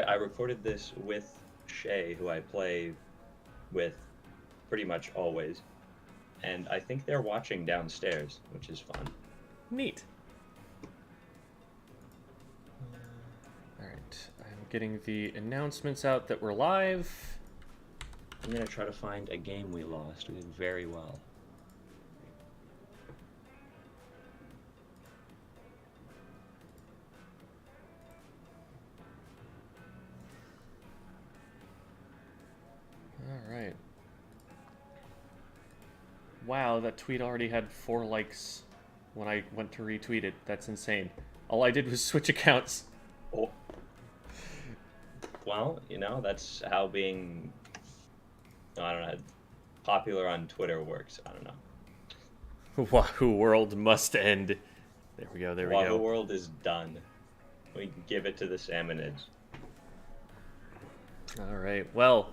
I recorded this with Shay, who I play with pretty much always, and I think they're watching downstairs, which is fun. Neat. Alright, I'm getting the announcements out that we're live. I'm gonna try to find a game we lost. We did very well. Alright. Wow, that tweet already had 4 likes when I went to retweet it. That's insane. All I did was switch accounts. Oh. Well, you know, that's how being, I don't know, popular on Twitter works. I don't know. Wahoo world must end. There we go, there we go. Wahoo world is done. We can give it to the salmonids. Alright, well.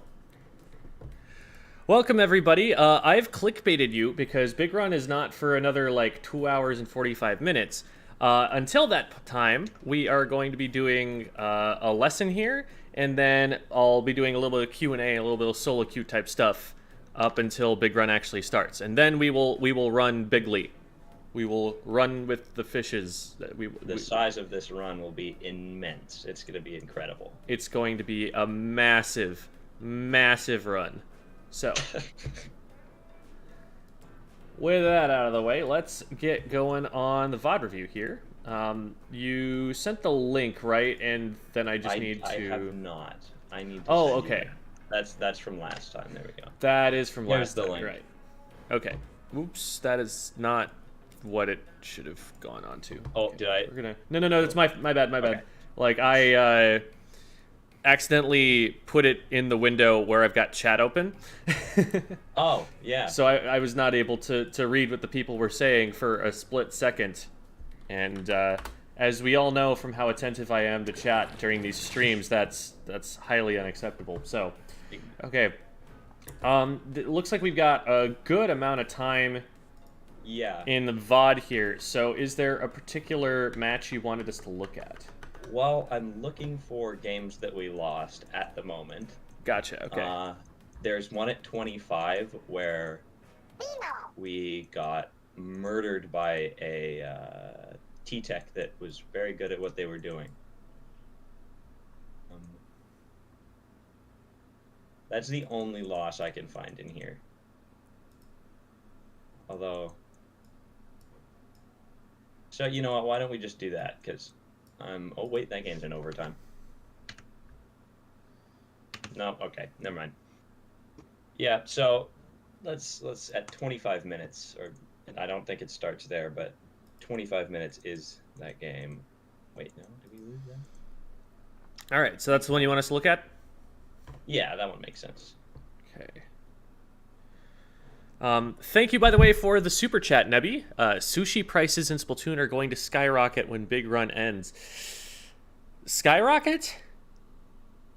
Welcome, everybody. I've clickbaited you because Big Run is not for another, 2 hours and 45 minutes. Until that time, we are going to be doing a lesson here, and then I'll be doing a little bit of Q&A, a little bit of solo queue type stuff up until Big Run actually starts. And then we will run bigly. We will run with the fishes. The size of this run will be immense. It's going to be incredible. It's going to be a massive, massive run. So, with that out of the way, let's get going on the VOD review here. You sent the link, right? And then I just need to... I have not. I need to Oh, okay. That's from last time. There we go. That is from last time, link. right. Okay. Oops, that is not what it should have gone on to. Oh, okay. Did I? We're gonna... No, it's my bad. Okay. I accidentally put it in the window where I've got chat open. Oh, yeah. So I was not able to read what the people were saying for a split second. And as we all know from how attentive I am to chat during these streams, that's highly unacceptable. So, okay. It looks like we've got a good amount of time in the VOD here. So is there a particular match you wanted us to look at? Well, I'm looking for games that we lost at the moment. Gotcha, okay. There's one at 25 where we got murdered by a T-Tech that was very good at what they were doing. That's the only loss I can find in here. Although... So, you know what, why don't we just do that? Because... oh wait, that game's in overtime. No, okay, never mind. Yeah, so let's at 25 minutes, or I don't think it starts there, but 25 minutes is that game. Wait, no, did we lose that? All right, so that's the one you want us to look at? Yeah, that one makes sense. Okay. Thank you, by the way, for the super chat, Nebby. Sushi prices in Splatoon are going to skyrocket when Big Run ends. Skyrocket?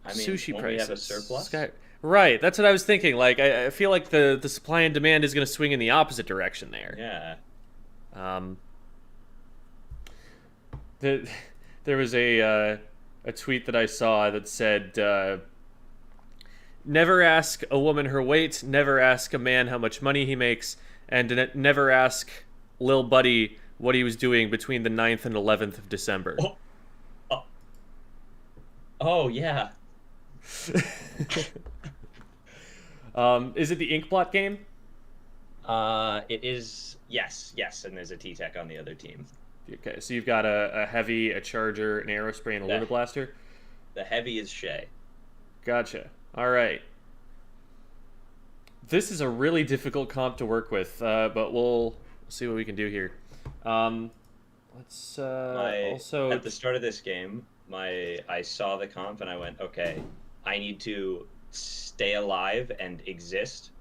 I mean, sushi won't prices. We have a surplus? Right, that's what I was thinking. Like, I feel like the supply and demand is going to swing in the opposite direction there. Yeah. There was a tweet that I saw that said... never ask a woman her weight, never ask a man how much money he makes, and never ask Lil Buddy what he was doing between the 9th and 11th of December. Oh yeah. Is it the Inkblot game? It is, yes, and there's a T-Tech on the other team. Okay, so you've got a heavy, a charger, an arrow spray, and a Lunar Blaster? The heavy is Shay. Gotcha. All right. This is a really difficult comp to work with, but we'll see what we can do here. Let's also... At the start of this game, I saw the comp and I went, okay, I need to stay alive and exist,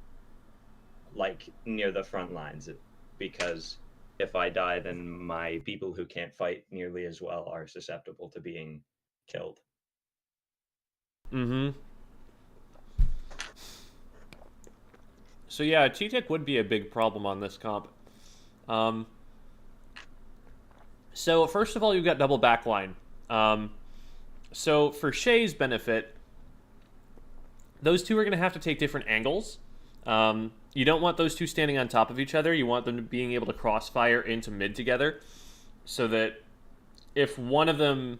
near the front lines, because if I die, then my people who can't fight nearly as well are susceptible to being killed. Mm-hmm. So yeah, T-Tech would be a big problem on this comp. So first of all, you've got double backline. So for Shay's benefit, those two are going to have to take different angles. You don't want those two standing on top of each other. You want them to being able to crossfire into mid together, so that if one of them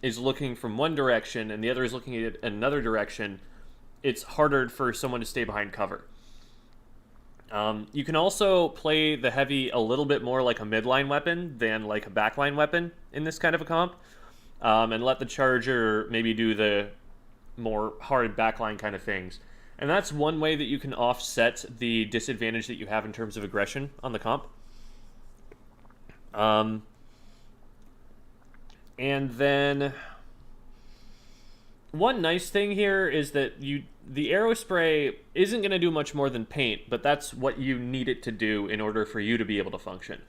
is looking from one direction and the other is looking at another direction, it's harder for someone to stay behind cover. You can also play the heavy a little bit more like a midline weapon than like a backline weapon in this kind of a comp, and let the charger maybe do the more hard backline kind of things. And that's one way that you can offset the disadvantage that you have in terms of aggression on the comp. And then one nice thing here is that the arrow spray isn't going to do much more than paint, but that's what you need it to do in order for you to be able to function.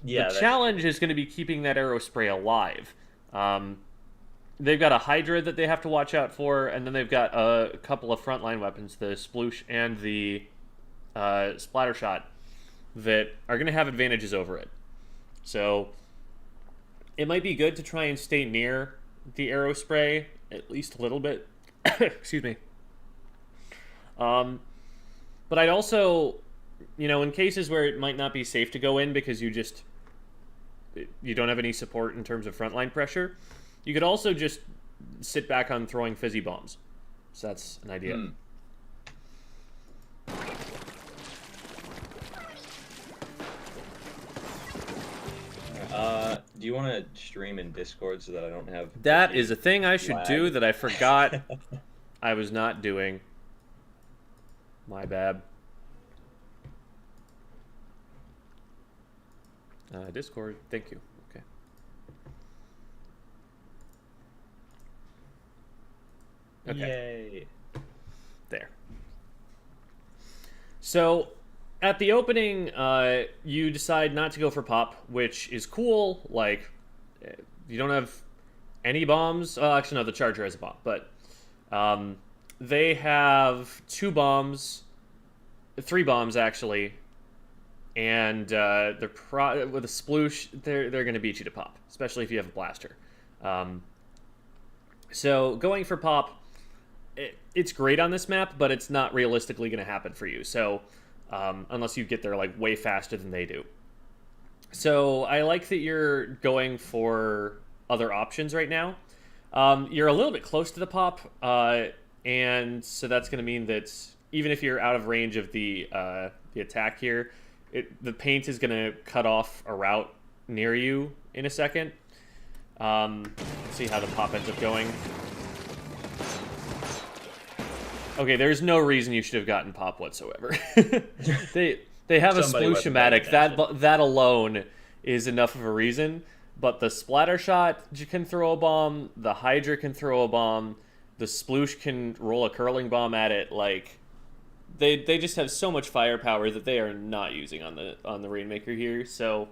Yeah, the challenge is going to be keeping that arrow spray alive. They've got a Hydra that they have to watch out for, and then they've got a couple of frontline weapons, the Sploosh and the Splatter Shot, that are going to have advantages over it. So it might be good to try and stay near the arrow spray at least a little bit. Excuse me. But I'd also, in cases where it might not be safe to go in because you don't have any support in terms of frontline pressure, you could also just sit back on throwing fizzy bombs. So that's an idea. Do you want to stream in Discord so that I don't have... That is a thing I should lag? do that I forgot I was not doing. My bad. Discord, thank you. Okay. Yay. There. So, at the opening, you decide not to go for pop, which is cool. Like, you don't have any bombs. Oh, actually, no, the charger has a bomb. But they have 2 bombs, 3 bombs, actually. And with a sploosh, they're going to beat you to pop, especially if you have a blaster. So going for pop, it's great on this map, but it's not realistically going to happen for you. So unless you get there like way faster than they do. So I like that you're going for other options right now. You're a little bit close to the pop, and so that's going to mean that even if you're out of range of the attack here, the paint is going to cut off a route near you in a second. Let's see how the pop ends up going. Okay, there's no reason you should have gotten pop whatsoever. They have a sploosh-o-matic. That alone is enough of a reason. But the splatter shot can throw a bomb. The Hydra can throw a bomb. The sploosh can roll a curling bomb at it. Like, they just have so much firepower that they are not using on the Rainmaker here. So,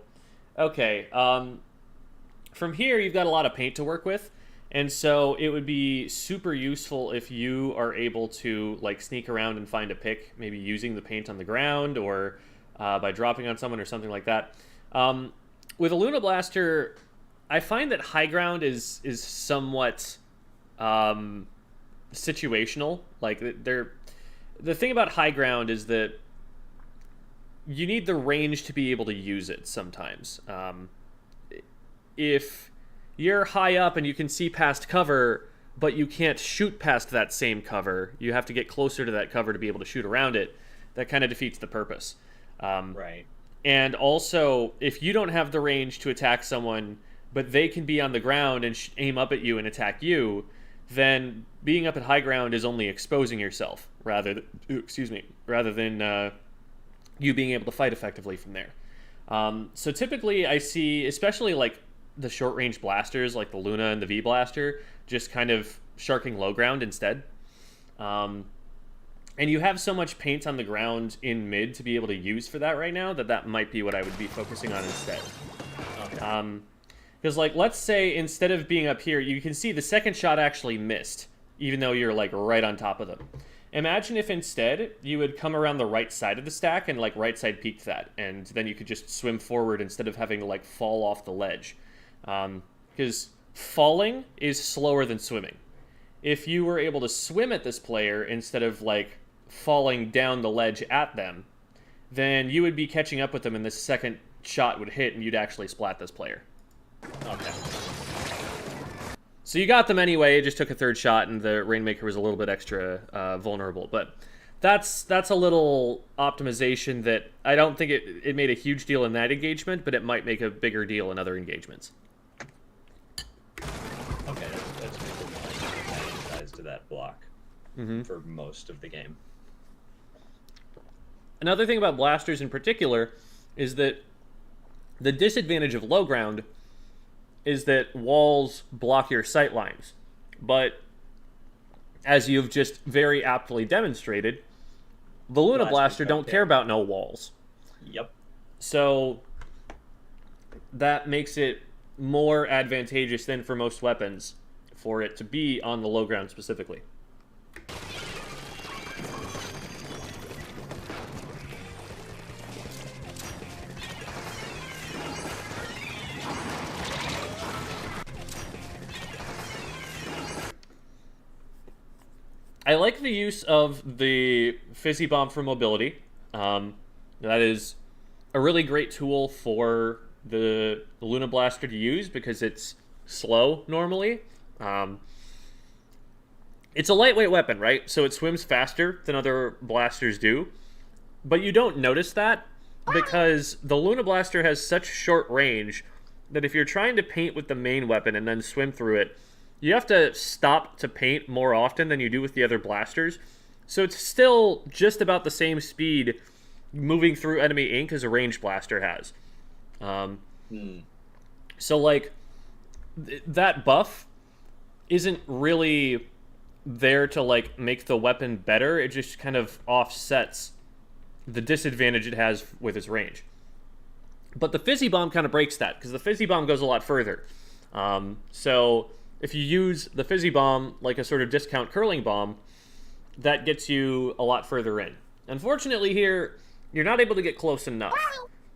okay. From here, you've got a lot of paint to work with. And so it would be super useful if you are able to like sneak around and find a pick, maybe using the paint on the ground or by dropping on someone or something like that. With a Luna Blaster, I find that high ground is somewhat situational. Like the thing about high ground is that you need the range to be able to use it sometimes. If you're high up and you can see past cover, but you can't shoot past that same cover, you have to get closer to that cover to be able to shoot around it, that kind of defeats the purpose. Right. And also, if you don't have the range to attack someone, but they can be on the ground and aim up at you and attack you, then being up at high ground is only exposing yourself, rather than you being able to fight effectively from there. So typically I see, especially like the short-range blasters like the Luna and the V-Blaster, just kind of sharking low ground instead. And you have so much paint on the ground in mid to be able to use for that right now that might be what I would be focusing on instead. Okay. Because, like, let's say instead of being up here, you can see the second shot actually missed, even though you're, like, right on top of them. Imagine if instead you would come around the right side of the stack and, like, right side peeked that, and then you could just swim forward instead of having to, like, fall off the ledge. Because falling is slower than swimming. If you were able to swim at this player instead of like falling down the ledge at them, then you would be catching up with them and the second shot would hit and you'd actually splat this player. Okay. So you got them anyway, it just took a third shot and the Rainmaker was a little bit extra vulnerable. But that's a little optimization that I don't think it made a huge deal in that engagement, but it might make a bigger deal in other engagements. Okay, that's pretty cool. Adding size to that block for most of the game. Another thing about blasters in particular is that the disadvantage of low ground is that walls block your sight lines. But as you've just very aptly demonstrated, the Luna Blaster don't care about no walls. Yep. So that makes it more advantageous than for most weapons for it to be on the low ground specifically. I like the use of the Fizzy Bomb for mobility. That is a really great tool for the Luna Blaster to use because it's slow normally. It's a lightweight weapon, right? So it swims faster than other blasters do. But you don't notice that because the Luna Blaster has such short range that if you're trying to paint with the main weapon and then swim through it, you have to stop to paint more often than you do with the other blasters. So it's still just about the same speed moving through enemy ink as a ranged blaster has. So, like, that buff isn't really there to, like, make the weapon better. It just kind of offsets the disadvantage it has with its range. But the Fizzy Bomb kind of breaks that, because the Fizzy Bomb goes a lot further. So if you use the Fizzy Bomb like a sort of discount curling bomb, that gets you a lot further in. Unfortunately here, you're not able to get close enough.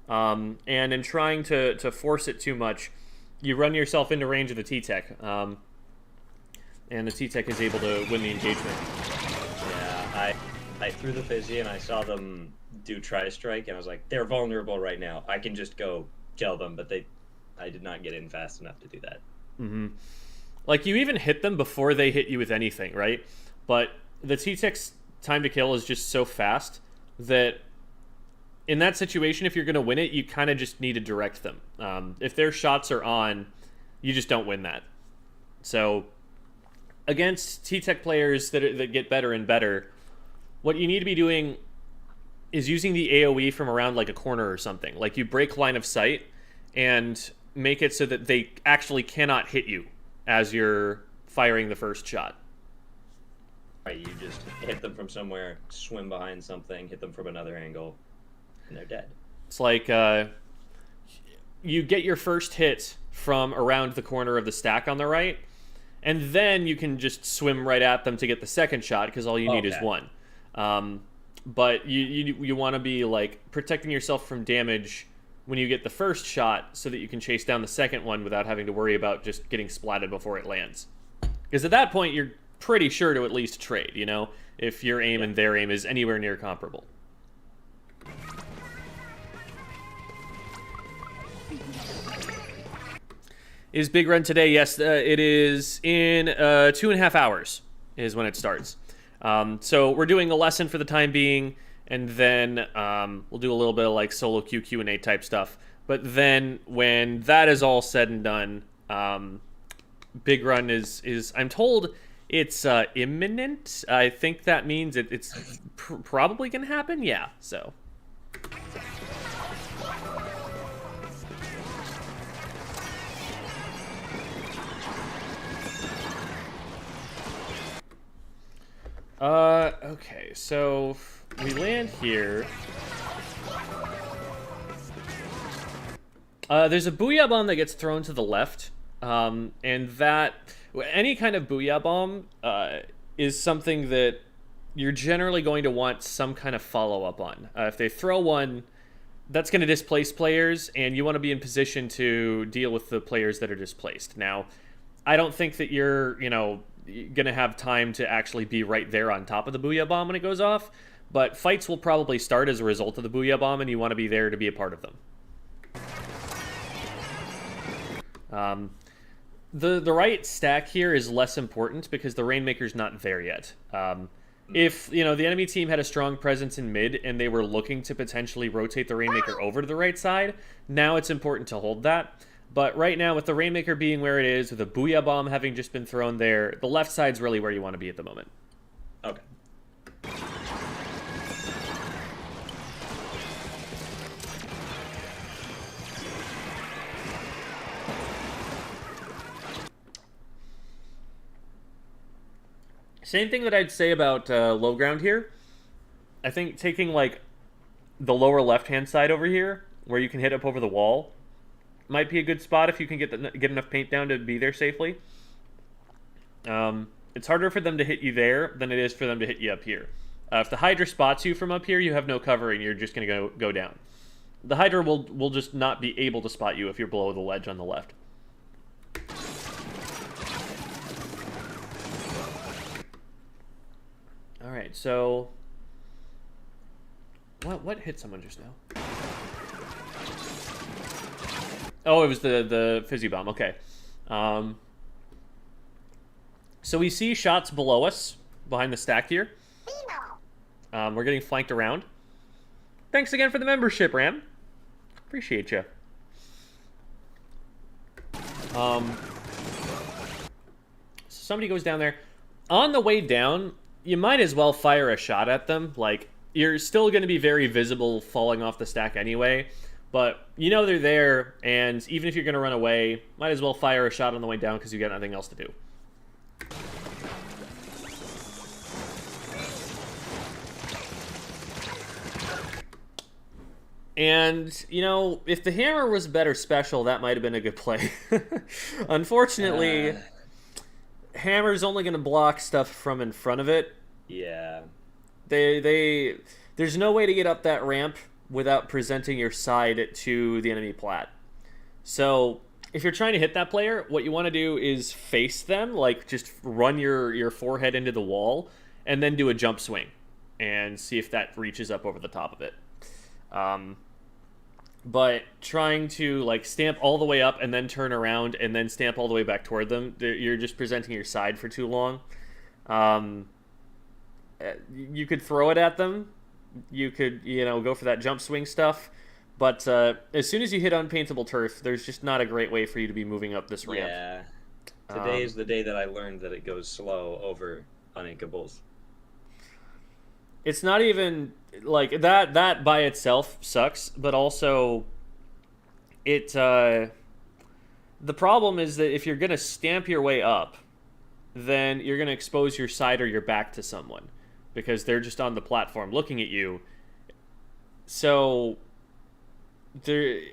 And in trying to force it too much, you run yourself into range of the T-Tech. And the T-Tech is able to win the engagement. Yeah, I threw the Fizzy and I saw them do Tri-Strike, and I was like, they're vulnerable right now. I can just go kill them, but I did not get in fast enough to do that. Like, you even hit them before they hit you with anything, right? But the T-Tech's time to kill is just so fast that in that situation, if you're going to win it, you kind of just need to direct them. If their shots are on, you just don't win that. So against T-Tech players that get better and better, what you need to be doing is using the AoE from around like a corner or something. Like, you break line of sight and make it so that they actually cannot hit you as you're firing the first shot. Right, you just hit them from somewhere, swim behind something, hit them from another angle, and they're dead. It's like you get your first hit from around the corner of the stack on the right, and then you can just swim right at them to get the second shot, because all you need is one. But you want to be like protecting yourself from damage when you get the first shot so that you can chase down the second one without having to worry about just getting splatted before it lands. Because at that point, you're pretty sure to at least trade, you know, if your aim and their aim is anywhere near comparable. Is Big Run today? Yes, it is in 2.5 hours is when it starts. So we're doing a lesson for the time being, and then we'll do a little bit of like solo Q&A type stuff. But then when that is all said and done, Big Run is I'm told it's imminent. I think that means it's probably going to happen. Yeah, so. Okay, so we land here. There's a Booyah Bomb that gets thrown to the left, and that, any kind of Booyah Bomb is something that you're generally going to want some kind of follow-up on. If they throw one, that's going to displace players, and you want to be in position to deal with the players that are displaced. Now, I don't think that you're, gonna have time to actually be right there on top of the Booyah Bomb when it goes off. But fights will probably start as a result of the Booyah Bomb, and you want to be there to be a part of them. The right stack here is less important because the Rainmaker's not there yet. If, the enemy team had a strong presence in mid and they were looking to potentially rotate the Rainmaker over to the right side, now it's important to hold that. But right now, with the Rainmaker being where it is, with a Booyah Bomb having just been thrown there, the left side's really where you want to be at the moment. Okay. Same thing that I'd say about low ground here. I think taking, like, the lower left-hand side over here, where you can hit up over the wall, might be a good spot if you can get enough paint down to be there safely. It's harder for them to hit you there than it is for them to hit you up here. If the Hydra spots you from up here, you have no cover and you're just going to go down. The Hydra will just not be able to spot you if you're below the ledge on the left. Alright, so... What hit someone just now? Oh, it was the fizzy bomb. Okay. So we see shots below us, behind the stack here. We're getting flanked around. Thanks again for the membership, Ram. Appreciate you. So somebody goes down there. On the way down, you might as well fire a shot at them. Like, you're still going to be very visible falling off the stack anyway. But you know they're there, and even if you're going to run away, might as well fire a shot on the way down because you got nothing else to do. And, if the hammer was better special, that might have been a good play. Unfortunately, hammer's only going to block stuff from in front of it. Yeah. There's no way to get up that ramp without presenting your side to the enemy plat. So if you're trying to hit that player, what you want to do is face them, like just run your forehead into the wall, and then do a jump swing, and see if that reaches up over the top of it. But trying to like stamp all the way up and then turn around and then stamp all the way back toward them, you're just presenting your side for too long. You could throw it at them. You could, go for that jump swing stuff. But as soon as you hit unpaintable turf, there's just not a great way for you to be moving up this ramp. Yeah. Today is the day that I learned that it goes slow over uninkables. It's not even like that by itself sucks, but also the problem is that if you're going to stamp your way up, then you're going to expose your side or your back to someone because they're just on the platform looking at you. So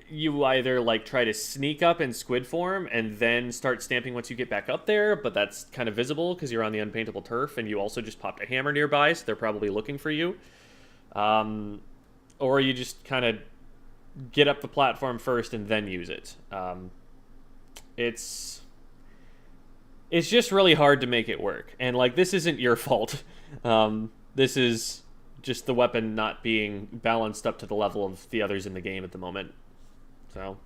you either like try to sneak up in squid form and then start stamping once you get back up there, but that's kind of visible because you're on the unpaintable turf and you also just popped a hammer nearby, so they're probably looking for you. Or you just kind of get up the platform first and then use it. It's just really hard to make it work. And like, this isn't your fault. This is just the weapon not being balanced up to the level of the others in the game at the moment. So.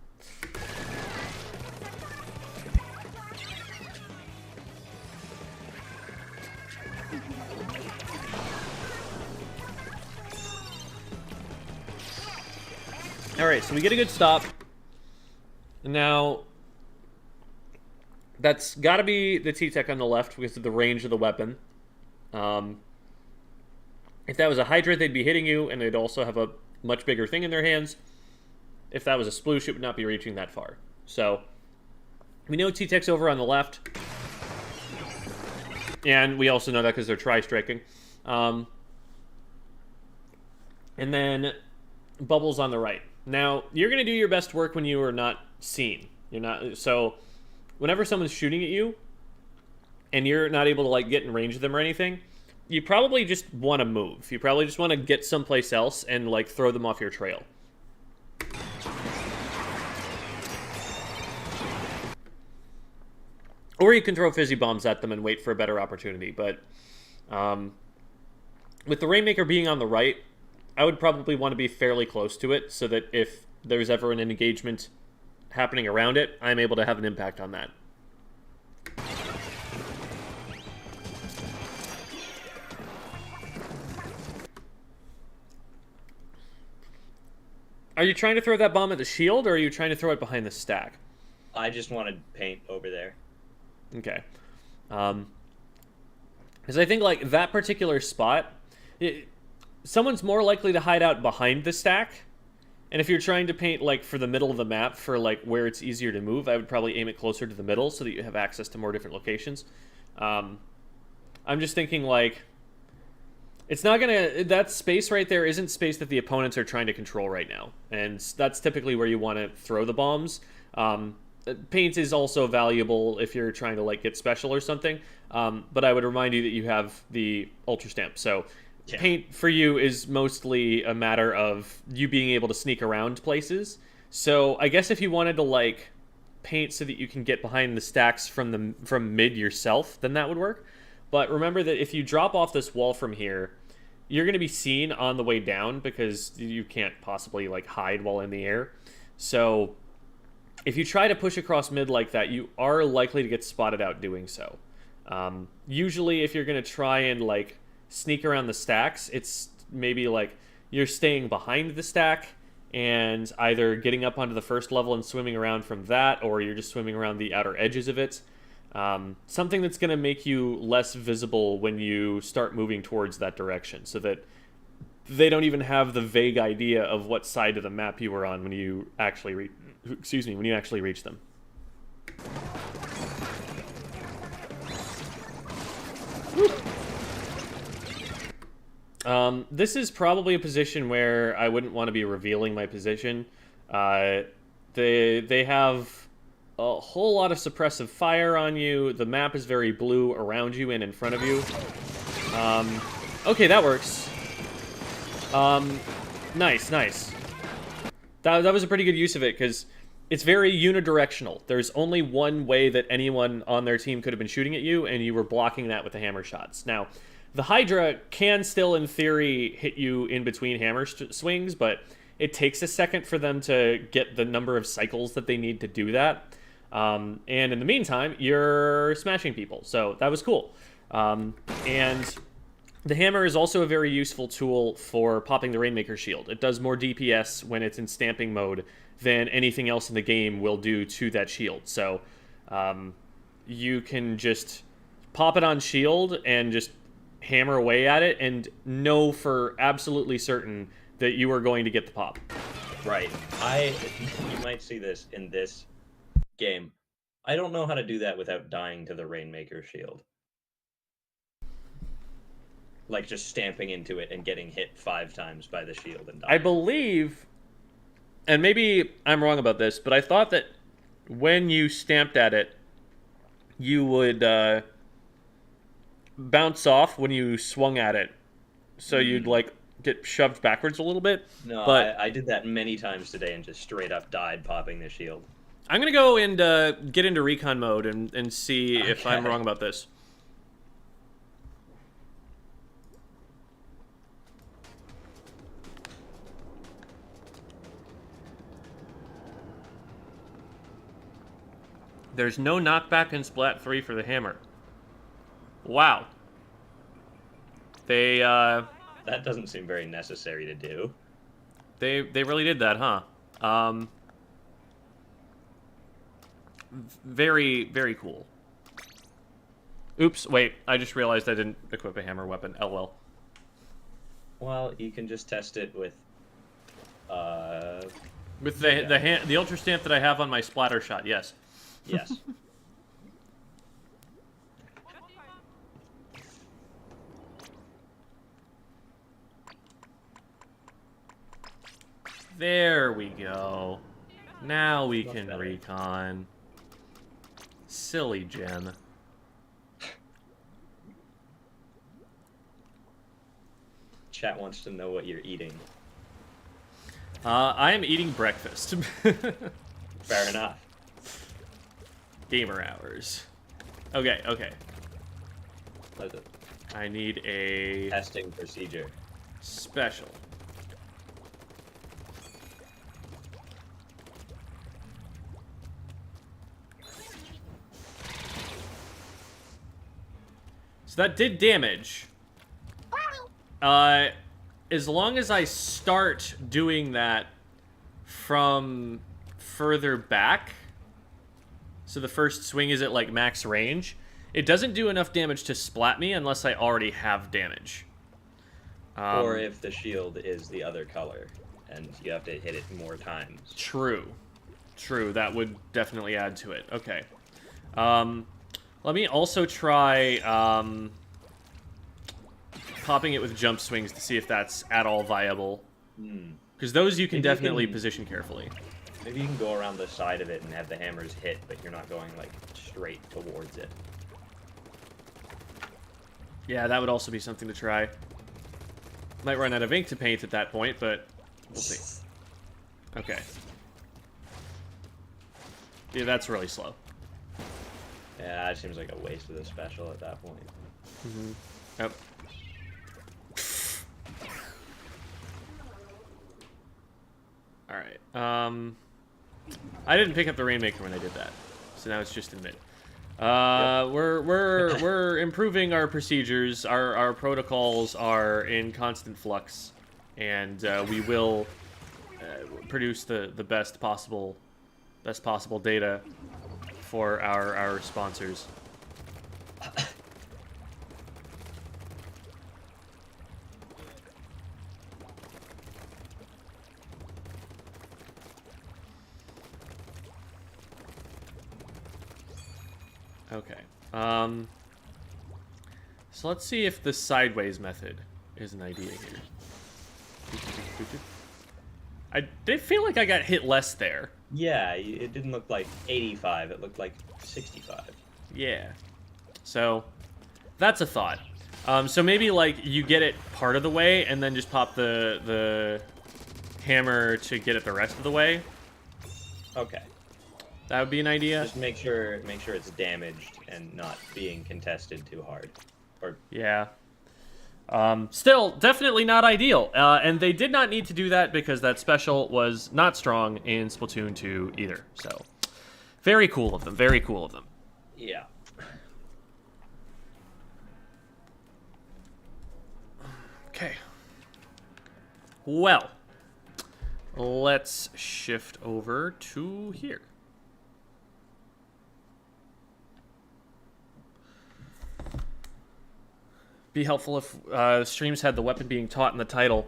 Alright, so we get a good stop. Now, that's got to be the T-Tech on the left because of the range of the weapon. If that was a Hydra, they'd be hitting you, and they'd also have a much bigger thing in their hands. If that was a Sploosh, it would not be reaching that far. So, we know T-Tech's over on the left. And we also know that because they're tri-striking. And then Bubbles on the right. Now, you're going to do your best work when you are not seen. So, whenever someone's shooting at you, and you're not able to like get in range of them or anything, you probably just want to move. You probably just want to get someplace else and like throw them off your trail. Or you can throw fizzy bombs at them and wait for a better opportunity. But um, with the Rainmaker being on the right, I would probably want to be fairly close to it so that if there's ever an engagement happening around it, I'm able to have an impact on that. Are you trying to throw that bomb at the shield, or are you trying to throw it behind the stack? I just wanted paint over there. Okay. Because I think, like, that particular spot, someone's more likely to hide out behind the stack. And if you're trying to paint, like, for the middle of the map, for, like, where it's easier to move, I would probably aim it closer to the middle so that you have access to more different locations. I'm just thinking, like, it's not gonna... That space right there isn't space that the opponents are trying to control right now. And that's typically where you want to throw the bombs. Paint is also valuable if you're trying to, like, get special or something. But I would remind you that you have the Ultra Stamp. So yeah. Paint for you is mostly a matter of you being able to sneak around places. So I guess if you wanted to, like, paint so that you can get behind the stacks from mid yourself, then that would work. But remember that if you drop off this wall from here, you're going to be seen on the way down because you can't possibly, like, hide while in the air. So if you try to push across mid like that, you are likely to get spotted out doing so. Usually if you're going to try and, like, sneak around the stacks, it's maybe, like, you're staying behind the stack and either getting up onto the first level and swimming around from that, or you're just swimming around the outer edges of it. Something that's going to make you less visible when you start moving towards that direction, so that they don't even have the vague idea of what side of the map you were on when you actually reach them. This is probably a position where I wouldn't want to be revealing my position. They have a whole lot of suppressive fire on you. The map is very blue around you and in front of you. Okay, that works. Nice. That was a pretty good use of it, because it's very unidirectional. There's only one way that anyone on their team could have been shooting at you, and you were blocking that with the hammer shots. Now, the Hydra can still, in theory, hit you in between hammer swings, but it takes a second for them to get the number of cycles that they need to do that. And in the meantime, you're smashing people. So that was cool. And the hammer is also a very useful tool for popping the Rainmaker shield. It does more DPS when it's in stamping mode than anything else in the game will do to that shield. So you can just pop it on shield and just hammer away at it and know for absolutely certain that you are going to get the pop. Right. You might see this in this game. I don't know how to do that without dying to the Rainmaker shield. Like, just stamping into it and getting hit 5 times by the shield and dying. I believe, and maybe I'm wrong about this, but I thought that when you stamped at it, you would bounce off when you swung at it. So you'd, like, get shoved backwards a little bit. No, but I did that many times today and just straight up died popping the shield. I'm going to go and get into recon mode and see if I'm wrong about this. There's no knockback in Splat 3 for the hammer. Wow. They, That doesn't seem very necessary to do. They really did that, huh? Very, very cool. Oops, wait. I just realized I didn't equip a hammer weapon. LOL. Well, you can just test it with the Ultra Stamp that I have on my splatter shot, yes. Yes. There we go. Now we can recon. Silly Jim. Chat wants to know what you're eating. I am eating breakfast. Fair enough. Gamer hours. Okay, okay. That's it. I need a Testing procedure. special. So that did damage. As long as I start doing that from further back, so the first swing is at like max range, it doesn't do enough damage to splat me unless I already have damage. Or if the shield is the other color, and you have to hit it more times. True. True, that would definitely add to it. Okay. Let me also try popping it with jump swings to see if that's at all viable. Because those you can Maybe you definitely can- position carefully. Maybe you can go around the side of it and have the hammers hit, but you're not going, like, straight towards it. Yeah, that would also be something to try. Might run out of ink to paint at that point, but we'll see. Okay. Yeah, that's really slow. Yeah, it seems like a waste of the special at that point. Yep. Alright, I didn't pick up the Rainmaker when I did that, so now it's just in mid. We're improving our procedures. Our protocols are in constant flux, and we will produce the best possible data for our sponsors. Okay. So let's see if the sideways method is an idea here. I did feel like I got hit less there. Yeah, it didn't look like 85, it looked like 65. Yeah. So that's a thought. So maybe like you get it part of the way and then just pop the hammer to get it the rest of the way. Okay. That would be an idea. Just make sure it's damaged and not being contested too hard. Or Yeah. Still, definitely not ideal. And they did not need to do that because that special was not strong in Splatoon 2 either. So, very cool of them. Very cool of them. yeah. Okay. Well, let's shift over to here. Be helpful if streams had the weapon being taught in the title.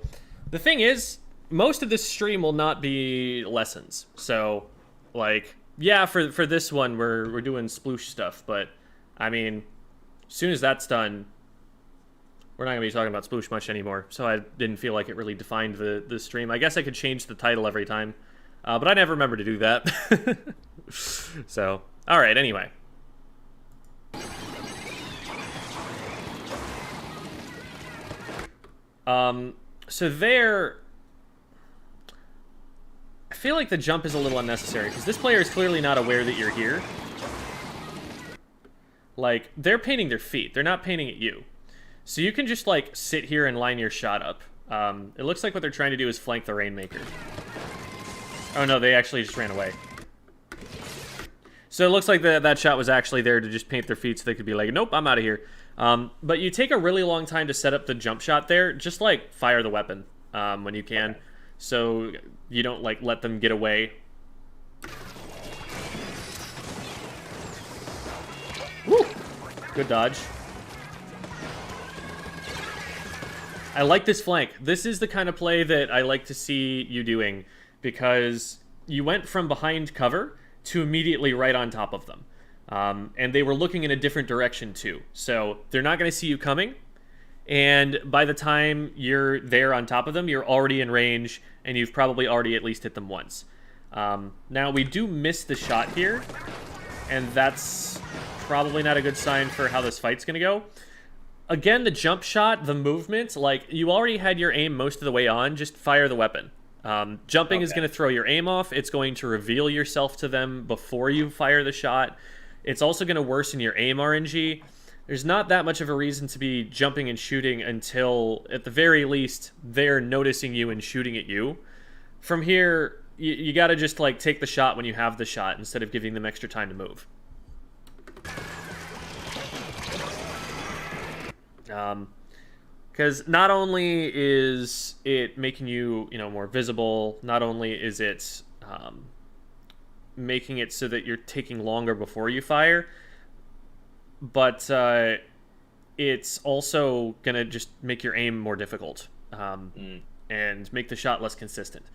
The thing is, most of this stream will not be lessons. So, like, yeah, for this one, we're doing sploosh stuff. But, I mean, as soon as that's done, we're not going to be talking about sploosh much anymore. So I didn't feel like it really defined the stream. I guess I could change the title every time. But I never remember to do that. So, all right, anyway. So there, I feel like the jump is a little unnecessary, because this player is clearly not aware that you're here. Like, they're painting their feet. They're not painting at you. So you can just, like, sit here and line your shot up. It looks like what they're trying to do is flank the Rainmaker. Oh, no, they actually just ran away. So it looks like that shot was actually there to just paint their feet so they could be like, nope, I'm out of here. But you take a really long time to set up the jump shot there. Just, like, fire the weapon when you can. Okay. So you don't, like, let them get away. Woo! Good dodge. I like this flank. This is the kind of play that I like to see you doing, because you went from behind cover to immediately right on top of them. And they were looking in a different direction too. So they're not going to see you coming. And by the time you're there on top of them, you're already in range, and you've probably already at least hit them once. Now, we do miss the shot here, and that's probably not a good sign for how this fight's going to go. Again, the jump shot, the movement, like, you already had your aim most of the way on. Just fire the weapon. Jumping is going to throw your aim off. It's going to reveal yourself to them before you fire the shot. It's also going to worsen your aim RNG. There's not that much of a reason to be jumping and shooting until, at the very least, they're noticing you and shooting at you. From here, you got to just like take the shot when you have the shot instead of giving them extra time to move. Because not only is it making you, more visible, not only is it making it so that you're taking longer before you fire, but it's also going to just make your aim more difficult and make the shot less consistent.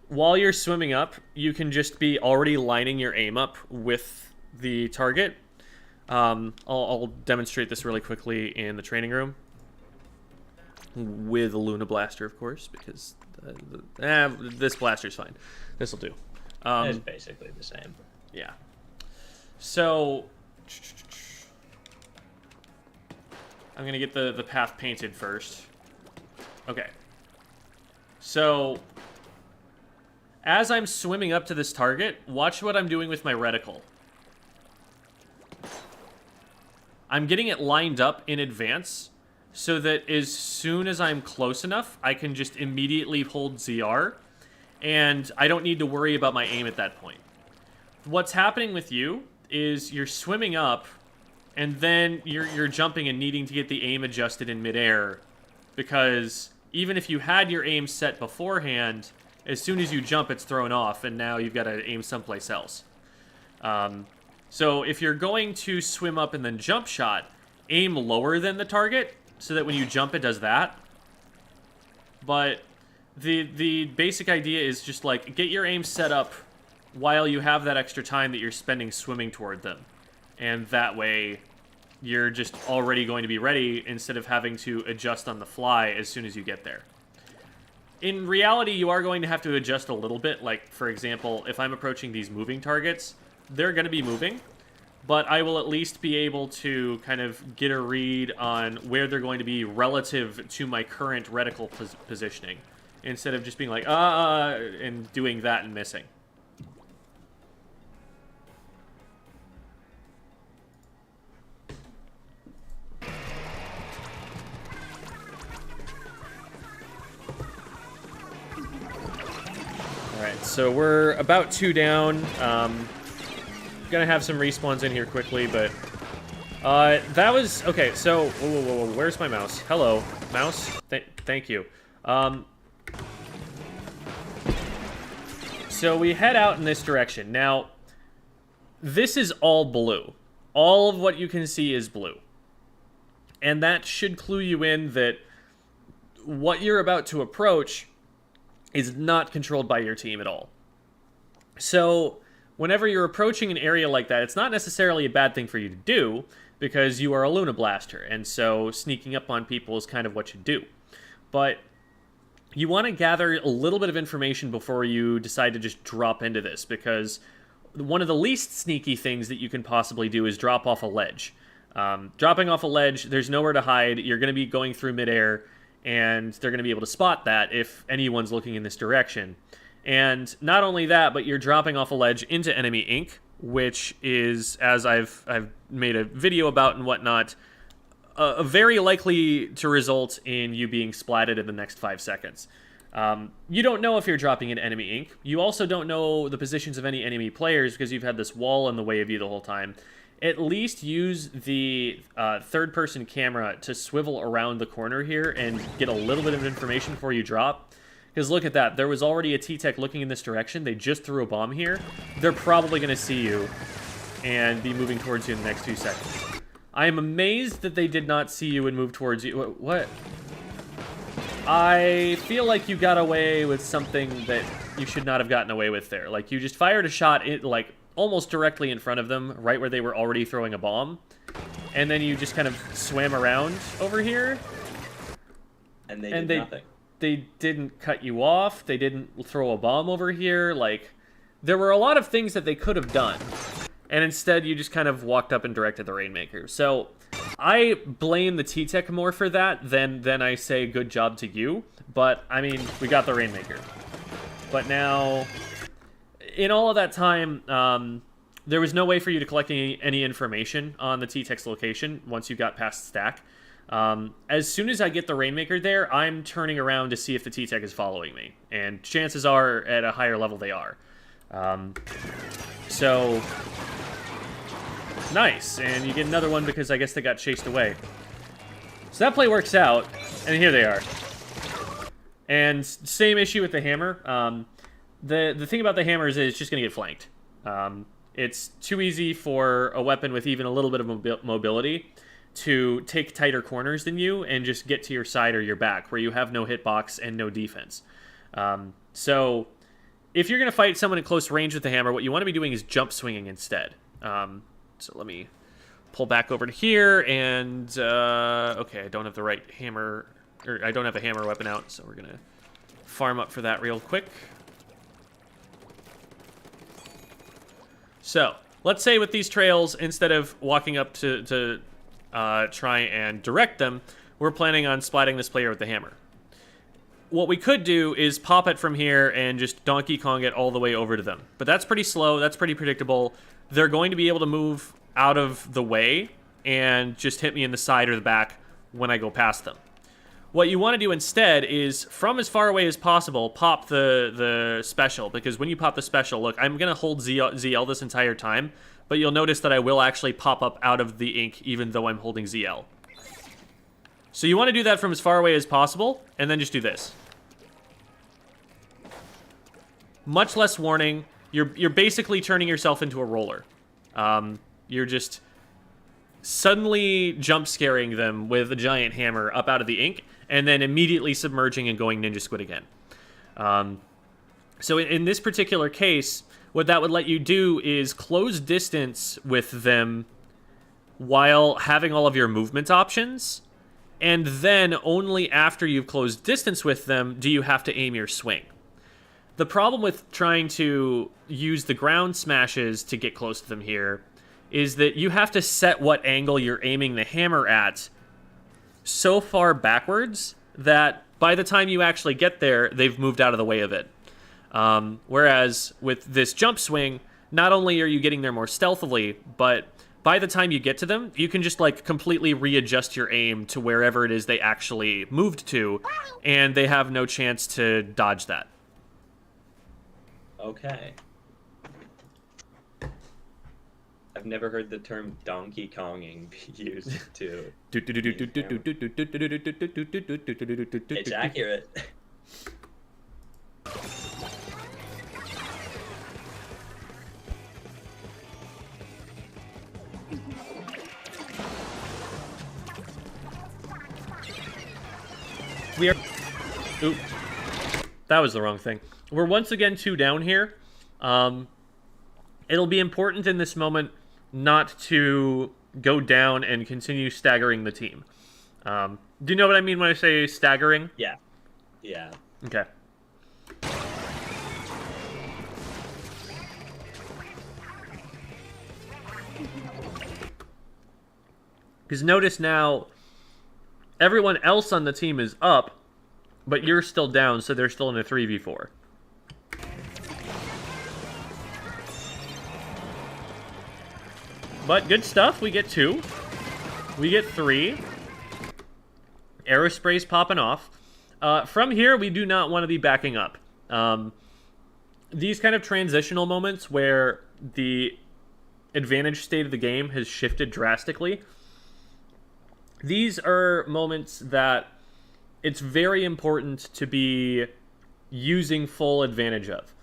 While you're swimming up, you can just be already lining your aim up with the target. I'll demonstrate this really quickly in the training room with a Luna blaster, of course, because this blaster's fine. This will do. It's basically the same. Yeah. So I'm gonna get the path painted first. Okay. So as I'm swimming up to this target, watch what I'm doing with my reticle. I'm getting it lined up in advance so that as soon as I'm close enough, I can just immediately hold ZR, and I don't need to worry about my aim at that point. What's happening with you is you're swimming up, and then you're jumping and needing to get the aim adjusted in midair, because even if you had your aim set beforehand, as soon as you jump, it's thrown off, and now you've got to aim someplace else. So if you're going to swim up and then jump shot, aim lower than the target, so that when you jump, it does that. But the basic idea is just, like, get your aim set up while you have that extra time that you're spending swimming toward them. And that way, you're just already going to be ready instead of having to adjust on the fly as soon as you get there. In reality, you are going to have to adjust a little bit. Like, for example, if I'm approaching these moving targets, they're going to be moving, but I will at least be able to kind of get a read on where they're going to be relative to my current reticle positioning, instead of just being like, and doing that and missing. Alright, so we're about 2 down. Gonna have some respawns in here quickly, but that was okay. So whoa, where's my mouse? Hello, mouse. Thank you. So we head out in this direction. Now, this is all blue. All of what you can see is blue, and that should clue you in that what you're about to approach is not controlled by your team at all. So whenever you're approaching an area like that, it's not necessarily a bad thing for you to do, because you are a Luna Blaster, and so sneaking up on people is kind of what you do. But you want to gather a little bit of information before you decide to just drop into this, because one of the least sneaky things that you can possibly do is drop off a ledge. Dropping off a ledge, there's nowhere to hide. You're going to be going through midair, and they're going to be able to spot that if anyone's looking in this direction. And not only that, but you're dropping off a ledge into enemy ink, which is, as I've made a video about and whatnot, very likely to result in you being splatted in the next 5 seconds. You don't know if you're dropping in enemy ink. You also don't know the positions of any enemy players because you've had this wall in the way of you the whole time. At least use the third-person camera to swivel around the corner here and get a little bit of information before you drop. Because look at that, there was already a T-Tech looking in this direction. They just threw a bomb here. They're probably going to see you and be moving towards you in the next 2 seconds. I am amazed that they did not see you and move towards you. What? I feel like you got away with something that you should not have gotten away with there. Like, you just fired a shot, like, almost directly in front of them, right where they were already throwing a bomb. And then you just kind of swam around over here. And they did nothing. They didn't cut you off. They didn't throw a bomb over here. Like, there were a lot of things that they could have done. And instead, you just kind of walked up and directed the Rainmaker. So, I blame the T-Tech more for that than I say good job to you. But, I mean, we got the Rainmaker. But now, in all of that time, there was no way for you to collect any information on the T-Tex location once you got past stack. As soon as I get the Rainmaker there, I'm turning around to see if the T-Tech is following me. And chances are, at a higher level, they are. So, nice. And you get another one because I guess they got chased away. So that play works out, and here they are. And same issue with the hammer. The thing about the hammer is it's just going to get flanked. It's too easy for a weapon with even a little bit of mobility to take tighter corners than you and just get to your side or your back, where you have no hitbox and no defense. So if you're going to fight someone in close range with the hammer, what you want to be doing is jump swinging instead. So let me pull back over to here, and okay, I don't have the right hammer, or I don't have a hammer weapon out, so we're going to farm up for that real quick. So, let's say with these trails, instead of walking up to try and direct them, we're planning on splatting this player with the hammer. What we could do is pop it from here and just Donkey Kong it all the way over to them. But that's pretty slow, that's pretty predictable. They're going to be able to move out of the way and just hit me in the side or the back when I go past them. What you want to do instead is, from as far away as possible, pop the special, because when you pop the special, look, I'm going to hold ZL this entire time, but you'll notice that I will actually pop up out of the ink even though I'm holding ZL. So you want to do that from as far away as possible, and then just do this. Much less warning. You're basically turning yourself into a roller. You're just suddenly jump scaring them with a giant hammer up out of the ink, and then immediately submerging and going Ninja Squid again. So in this particular case, what that would let you do is close distance with them while having all of your movement options, and then only after you've closed distance with them do you have to aim your swing. The problem with trying to use the ground smashes to get close to them here is that you have to set what angle you're aiming the hammer at so far backwards that by the time you actually get there, they've moved out of the way of it. Whereas with this jump swing, not only are you getting there more stealthily, but by the time you get to them, you can just like completely readjust your aim to wherever it is they actually moved to, and they have no chance to dodge that. Okay. I've never heard the term Donkey Konging be used to... It's accurate. We are... Oop. That was the wrong thing. We're once again 2 down here. It'll be important in this moment not to go down and continue staggering the team. Do you know what I mean when I say staggering? Yeah. Yeah. Okay. Because notice now, everyone else on the team is up, but you're still down, so they're still in a 3v4. But good stuff. We get 2. We get 3. Aerospray's popping off. From here, we do not want to be backing up. These kind of transitional moments where the advantage state of the game has shifted drastically, these are moments that it's very important to be using full advantage of.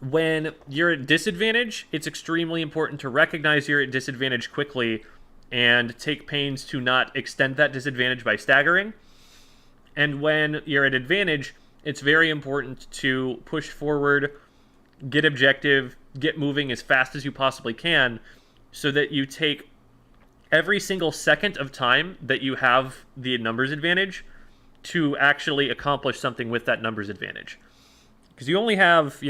When you're at disadvantage, it's extremely important to recognize you're at disadvantage quickly and take pains to not extend that disadvantage by staggering. And when you're at advantage, it's very important to push forward, get objective, get moving as fast as you possibly can, so that you take every single second of time that you have the numbers advantage to actually accomplish something with that numbers advantage. Because you only have,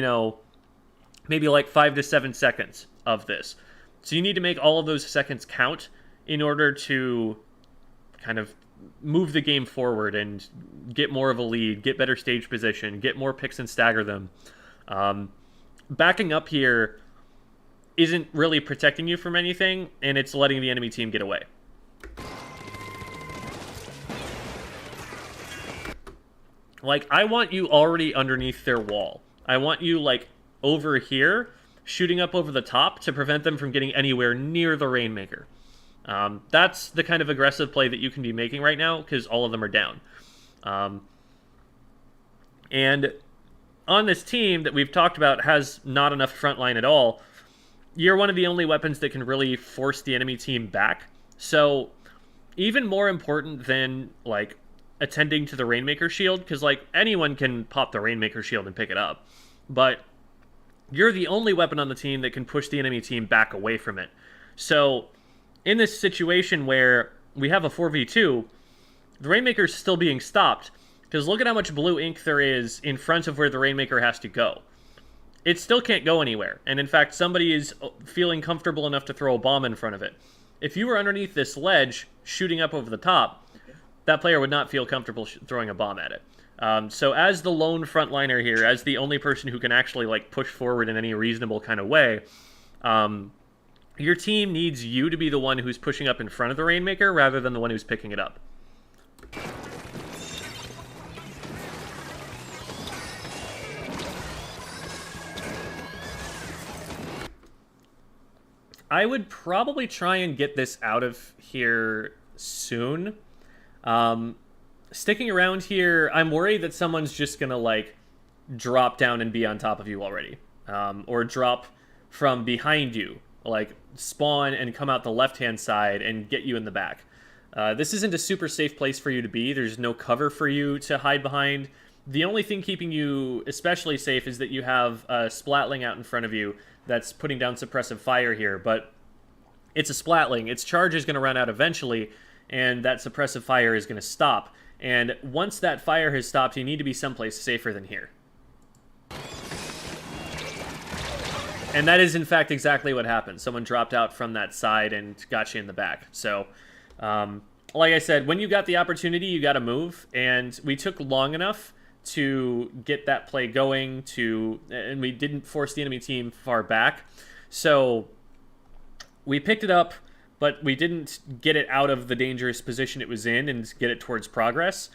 maybe like 5 to 7 seconds of this. So you need to make all of those seconds count in order to kind of move the game forward and get more of a lead, get better stage position, get more picks and stagger them. backing up here isn't really protecting you from anything, and it's letting the enemy team get away. Like, I want you already underneath their wall. I want you, like, over here, shooting up over the top to prevent them from getting anywhere near the Rainmaker. That's the kind of aggressive play that you can be making right now, because all of them are down. And on this team that we've talked about has not enough front line at all, you're one of the only weapons that can really force the enemy team back. So, even more important than, like, attending to the Rainmaker shield, because, like, anyone can pop the Rainmaker shield and pick it up, but you're the only weapon on the team that can push the enemy team back away from it. So, in this situation where we have a 4v2, the Rainmaker's still being stopped, because look at how much blue ink there is in front of where the Rainmaker has to go. It still can't go anywhere, and in fact, somebody is feeling comfortable enough to throw a bomb in front of it. If you were underneath this ledge, shooting up over the top, that player would not feel comfortable throwing a bomb at it. So as the lone frontliner here, as the only person who can actually, like, push forward in any reasonable kind of way, your team needs you to be the one who's pushing up in front of the Rainmaker rather than the one who's picking it up. I would probably try and get this out of here soon. Sticking around here, I'm worried that someone's just gonna, like, drop down and be on top of you already. Or drop from behind you. Like, spawn and come out the left-hand side and get you in the back. This isn't a super safe place for you to be. There's no cover for you to hide behind. The only thing keeping you especially safe is that you have a Splatling out in front of you that's putting down suppressive fire here, but it's a Splatling. Its charge is going to run out eventually, and that suppressive fire is going to stop. And once that fire has stopped, you need to be someplace safer than here. And that is, in fact, exactly what happened. Someone dropped out from that side and got you in the back. So, like I said, when you got the opportunity, you got to move. And we took long enough to get that play going, and we didn't force the enemy team far back. So we picked it up, but we didn't get it out of the dangerous position it was in and get it towards progress.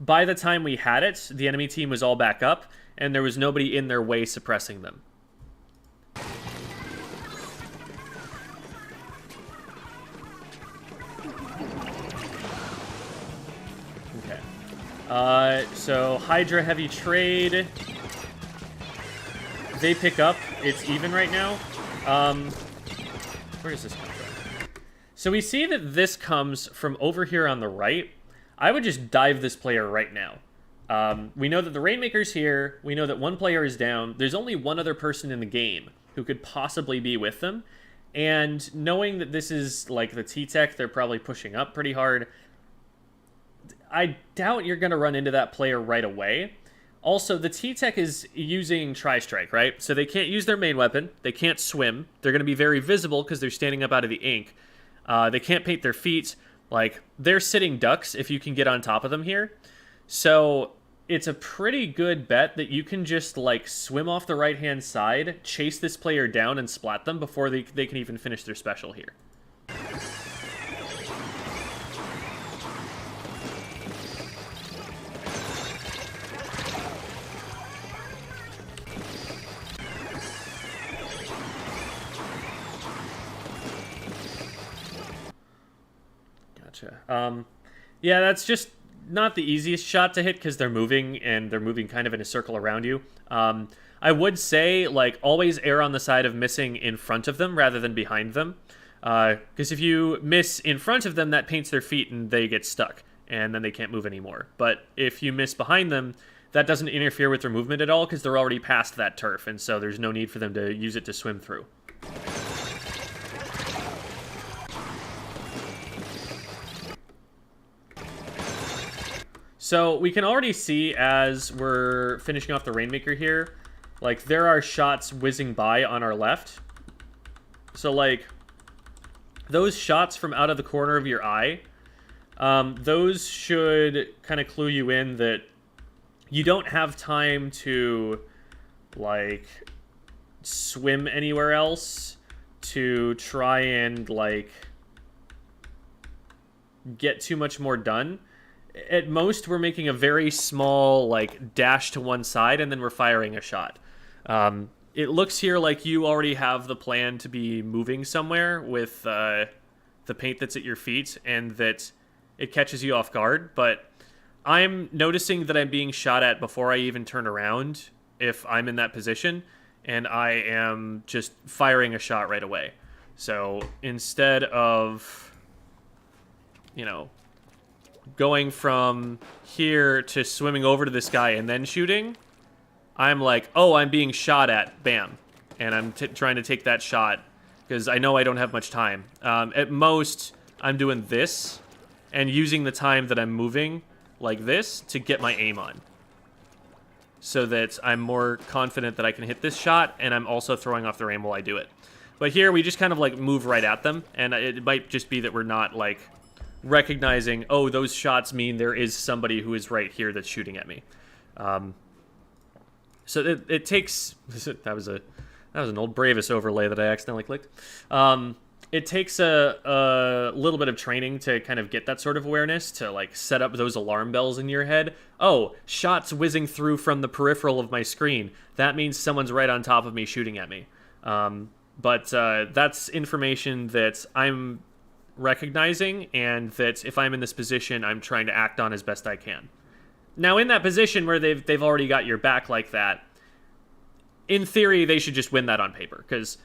By the time we had it, the enemy team was all back up, and there was nobody in their way suppressing them. So Hydra heavy trade. They pick up. It's even right now. Where does this come from? So we see that this comes from over here on the right. I would just dive this player right now. We know that the Rainmaker's here. We know that one player is down. There's only one other person in the game who could possibly be with them. And knowing that this is like the T-Tech, they're probably pushing up pretty hard. I doubt you're going to run into that player right away. Also, the T-Tech is using Tri-Strike, right? So they can't use their main weapon. They can't swim. They're going to be very visible because they're standing up out of the ink. They can't paint their feet. Like, they're sitting ducks if you can get on top of them here. So it's a pretty good bet that you can just, like, swim off the right-hand side, chase this player down, and splat them before they can even finish their special here. Yeah, that's just not the easiest shot to hit because they're moving, and they're moving kind of in a circle around you. I would say, like, always err on the side of missing in front of them rather than behind them. Because if you miss in front of them, that paints their feet and they get stuck, and then they can't move anymore. But if you miss behind them, that doesn't interfere with their movement at all because they're already past that turf, and so there's no need for them to use it to swim through. So we can already see as we're finishing off the Rainmaker here, like, there are shots whizzing by on our left. So, like, those shots from out of the corner of your eye, those should kind of clue you in that you don't have time to, like, swim anywhere else to try and like get too much more done. At most, we're making a very small like dash to one side, and then we're firing a shot. It looks here like you already have the plan to be moving somewhere with the paint that's at your feet, and that it catches you off guard. But I'm noticing that I'm being shot at before I even turn around if I'm in that position, and I am just firing a shot right away. So instead of, you know, going from here to swimming over to this guy and then shooting, I'm like, oh, I'm being shot at, bam. And I'm trying to take that shot because I know I don't have much time. At most, I'm doing this and using the time that I'm moving like this to get my aim on, so that I'm more confident that I can hit this shot, and I'm also throwing off their aim while I do it. But here, we just kind of like move right at them, and it might just be that we're not like recognizing, oh, those shots mean there is somebody who is right here that's shooting at me. So it takes that was an old Bravus overlay that I accidentally clicked. It takes a little bit of training to kind of get that sort of awareness, to like set up those alarm bells in your head. Oh, shots whizzing through from the peripheral of my screen. That means someone's right on top of me shooting at me. But that's information that I'm recognizing, and that if I'm in this position, I'm trying to act on as best I can. Now, in that position where they've already got your back like that, in theory, they should just win that on paper, because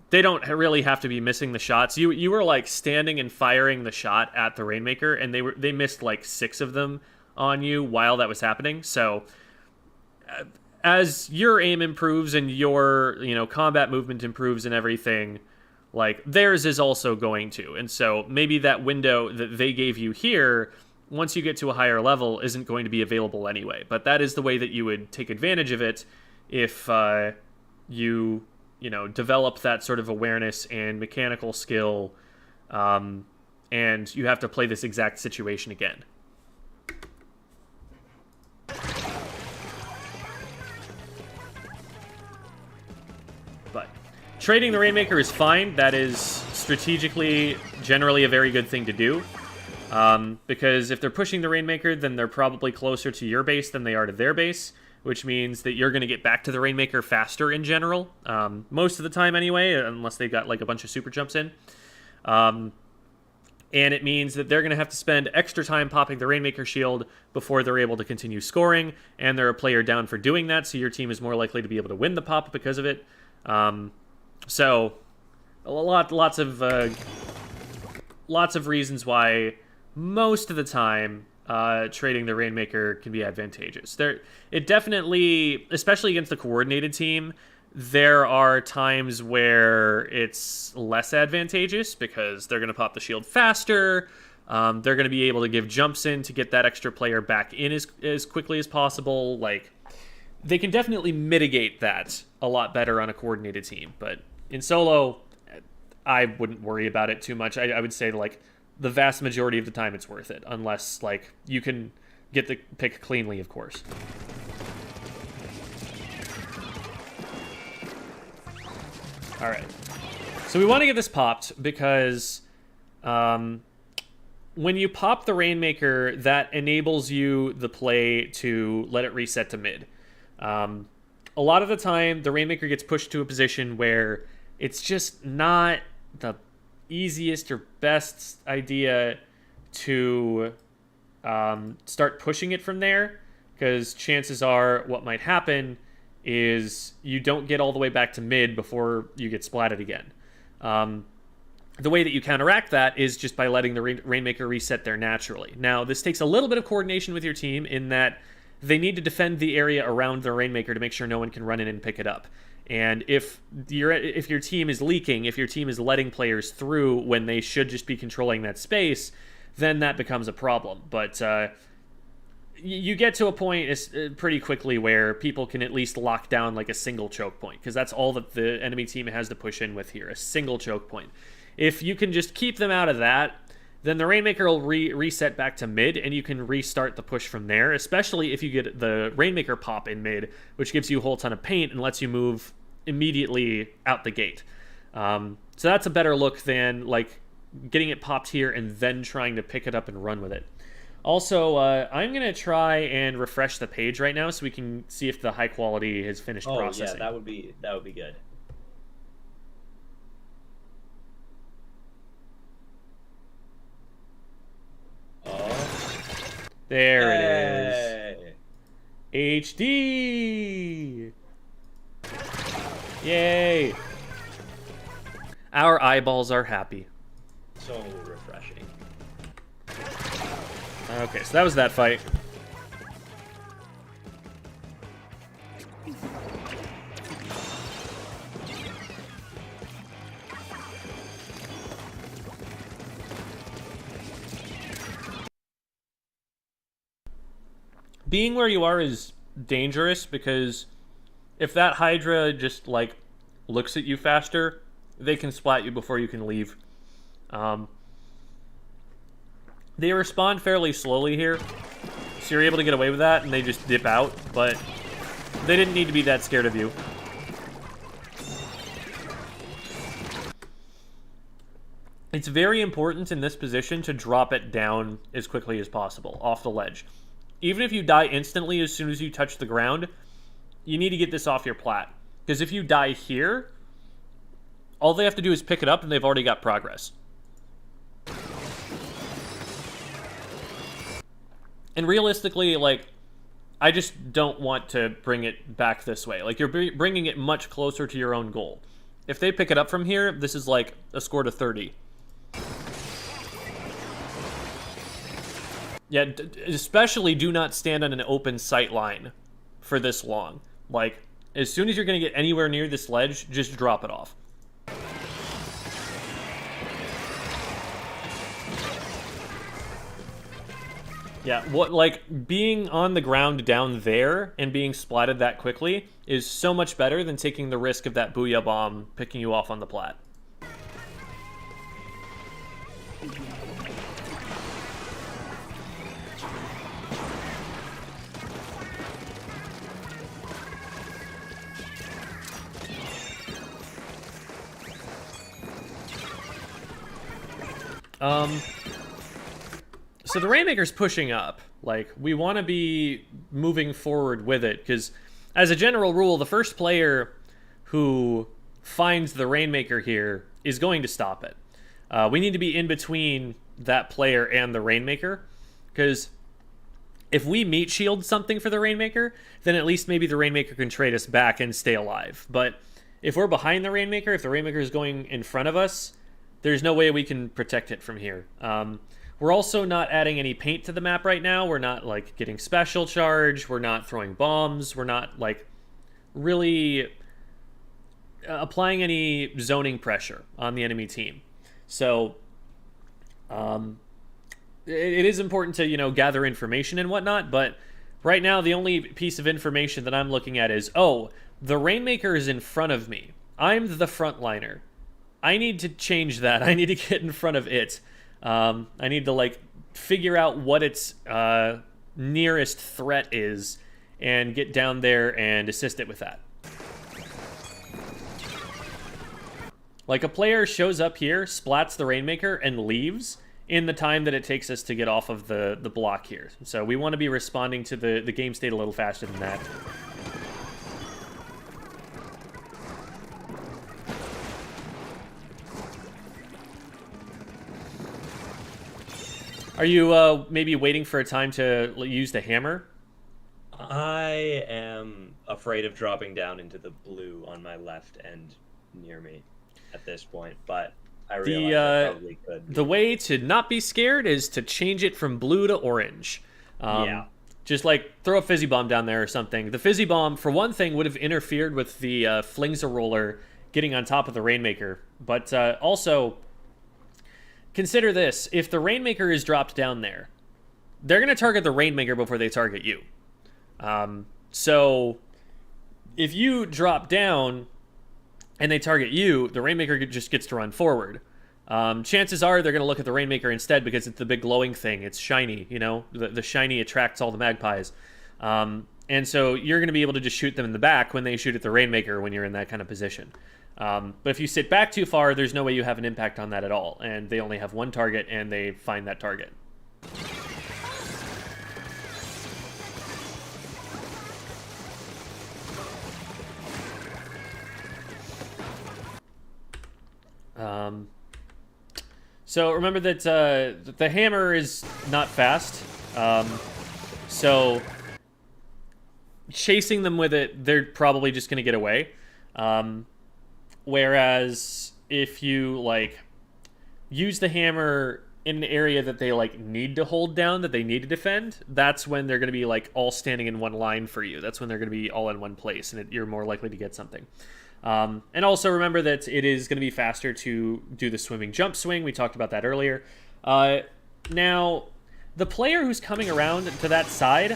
they don't really have to be missing the shots. You were like standing and firing the shot at the Rainmaker, and they missed like 6 of them on you while that was happening. So as your aim improves and your combat movement improves and everything, like theirs is also going to. And so maybe that window that they gave you here, once you get to a higher level, isn't going to be available anyway. But that is the way that you would take advantage of it if you develop that sort of awareness and mechanical skill, and you have to play this exact situation again. But trading the Rainmaker is fine. That is strategically generally a very good thing to do. Because if they're pushing the Rainmaker, then they're probably closer to your base than they are to their base, which means that you're going to get back to the Rainmaker faster in general. Most of the time anyway, unless they've got like a bunch of super jumps in. And it means that they're going to have to spend extra time popping the Rainmaker shield before they're able to continue scoring, and they're a player down for doing that, so your team is more likely to be able to win the pop because of it. So, lots of reasons why most of the time trading the Rainmaker can be advantageous. It definitely, especially against the coordinated team, there are times where it's less advantageous because they're going to pop the shield faster. They're going to be able to give jumps in to get that extra player back in as quickly as possible. Like, they can definitely mitigate that a lot better on a coordinated team. But in solo, I wouldn't worry about it too much. I would say, like, the vast majority of the time it's worth it, unless, like, you can get the pick cleanly, of course. All right. So we want to get this popped because when you pop the Rainmaker, that enables you the play to let it reset to mid. A lot of the time, the Rainmaker gets pushed to a position where it's just not the easiest or best idea to start pushing it from there, because chances are what might happen is you don't get all the way back to mid before you get splatted again. The way that you counteract that is just by letting the Rainmaker reset there naturally. Now, this takes a little bit of coordination with your team in that they need to defend the area around the Rainmaker to make sure no one can run in and pick it up. And if your team is leaking, if your team is letting players through when they should just be controlling that space, then that becomes a problem. But you get to a point pretty quickly where people can at least lock down like a single choke point, because that's all that the enemy team has to push in with here, a single choke point. If you can just keep them out of that, then the Rainmaker will reset back to mid, and you can restart the push from there, especially if you get the Rainmaker pop in mid, which gives you a whole ton of paint and lets you move immediately out the gate. So that's a better look than like getting it popped here and then trying to pick it up and run with it. Also, I'm going to try and refresh the page right now so we can see if the high quality has finished processing. Yeah, that would be good. Oh. There it is. HD! Yay! Our eyeballs are happy. So refreshing. Okay, so that was that fight. Being where you are is dangerous because if that Hydra just, like, looks at you faster, they can splat you before you can leave. They respond fairly slowly here, so you're able to get away with that, and they just dip out, but they didn't need to be that scared of you. It's very important in this position to drop it down as quickly as possible, off the ledge. Even if you die instantly as soon as you touch the ground, you need to get this off your plat. Because if you die here, all they have to do is pick it up and they've already got progress. And realistically, like, I just don't want to bring it back this way. Like, you're bringing it much closer to your own goal. If they pick it up from here, this is like a score to 30. Yeah, especially do not stand on an open sight line for this long. Like, as soon as you're going to get anywhere near this ledge, just drop it off. Yeah, being on the ground down there and being splatted that quickly is so much better than taking the risk of that Booyah Bomb picking you off on the plat. So the Rainmaker's pushing up. Like, we want to be moving forward with it, because as a general rule, the first player who finds the Rainmaker here is going to stop it. We need to be in between that player and the Rainmaker, because if we meat shield something for the Rainmaker, then at least maybe the Rainmaker can trade us back and stay alive. But if we're behind the Rainmaker, if the Rainmaker is going in front of us, there's no way we can protect it from here. We're also not adding any paint to the map right now. We're not, like, getting special charge. We're not throwing bombs. We're not, like, really applying any zoning pressure on the enemy team. So, it is important to, you know, gather information and whatnot, but right now the only piece of information that I'm looking at is, oh, the Rainmaker is in front of me. I'm the frontliner. I need to change that. I need to get in front of it. I need to, like, figure out what its nearest threat is and get down there and assist it with that. Like, a player shows up here, splats the Rainmaker, and leaves in the time that it takes us to get off of the block here. So we want to be responding to the game state a little faster than that. Are you maybe waiting for a time to use the hammer? I am afraid of dropping down into the blue on my left and near me at this point, but I realize I probably could. The way to not be scared is to change it from blue to orange. Yeah. Just, like, throw a Fizzy Bomb down there or something. The Fizzy Bomb, for one thing, would have interfered with the Flings-a-Roller getting on top of the Rainmaker. But also, consider this. If the Rainmaker is dropped down there, they're going to target the Rainmaker before they target you. So, if you drop down and they target you, the Rainmaker just gets to run forward. Chances are they're going to look at the Rainmaker instead because it's the big glowing thing. It's shiny, you know? The shiny attracts all the magpies. And so you're going to be able to just shoot them in the back when they shoot at the Rainmaker when you're in that kind of position. But if you sit back too far, there's no way you have an impact on that at all. And they only have one target, and they find that target. So remember that the hammer is not fast. So chasing them with it, they're probably just going to get away. Whereas if you like use the hammer in an area that they like need to hold down, that they need to defend, that's when they're going to be like all standing in one line for you. That's when they're going to be all in one place, and you're more likely to get something. And also remember that it is going to be faster to do the swimming jump swing. We talked about that earlier. Now, the player who's coming around to that side,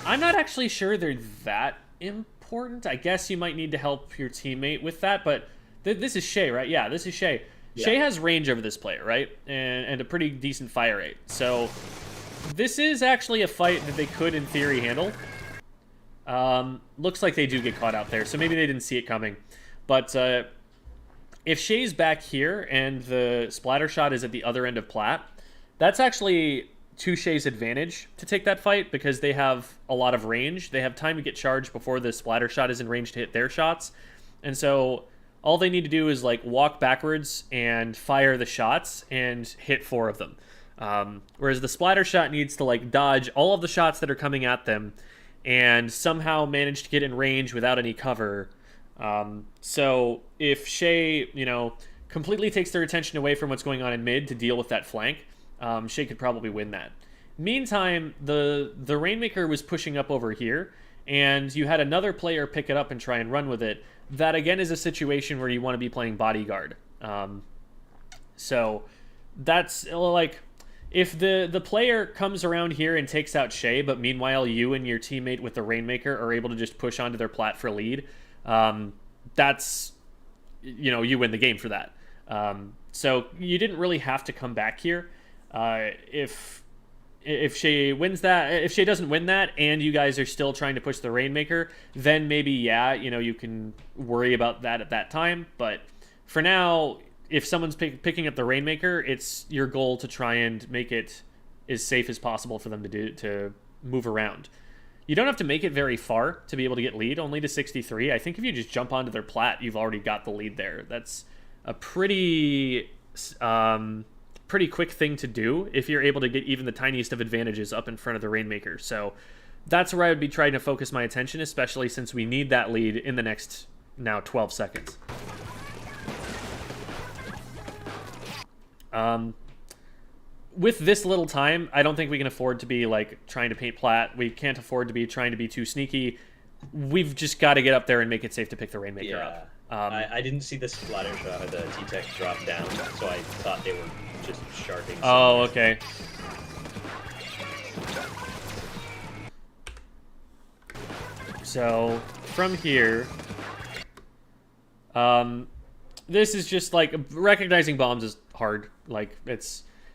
I'm not actually sure they're that important. I guess you might need to help your teammate with that, but this is Shay, right? Yeah, this is Shay. Yeah. Shay has range over this player, right? And a pretty decent fire rate. So this is actually a fight that they could, in theory, handle. Looks like they do get caught out there, so maybe they didn't see it coming. But if Shay's back here and the splatter shot is at the other end of Plat, that's actually to Shay's advantage to take that fight because they have a lot of range. They have time to get charged before the splatter shot is in range to hit their shots. And so all they need to do is like walk backwards and fire the shots and hit 4 of them. Whereas the splatter shot needs to like dodge all of the shots that are coming at them and somehow manage to get in range without any cover. So if Shay, completely takes their attention away from what's going on in mid to deal with that flank, Shay could probably win that. Meantime, the Rainmaker was pushing up over here, and you had another player pick it up and try and run with it. That, again, is a situation where you want to be playing bodyguard. So that's, like, if the player comes around here and takes out Shay, but meanwhile you and your teammate with the Rainmaker are able to just push onto their plat for lead, that's, you win the game for that. So you didn't really have to come back here. If Shay wins that, if Shay doesn't win that, and you guys are still trying to push the Rainmaker, then maybe, you can worry about that at that time. But for now, if someone's picking up the Rainmaker, it's your goal to try and make it as safe as possible for them to move around. You don't have to make it very far to be able to get lead, only to 63. I think if you just jump onto their plat, you've already got the lead there. That's a pretty quick thing to do if you're able to get even the tiniest of advantages up in front of the Rainmaker. So that's where I would be trying to focus my attention, especially since we need that lead in the next, now, 12 seconds. With this little time, I don't think we can afford to be like trying to paint plat. We can't afford to be trying to be too sneaky. We've just got to get up there and make it safe to pick the Rainmaker up. I didn't see the splatter shot or the T-Tech drop down, so I thought they were just sharping. Oh, okay. So from here, this is just like recognizing bombs is hard. Like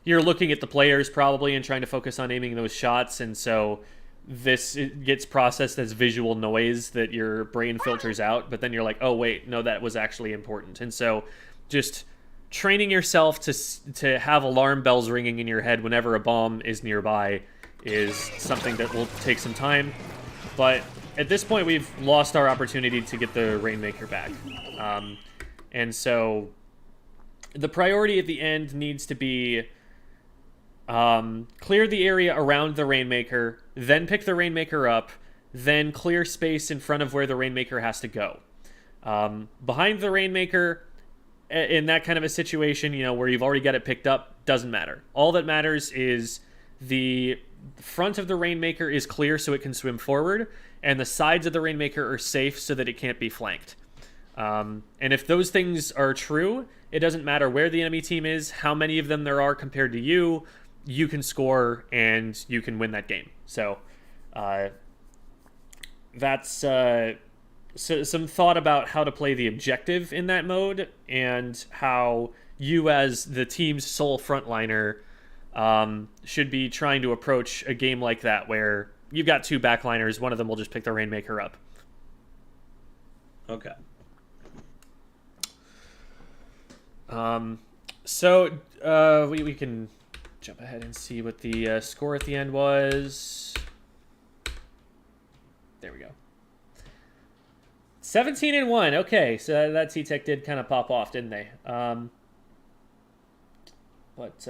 you're looking at the players probably and trying to focus on aiming those shots, and so it gets processed as visual noise that your brain filters out, but then you're like, oh wait, no, that was actually important. And so just training yourself to have alarm bells ringing in your head whenever a bomb is nearby is something that will take some time. But at this point, we've lost our opportunity to get the Rainmaker back. And so the priority at the end needs to be clear the area around the Rainmaker, then pick the Rainmaker up, then clear space in front of where the Rainmaker has to go. Behind the Rainmaker, in that kind of a situation, where you've already got it picked up, doesn't matter. All that matters is the front of the Rainmaker is clear so it can swim forward, and the sides of the Rainmaker are safe so that it can't be flanked. And if those things are true, it doesn't matter where the enemy team is, how many of them there are compared to you, you can score and you can win that game. So that's some thought about how to play the objective in that mode and how you as the team's sole frontliner should be trying to approach a game like that where you've got two backliners, one of them will just pick the Rainmaker up. Okay. So we can jump ahead and see what the score at the end was. There we go. 17-1. Okay, so that T-Tech did kind of pop off, didn't they? But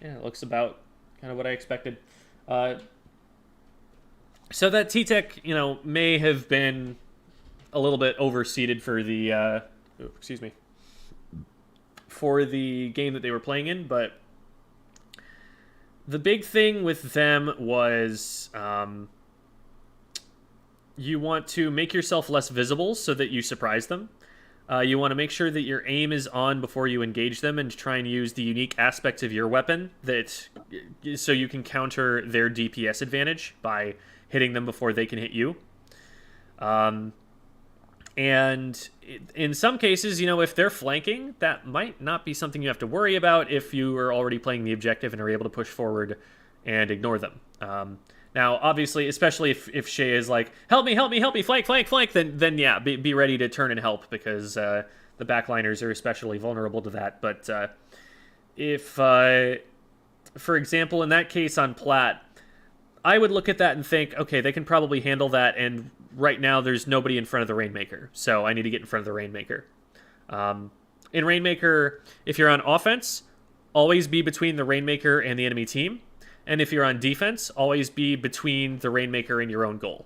yeah, it looks about kind of what I expected. So that T-Tech, may have been a little bit overseeded for the for the game that they were playing in, but the big thing with them was you want to make yourself less visible so that you surprise them. You want to make sure that your aim is on before you engage them and try and use the unique aspects of your weapon so you can counter their DPS advantage by hitting them before they can hit you. And in some cases, if they're flanking, that might not be something you have to worry about if you are already playing the objective and are able to push forward and ignore them. Now, obviously, especially if Shay is like, help me, flank, then yeah, be ready to turn and help, because the backliners are especially vulnerable to that. But if, for example, in that case on Plat, I would look at that and think, okay, they can probably handle that, and right now there's nobody in front of the Rainmaker, so I need to get in front of the Rainmaker. In Rainmaker, if you're on offense, always be between the Rainmaker and the enemy team. And if you're on defense, always be between the Rainmaker and your own goal,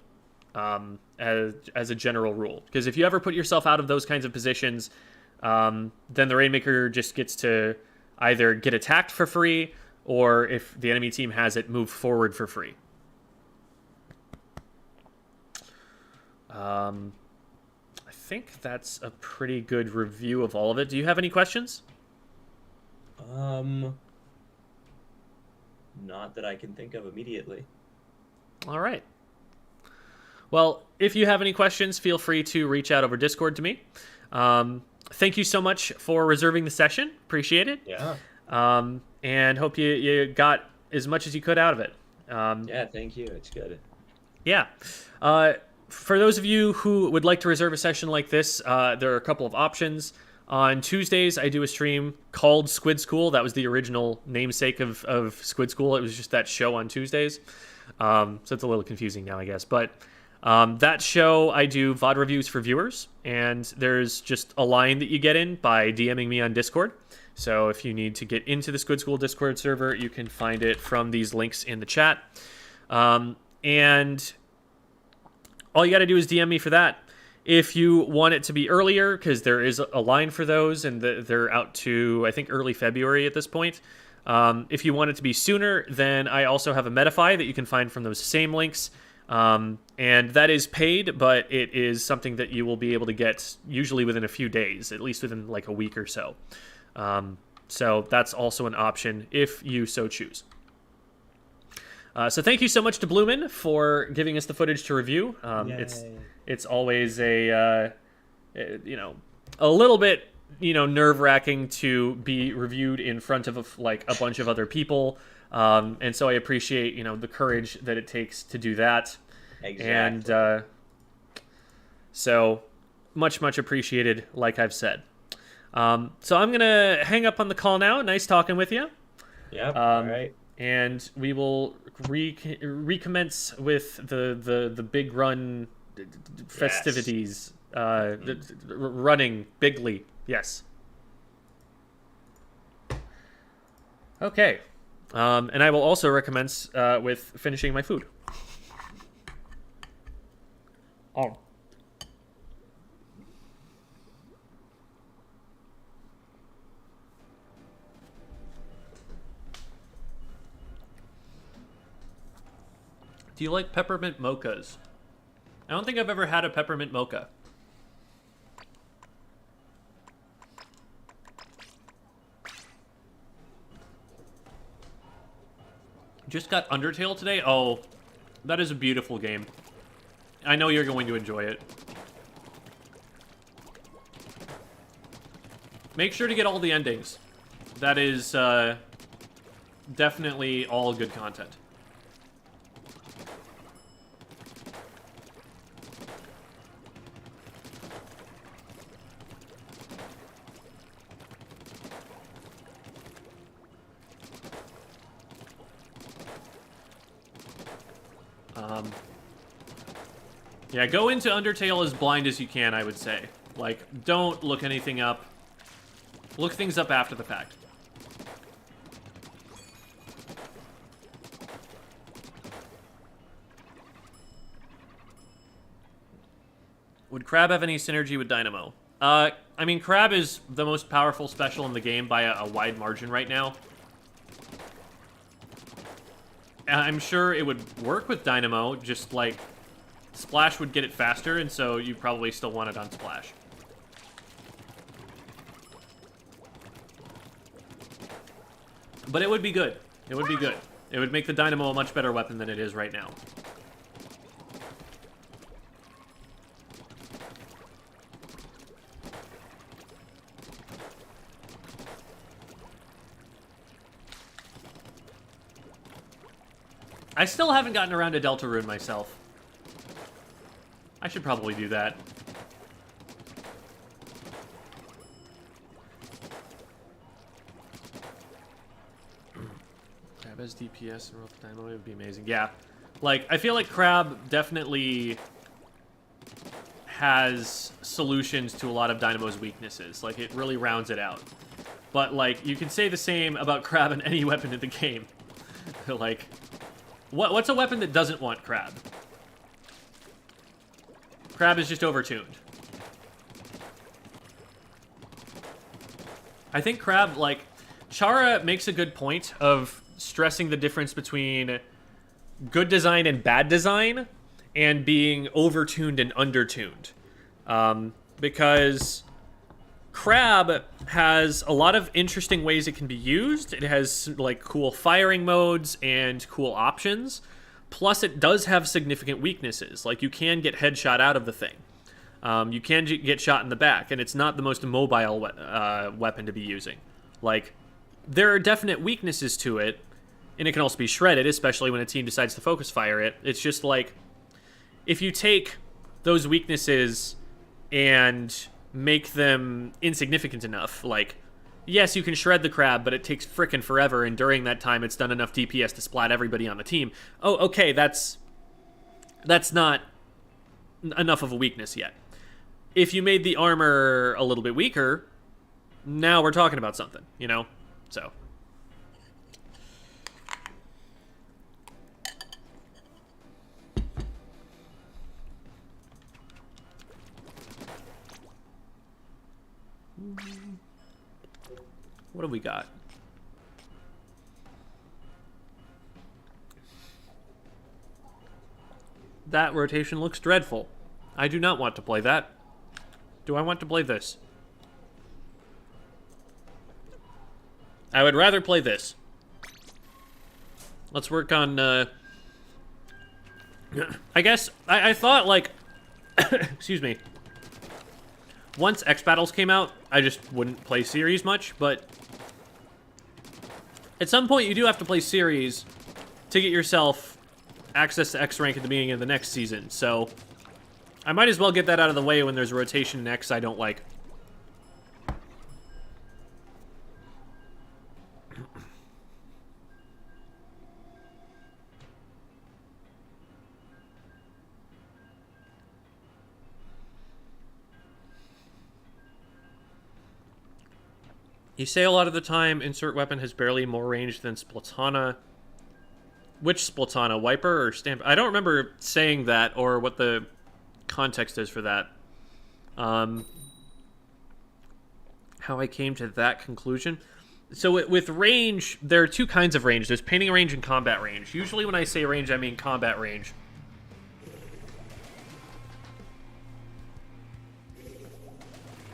as a general rule. Because if you ever put yourself out of those kinds of positions, then the Rainmaker just gets to either get attacked for free, or if the enemy team has it, move forward for free. I think that's a pretty good review of all of it. Do you have any questions? Not that I can think of immediately. All right. Well, if you have any questions, feel free to reach out over Discord to me. Thank you so much for reserving the session. Appreciate it. Yeah. And hope you got as much as you could out of it. Yeah, thank you. It's good. Yeah. For those of you who would like to reserve a session like this, there are a couple of options. On Tuesdays, I do a stream called Squid School. That was the original namesake of Squid School. It was just that show on Tuesdays. So it's a little confusing now, I guess. But that show, I do VOD reviews for viewers. And there's just a line that you get in by DMing me on Discord. So if you need to get into the Squid School Discord server, you can find it from these links in the chat. And all you got to do is DM me for that. If you want it to be earlier, because there is a line for those, and they're out to, I think, early February at this point. If you want it to be sooner, then I also have a Metafy that you can find from those same links. And that is paid, but it is something that you will be able to get usually within a few days, at least within like a week or so. So that's also an option if you so choose. So thank you so much to Blumin for giving us the footage to review. It's always a little bit nerve-wracking to be reviewed in front of a bunch of other people, and so I appreciate the courage that it takes to do that. Exactly. And so much appreciated, like I've said. So I'm gonna hang up on the call now. Nice talking with you. Yep. All right. And we will recommence with the big run festivities. Yes. Running bigly. Yes. Okay. And I will also recommence with finishing my food. Oh. Do you like peppermint mochas? I don't think I've ever had a peppermint mocha. Just got Undertale today? Oh, that is a beautiful game. I know you're going to enjoy it. Make sure to get all the endings. That is definitely all good content. Yeah, go into Undertale as blind as you can, I would say. Like, don't look anything up. Look things up after the fact. Would Crab have any synergy with Dynamo? I mean, Crab is the most powerful special in the game by a wide margin right now. I'm sure it would work with Dynamo, just like Splash would get it faster, and so you probably still want it on Splash. But it would be good. It would be good. It would make the Dynamo a much better weapon than it is right now. I still haven't gotten around to Deltarune myself. I should probably do that. Crab as DPS and Roth Dynamo, it would be amazing. Yeah. Like, I feel like Crab definitely has solutions to a lot of Dynamo's weaknesses. Like, it really rounds it out. But, like, you can say the same about Crab and any weapon in the game. Like, what's a weapon that doesn't want Crab? Crab is just overtuned. I think Crab, like, Chara makes a good point of stressing the difference between good design and bad design and being overtuned and undertuned. Because Crab has a lot of interesting ways it can be used. It has, like, cool firing modes and cool options. Plus, it does have significant weaknesses. Like, you can get headshot out of the thing. You can get shot in the back, and it's not the most mobile weapon to be using. Like, there are definite weaknesses to it, and it can also be shredded, especially when a team decides to focus fire it. It's just like, if you take those weaknesses and make them insignificant enough, like, yes, you can shred the Crab, but it takes frickin' forever, and during that time, it's done enough DPS to splat everybody on the team. Oh, okay, that's not enough of a weakness yet. If you made the armor a little bit weaker, now we're talking about something, you know? So. What have we got? That rotation looks dreadful. I do not want to play that. Do I want to play this? I would rather play this. Let's work on, I guess, I thought, like, excuse me. Once X Battles came out, I just wouldn't play Series much, but at some point you do have to play Series to get yourself access to X rank at the beginning of the next season, so I might as well get that out of the way when there's a rotation in X I don't like. You say a lot of the time, insert weapon has barely more range than Splatana. Which Splatana? Wiper or Stamp? I don't remember saying that or what the context is for that. How I came to that conclusion. So with range, there are two kinds of range. There's painting range and combat range. Usually when I say range, I mean combat range.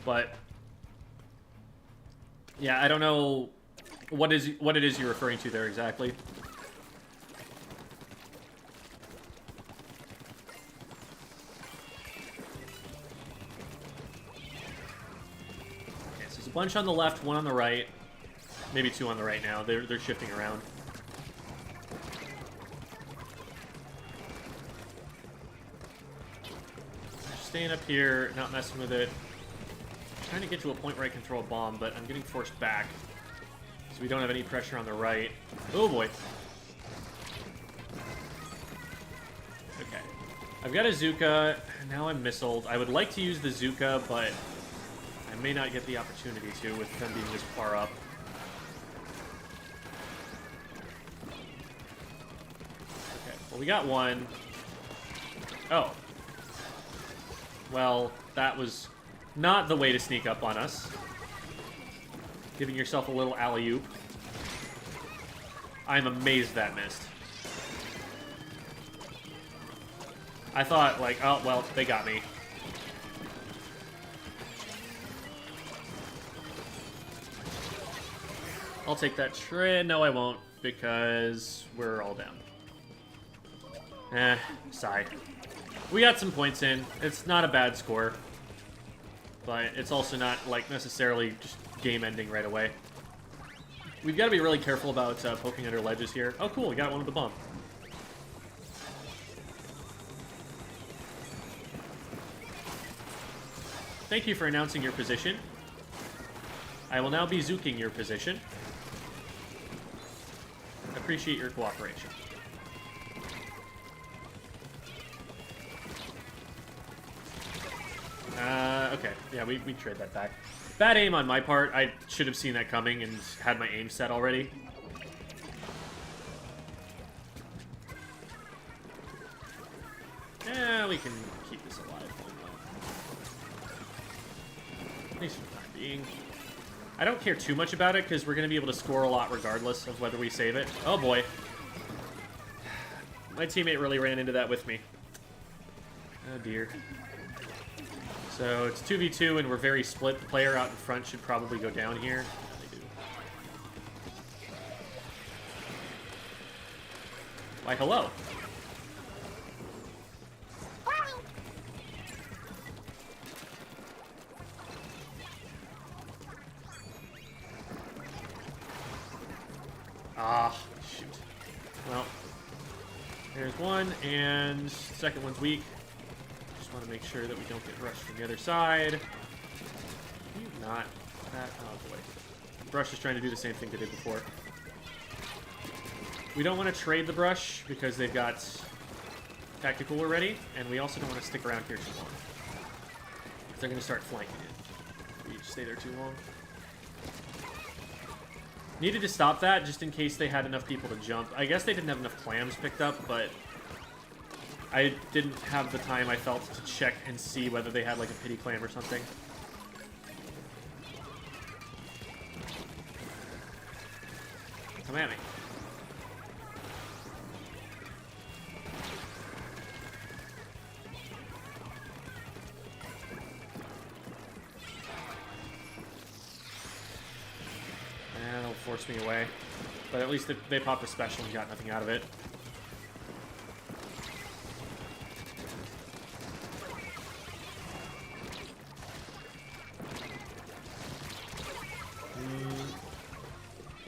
But yeah, I don't know what it is you're referring to there exactly. Okay, so a bunch on the left, one on the right. Maybe two on the right now. They're shifting around. Just staying up here, not messing with it. Trying to get to a point where I can throw a bomb, but I'm getting forced back. So we don't have any pressure on the right. Oh boy. Okay. I've got a Zuka. Now I'm missiled. I would like to use the Zuka, but I may not get the opportunity to with them being this far up. Okay, well, we got one. Oh. Well, that was not the way to sneak up on us. Giving yourself a little alley-oop. I'm amazed that missed. I thought, like, oh, well, they got me. I'll take that trade. No, I won't, because we're all down. Sigh. We got some points in. It's not a bad score. But it's also not, like, necessarily just game-ending right away. We've got to be really careful about poking under ledges here. Oh, cool, we got one with the bomb. Thank you for announcing your position. I will now be zuking your position. Appreciate your cooperation. Okay. Yeah, we trade that back. Bad aim on my part. I should have seen that coming and had my aim set already. Yeah, we can keep this alive. At least for the time being. I don't care too much about it because we're going to be able to score a lot regardless of whether we save it. Oh boy. My teammate really ran into that with me. Oh dear. So it's 2v2 and we're very split. The player out in front should probably go down here. They do. Why, hello. Ah, shoot. Well, there's one, and second one's weak. Just want to make sure that we don't get rushed from the other side. Can you not? That, oh boy. Brush is trying to do the same thing they did before. We don't want to trade the brush because they've got tactical already, and we also don't want to stick around here too long. They're going to start flanking it. We stay there too long. Needed to stop that just in case they had enough people to jump. I guess they didn't have enough clams picked up, but I didn't have the time, I felt, to check and see whether they had like a pity clam or something. Come at me. And it'll force me away. But at least they popped a special and got nothing out of it.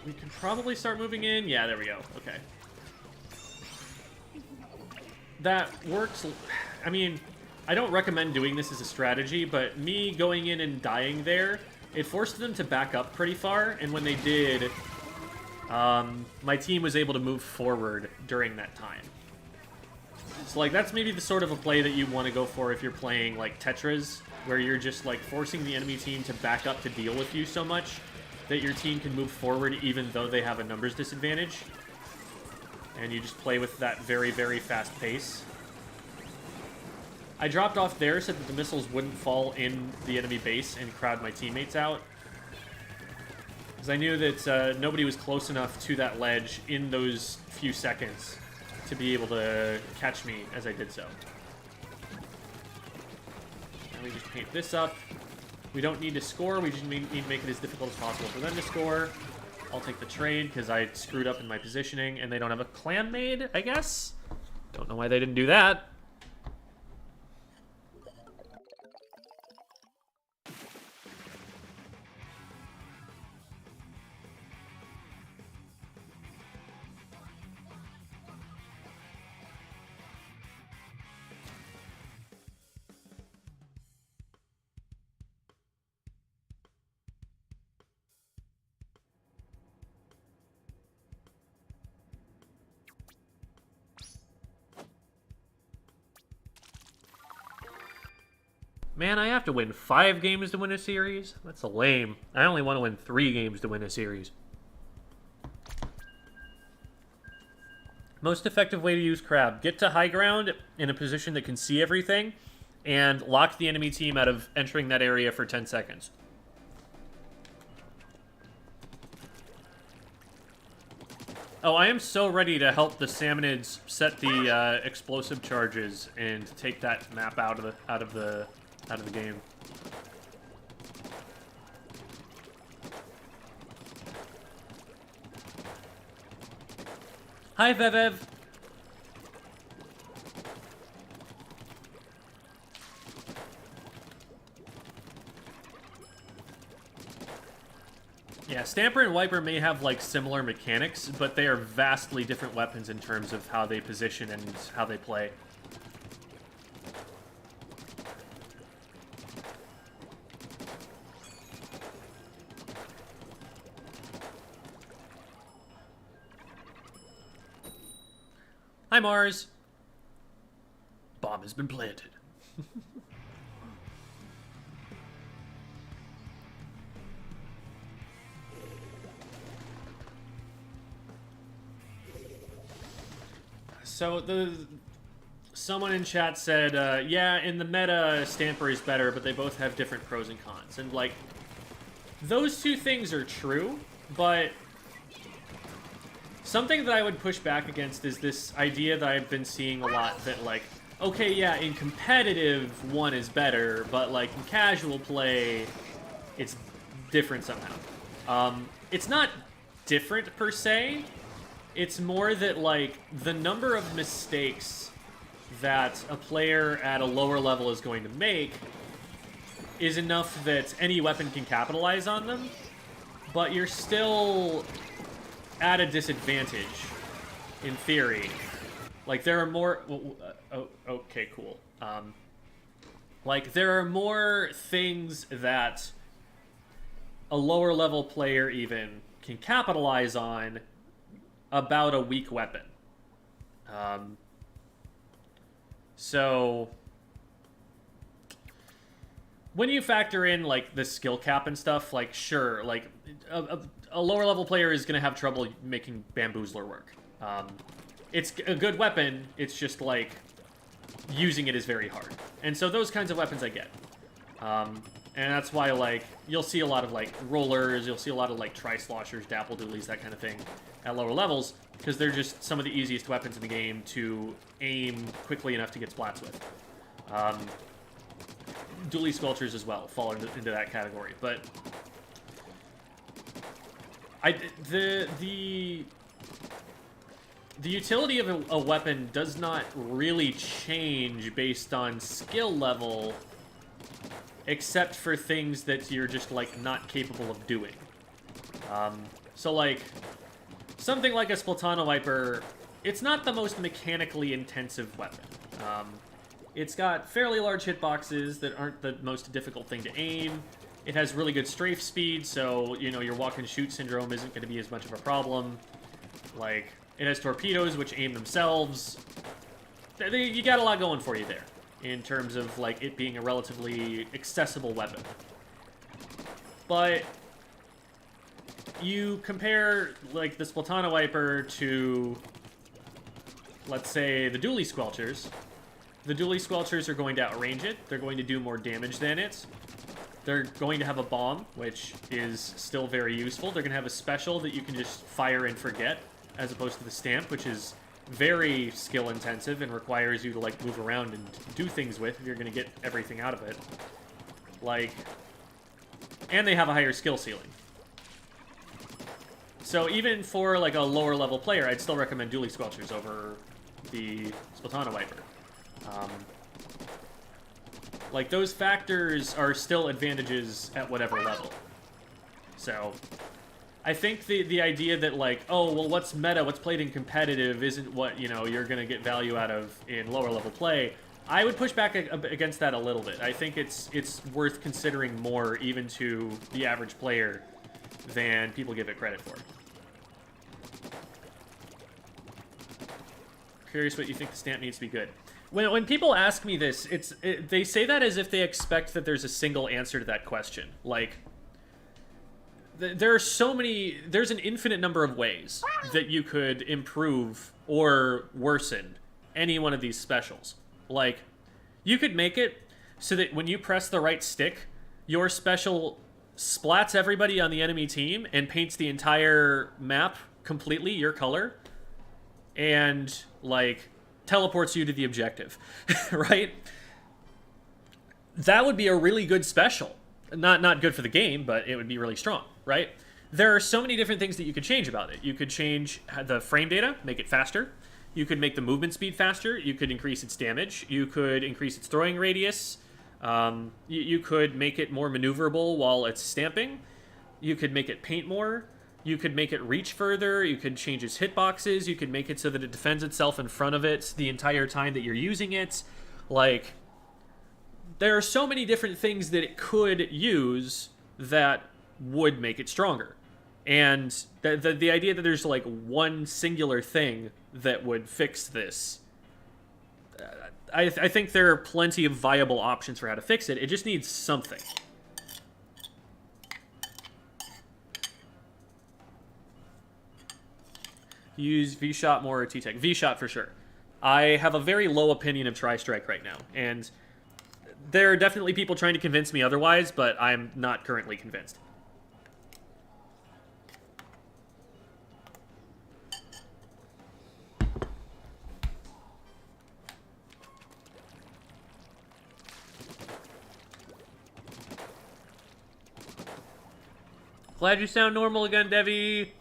We can probably start moving in. Yeah, there we go. Okay. That works. I mean, I don't recommend doing this as a strategy, but me going in and dying there, it forced them to back up pretty far, and when they did, my team was able to move forward during that time. So, like, that's maybe the sort of a play that you want to go for if you're playing, like, Tetras, where you're just, like, forcing the enemy team to back up to deal with you so much that your team can move forward even though they have a numbers disadvantage. And you just play with that very, very fast pace. I dropped off there so that the missiles wouldn't fall in the enemy base and crowd my teammates out. Because I knew that nobody was close enough to that ledge in those few seconds to be able to catch me as I did so. And we just paint this up. We don't need to score, we just need to make it as difficult as possible for them to score. I'll take the trade because I screwed up in my positioning and they don't have a clam made, I guess? Don't know why they didn't do that. Man, I have to win 5 games to win a series? That's lame. I only want to win 3 games to win a series. Most effective way to use Crab. Get to high ground in a position that can see everything, and lock the enemy team out of entering that area for 10 seconds. Oh, I am so ready to help the Salmonids set the explosive charges and take that map out of the game. Hi, Vevev. Yeah, Stamper and Wiper may have, like, similar mechanics, but they are vastly different weapons in terms of how they position and how they play. Hi, Mars. Bomb has been planted. So someone in chat said, yeah, in the meta, Stamper is better, but they both have different pros and cons. And, like, those two things are true, but something that I would push back against is this idea that I've been seeing a lot that, like, okay, yeah, in competitive, one is better, but, like, in casual play, it's different somehow. It's not different, per se. It's more that, like, the number of mistakes that a player at a lower level is going to make is enough that any weapon can capitalize on them, but you're still at a disadvantage, in theory. Like, there are more... oh, okay, cool. Like, there are more things that a lower level player even can capitalize on about a weak weapon. So when you factor in, like, the skill cap and stuff, like, sure, like, a lower level player is going to have trouble making Bamboozler work. It's a good weapon, it's just, like, using it is very hard. And so those kinds of weapons I get. And that's why, like, you'll see a lot of, like, rollers, you'll see a lot of, like, tri-sloshers, dapple doolies, that kind of thing at lower levels, because they're just some of the easiest weapons in the game to aim quickly enough to get splats with. Dually squelchers as well fall into that category, but the utility of a weapon does not really change based on skill level, except for things that you're just, like, not capable of doing. So, like, something like a Splatana Wiper, it's not the most mechanically intensive weapon. It's got fairly large hitboxes that aren't the most difficult thing to aim. It has really good strafe speed, so, you know, your walk-and-shoot syndrome isn't going to be as much of a problem. Like, it has torpedoes, which aim themselves. You got a lot going for you there, in terms of, like, it being a relatively accessible weapon. But you compare, like, the Splatana Wiper to, let's say, the Dually Squelchers. The Dually Squelchers are going to outrange it. They're going to do more damage than it. They're going to have a bomb, which is still very useful. They're going to have a special that you can just fire and forget, as opposed to the Stamp, which is very skill-intensive and requires you to, like, move around and do things with if you're going to get everything out of it. Like, and they have a higher skill ceiling. So even for, like, a lower-level player, I'd still recommend Dually Squelchers over the Splatana Wiper. Like, those factors are still advantages at whatever level. So I think the idea that, like, oh, well, what's meta, what's played in competitive isn't what, you know, you're going to get value out of in lower-level play, I would push back against that a little bit. I think it's worth considering more, even to the average player, than people give it credit for. Curious what you think the Stamp needs to be good. when people ask me this, they say that as if they expect that there's a single answer to that question. Like, there are so many. There's an infinite number of ways that you could improve or worsen any one of these specials. Like, you could make it so that when you press the right stick, your special splats everybody on the enemy team and paints the entire map completely your color, and like teleports you to the objective, right? That would be a really good special. Not good for the game, but it would be really strong, right? There are so many different things that you could change about it. You could change the frame data, make it faster. You could make the movement speed faster. You could increase its damage. You could increase its throwing radius. You could make it more maneuverable while it's stamping. You could make it paint more. You could make it reach further. You could change its hitboxes. You could make it so that it defends itself in front of it the entire time that you're using it. Like, there are so many different things that it could use that would make it stronger. And the idea that there's like one singular thing that would fix this, I think there are plenty of viable options for how to fix it. It just needs something. Use V-Shot more or T-Tech? V-Shot for sure. I have a very low opinion of Tri-Strike right now, and there are definitely people trying to convince me otherwise, but I'm not currently convinced. Glad you sound normal again, Devi.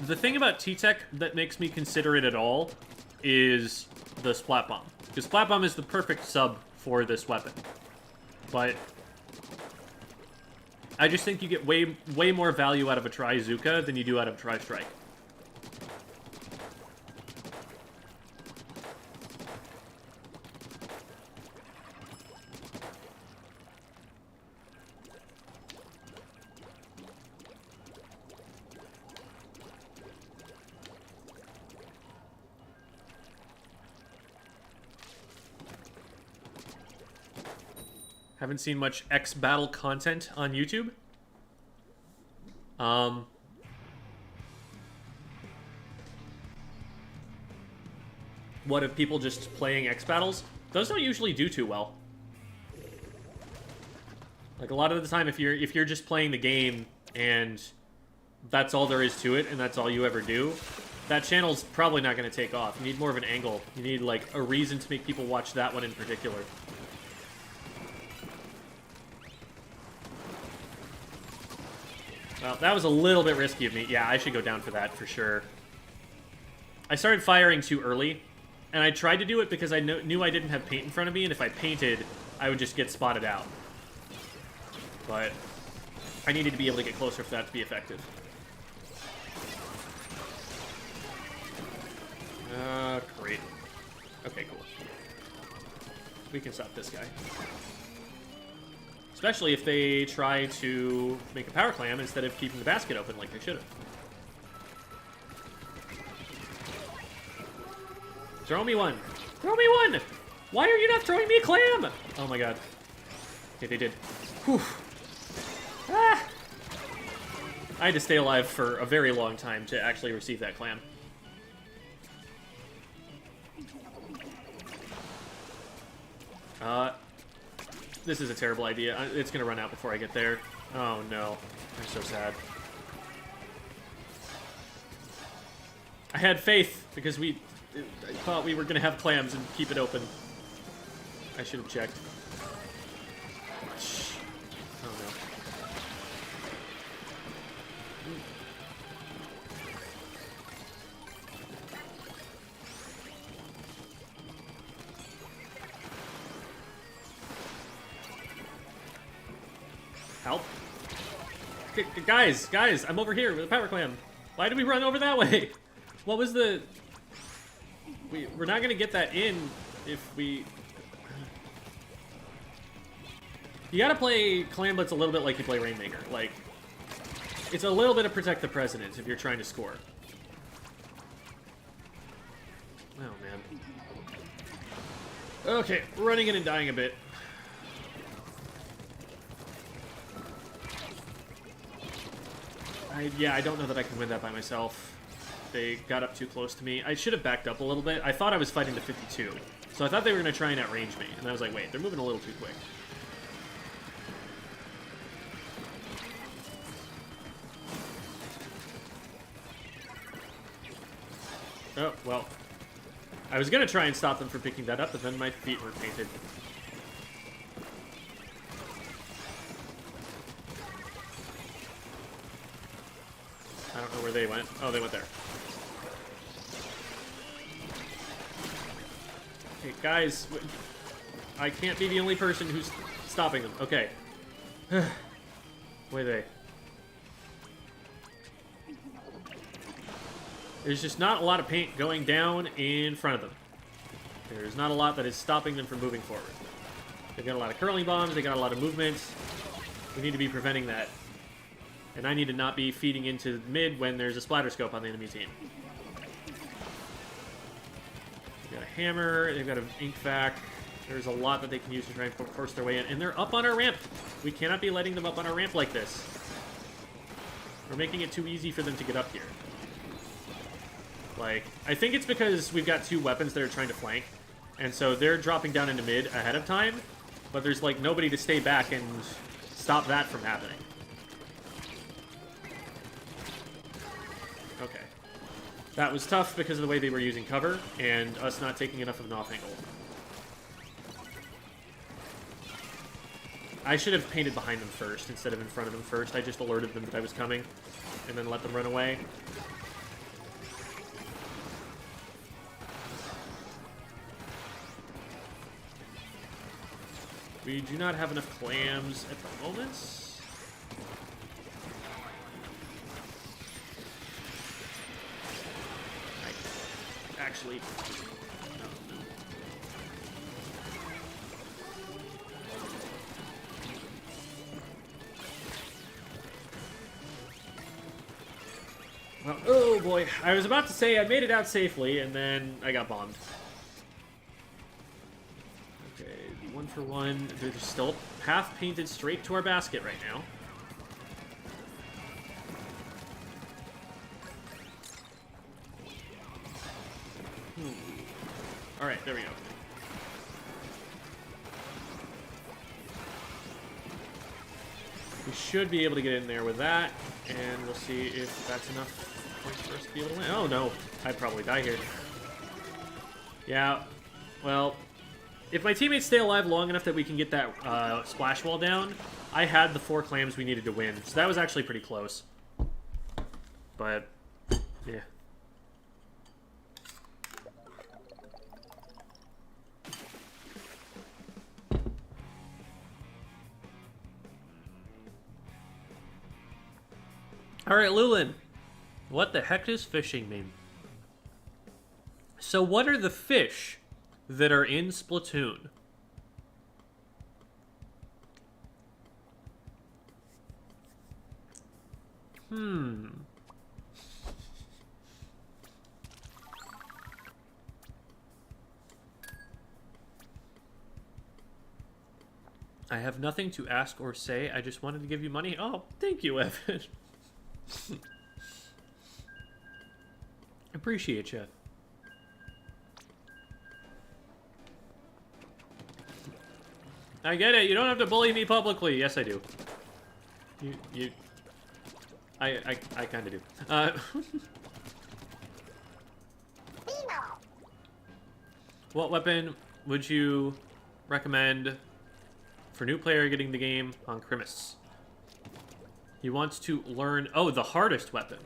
The thing about T-Tech that makes me consider it at all is the Splat Bomb. Because Splat Bomb is the perfect sub for this weapon. But I just think you get way more value out of a Tri-Zuka than you do out of a Tri-Strike. Haven't seen much X-Battle content on YouTube. What of people just playing X-Battles? Those don't usually do too well. Like, a lot of the time, if you're just playing the game and that's all there is to it and that's all you ever do, that channel's probably not going to take off. You need more of an angle. You need, like, a reason to make people watch that one in particular. Well, that was a little bit risky of me. Yeah, I should go down for that for sure. I started firing too early, and I tried to do it because I knew I didn't have paint in front of me, and if I painted, I would just get spotted out. But I needed to be able to get closer for that to be effective. Great. Okay, cool. We can stop this guy. Especially if they try to make a power clam instead of keeping the basket open like they should have. Throw me one. Throw me one! Why are you not throwing me a clam? Oh my god. Okay, they did. Whew. Ah! I had to stay alive for a very long time to actually receive that clam. This is a terrible idea. It's gonna run out before I get there. Oh no. I'm so sad. I had faith because I thought we were gonna have clams and keep it open. I should have checked. Oh no. Help. Guys, I'm over here with a power clam. Why did we run over that way? What was the... We're not gonna get that in if we... You gotta play Clam Blitz a little bit like you play Rainmaker. Like, it's a little bit of protect the president if you're trying to score. Oh, man. Okay, running in and dying a bit. Yeah, I don't know that I can win that by myself. They got up too close to me. I should have backed up a little bit. I thought I was fighting to 52. So I thought they were going to try and outrange me. And I was like, wait, they're moving a little too quick. Oh, well. I was going to try and stop them from picking that up, but then my feet were painted. I don't know where they went. Oh, they went there. Okay, guys. I can't be the only person who's stopping them. Okay. Where are they? There's just not a lot of paint going down in front of them. There's not a lot that is stopping them from moving forward. They've got a lot of curling bombs. They got a lot of movement. We need to be preventing that. And I need to not be feeding into mid when there's a splatter scope on the enemy team. They've got a hammer. They've got an ink vac. There's a lot that they can use to try and force their way in. And they're up on our ramp. We cannot be letting them up on our ramp like this. We're making it too easy for them to get up here. Like, I think it's because we've got two weapons that are trying to flank. And so they're dropping down into mid ahead of time. But there's, like, nobody to stay back and stop that from happening. Okay. That was tough because of the way they were using cover and us not taking enough of an off angle. I should have painted behind them first instead of in front of them first. I just alerted them that I was coming and then let them run away. We do not have enough clams at the moment. Actually, no. Well, oh boy. I was about to say I made it out safely, and then I got bombed. Okay, 1 for 1. There's still a path painted straight to our basket right now. Alright, there we go. We should be able to get in there with that, and we'll see if that's enough points for us to be able to win. Oh no, I'd probably die here. Yeah, well, if my teammates stay alive long enough that we can get that splash wall down, I had the 4 clams we needed to win, so that was actually pretty close. But, yeah. Alright, Lulin. What the heck does fishing mean? So what are the fish that are in Splatoon? I have nothing to ask or say. I just wanted to give you money. Oh, thank you, Evan. Appreciate you. I get it. You don't have to bully me publicly. Yes, I do. I kind of do. What weapon would you recommend for new player getting the game on Crimis? He wants to learn... Oh, the hardest weapon.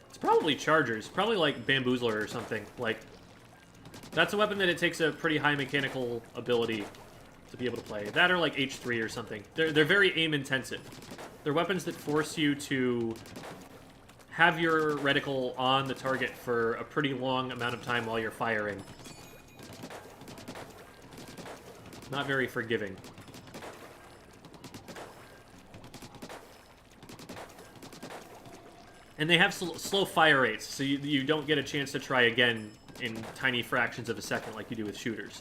It's probably Chargers. Probably like Bamboozler or something. Like, that's a weapon that it takes a pretty high mechanical ability to be able to play. That or like H3 or something. They're very aim intensive. They're weapons that force you to have your reticle on the target for a pretty long amount of time while you're firing. Not very forgiving. And they have slow fire rates, so you don't get a chance to try again in tiny fractions of a second like you do with shooters.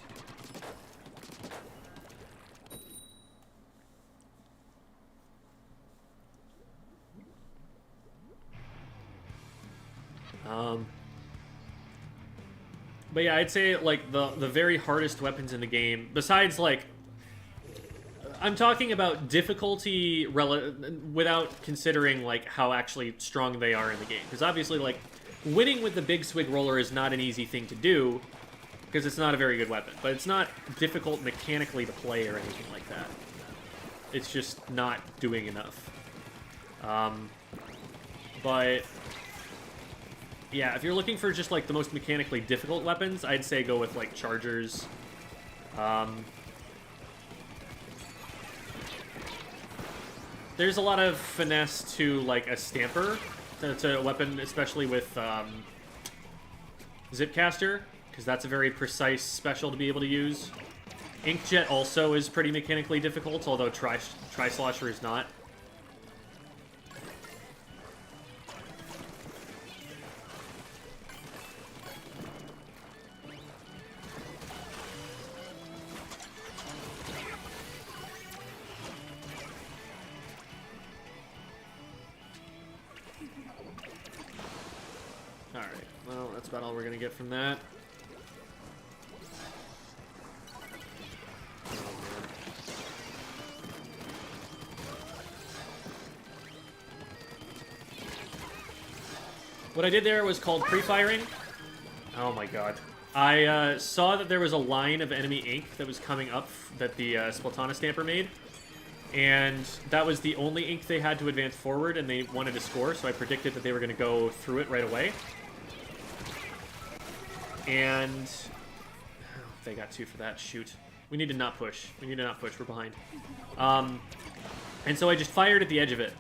But yeah, I'd say like the very hardest weapons in the game, besides like, I'm talking about difficulty without considering like how actually strong they are in the game, because obviously like winning with the big swig roller is not an easy thing to do because it's not a very good weapon, but it's not difficult mechanically to play or anything like that. It's just not doing enough. But yeah, if you're looking for just like the most mechanically difficult weapons, I'd say go with like chargers. There's a lot of finesse to like a stamper. It's a weapon, especially with Zipcaster, because that's a very precise special to be able to use. Inkjet also is pretty mechanically difficult, although Tri-Slosher is not. Alright, well, that's about all we're gonna get from that. What I did there was called pre-firing. Oh my god. I saw that there was a line of enemy ink that was coming up that the Splatana Stamper made. And that was the only ink they had to advance forward, and they wanted to score, so I predicted that they were going to go through it right away. And oh, they got 2 for that. Shoot. We need to not push. We need to not push. We're behind. And so I just fired at the edge of it.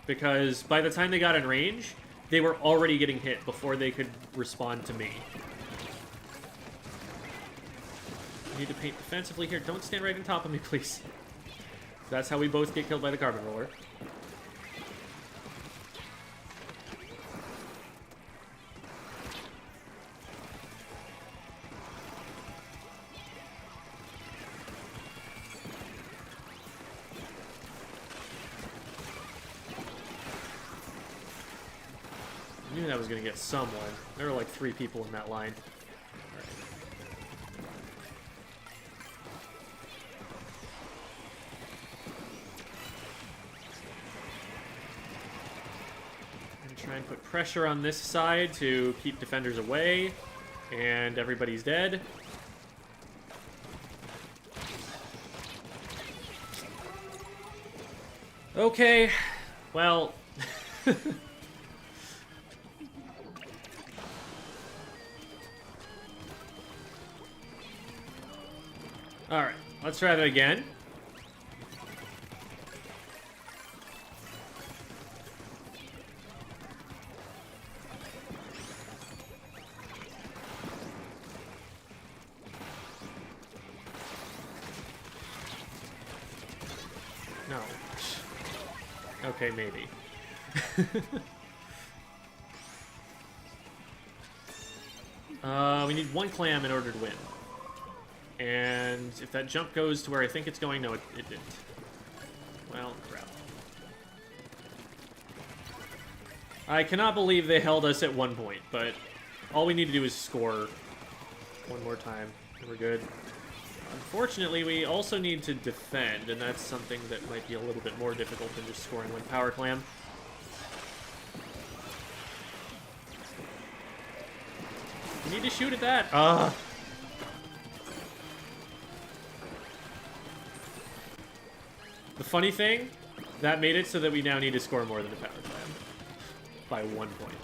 Because by the time they got in range, they were already getting hit before they could respond to me. I need to paint defensively here. Don't stand right on top of me, please. That's how we both get killed by the carbon roller. I knew that was going to get someone. There were like 3 people in that line. Try and put pressure on this side to keep defenders away, and everybody's dead. Okay, well... Alright, let's try that again. No. Okay, maybe. We need 1 clam in order to win. And if that jump goes to where I think it's going, no, it didn't. Well, crap. I cannot believe they held us at 1 point, but all we need to do is score 1 more time, and we're good. Unfortunately, we also need to defend, and that's something that might be a little bit more difficult than just scoring 1 power clam. We need to shoot at that. The funny thing, that made it so that we now need to score more than a power clam. By 1 point.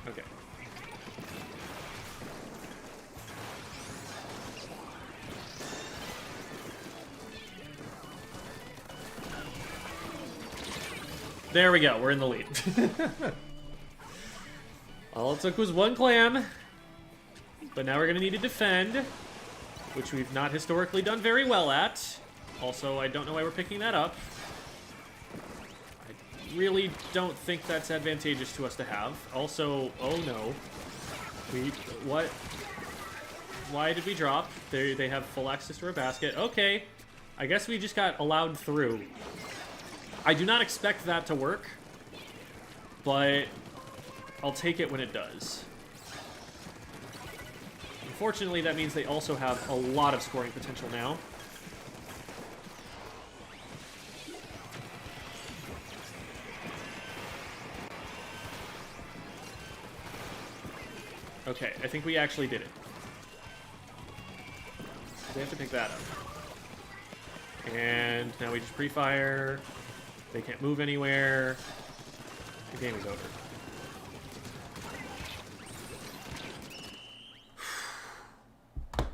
Okay. There we go. We're in the lead. All it took was one clam. But now we're going to need to defend, which we've not historically done very well at. Also, I don't know why we're picking that up. I really don't think that's advantageous to us to have. Also, oh no. What? Why did we drop? They have full access to our basket. Okay. I guess we just got allowed through. I do not expect that to work, but I'll take it when it does. Unfortunately, that means they also have a lot of scoring potential now. Okay, I think we actually did it. We have to pick that up. And now we just pre-fire. They can't move anywhere. The game is over.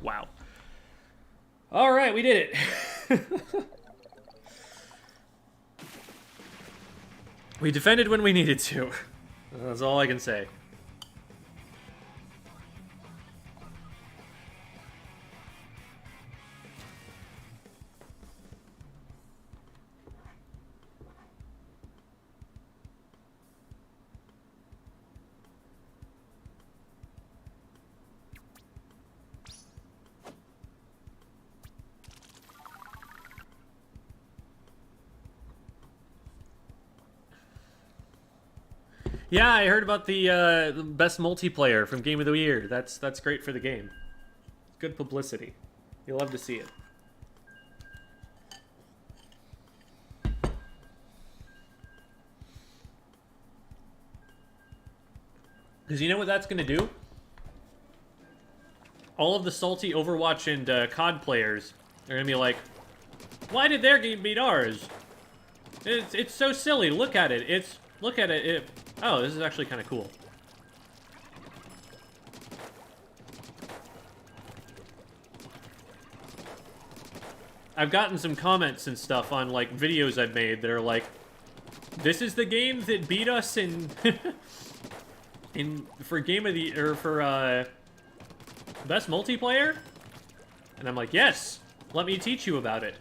Wow. All right, we did it. We defended when we needed to. That's all I can say. Yeah, I heard about the best multiplayer from Game of the Year. That's great for the game. Good publicity. You'll love to see it. Because you know what that's going to do? All of the salty Overwatch and COD players are going to be like, why did their game beat ours? It's so silly. Look at it. Look at it. Oh, this is actually kind of cool. I've gotten some comments and stuff on like videos I've made that are like, this is the game that beat us in for game of the or for best multiplayer, and I'm like, yes, let me teach you about it.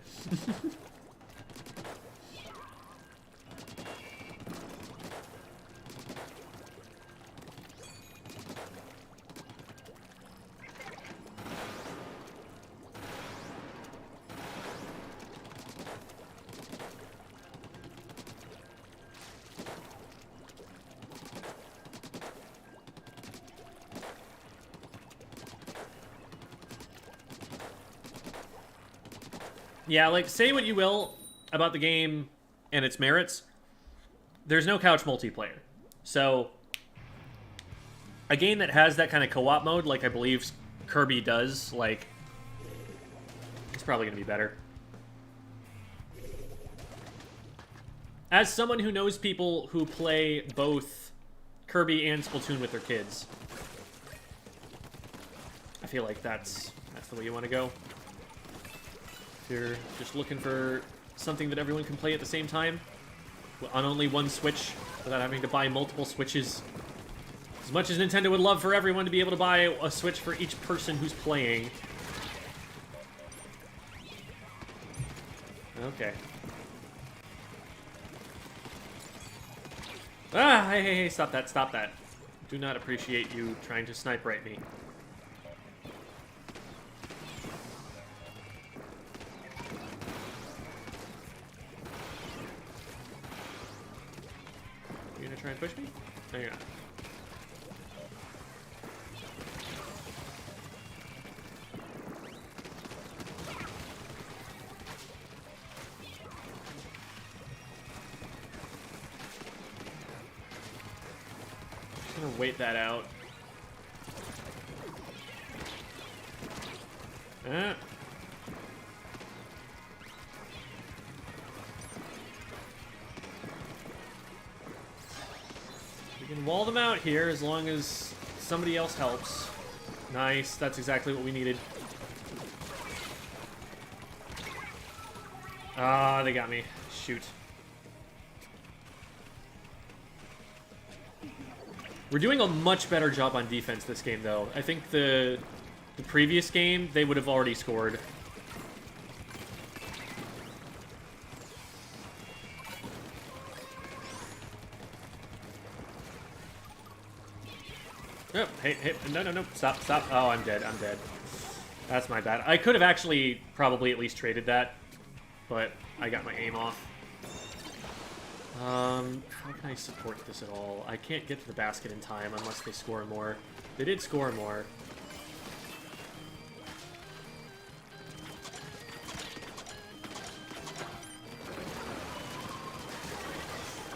Yeah, like, say what you will about the game and its merits, there's no couch multiplayer. So, a game that has that kind of co-op mode, like I believe Kirby does, like, it's probably going to be better. As someone who knows people who play both Kirby and Splatoon with their kids, I feel like that's the way you want to go. If you're just looking for something that everyone can play at the same time on only one Switch without having to buy multiple Switches. As much as Nintendo would love for everyone to be able to buy a Switch for each person who's playing. Okay. Ah, hey, stop that, stop that. Do not appreciate you trying to sniper at me. You gonna try and push me? No, you're not. Just gonna wait that out. We can wall them out here as long as somebody else helps. Nice, that's exactly what we needed. Ah, they got me. Shoot. We're doing a much better job on defense this game, though. I think the previous game, they would have already scored. Oh, hey, no, stop. Oh, I'm dead. That's my bad. I could have actually probably at least traded that, but I got my aim off. How can I support this at all? I can't get to the basket in time unless they score more. They did score more.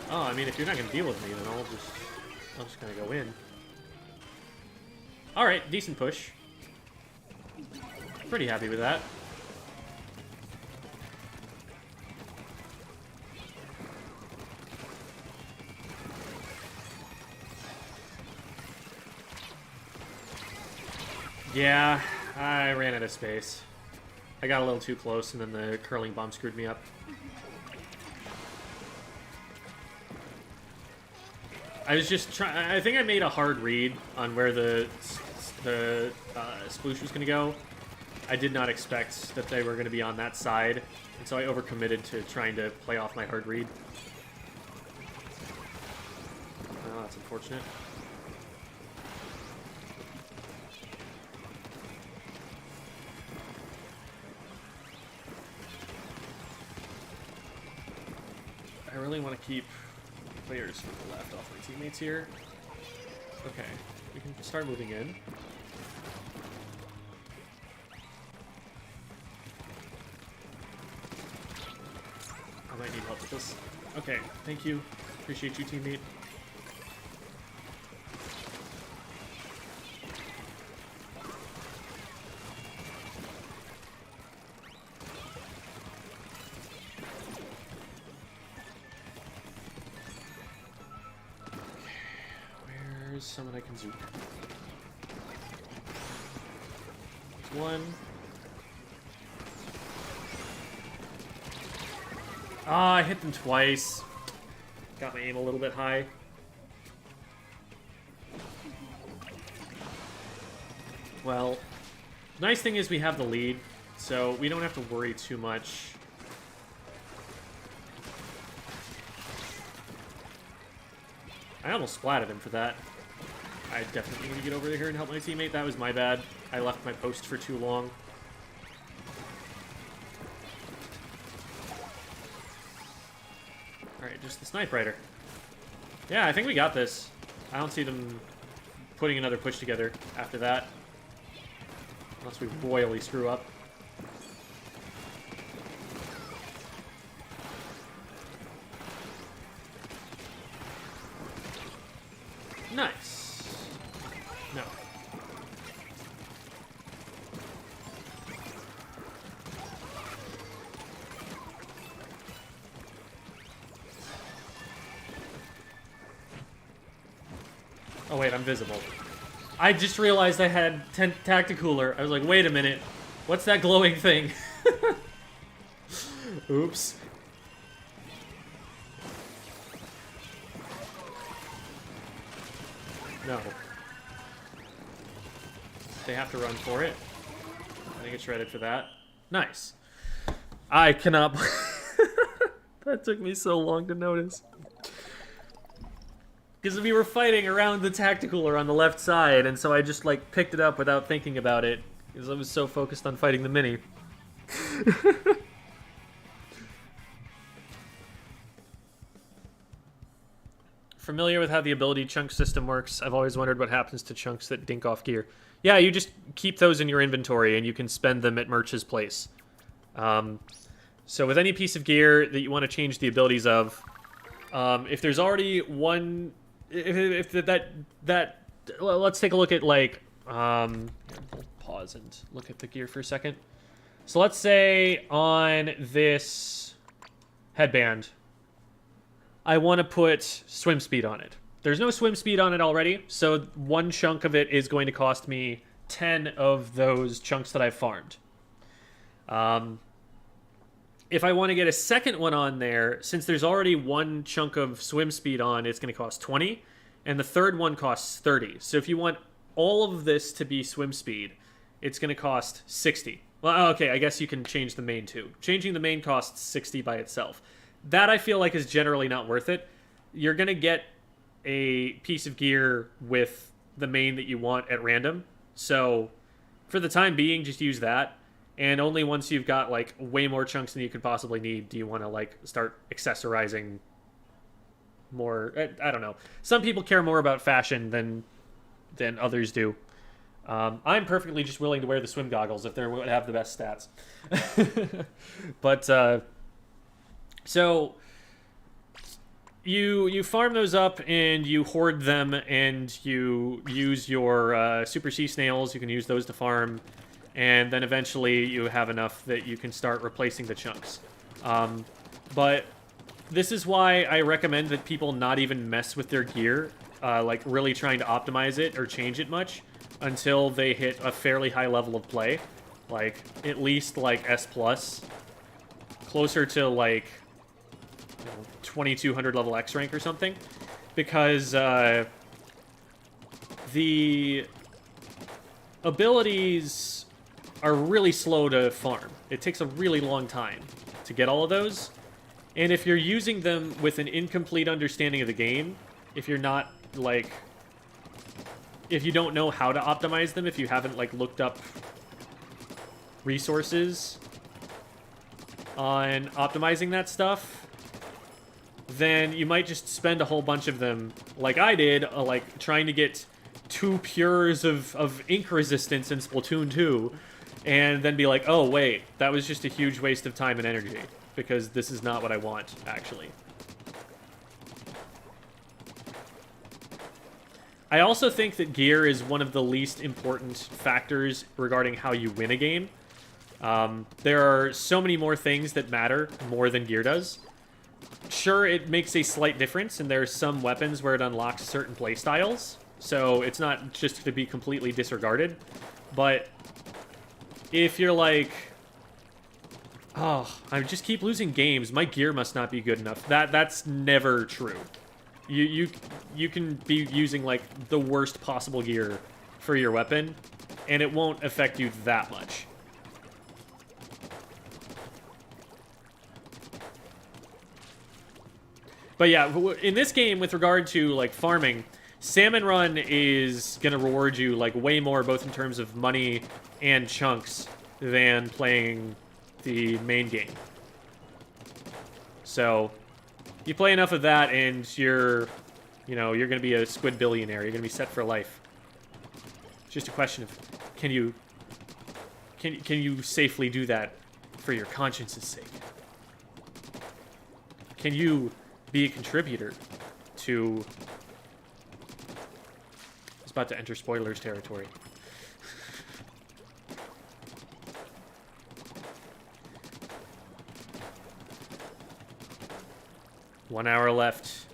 Oh, I mean, if you're not going to deal with me, then I'm just going to go in. Alright, decent push. Pretty happy with that. Yeah, I ran out of space. I got a little too close, and then the curling bomb screwed me up. I was just trying. I think I made a hard read on where the sploosh was going to go. I did not expect that they were going to be on that side, and so I overcommitted to trying to play off my hard read. Oh, that's unfortunate. I really want to keep players from the left off my teammates here. Okay, we can start moving in. I might need help with this. Okay, thank you. Appreciate you, teammate. Where's someone I can zoom? One. Ah, I hit them twice. Got my aim a little bit high. Well, nice thing is we have the lead, so we don't have to worry too much. I almost splatted him for that. I definitely need to get over here and help my teammate. That was my bad. I left my post for too long. Alright, just the snipe rider. Yeah, I think we got this. I don't see them putting another push together after that. Unless we royally screw up. Nice. No. Oh wait, I'm visible. I just realized I had Tacticooler. I was like, wait a minute. What's that glowing thing? Oops. No. They have to run for it. I think it's ready for that. Nice. I cannot... That took me so long to notice. Because we were fighting around the Tacticooler on the left side, and so I just, like, picked it up without thinking about it. Because I was so focused on fighting the mini. Familiar with how the ability chunk system works? I've always wondered what happens to chunks that dink off gear. Yeah, you just keep those in your inventory, and you can spend them at Merch's place. So with any piece of gear that you want to change the abilities of, if there's already one... If that let's take a look at, like, we'll pause and look at the gear for a second. So let's say on this headband, I want to put swim speed on it. There's no swim speed on it already, so one chunk of it is going to cost me 10 of those chunks that I've farmed. If I want to get a second one on there, since there's already one chunk of swim speed on, it's going to cost 20. and the third one costs 30. So if you want all of this to be swim speed, it's going to cost 60. Well, okay, I guess you can change the main too. Changing the main costs 60 by itself. That I feel like is generally not worth it. You're going to get a piece of gear with the main that you want at random. So for the time being, just use that. And only once you've got like way more chunks than you could possibly need do you want to like start accessorizing more. I don't know. Some people care more about fashion than others do. I'm perfectly just willing to wear the swim goggles if they would have the best stats. But so you farm those up and you hoard them and you use your super sea snails. You can use those to farm, and then eventually you have enough that you can start replacing the chunks. But this is why I recommend that people not even mess with their gear, like really trying to optimize it or change it much until they hit a fairly high level of play, like at least like S+, closer to like 2200 level X rank or something, because the abilities are really slow to farm. It takes a really long time to get all of those, and if you're using them with an incomplete understanding of the game, if you're not like, if you don't know how to optimize them, if you haven't like looked up resources on optimizing that stuff, then you might just spend a whole bunch of them, like I did, like trying to get 2 pures of ink resistance in Splatoon 2, and then be like, oh wait, that was just a huge waste of time and energy, because this is not what I want, actually. I also think that gear is one of the least important factors regarding how you win a game. There are so many more things that matter more than gear does. Sure, it makes a slight difference, and there's some weapons where it unlocks certain playstyles, so it's not just to be completely disregarded. But if you're like, oh, I just keep losing games, my gear must not be good enough, that's never true. You can be using like the worst possible gear for your weapon, and it won't affect you that much. But yeah, in this game, with regard to like farming, Salmon Run is gonna reward you like way more, both in terms of money and chunks, than playing the main game. So you play enough of that, and you're gonna be a squid billionaire. You're gonna be set for life. It's just a question of, can you safely do that for your conscience's sake? Can you be a contributor to... It's about to enter spoilers territory. 1 hour left.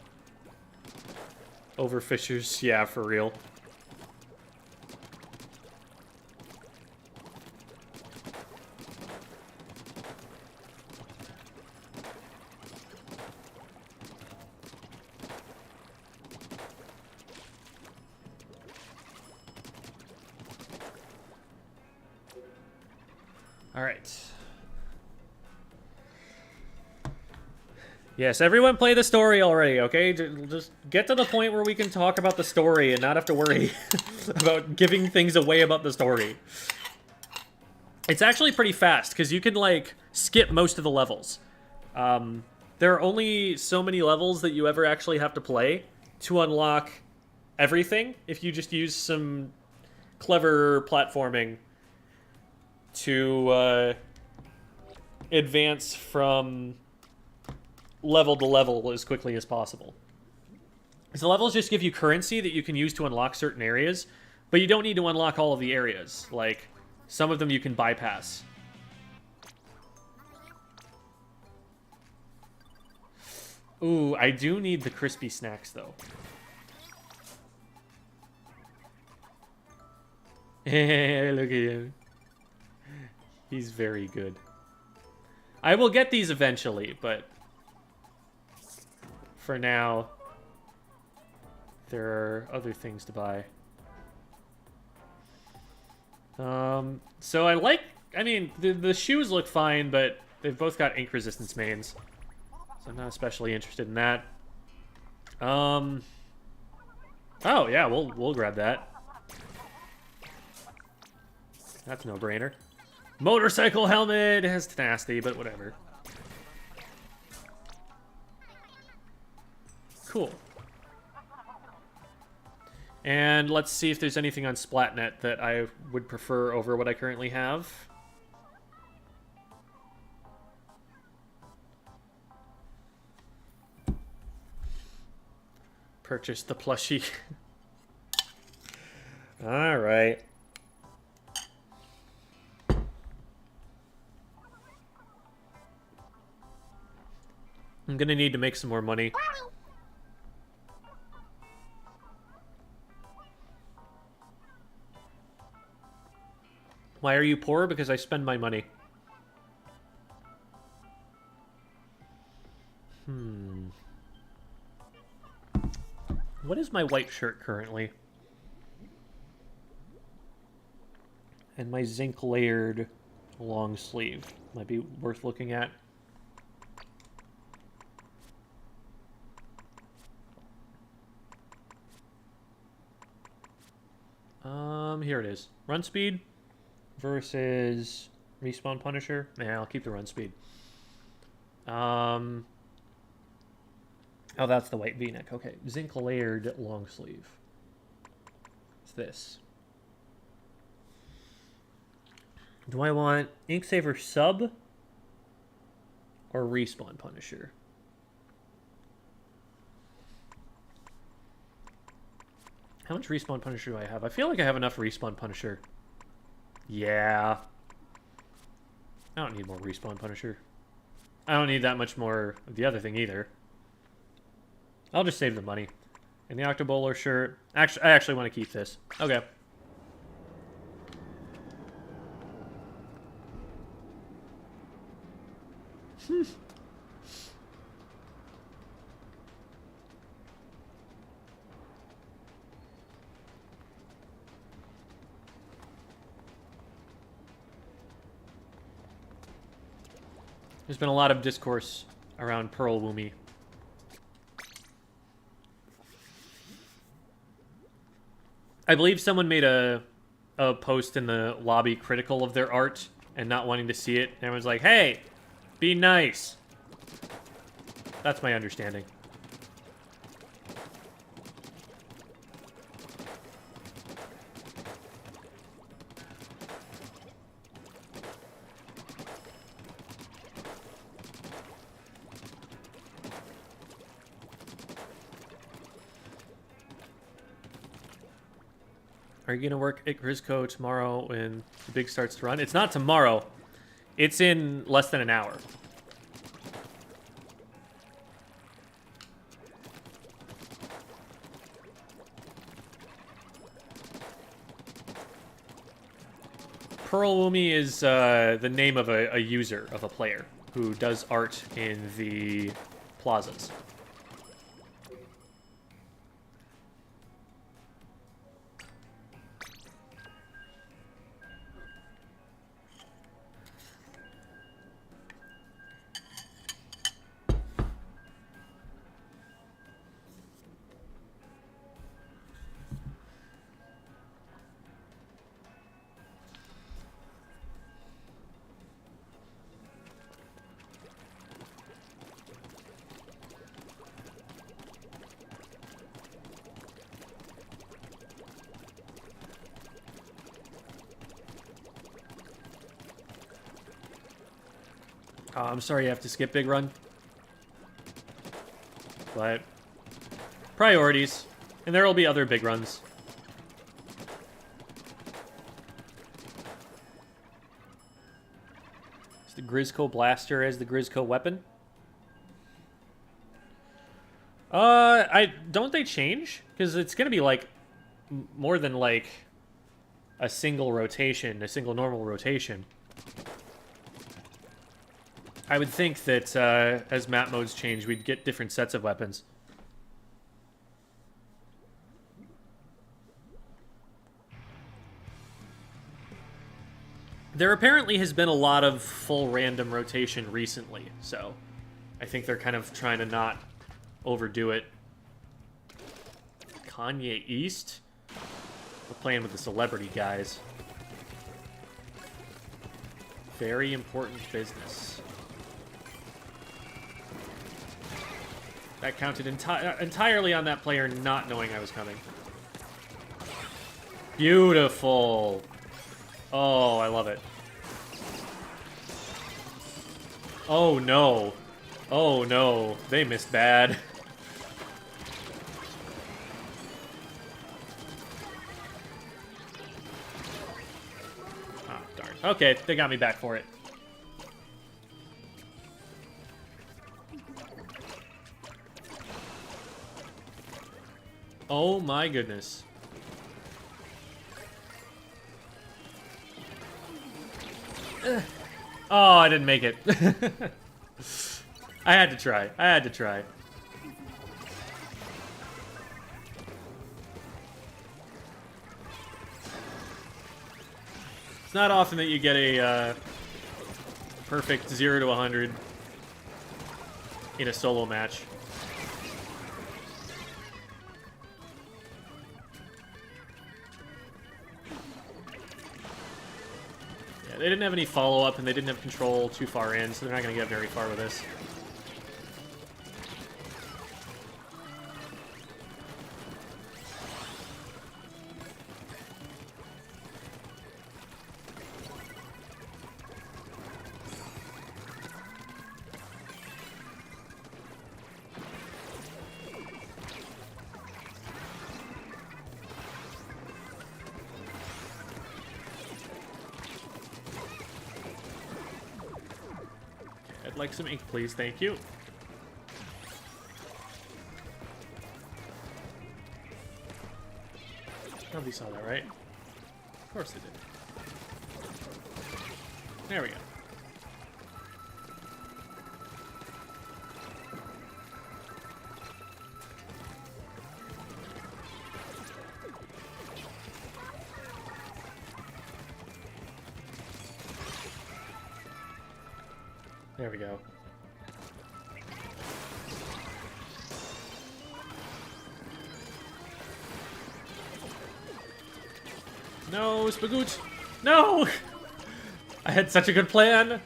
Overfishers, yeah, for real. All right. Yes, everyone play the story already, okay? Just get to the point where we can talk about the story and not have to worry about giving things away about the story. It's actually pretty fast, because you can, like, skip most of the levels. There are only so many levels that you ever actually have to play to unlock everything, if you just use some clever platforming to advance from level to level as quickly as possible. So levels just give you currency that you can use to unlock certain areas, but you don't need to unlock all of the areas. Like, some of them you can bypass. Ooh, I do need the crispy snacks, though. Look at him. He's very good. I will get these eventually, but for now, there are other things to buy. So I mean, the shoes look fine, but they've both got ink resistance mains. So I'm not especially interested in that. Oh yeah, we'll grab that. That's no brainer. Motorcycle helmet has tenacity, but whatever. Cool. And let's see if there's anything on Splatnet that I would prefer over what I currently have. Purchase the plushie. All right. I'm gonna need to make some more money. Why are you poor? Because I spend my money. What is my white shirt currently? And my zinc layered long sleeve. Might be worth looking at. Here it is. Run speed versus respawn Punisher. Yeah, I'll keep the run speed. Oh, that's the white V-neck. Okay, zinc layered long sleeve. It's this. Do I want Inksaver sub or respawn Punisher? How much respawn Punisher do I have? I feel like I have enough respawn Punisher. Yeah. I don't need more respawn Punisher. I don't need that much more of the other thing either. I'll just save the money. And the Octobowler shirt. Actually, I actually want to keep this. Okay. There's been a lot of discourse around Pearl Woomy. I believe someone made a post in the lobby critical of their art and not wanting to see it. And everyone's like, hey, be nice. That's my understanding. Are you going to work at Grisco tomorrow when the big starts to run? It's not tomorrow. It's in less than an hour. Pearl Woomy is the name of a user, of a player, who does art in the plazas. I'm sorry you have to skip Big Run. But priorities. And there will be other big runs. Is the Grisco Blaster as the Grisco weapon? Don't they change? Because it's gonna be like more than like a single rotation, a single normal rotation. I would think that as map modes change, we'd get different sets of weapons. There apparently has been a lot of full random rotation recently, so I think they're kind of trying to not overdo it. Kanye East? We're playing with the celebrity guys. Very important business. That counted entirely on that player not knowing I was coming. Beautiful. Oh, I love it. Oh, no. Oh, no. They missed bad. Oh, darn. Okay, they got me back for it. Oh, my goodness. Oh, I didn't make it. I had to try. I had to try. It's not often that you get a perfect 0 to 100 in a solo match. They didn't have any follow-up, and they didn't have control too far in, so they're not going to get very far with this. I'd like some ink, please. Thank you. Nobody saw that, right? Of course they did. There we go. There we go. No, Spagoot! No! I had such a good plan!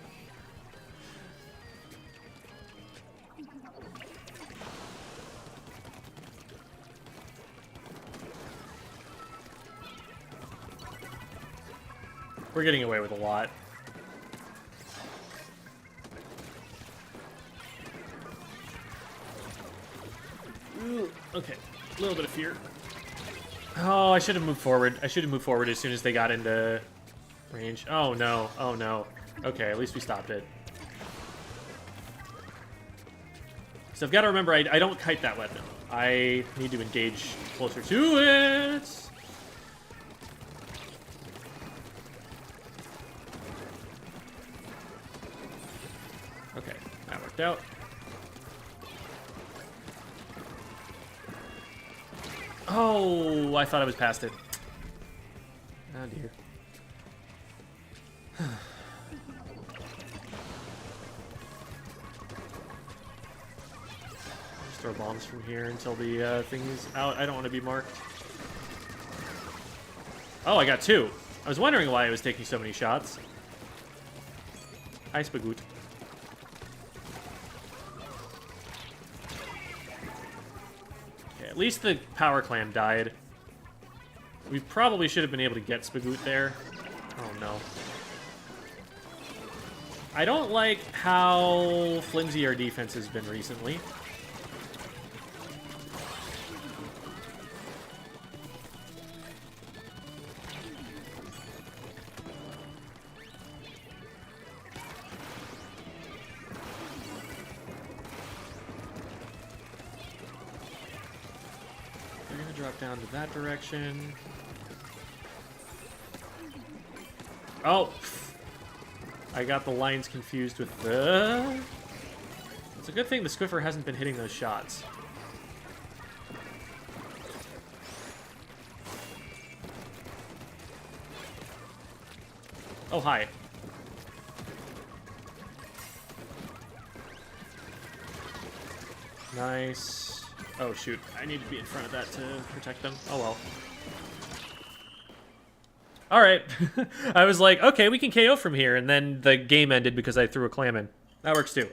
We're getting away with a lot. Ooh, okay, a little bit of fear. Oh, I should have moved forward. I should have moved forward as soon as they got into range. Oh no, oh no. Okay, at least we stopped it. So I've got to remember, I don't kite that weapon. I need to engage closer to it. Okay, that worked out. Oh, I thought I was past it. Oh, dear. Just throw bombs from here until the thing is out. I don't want to be marked. Oh, I got 2. I was wondering why I was taking so many shots. Hi, Spagoot. At least the power clam died. We probably should have been able to get Spagoot there. Oh no. I don't like how flimsy our defense has been recently. Drop down to that direction. Oh! I got the lines confused with the... It's a good thing the Squiffer hasn't been hitting those shots. Oh, hi. Nice. Oh, shoot. I need to be in front of that to protect them. Oh, well. Alright. I was like, okay, we can KO from here, and then the game ended because I threw a clam in. That works too.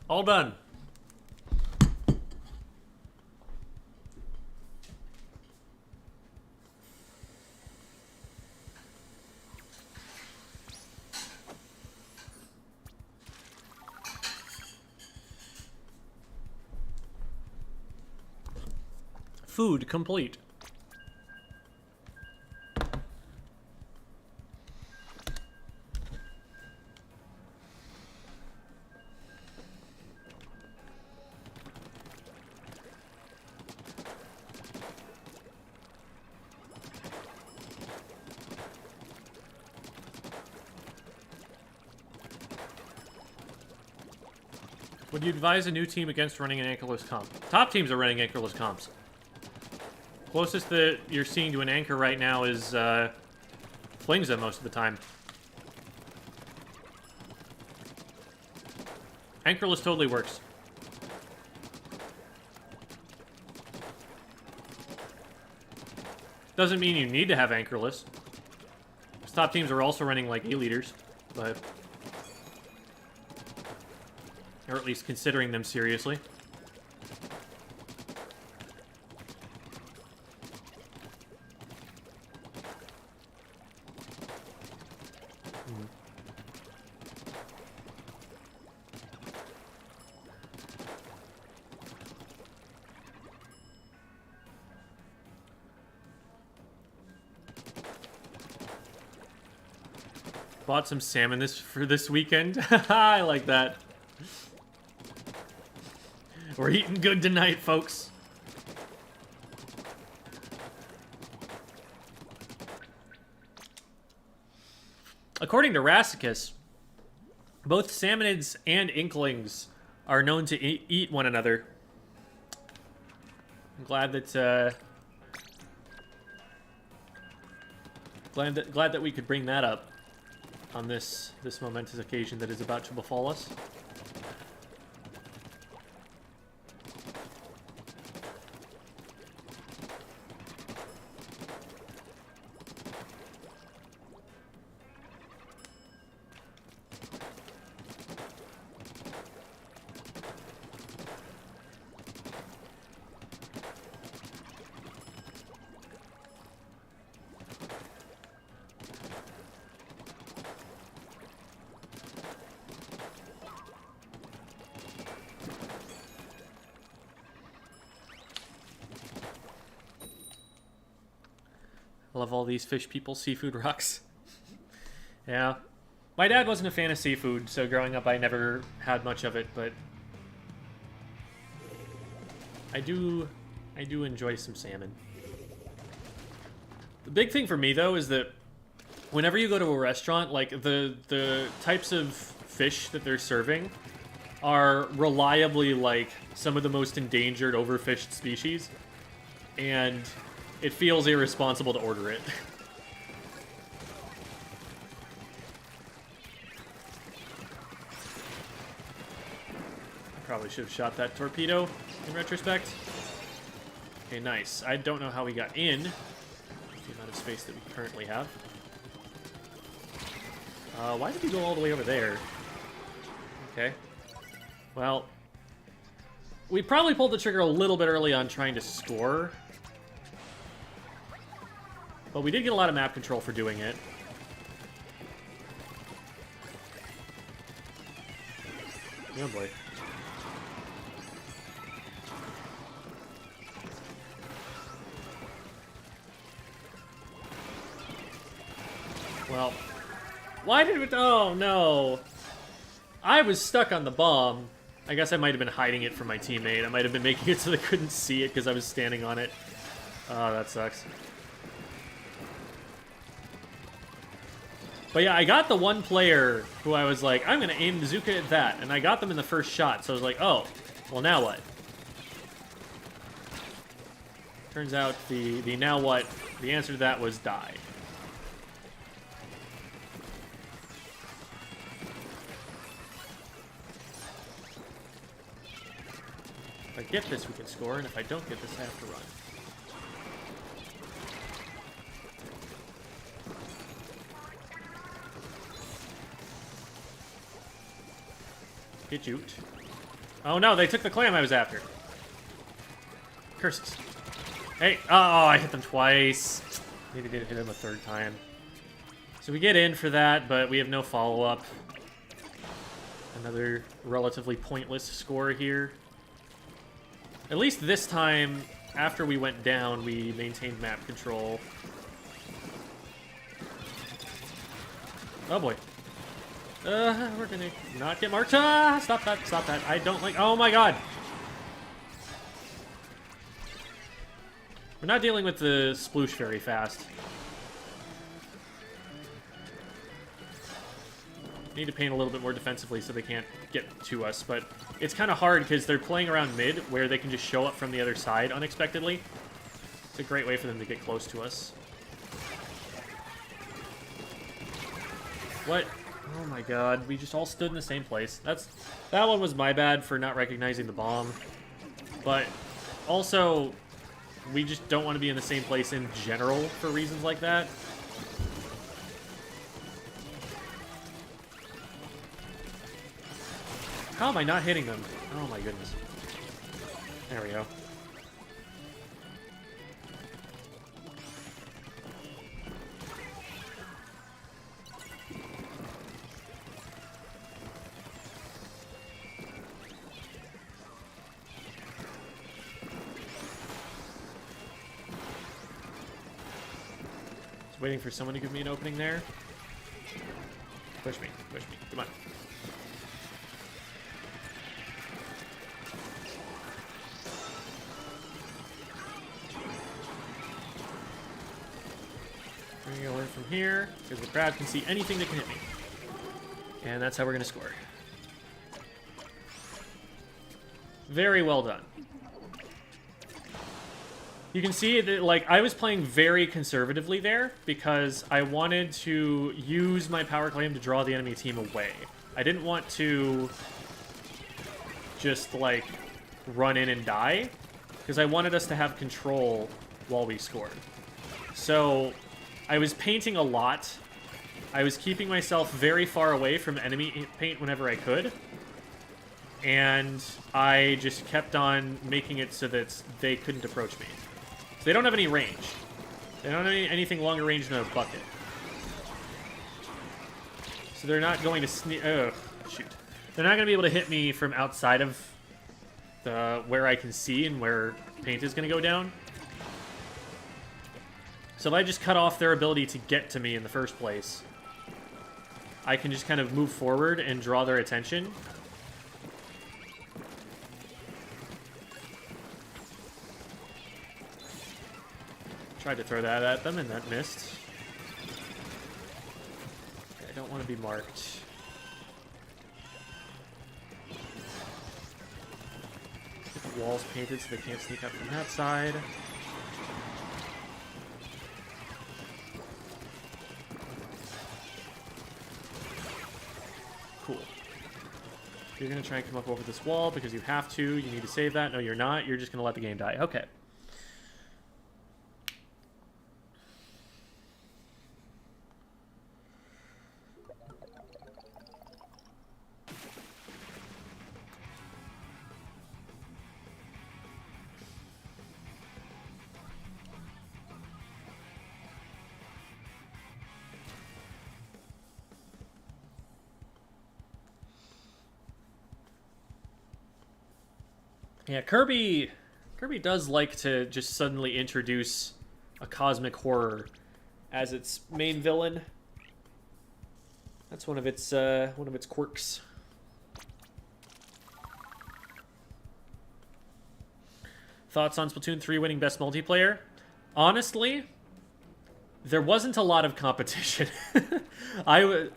All done. Food complete. Would you advise a new team against running an anchorless comp? Top teams are running anchorless comps. Closest that you're seeing to an anchor right now is Flingza most of the time. Anchorless totally works. Doesn't mean you need to have anchorless. Top teams are also running like E-leaders, but... or at least considering them seriously. Bought some salmon for this weekend. I like that. We're eating good tonight, folks. According to Rassicus, both salmonids and inklings are known to eat one another. I'm glad that glad that we could bring that up on this momentous occasion that is about to befall us. I love all these fish people, seafood rocks. Yeah. My dad wasn't a fan of seafood, so growing up I never had much of it, but I do enjoy some salmon. The big thing for me, though, is that whenever you go to a restaurant, like, the types of fish that they're serving are reliably, like, some of the most endangered, overfished species, and it feels irresponsible to order it. Probably should have shot that torpedo in retrospect. Okay, nice. I don't know how we got in. The amount of space that we currently have. Why did we go all the way over there? Okay. Well, we probably pulled the trigger a little bit early on trying to score. But we did get a lot of map control for doing it. Oh boy. Well, why did we... oh, no. I was stuck on the bomb. I guess I might have been hiding it from my teammate. I might have been making it so they couldn't see it because I was standing on it. Oh, that sucks. But yeah, I got the one player who I was like, I'm going to aim bazooka at that. And I got them in the first shot. So I was like, oh, well, now what? Turns out the now what, the answer to that was die. If I get this, we can score. And if I don't get this, I have to run. Get juked. Oh no, they took the clam I was after. Curses. Hey, oh, I hit them twice. Maybe didn't hit him a third time. So we get in for that, but we have no follow-up. Another relatively pointless score here. At least this time, after we went down, we maintained map control. Oh boy. We're gonna not get marked. Ah, stop that, stop that. I don't like, oh my god. We're not dealing with the sploosh very fast. Need to paint a little bit more defensively so they can't get to us, but it's kind of hard because they're playing around mid where they can just show up from the other side unexpectedly. It's a great way for them to get close to us. What? Oh my god, we just all stood in the same place. That one was my bad for not recognizing the bomb. But also, we just don't want to be in the same place in general for reasons like that. How am I not hitting them? Oh my goodness. There we go. Just waiting for someone to give me an opening there. Push me, come on. We're gonna go in from here, because the crowd can see anything that can hit me. And that's how we're gonna score. Very well done. You can see that, like, I was playing very conservatively there, because I wanted to use my power claim to draw the enemy team away. I didn't want to just, like, run in and die, because I wanted us to have control while we scored. So I was painting a lot. I was keeping myself very far away from enemy paint whenever I could. And I just kept on making it so that they couldn't approach me. So they don't have any range. They don't have anything longer range than a bucket. So they're not going to sneak... Oh, shoot. They're not going to be able to hit me from outside of where I can see and where paint is going to go down. So if I just cut off their ability to get to me in the first place, I can just kind of move forward and draw their attention. Tried to throw that at them, and that missed. Okay, I don't want to be marked. Get the walls painted so they can't sneak up from that side. Cool. You're going to try and come up over this wall because you have to. You need to save that. No, you're not. You're just going to let the game die. Okay. Yeah, Kirby does like to just suddenly introduce a cosmic horror as its main villain. That's one of its quirks. Thoughts on Splatoon 3 winning best multiplayer? Honestly, there wasn't a lot of competition. I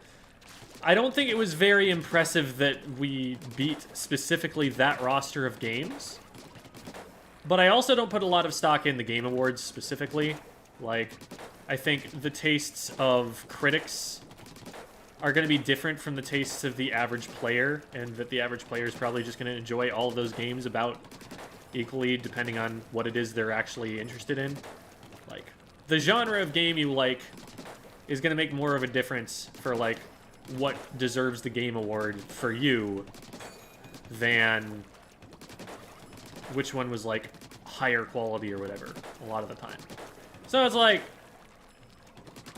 I don't think it was very impressive that we beat specifically that roster of games. But I also don't put a lot of stock in the Game Awards specifically. Like, I think the tastes of critics are going to be different from the tastes of the average player, and that the average player is probably just going to enjoy all of those games about equally, depending on what it is they're actually interested in. Like, the genre of game you like is going to make more of a difference for, like, what deserves the Game Award for you than which one was, like, higher quality or whatever, a lot of the time. So it's like,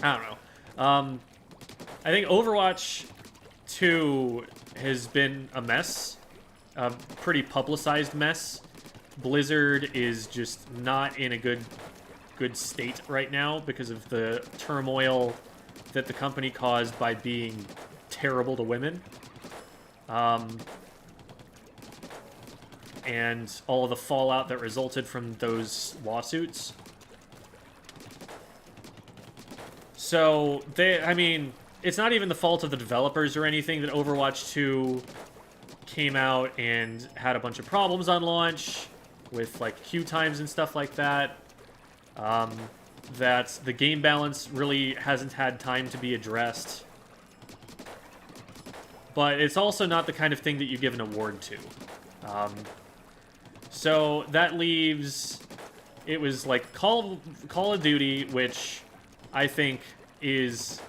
I don't know. I think Overwatch 2 has been a mess, a pretty publicized mess. Blizzard is just not in a good state right now because of the turmoil that the company caused by being terrible to women. And all of the fallout that resulted from those lawsuits. So, I mean, it's not even the fault of the developers or anything that Overwatch 2 came out and had a bunch of problems on launch with, like, queue times and stuff like that. That the game balance really hasn't had time to be addressed. But it's also not the kind of thing that you give an award to. So that leaves... It was, like, Call of Duty, which I think is...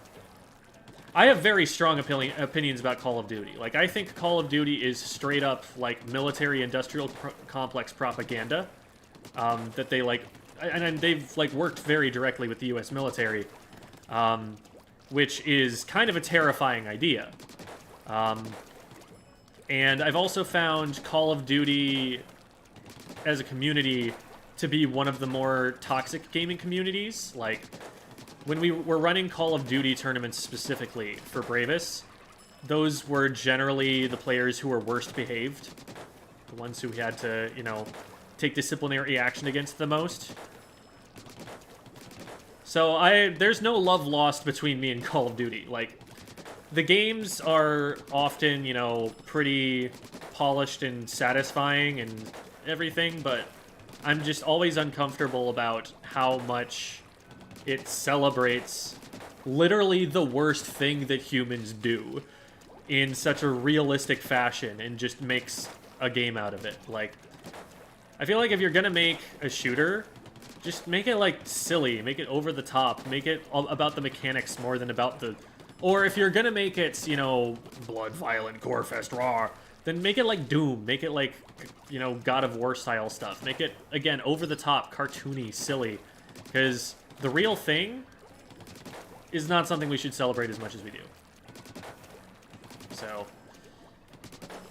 I have very strong opinions about Call of Duty. Like, I think Call of Duty is straight up, like, military-industrial complex propaganda. That they, like... And they've, like, worked very directly with the U.S. military. Which is kind of a terrifying idea. And I've also found Call of Duty as a community to be one of the more toxic gaming communities. Like, when we were running Call of Duty tournaments specifically for Bravus, those were generally the players who were worst behaved. The ones who had to, you know, take disciplinary action against the most. So there's no love lost between me and Call of Duty. Like, the games are often, you know, pretty polished and satisfying and everything, but I'm just always uncomfortable about how much it celebrates literally the worst thing that humans do in such a realistic fashion and just makes a game out of it. Like, I feel like if you're gonna make a shooter, just make it, like, silly, make it over the top, make it about the mechanics more than about the... Or if you're gonna make it, you know, blood, violent, gore fest, raw, then make it like Doom. Make it like, you know, God of War style stuff. Make it, again, over the top, cartoony, silly. Because the real thing is not something we should celebrate as much as we do. So,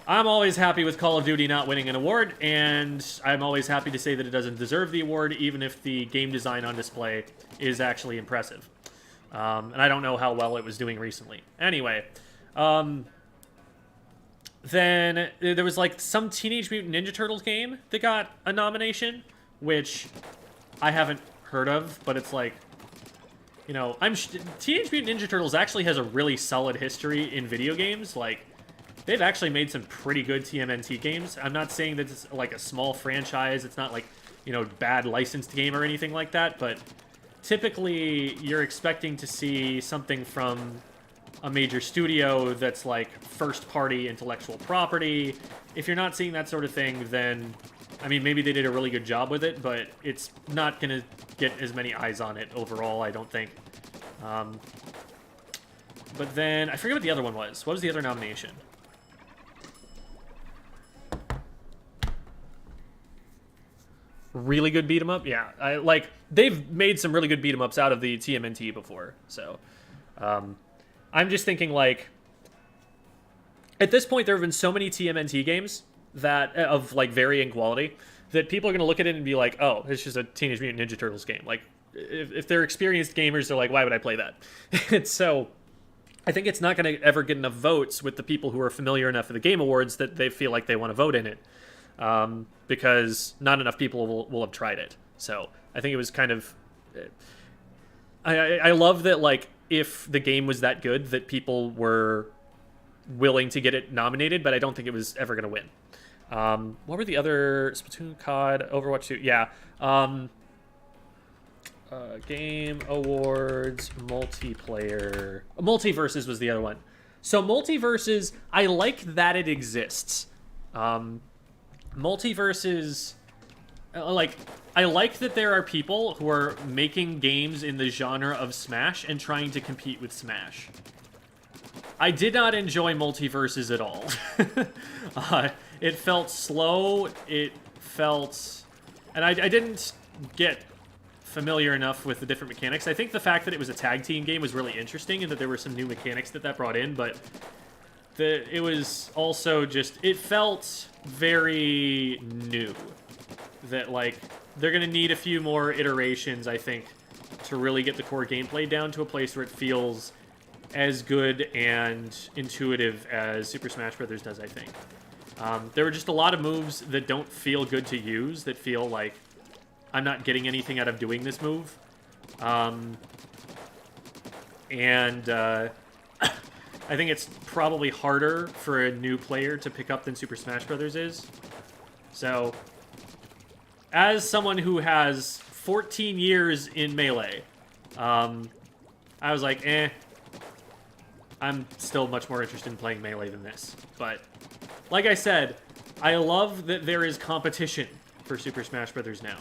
I'm always happy with Call of Duty not winning an award, and I'm always happy to say that it doesn't deserve the award, even if the game design on display is actually impressive. And I don't know how well it was doing recently. Anyway, then there was, like, some Teenage Mutant Ninja Turtles game that got a nomination, which I haven't heard of, but it's like, you know, Teenage Mutant Ninja Turtles actually has a really solid history in video games. Like, they've actually made some pretty good TMNT games. I'm not saying that it's, like, a small franchise. It's not, like, you know, bad licensed game or anything like that, but typically you're expecting to see something from a major studio that's, like, first-party intellectual property. If you're not seeing that sort of thing, then, I mean, maybe they did a really good job with it, but it's not going to get as many eyes on it overall, I don't think. But then, I forget what the other one was. What was the other nomination? Really good beat 'em up? Yeah, they've made some really good beat 'em ups out of the TMNT before, so I'm just thinking, like, at this point there have been so many TMNT games that of, like, varying quality that people are going to look at it and be like, oh, it's just a Teenage Mutant Ninja Turtles game. Like, if they're experienced gamers, they're like, why would I play that? And so I think it's not going to ever get enough votes with the people who are familiar enough with the Game Awards that they feel like they want to vote in it. Because not enough people will have tried it. So I think it was kind of... I love that, like, if the game was that good, that people were willing to get it nominated, but I don't think it was ever going to win. What were the other Splatoon, COD, Overwatch 2? Yeah. Game Awards, multiplayer. Multiverses was the other one. So Multiverses, I like that it exists. Multiverses, like, I like that there are people who are making games in the genre of Smash and trying to compete with Smash. I did not enjoy Multiverses at all. It felt slow. It felt... And I didn't get familiar enough with the different mechanics. I think the fact that it was a tag team game was really interesting and that there were some new mechanics that brought in, but it was also just... It felt very new. That, like, they're going to need a few more iterations, I think, to really get the core gameplay down to a place where it feels as good and intuitive as Super Smash Bros. Does, I think. There were just a lot of moves that don't feel good to use, that feel like I'm not getting anything out of doing this move. I think it's probably harder for a new player to pick up than Super Smash Bros. Is. So, as someone who has 14 years in Melee, I was like, I'm still much more interested in playing Melee than this. But, like I said, I love that there is competition for Super Smash Bros. Now.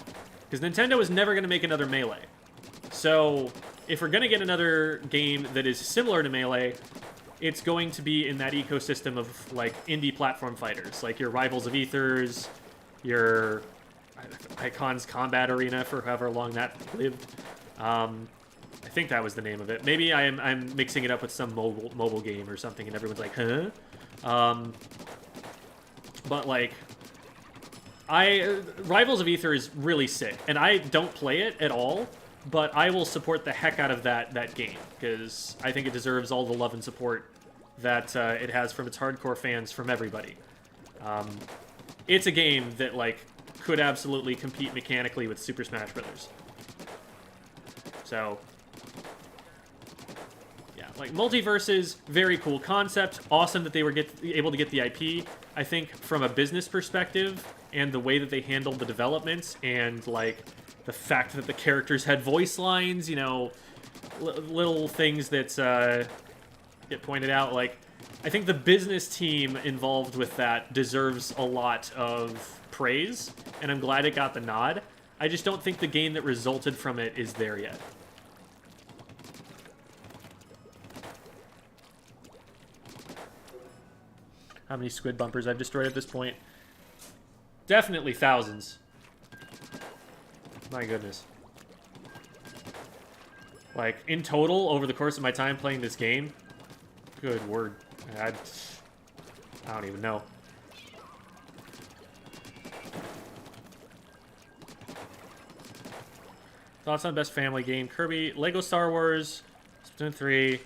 Because Nintendo is never going to make another Melee. So, if we're going to get another game that is similar to Melee, it's going to be in that ecosystem of, like, indie platform fighters. Like your Rivals of Ethers, your Icon's Combat Arena, for however long that lived. I think that was the name of it. Maybe I'm mixing it up with some mobile game or something, and everyone's like, huh? But, like, Rivals of Ether is really sick, and I don't play it at all, but I will support the heck out of that game, because I think it deserves all the love and support that it has from its hardcore fans, from everybody. It's a game that, like, could absolutely compete mechanically with Super Smash Bros. So, yeah, like, Multiverses, very cool concept. Awesome that they were able to get the IP. I think from a business perspective, and the way that they handled the development, and, like, the fact that the characters had voice lines, you know, little things that get pointed out, like, I think the business team involved with that deserves a lot of praise, and I'm glad it got the nod. I just don't think the game that resulted from it is there yet. How many squid bumpers I've destroyed at this point? Definitely thousands. My goodness. Like, in total, over the course of my time playing this game, good word. I don't even know. Thoughts on best family game? Kirby, Lego Star Wars, Splatoon 3,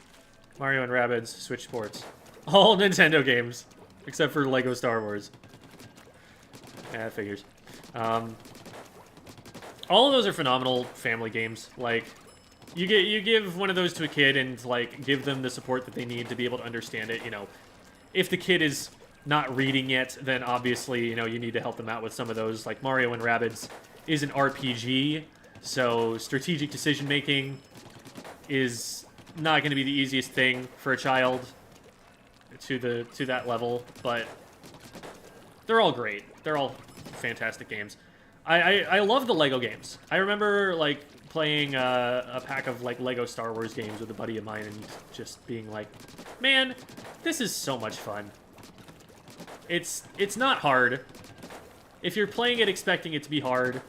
Mario and Rabbids, Switch Sports. All Nintendo games, except for Lego Star Wars. Yeah, that figures. All of those are phenomenal family games. Like, you give one of those to a kid and, like, give them the support that they need to be able to understand it. You know, if the kid is not reading yet, then obviously, you know, you need to help them out with some of those. Like, Mario and Rabbids is an RPG, so strategic decision making is not going to be the easiest thing for a child to that level, but they're all great. They're all fantastic games. I love the Lego games. I remember, like, playing a pack of, like, Lego Star Wars games with a buddy of mine and just being like, man, this is so much fun. It's not hard. If you're playing it expecting it to be hard,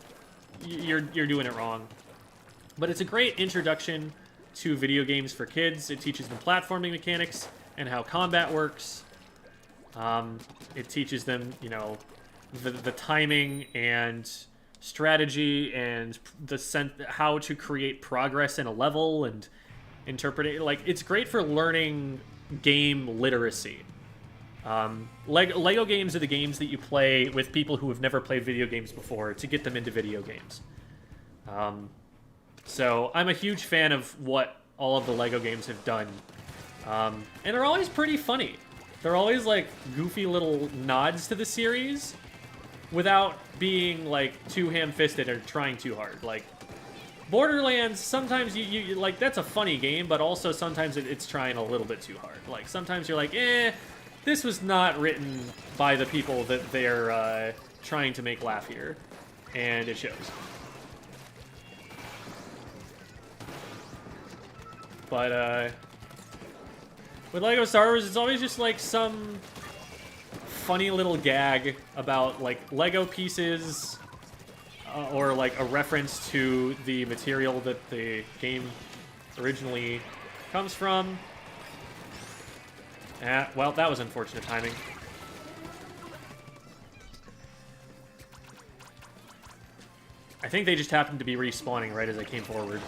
you're doing it wrong. But it's a great introduction to video games for kids. It teaches them platforming mechanics and how combat works. It teaches them, you know, the timing and strategy and how to create progress in a level and interpret it. Like, it's great for learning game literacy. Lego games are the games that you play with people who have never played video games before to get them into video games. So I'm a huge fan of what all of the LEGO games have done. And they're always pretty funny. They're always like goofy little nods to the series without being like too ham-fisted or trying too hard. Like Borderlands, sometimes you like, that's a funny game, but also sometimes it's trying a little bit too hard. Like sometimes you're like, this was not written by the people that they're trying to make laugh here, and it shows. But with LEGO Star Wars, it's always just like some funny little gag about like Lego pieces, or like a reference to the material that the game originally comes from. Well, that was unfortunate timing. I think they just happened to be respawning right as I came forward.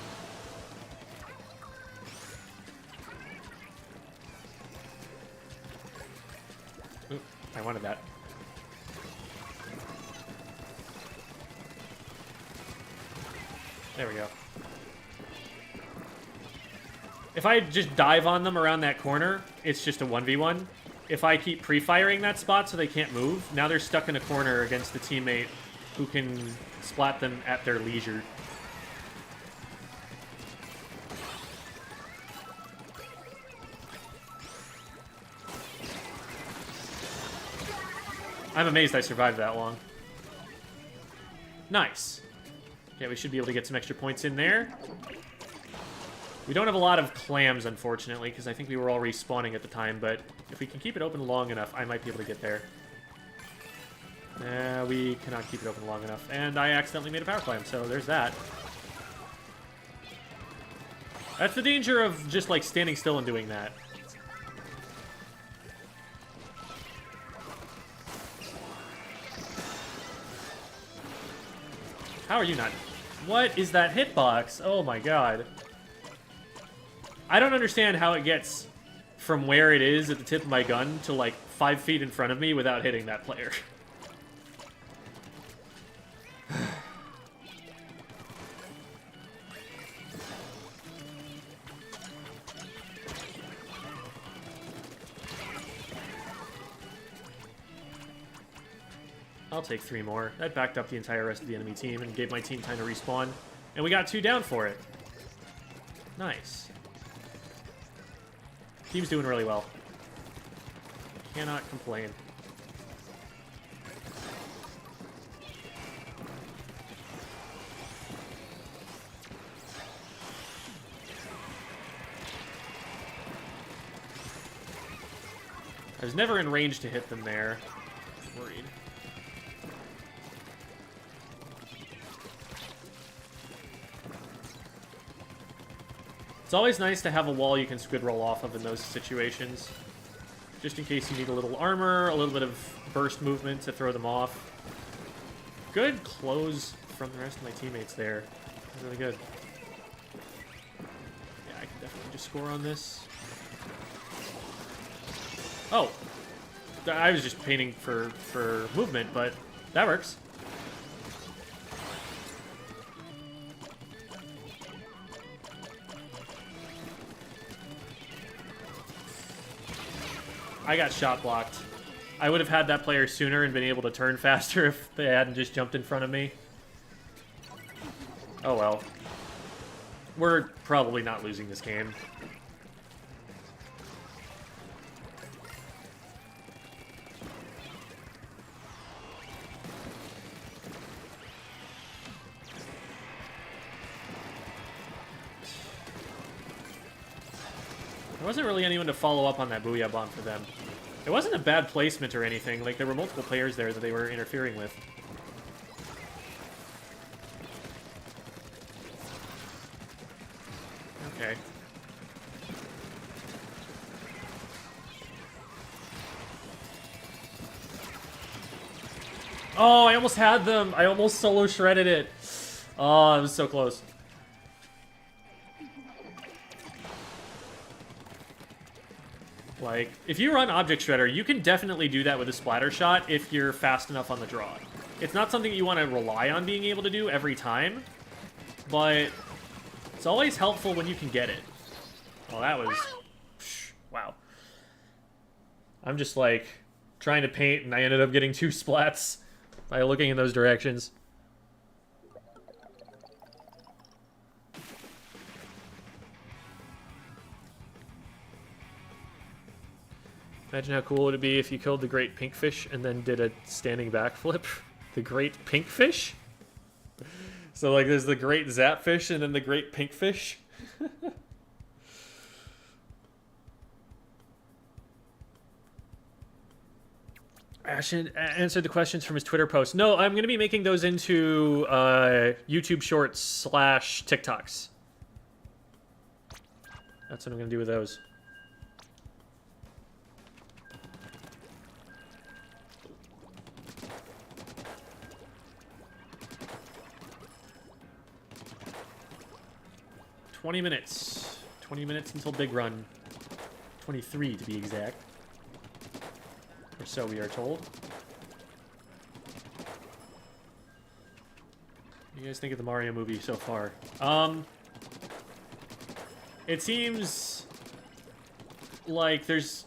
Oop, I wanted that. There we go. If I just dive on them around that corner, it's just a 1v1. If I keep pre-firing that spot so they can't move, now they're stuck in a corner against the teammate who can splat them at their leisure. I'm amazed I survived that long. Nice. Okay, we should be able to get some extra points in there. We don't have a lot of clams, unfortunately, because I think we were all respawning at the time, but if we can keep it open long enough, I might be able to get there. We cannot keep it open long enough, and I accidentally made a power clam, so there's that. That's the danger of just, like, standing still and doing that. How are you not? What is that hitbox? Oh my god. I don't understand how it gets from where it is at the tip of my gun to like 5 feet in front of me without hitting that player. I'll take 3 more. That backed up the entire rest of the enemy team and gave my team time to respawn. And we got 2 down for it. Nice. Team's doing really well. Cannot complain. I was never in range to hit them there. Worried. It's always nice to have a wall you can squid roll off of in those situations. Just in case you need a little armor, a little bit of burst movement to throw them off. Good close from the rest of my teammates there. Really good. Yeah, I can definitely just score on this. Oh! I was just painting for movement, but that works. I got shot blocked. I would have had that player sooner and been able to turn faster if they hadn't just jumped in front of me. Oh well. We're probably not losing this game. There wasn't really anyone to follow up on that Booyah Bomb for them. It wasn't a bad placement or anything. Like, there were multiple players there that they were interfering with. Okay. Oh, I almost had them. I almost solo shredded it. Oh, it was so close. Like, if you run Object Shredder, you can definitely do that with a splatter shot if you're fast enough on the draw. It's not something you want to rely on being able to do every time, but It's always helpful when you can get it. Well, that was... wow. I'm just, like, trying to paint, and I ended up getting 2 splats by looking in those directions. Imagine how cool would it be if you killed the great pink fish and then did a standing backflip. The great pink fish? So, like, there's the great zap fish and then the great pink fish. Ashton answered the questions from his Twitter post. No, I'm going to be making those into YouTube Shorts / TikToks. That's what I'm going to do with those. $20 minutes. 20 minutes until Big Run. 23 to be exact. Or so we are told. What do you guys think of the Mario movie so far? It seems like there's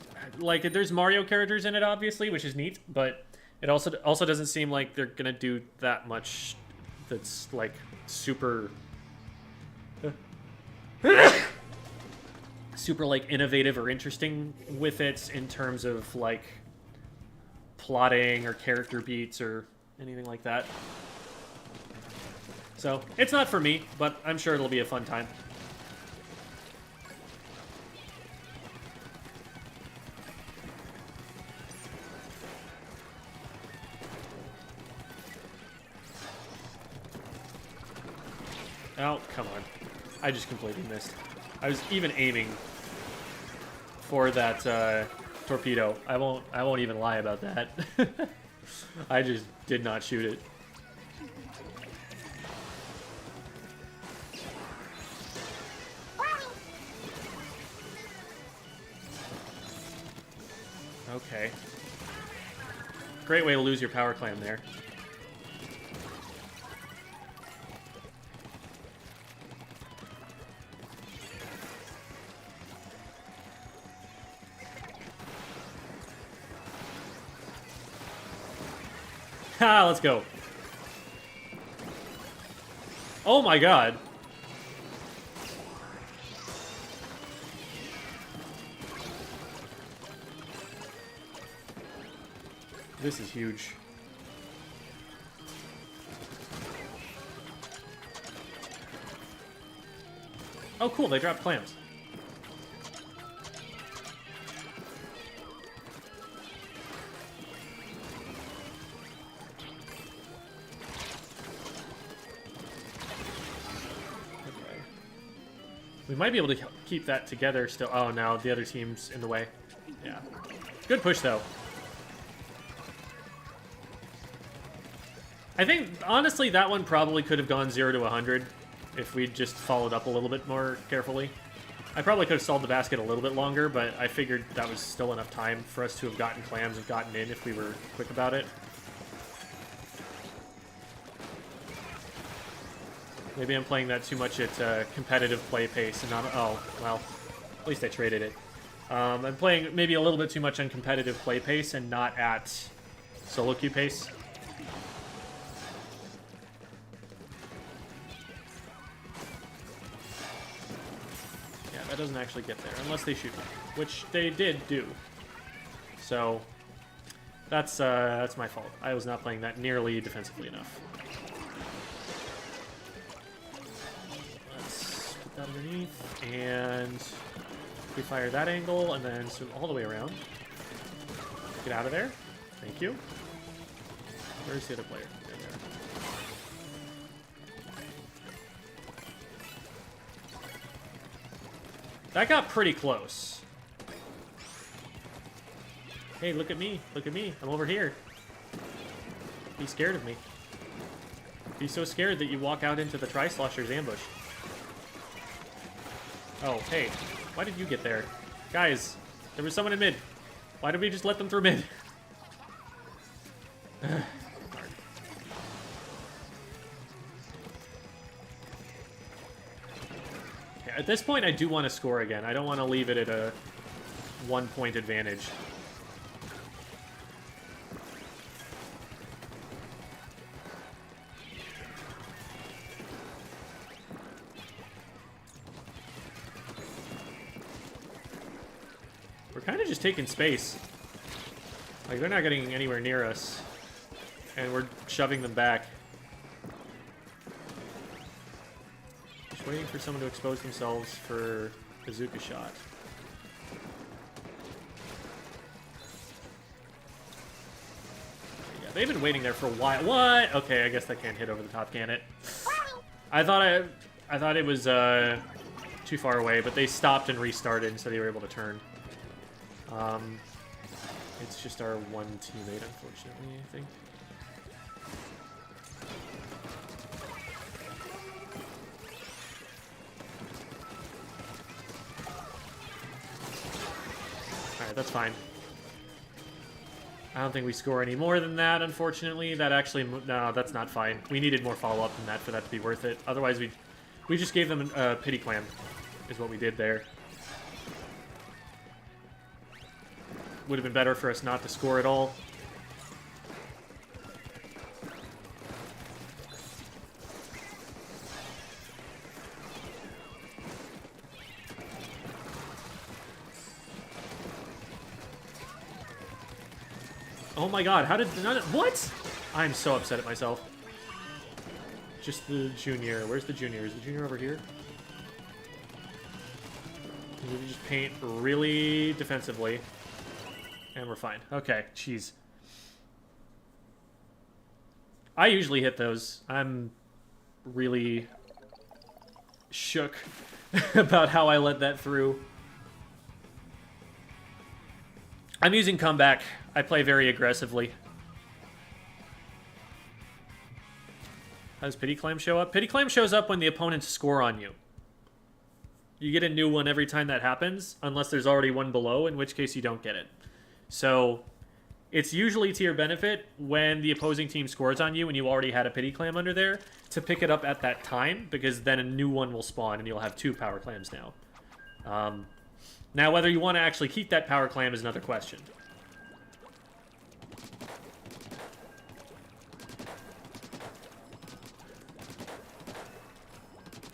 Mario characters in it, obviously, which is neat, but it also doesn't seem like they're gonna do that much that's like super super like innovative or interesting with it in terms of like plotting or character beats or anything like that. So it's not for me, but I'm sure it'll be a fun time. Oh, come on. I just completely missed. I was even aiming for that torpedo. I won't even lie about that. I just did not shoot it. Okay. Great way to lose your power clam there. Ha, let's go. Oh my god. This is huge. Oh cool, they dropped clams. We might be able to keep that together still. Oh, no, the other team's in the way. Yeah. Good push, though. I think, honestly, that one probably could have gone 0 to 100 if we'd just followed up a little bit more carefully. I probably could have stalled the basket a little bit longer, but I figured that was still enough time for us to have gotten clams and gotten in if we were quick about it. Maybe I'm playing that too much at competitive play pace and not... Oh, well, at least I traded it. I'm playing maybe a little bit too much on competitive play pace and not at solo queue pace. Yeah, that doesn't actually get there, unless they shoot me, which they did do. So, that's my fault. I was not playing that nearly defensively enough. That underneath, and we fire that angle, and then swim all the way around. Get out of there. Thank you. Where's the other player? There. That got pretty close. Hey, look at me. Look at me. I'm over here. Be scared of me. Be so scared that you walk out into the Tri-Slosher's ambush. Oh, hey. Why did you get there? Guys, there was someone in mid. Why did we just let them through mid? At this point, I do want to score again. I don't want to leave it at a 1-point advantage. We're kind of just taking space. Like, they're not getting anywhere near us. And we're shoving them back. Just waiting for someone to expose themselves for bazooka shot. Yeah, they've been waiting there for a while. What? Okay, I guess that can't hit over the top, can it? I thought it was too far away, but they stopped and restarted, so they were able to turn. It's just our one teammate, unfortunately, I think. Alright, that's fine. I don't think we score any more than that, unfortunately. That actually... No, that's not fine. We needed more follow-up than that for that to be worth it. Otherwise, we just gave them a pity clam, is what we did there. Would have been better for us not to score at all. Oh my god, how did none of... What? I'm so upset at myself. Just the junior. Where's the junior? Is the junior over here? We just paint really defensively. And we're fine. Okay, jeez. I usually hit those. I'm really shook about how I let that through. I'm using comeback. I play very aggressively. How does Pity Clam show up? Pity Clam shows up when the opponents score on you. You get a new one every time that happens, unless there's already one below, in which case you don't get it. So, it's usually to your benefit when the opposing team scores on you and you already had a Pity Clam under there to pick it up at that time, because then a new one will spawn and you'll have 2 Power Clams now. Now, whether you want to actually keep that Power Clam is another question.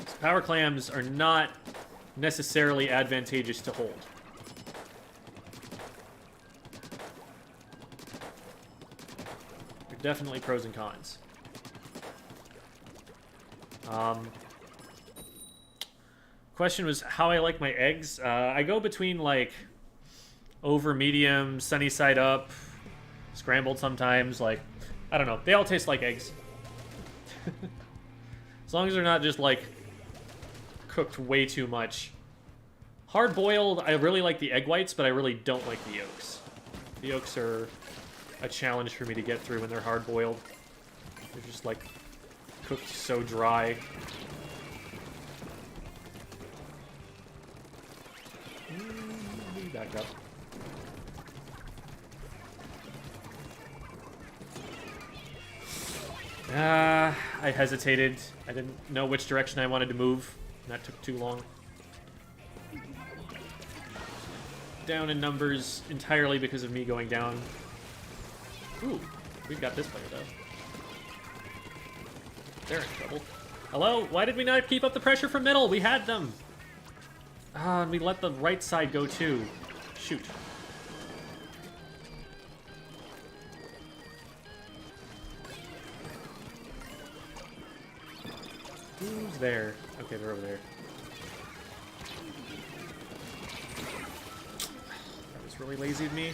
So Power Clams are not necessarily advantageous to hold. Definitely pros and cons. Question was how I like my eggs. I go between like over medium, sunny side up, scrambled sometimes. Like, I don't know. They all taste like eggs. As long as they're not just like cooked way too much. Hard boiled, I really like the egg whites, but I really don't like the yolks. The yolks are a challenge for me to get through when they're hard-boiled. They're just, like, cooked so dry. Back up. I hesitated. I didn't know which direction I wanted to move. And that took too long. Down in numbers entirely because of me going down. Ooh, we've got this player, though. They're in trouble. Hello? Why did we not keep up the pressure from middle? We had them! Ah, and we let the right side go, too. Shoot. Who's there? Okay, they're over there. That was really lazy of me.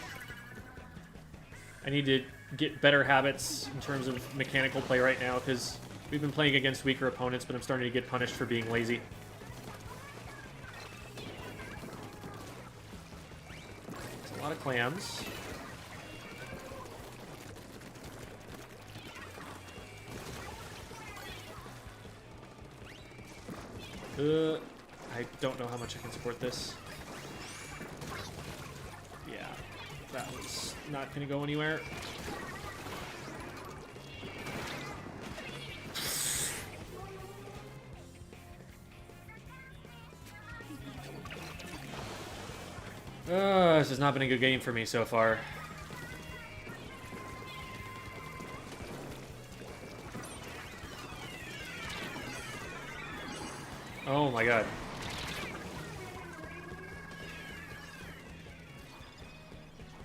I need to get better habits in terms of mechanical play right now, because we've been playing against weaker opponents, but I'm starting to get punished for being lazy. There's a lot of clams. I don't know how much I can support this. Yeah, that was not going to go anywhere. This has not been a good game for me so far. Oh my god.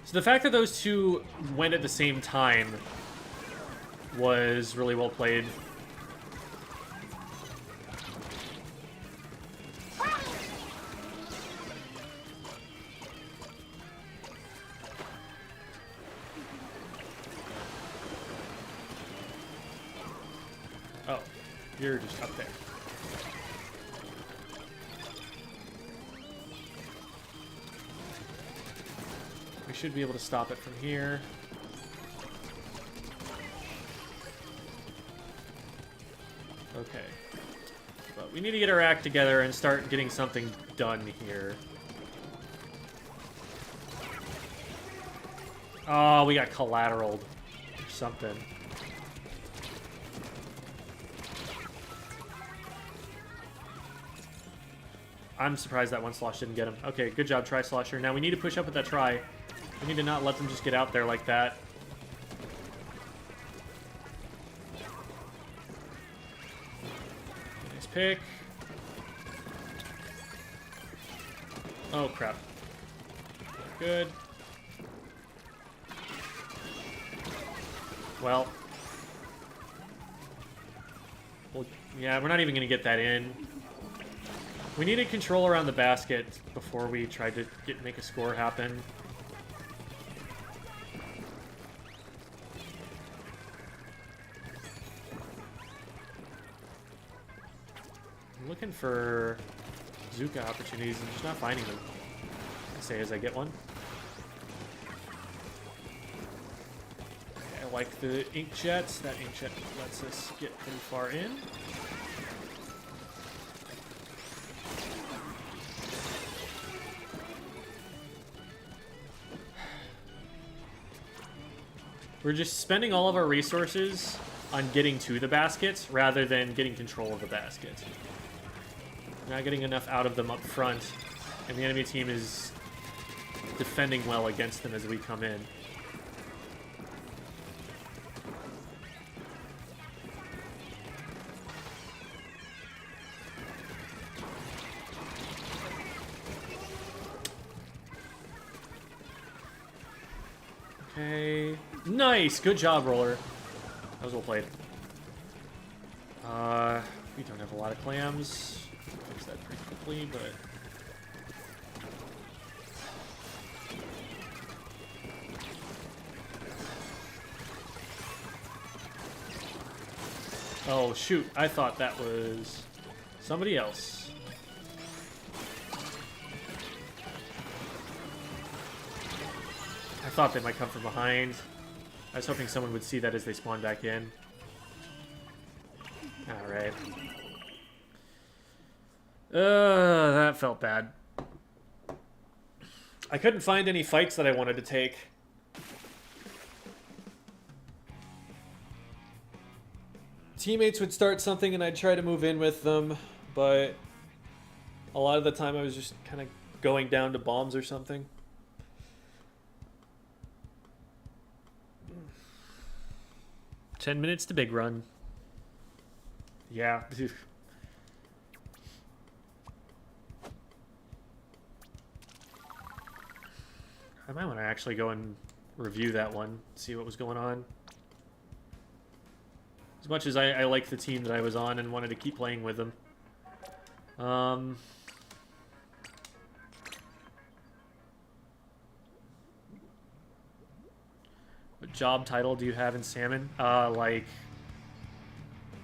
So the fact that those two went at the same time was really well played. Oh, you're just up there. We should be able to stop it from here. Okay. But we need to get our act together and start getting something done here. Oh, we got collateraled or something. I'm surprised that one slosh didn't get him. Okay, good job, Tri-Slosher. Now we need to push up with that try. We need to not let them just get out there like that. Nice pick. Oh, crap. Good. Well, yeah, we're not even going to get that in. We needed control around the basket before we tried to make a score happen. I'm looking for Zuka opportunities and just not finding them. I say as I get one. Okay, I like the inkjets. That inkjet lets us get pretty far in. We're just spending all of our resources on getting to the baskets rather than getting control of the baskets. We're not getting enough out of them up front, and the enemy team is defending well against them as we come in. Okay. Nice! Good job, Roller. That was well played. We don't have a lot of clams. Fix that pretty quickly, but... Oh, shoot. I thought that was somebody else. I thought they might come from behind. I was hoping someone would see that as they spawn back in. Alright. That felt bad. I couldn't find any fights that I wanted to take. Teammates would start something and I'd try to move in with them, but a lot of the time I was just kind of going down to bombs or something. "10 minutes to big run." Yeah. I might want to actually go and review that one, see what was going on. As much as I like the team that I was on and wanted to keep playing with them. What job title do you have in Salmon? Like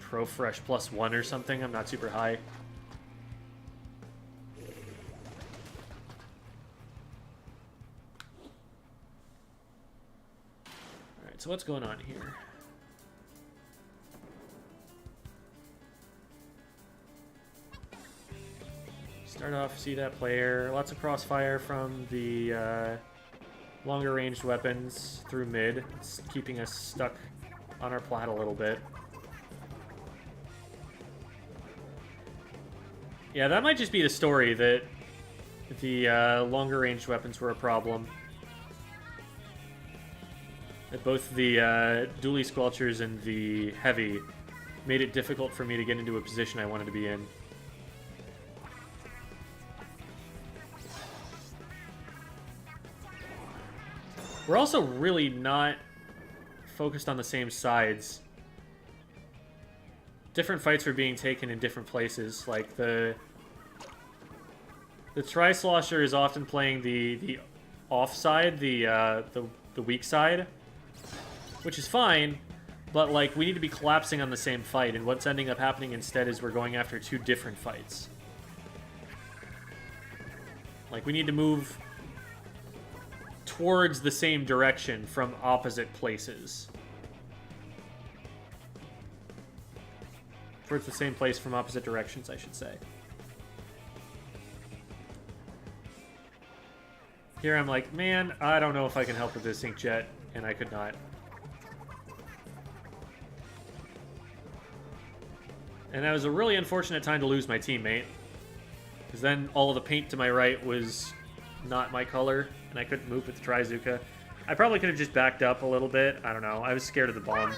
Pro Fresh +1 or something. I'm not super high. Alright, so what's going on here? Start off, see that player. Lots of crossfire from the longer ranged weapons through mid. It's keeping us stuck on our plat a little bit. Yeah, that might just be the story, that the longer ranged weapons were a problem. That both the dually squelchers and the heavy made it difficult for me to get into a position I wanted to be in. We're also really not focused on the same sides. Different fights are being taken in different places. Like the Tri-Slosher is often playing the off side, the weak side, which is fine, but like we need to be collapsing on the same fight, and what's ending up happening instead is we're going after two different fights. Like we need to move towards the same direction from opposite places. Towards the same place from opposite directions, I should say. Here I'm like, man, I don't know if I can help with this inkjet, and I could not. And that was a really unfortunate time to lose my teammate, because then all of the paint to my right was not my color, and I couldn't move with the Trizuka. I probably could have just backed up a little bit. I don't know. I was scared of the bomb.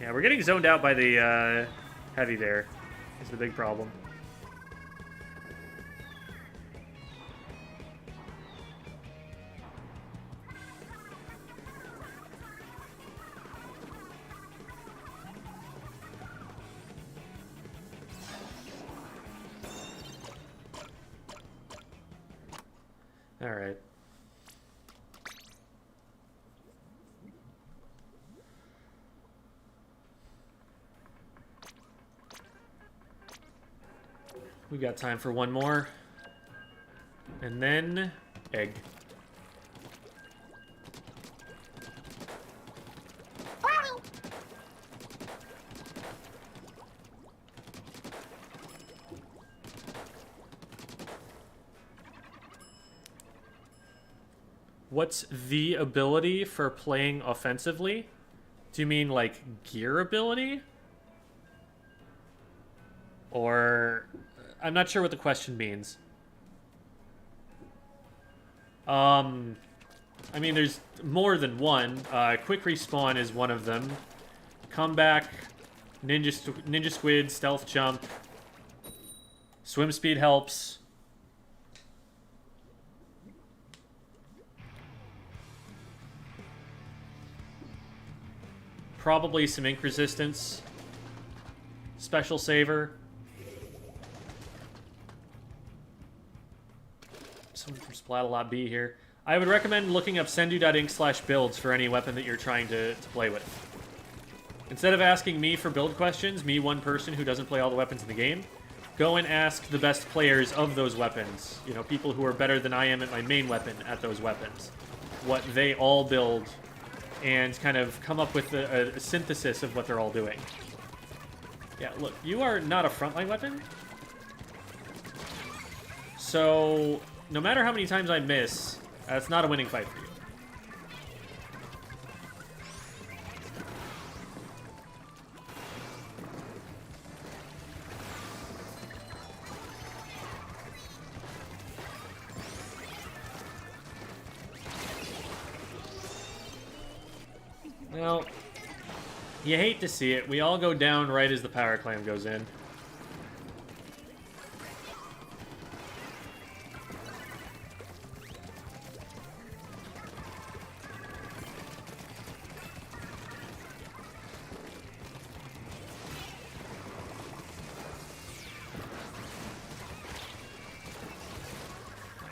Yeah, we're getting zoned out by the heavy there. Is the big problem. All right. We got time for one more. And then egg. What's the ability for playing offensively? Do you mean like gear ability? Or I'm not sure what the question means. I mean, there's more than one. Quick respawn is one of them. Comeback, ninja squid, stealth jump, swim speed helps. Probably some ink resistance. Special saver. Someone from Splat-a-Lot B here. I would recommend looking up sendu.inc/builds for any weapon that you're trying to play with. Instead of asking me for build questions, me, one person who doesn't play all the weapons in the game, go and ask the best players of those weapons. You know, people who are better than I am at my main weapon at those weapons. What they all build, and kind of come up with a synthesis of what they're all doing. Yeah, look, you are not a frontline weapon. So, no matter how many times I miss, that's not a winning fight for you. Well, you hate to see it. We all go down right as the power clam goes in.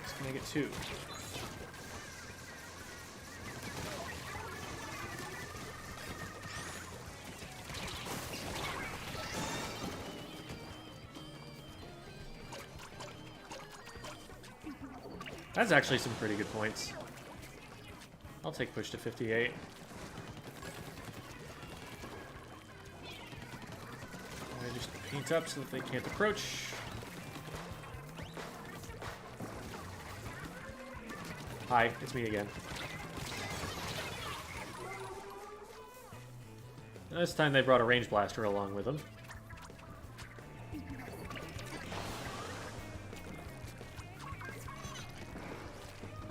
It's gonna get two. That's actually some pretty good points. I'll take push to 58. I just paint up so that they can't approach. Hi, it's me again. This time they brought a range blaster along with them.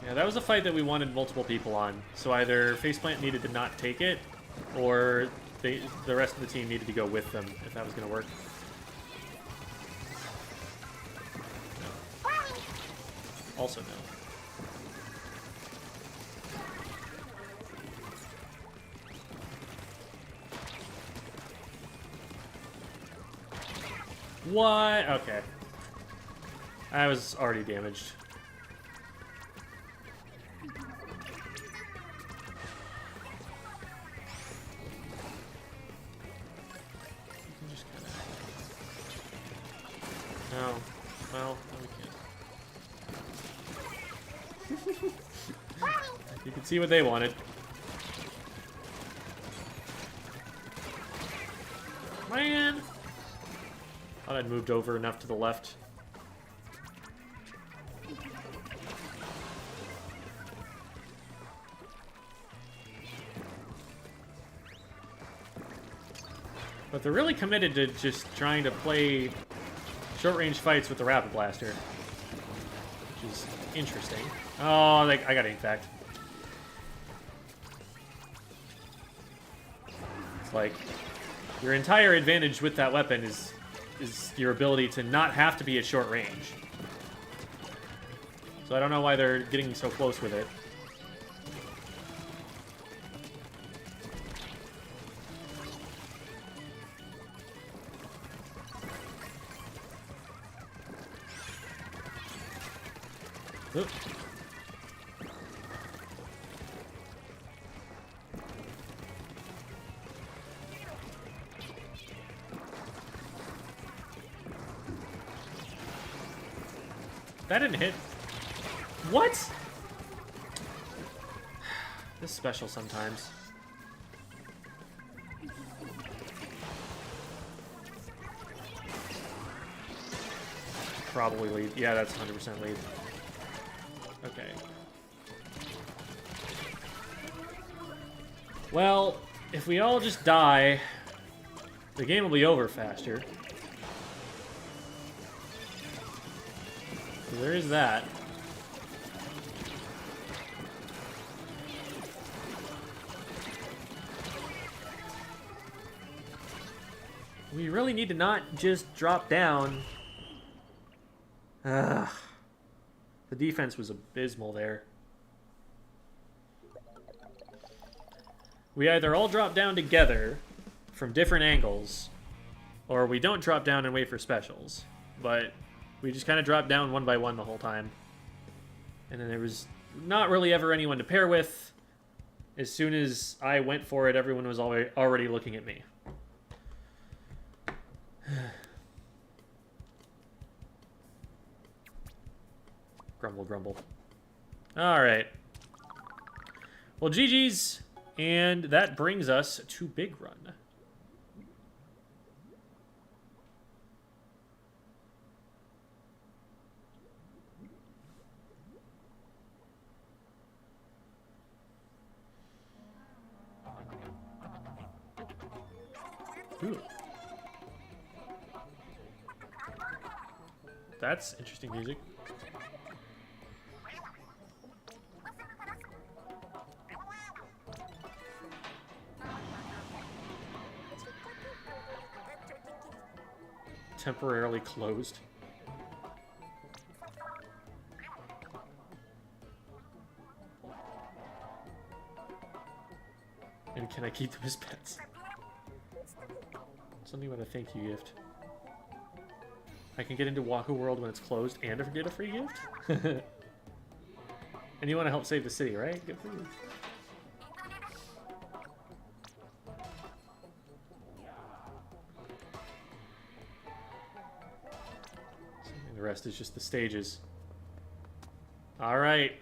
Yeah, that was a fight that we wanted multiple people on. So either Faceplant needed to not take it, or the rest of the team needed to go with them if that was going to work. No. Also no. What? Okay. I was already damaged. No. Well, no, we can't. You can see what they wanted. Man! Thought I'd moved over enough to the left. But they're really committed to just trying to play short-range fights with the Rapid Blaster, which is interesting. Oh, I got ink fact. It's like your entire advantage with that weapon is your ability to not have to be at short range. So I don't know why they're getting so close with it. Oop. That didn't hit. What? This is special sometimes. Probably lead. Yeah, that's 100% lead. Okay. Well, if we all just die, the game will be over faster. So there is that. We really need to not just drop down. Ugh. The defense was abysmal there. We either all drop down together from different angles, or we don't drop down and wait for specials. But we just kind of dropped down one by one the whole time. And then there was not really ever anyone to pair with. As soon as I went for it, everyone was already looking at me. Grumble, grumble. Alright. Well, GG's. And that brings us to Big Run. Ooh. That's interesting music. Temporarily closed. And can I keep them as pets? Something about a thank you gift. I can get into Wahoo World when it's closed and get a free gift? And you want to help save the city, right? Good for you. And the rest is just the stages. All right.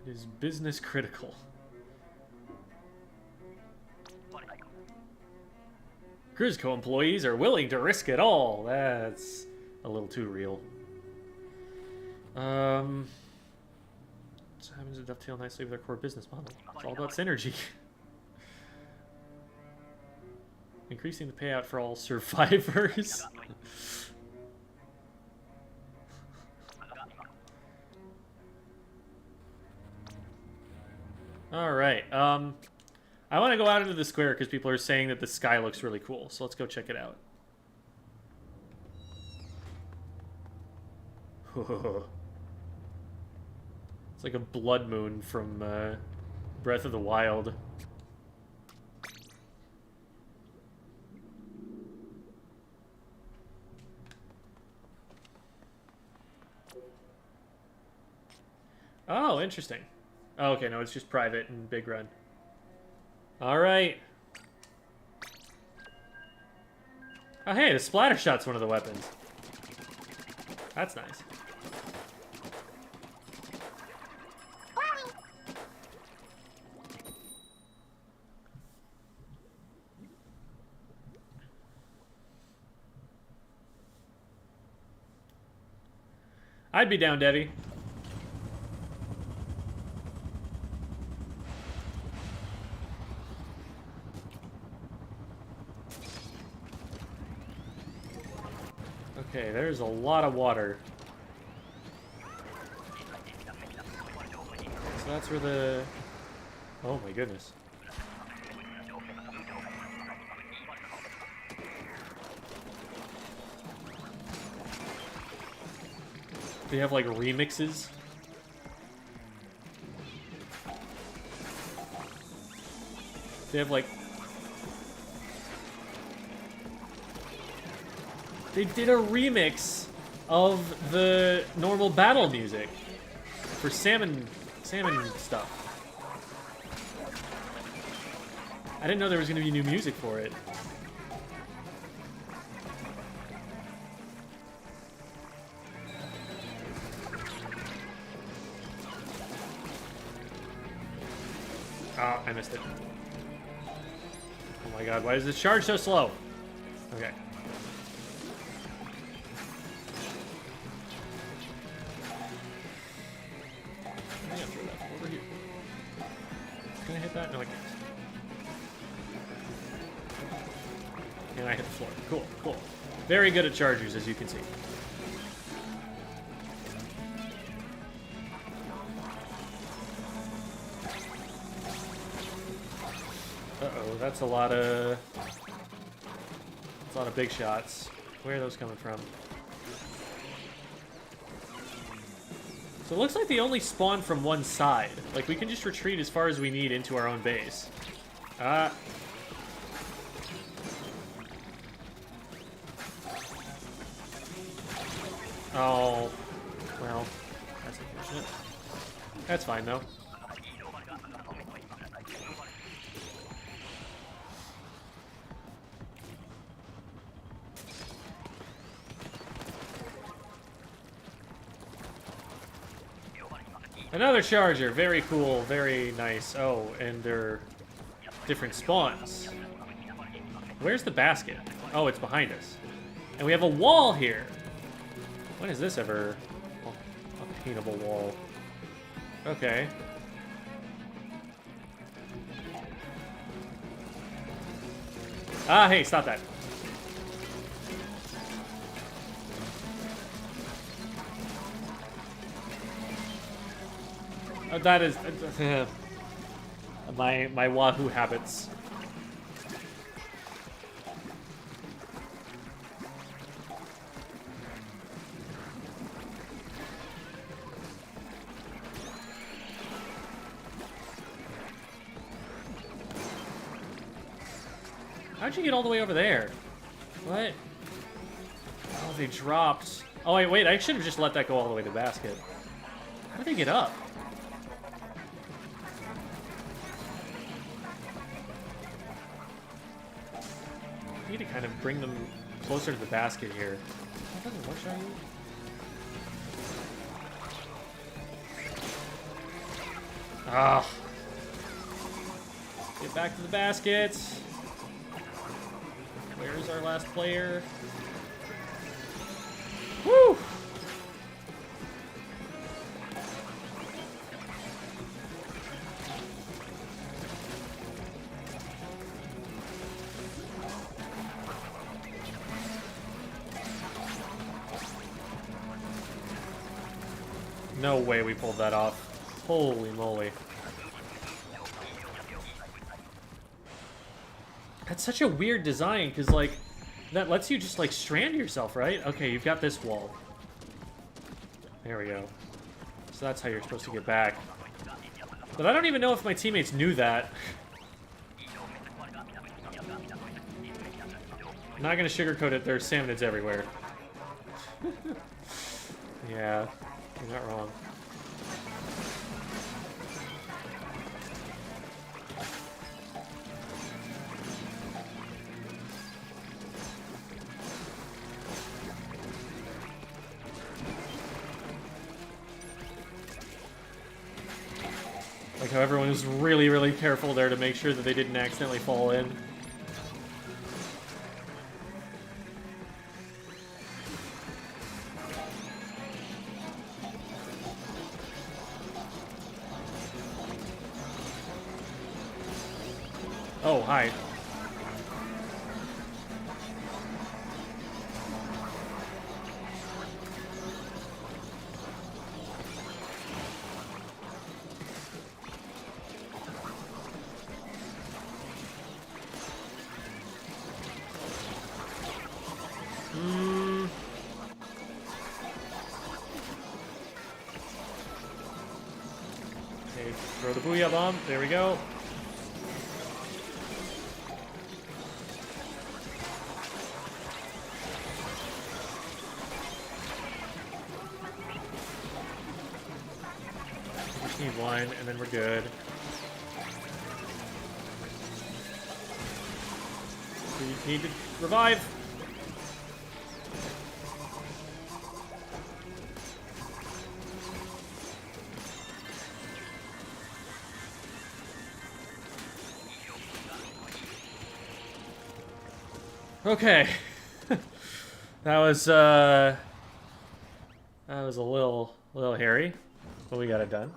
It is business critical. Grisco employees are willing to risk it all. That's a little too real. So happens to dovetail nicely with our core business model. It's all about synergy. Increasing the payout for all survivors. Alright, I want to go out into the square because people are saying that the sky looks really cool, so let's go check it out. It's like a blood moon from Breath of the Wild. Oh, interesting. Oh, okay, no, it's just private and Big Run. Alright. Oh, hey, the splatter shot's one of the weapons. That's nice. I'd be down, Debbie. Okay, there's a lot of water. So that's where the... Oh my goodness. They have like remixes. They have like... They did a remix of the normal battle music for salmon stuff. I didn't know there was going to be new music for it. Ah, I missed it. Oh my god, why is this charge so slow? Okay. Can I hit that? No, I can't. And I hit the floor. Cool, cool. Very good at chargers, as you can see. Uh-oh, that's a lot of big shots. Where are those coming from? So it looks like they only spawn from one side. Like, we can just retreat as far as we need into our own base. Oh. Well, that's unfortunate. That's fine, though. Another charger, very cool, very nice. Oh, and they're different spawns. Where's the basket? Oh, it's behind us. And we have a wall here. When is this ever a paintable wall? Okay. Ah, hey, stop that. That is my Wahoo habits. How'd you get all the way over there? What? Oh, they dropped. Oh, wait, I should have just let that go all the way to the basket. How did they get up? I need to kind of bring them closer to the basket here. What shot you? Ah. Get back to the basket. Where is our last player? Woo! No way we pulled that off. Holy moly. That's such a weird design, because, like, that lets you just, like, strand yourself, right? Okay, you've got this wall. There we go. So that's how you're supposed to get back. But I don't even know if my teammates knew that. I'm not gonna sugarcoat it, there's salmonids everywhere. Yeah, you're not wrong. Like how everyone was really, really careful there to make sure that they didn't accidentally fall in. Oh, hi. Okay, throw the booyah bomb. There we go. Just need one, and then we're good. We need to revive. Okay. That was a little hairy, but we got it done.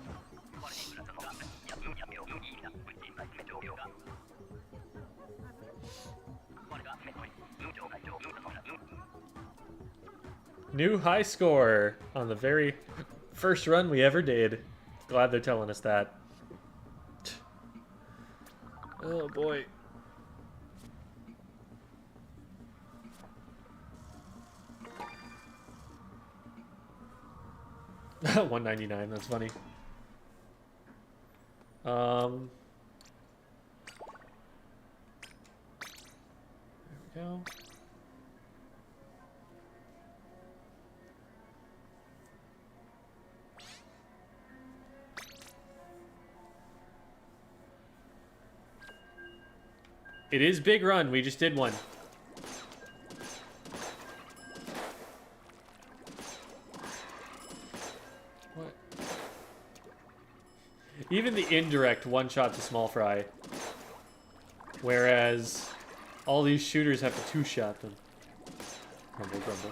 New high score on the very first run we ever did. Glad they're telling us that. Oh boy. $1.99, that's funny. There we go. It is big run, we just did one. What? Even the indirect one-shot to small fry. Whereas all these shooters have to two-shot them. Grumble, grumble.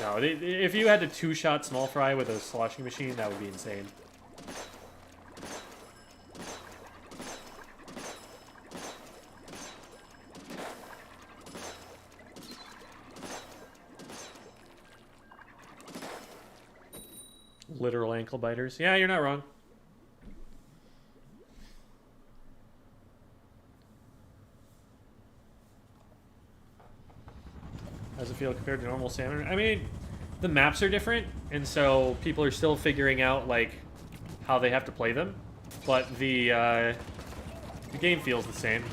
No, if you had to two-shot small fry with a sloshing machine, that would be insane. Literal ankle biters. Yeah, you're not wrong. How's it feel compared to normal salmon? I mean, the maps are different, and so people are still figuring out, like, how they have to play them. But the game feels the same.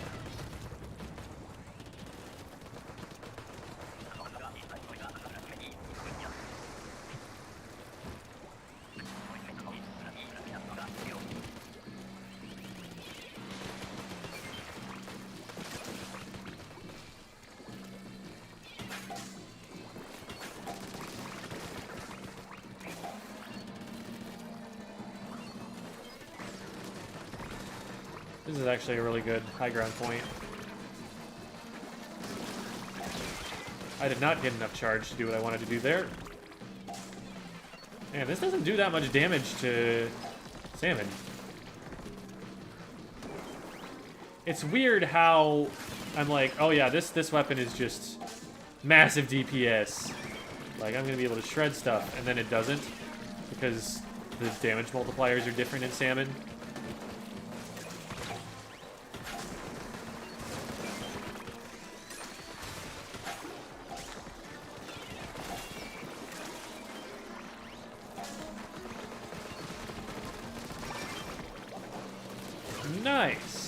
This is actually a really good high ground point. I did not get enough charge to do what I wanted to do there. Man, this doesn't do that much damage to salmon. It's weird how I'm like, oh yeah, this weapon is just massive DPS. Like, I'm gonna be able to shred stuff, and then it doesn't, because the damage multipliers are different in salmon. Nice.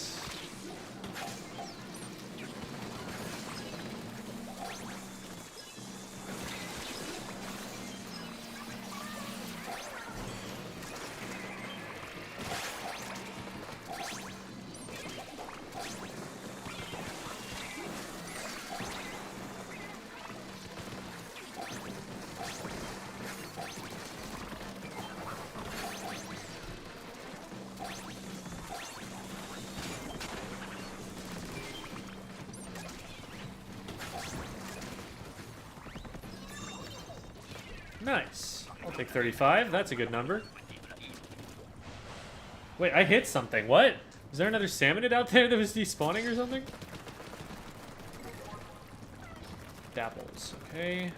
Nice. I'll take 35. That's a good number. Wait, I hit something. What? Is there another salmonid out there that was despawning or something? Dapples. Okay.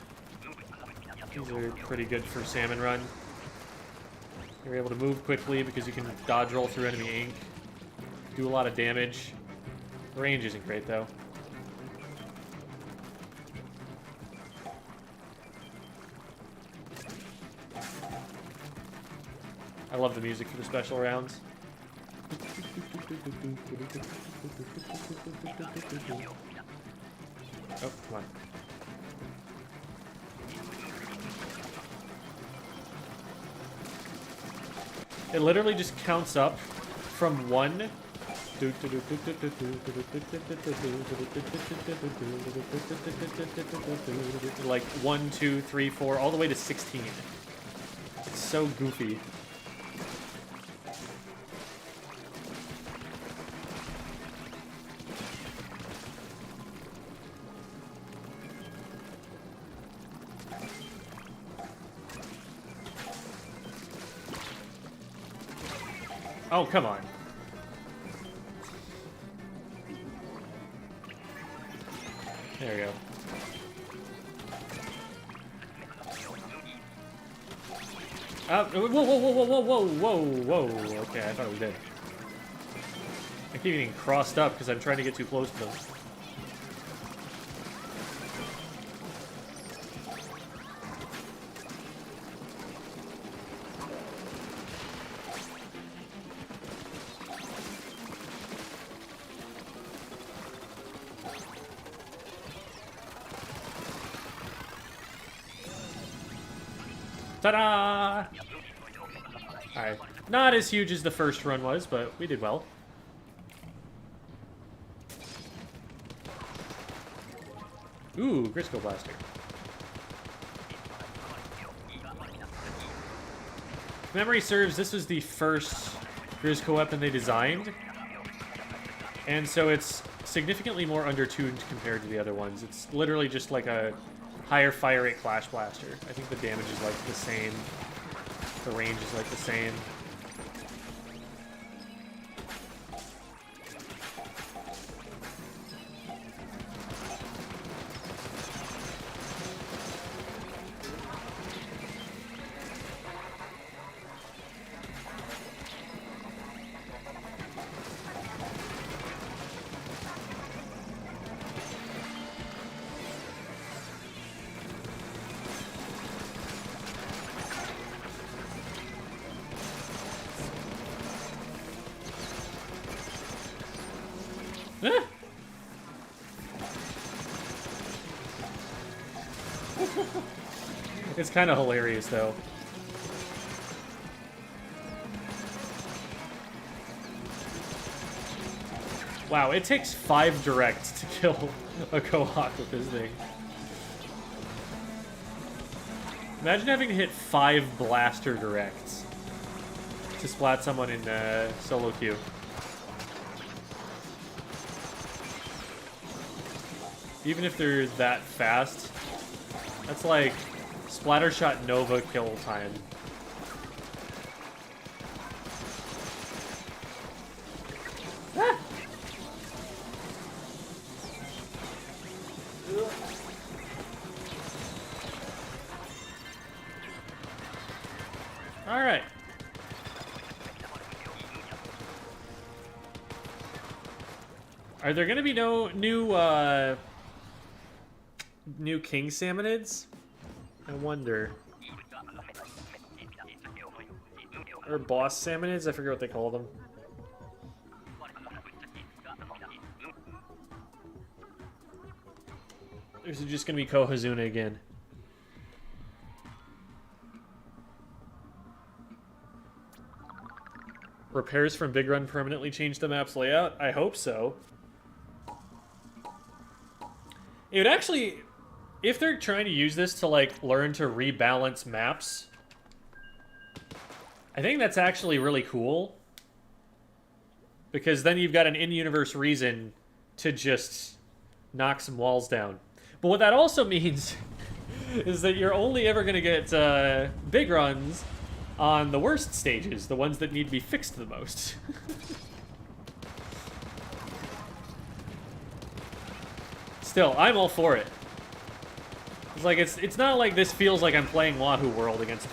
These are pretty good for salmon run. You're able to move quickly because you can dodge roll through enemy ink. Do a lot of damage. Range isn't great though. I love the music for the special rounds. Oh, come on. It literally just counts up from 1 like 1, 2, 3, 4, all the way to 16. It's so goofy. Oh, come on. There we go. Whoa, whoa, whoa, whoa, whoa, whoa, whoa, whoa. Okay, I thought it was dead. I keep getting crossed up because I'm trying to get too close to them. Ta-da! Alright. Not as huge as the first run was, but we did well. Ooh, Grisco Blaster. If memory serves, this was the first Grisco weapon they designed. And so it's significantly more undertuned compared to the other ones. It's literally just like a higher fire rate Clash Blaster. I think the damage is like the same. The range is like the same. It's kind of hilarious, though. Wow, it takes 5 directs to kill a Quahog with this thing. Imagine having to hit 5 blaster directs to splat someone in solo queue. Even if they're that fast, That's like Splattershot Nova kill time. Ah! All right. Are there gonna be no new king salmonids? I wonder. Or boss salmonids? I forget what they call them. Or is it just gonna be Kohazuna again? Repairs from Big Run permanently change the map's layout? I hope so. It would actually, if they're trying to use this to like learn to rebalance maps, I think that's actually really cool. Because then you've got an in-universe reason to just knock some walls down. But what that also means is that you're only ever going to get big runs on the worst stages, the ones that need to be fixed the most. Still, I'm all for it. It's like it's not like this feels like I'm playing Wahoo World against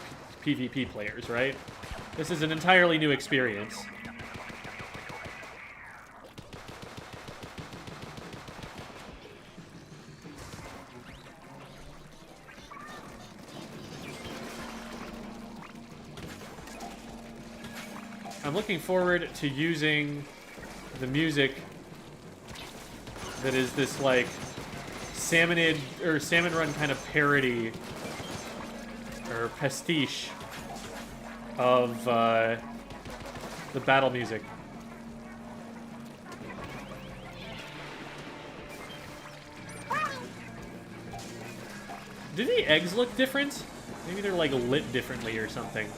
PvP players, right? This is an entirely new experience. I'm looking forward to using the music that is this, like, Salmonid, or Salmon Run kind of parody, or pastiche of the battle music. Do the eggs look different? Maybe they're, like, lit differently or something.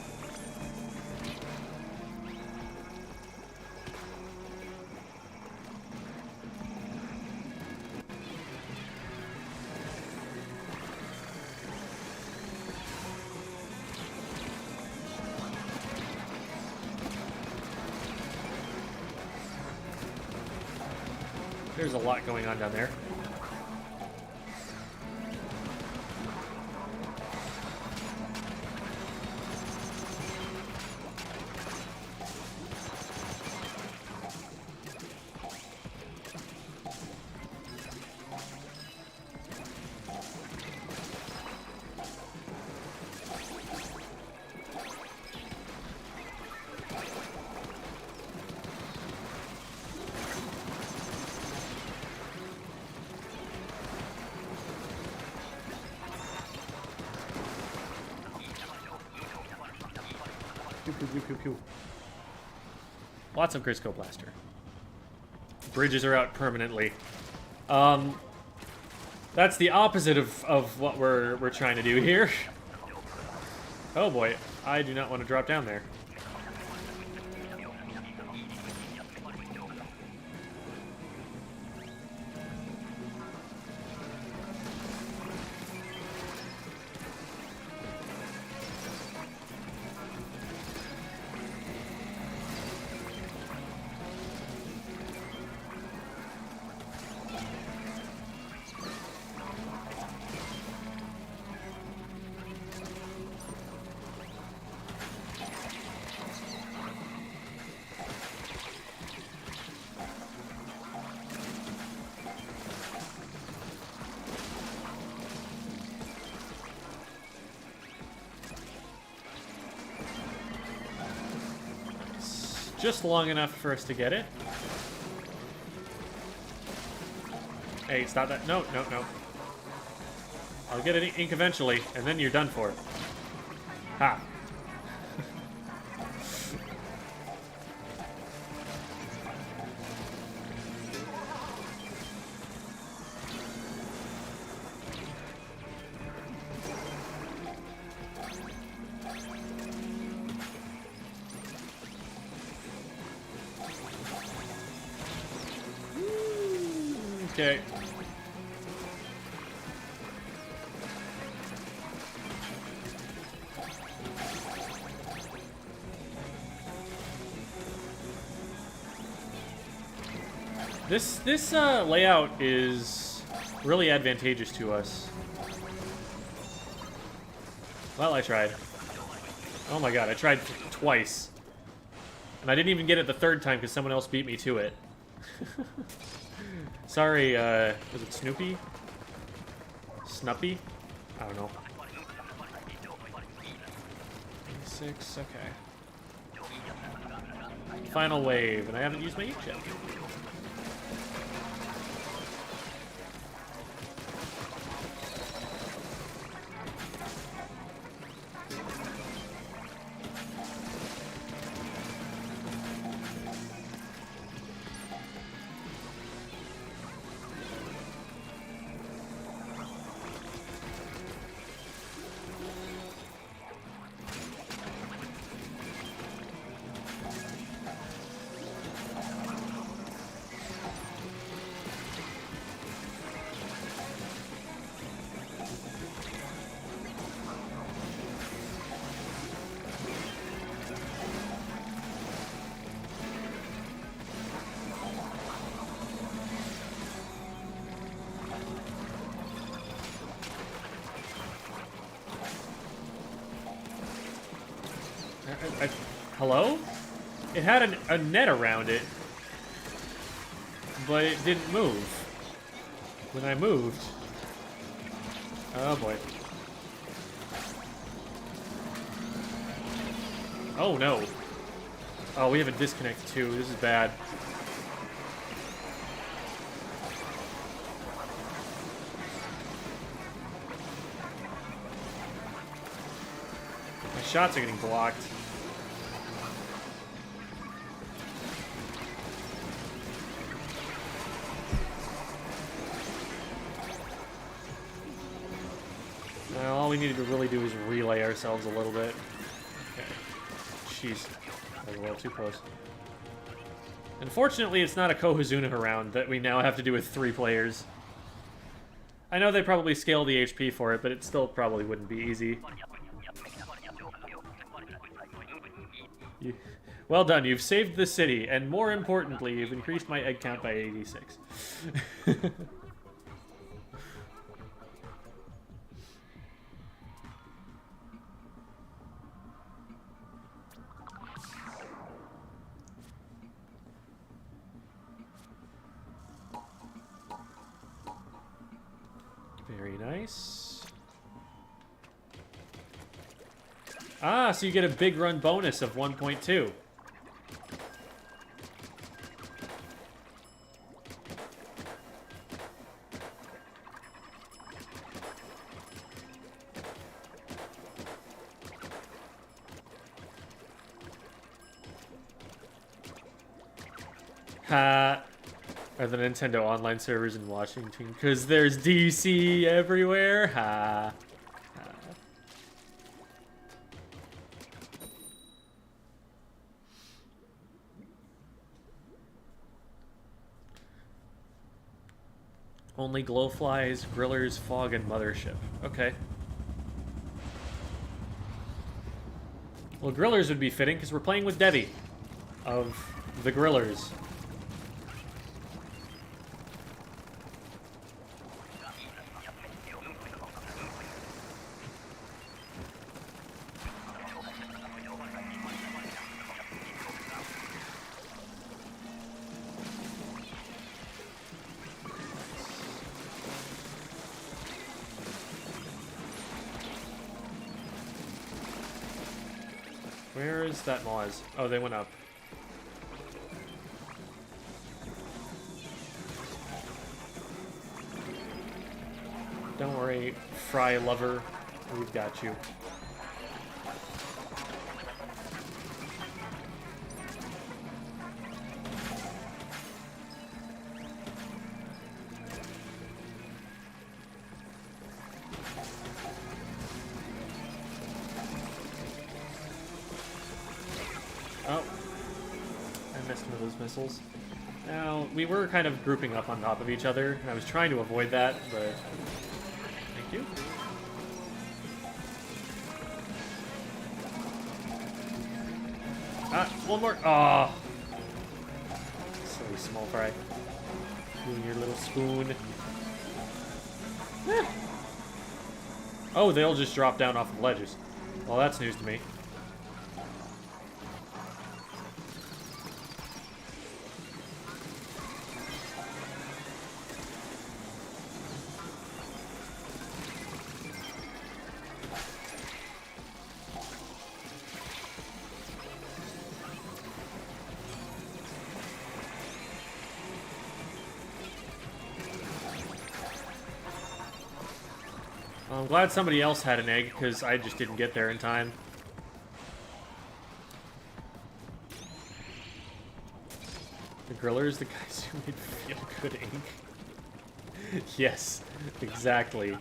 There's a lot going on down there. Pew, pew, pew. Lots of Crisco Blaster. Bridges are out permanently. That's the opposite of what we're trying to do here. Oh boy, I do not want to drop down there. Just long enough for us to get it. Hey, stop that. No, no, no. I'll get it ink eventually, and then you're done for. Ha. Okay. This layout is really advantageous to us. Well, I tried. Oh my god, I tried twice. And I didn't even get it the third time because someone else beat me to it. Sorry, was it Snoopy? Snuppy? I don't know. 6, okay. Final wave, and I haven't used my ink yet. Hello? It had a net around it, but it didn't move. When I moved... Oh boy. Oh no. Oh, we have a disconnect too. This is bad. My shots are getting blocked. All we needed to really do is relay ourselves a little bit. Okay. Jeez. That was a little too close. Unfortunately, it's not a Kohazuna round that we now have to do with 3 players. I know they probably scale the HP for it, but it still probably wouldn't be easy. Well done, you've saved the city, and more importantly, you've increased my egg count by 86. Very nice. Ah, so you get a big run bonus of 1.2. Ha! Are the Nintendo online servers in Washington? Because there's DC everywhere? Ha! Ha. Only glowflies, grillers, fog, and mothership. Okay. Well, grillers would be fitting because we're playing with Debbie of the grillers. Where is that Moz? Oh, they went up. Don't worry, Fry Lover. We've got you. Oh. I missed one of those missiles. Now, we were kind of grouping up on top of each other, and I was trying to avoid that, but... Thank you. Ah, one more. Oh. Silly small fry. You and your little spoon. Eh. Oh, they'll just drop down off the ledges. Well, that's news to me. I'm glad somebody else had an egg, because I just didn't get there in time. The grillers, the guys who made feel-good ink. Yes, exactly.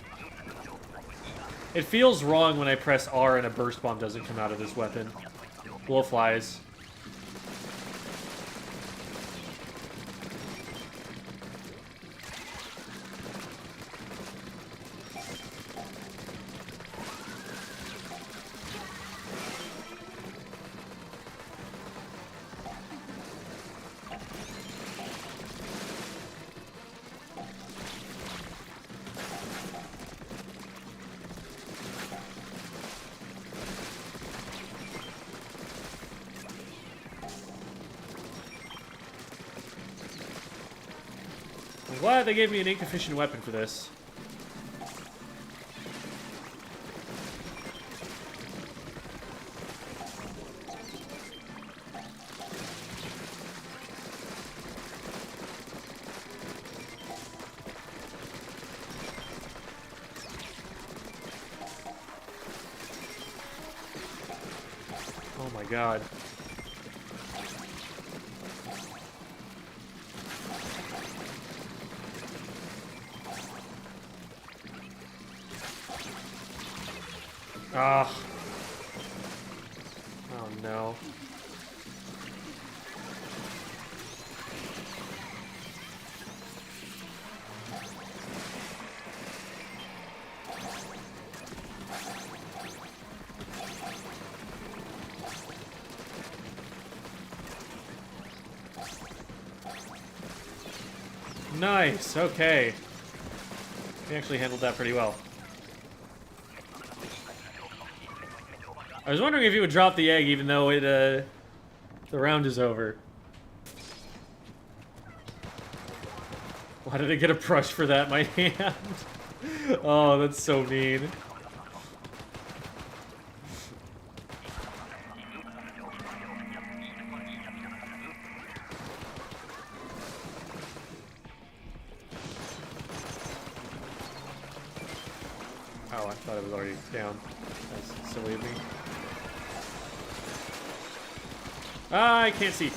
It feels wrong when I press R and a burst bomb doesn't come out of this weapon. Blowflies. I'm glad they gave me an ink-efficient weapon for this. Oh my god. Ah. Oh no. Nice, okay. We actually handled that pretty well. I was wondering if you would drop the egg even though it, the round is over. Why did I get a brush for that, my hand? Oh, that's so mean. Oh, I thought it was already down. That's silly of me. Ah, I can't see.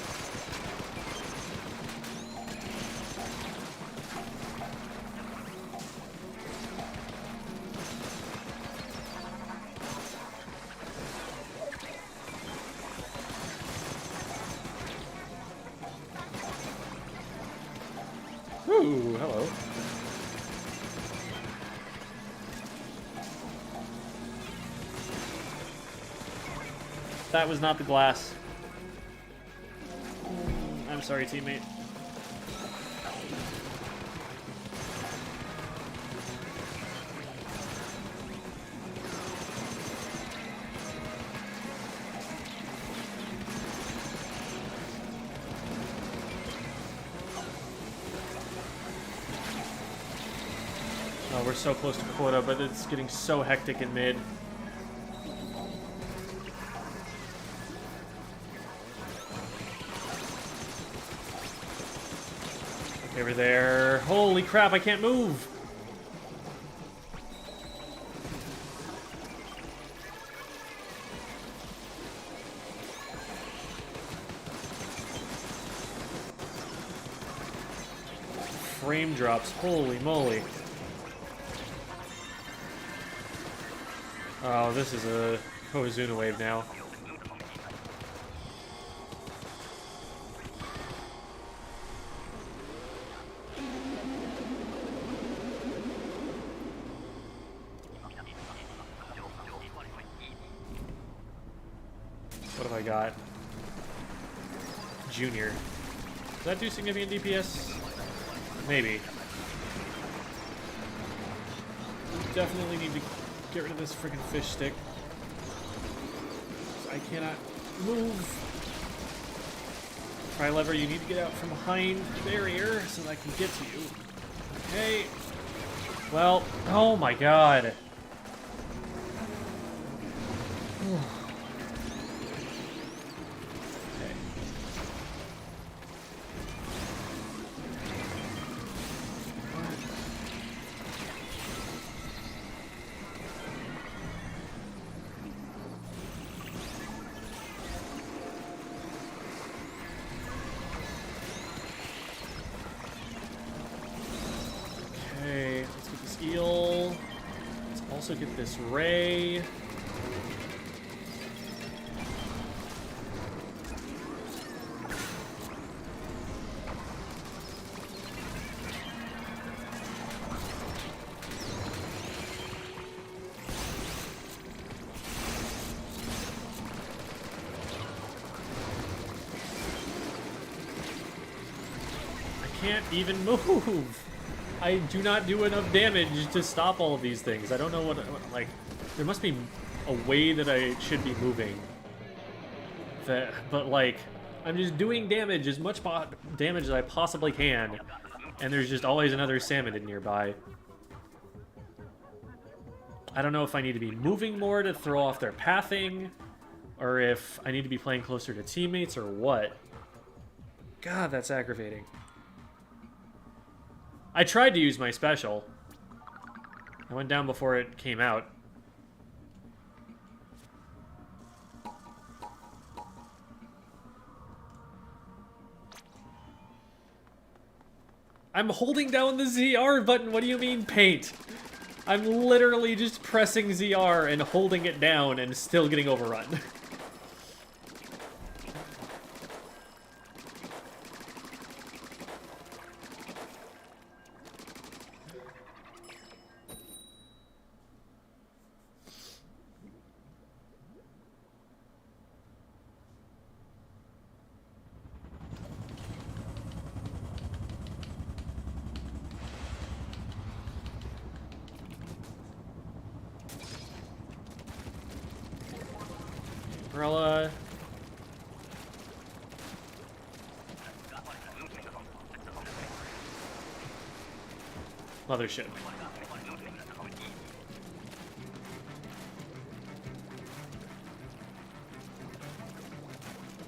Ooh, hello. That was not the glass. I'm sorry, teammate. Oh, we're so close to quota, but it's getting so hectic in mid. Over there. Holy crap, I can't move! Frame drops, holy moly. Oh, this is a Kozuna wave now. What have I got? Junior. Does that do significant DPS? Maybe. Definitely need to get rid of this freaking fish stick. I cannot move. Try lever, you need to get out from behind the barrier so that I can get to you. Okay. Well, oh my god. Okay, let's get this eel. Let's also get this ray. I can't even move. I do not do enough damage to stop all of these things. I don't know what like, there must be a way that I should be moving. But like, I'm just doing damage, as much damage as I possibly can, and there's just always another salmon nearby. I don't know if I need to be moving more to throw off their pathing, or if I need to be playing closer to teammates, or what. God, that's aggravating. I tried to use my special. I went down before it came out. I'm holding down the ZR button. What do you mean, paint? I'm literally just pressing ZR and holding it down and still getting overrun. Umbrella. Mothership.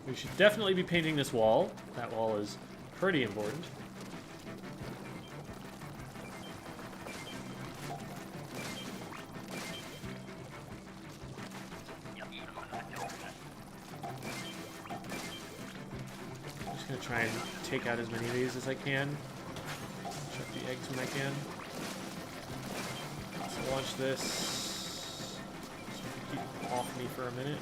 We should definitely be painting this wall. That wall is pretty important. Try and take out as many of these as I can. Chuck the eggs when I can. So launch this. So keep them off me for a minute.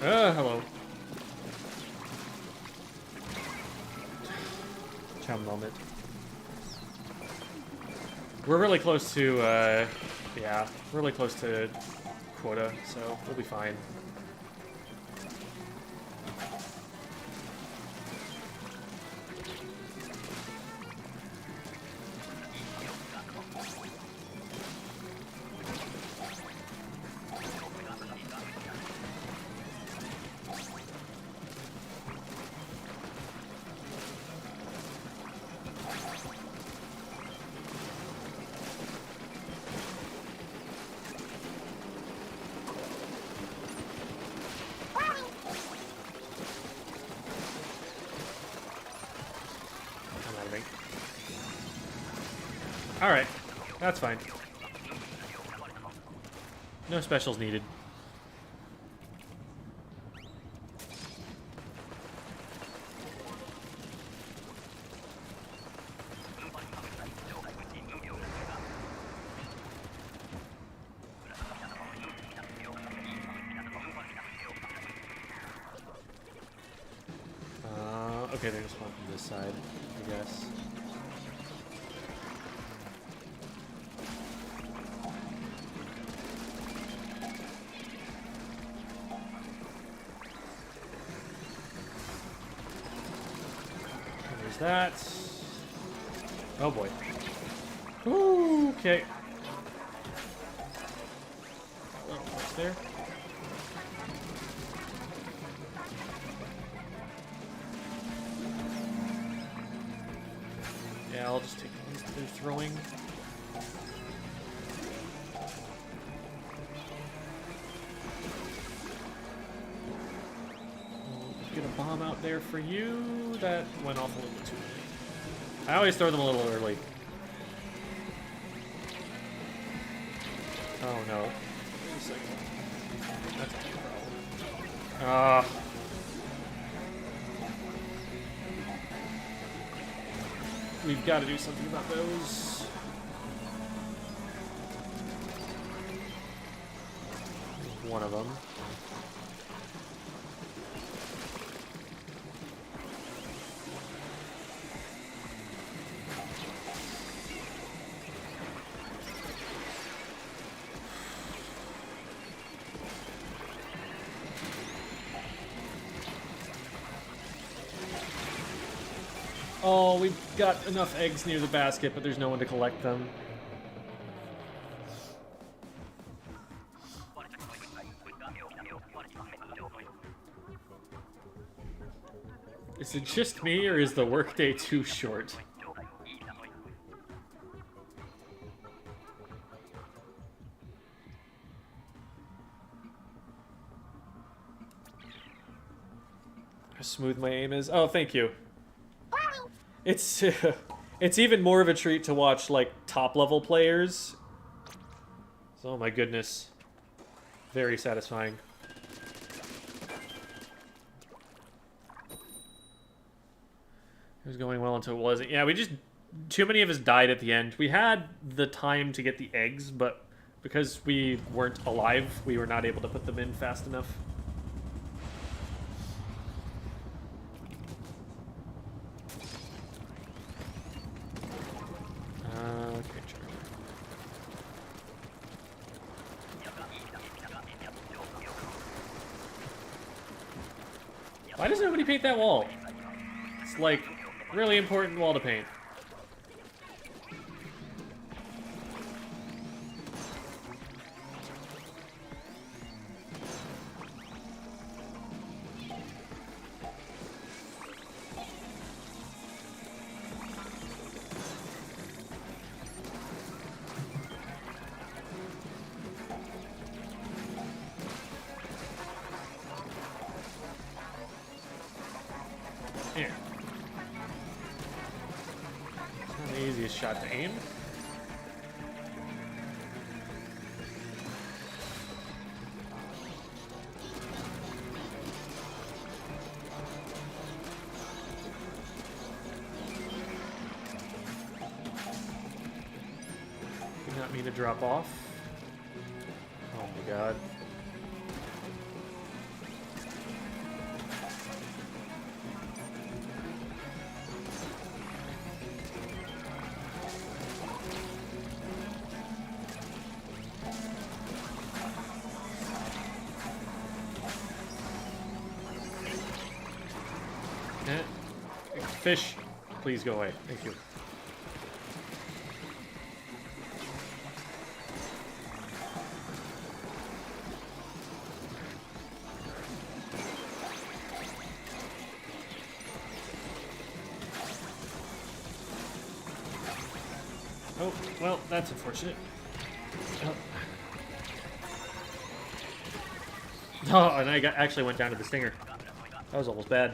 Hello. Chow moment. We're really close to, yeah, really close to quota, so we'll be fine. Alright, that's fine. No specials needed. Okay, they're just one from this side, I guess. There's that. Oh boy. Ooh, okay. Oh, what's there? Yeah, I'll just take these that they're throwing. Get a bomb out there for you. That went off a little too early. I always throw them a little early. Oh no. Wait a second. That's a problem. We've got to do something about those. One of them. Oh, we've got enough eggs near the basket, but there's no one to collect them. Is it just me, or is the workday too short? How smooth my aim is. Oh, thank you. It's it's even more of a treat to watch like top level players. Oh my goodness. Very satisfying. It was going well until it wasn't. Yeah, we just too many of us died at the end. We had the time to get the eggs, but because we weren't alive, we were not able to put them in fast enough. Okay, Charlie. Why does nobody paint that wall? It's like really important wall to paint. Here. It's not the easiest shot to aim. Did not mean to drop off. Oh my god. Fish, please go away. Thank you. Oh, well, that's unfortunate. Oh, and I actually went down to the stinger. That was almost bad.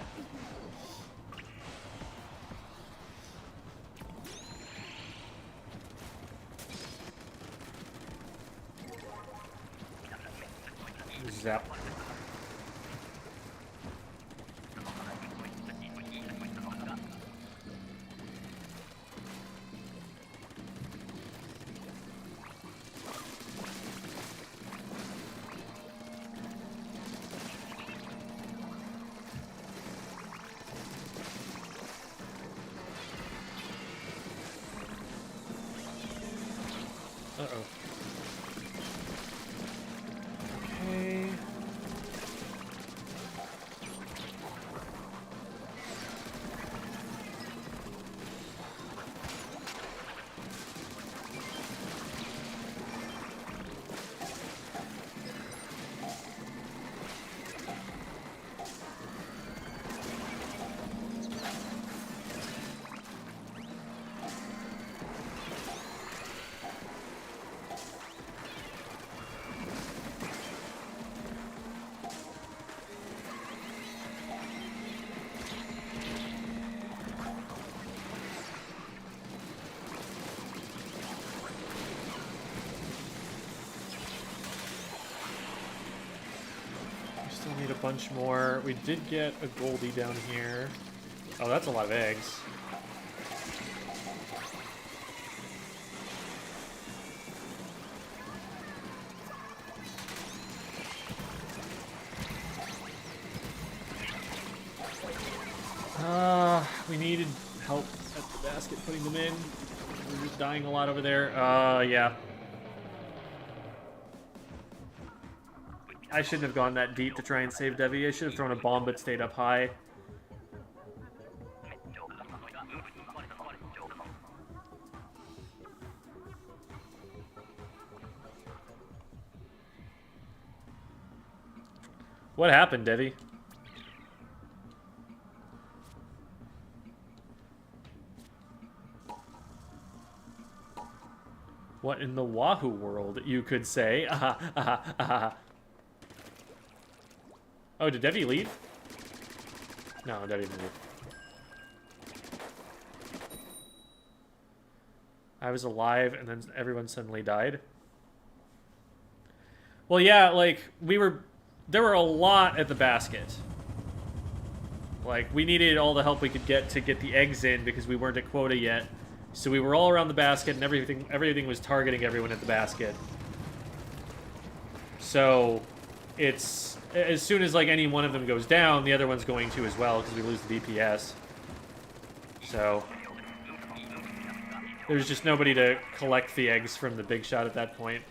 Zap. Uh-oh. Okay. bunch more. We did get a Goldie down here. Oh, that's a lot of eggs. We needed help at the basket putting them in. We're just dying a lot over there. Yeah. I shouldn't have gone that deep to try and save Devi. I should have thrown a bomb but stayed up high. What happened, Devi? What in the Wahoo world, you could say? Oh, did Devi leave? No, Devi didn't leave. I was alive, and then everyone suddenly died. Well, yeah, like, there were a lot at the basket. Like, we needed all the help we could get to get the eggs in because we weren't at quota yet. So we were all around the basket, and everything was targeting everyone at the basket. So it's as soon as like any one of them goes down, the other one's going to as well because we lose the DPS. So there's just nobody to collect the eggs from the big shot at that point.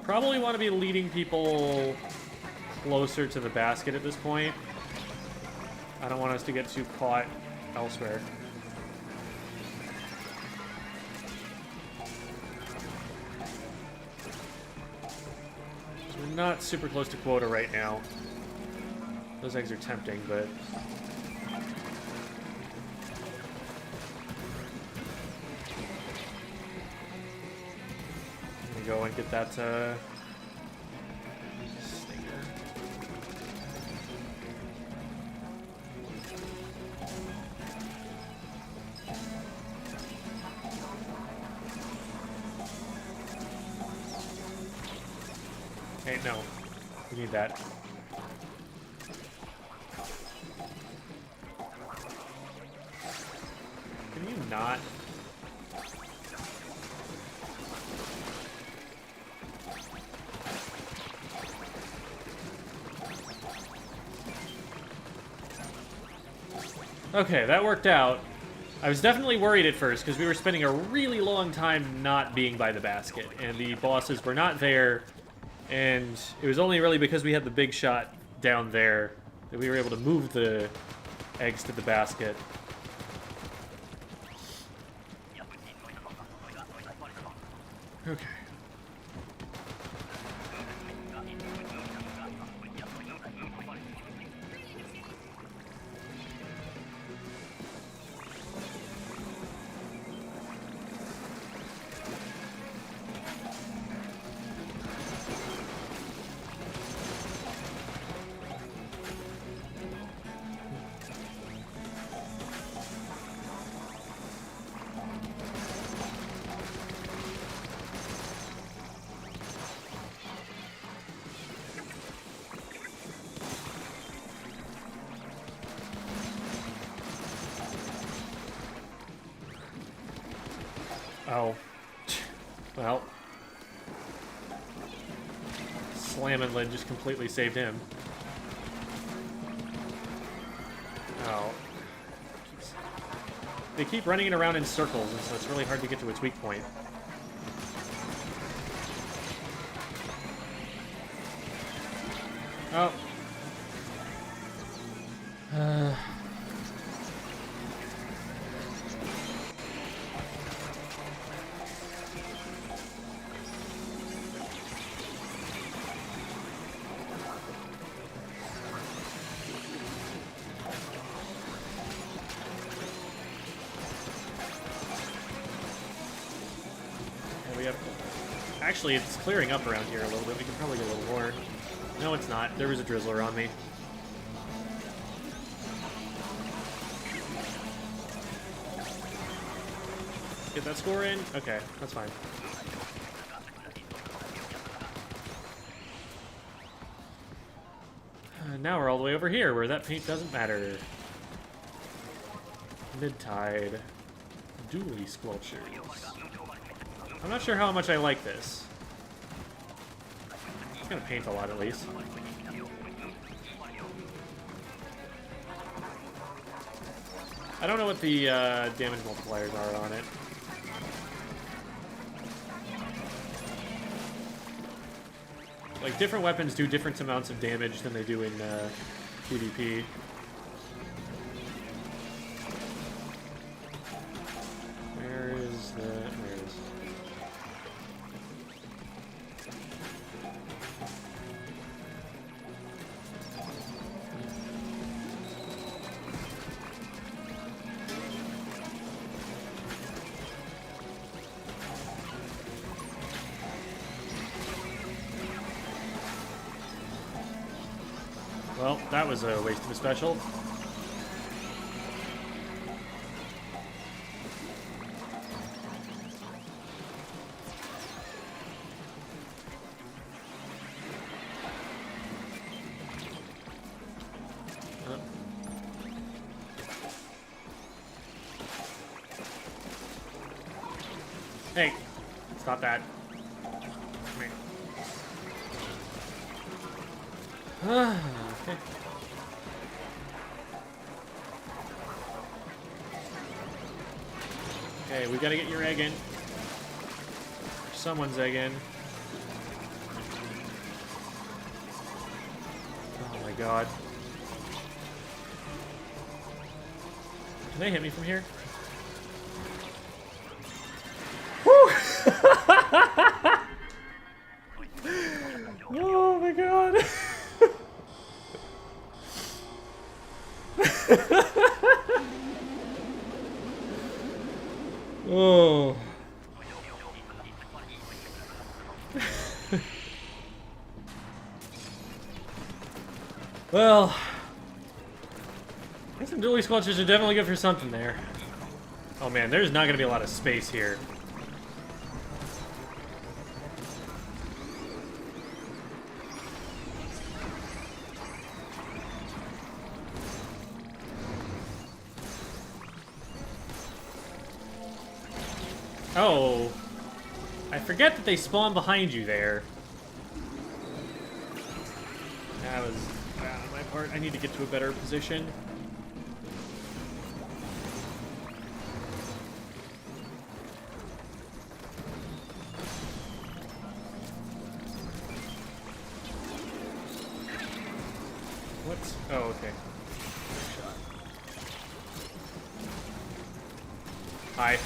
Probably want to be leading people closer to the basket at this point. I don't want us to get too caught elsewhere. So we're not super close to quota right now. Those eggs are tempting, but... go and get that stinger. Hey, no. We need that. Can you not? Okay, that worked out. I was definitely worried at first because we were spending a really long time not being by the basket and the bosses were not there, and it was only really because we had the big shot down there that we were able to move the eggs to the basket. Okay. Oh. Well. Slamming Lid just completely saved him. Oh. They keep running it around in circles, and so it's really hard to get to its weak point. Oh. actually, it's clearing up around here a little bit. We can probably get a little more. No, it's not. There was a drizzler on me. Get that score in? Okay, that's fine. Now we're all the way over here, where that paint doesn't matter. Mid-tide. Dually squelchers. I'm not sure how much I like this. I'm gonna paint a lot, at least. I don't know what the damage multipliers are on it. Like, different weapons do different amounts of damage than they do in PvP. Where is the... There it is. Well, that was a waste of a special. Hey, stop that. Come here. Okay. Okay, we gotta get your egg in. Someone's egg in. Oh my god. Can they hit me from here? Woo! Oh my god. Oh. Well, I think some dually squelchers are definitely good for something there. Oh man, there's not going to be a lot of space here. Oh, I forget that they spawn behind you there. That was bad on my part. I need to get to a better position. What? Oh, okay. Hi.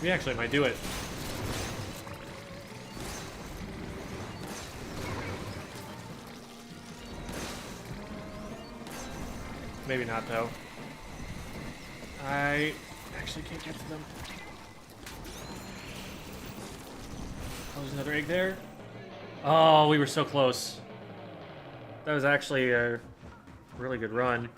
We actually might do it. Maybe not, though. I actually can't get to them. Oh, there's another egg there. Oh, we were so close. That was actually a really good run.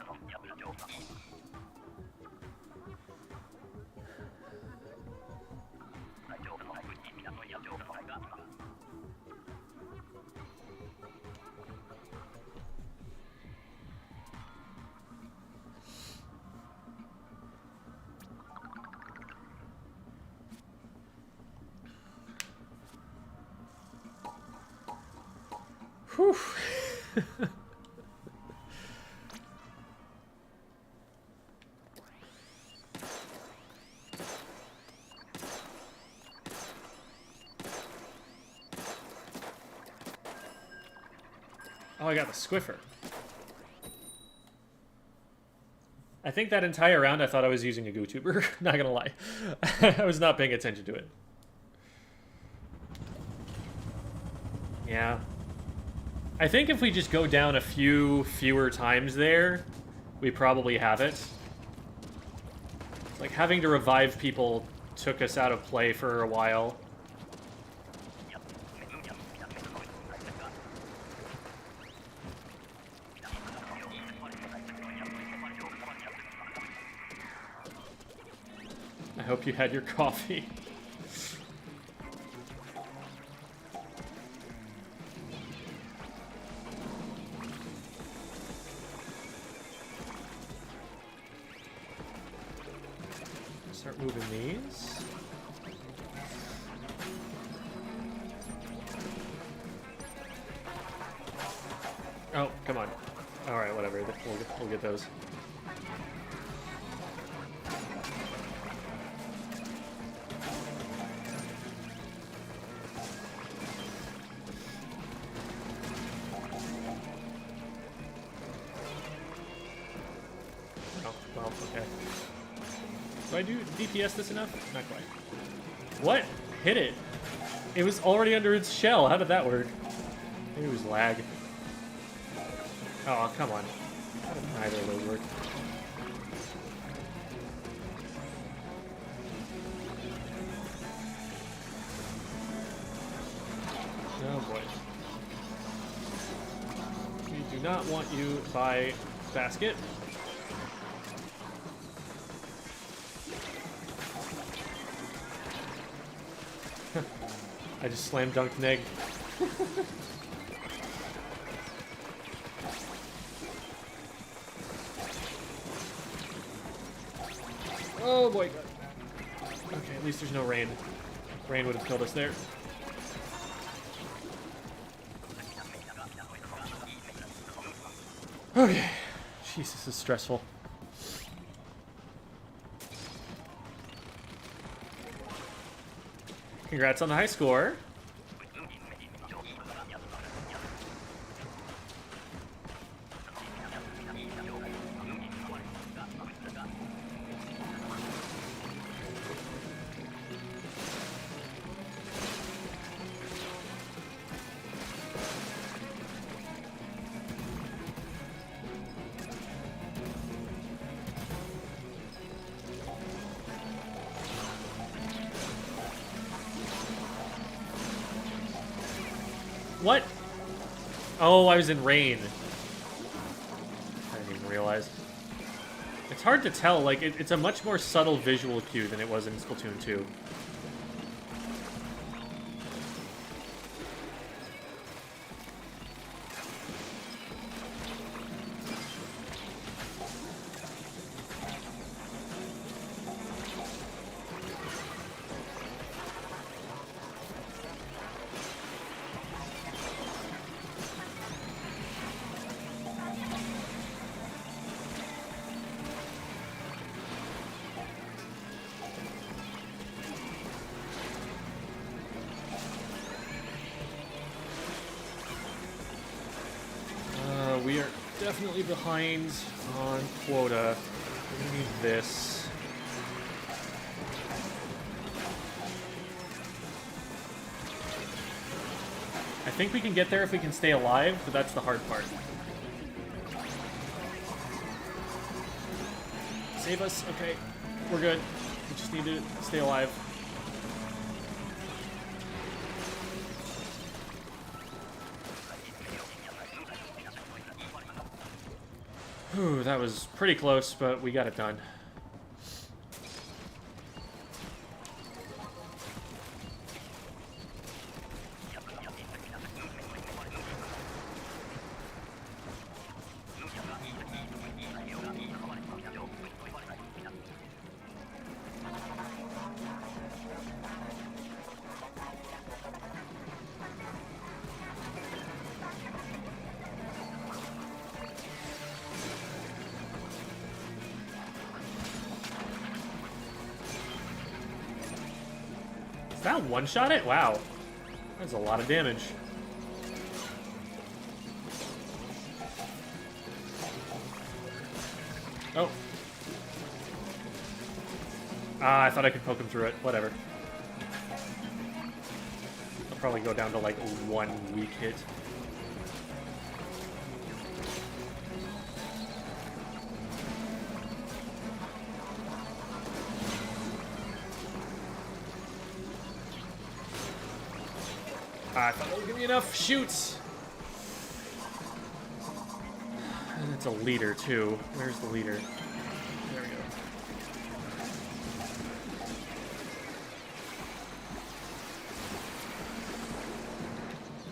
Whew. Oh, I got the Squiffer. I think that entire round I thought I was using a GooTuber. Not gonna lie. I was not paying attention to it. Yeah. I think if we just go down a few fewer times there, we probably have it. It's like having to revive people took us out of play for a while. I hope you had your coffee. Start moving these. Oh, come on. All right, whatever. We'll get those. Oh, well, okay. Do I do DPS this enough? Not quite. What? Hit it. It was already under its shell. How did that work? Maybe it was lag. Oh, come on. How did neither of those work? Oh boy. We do not want you by basket. I just slam dunked Neg. Oh boy. Okay, at least there's no rain. Rain would have killed us there. Okay. Jesus, this is stressful. Congrats on the high score. What? Oh, I was in rain. I didn't even realize. It's hard to tell. Like, it's a much more subtle visual cue than it was in Splatoon 2. We are definitely behind on quota. We're gonna need this. I think we can get there if we can stay alive, but that's the hard part. Save us. Okay, we're good. We just need to stay alive. Whew, that was pretty close, but we got it done. That one-shot it? Wow. That's a lot of damage. Oh. Ah, I thought I could poke him through it. Whatever. I'll probably go down to like 1 weak hit. Ah, I thought that would give me enough shoots. And it's a leader too. Where's the leader? There we go.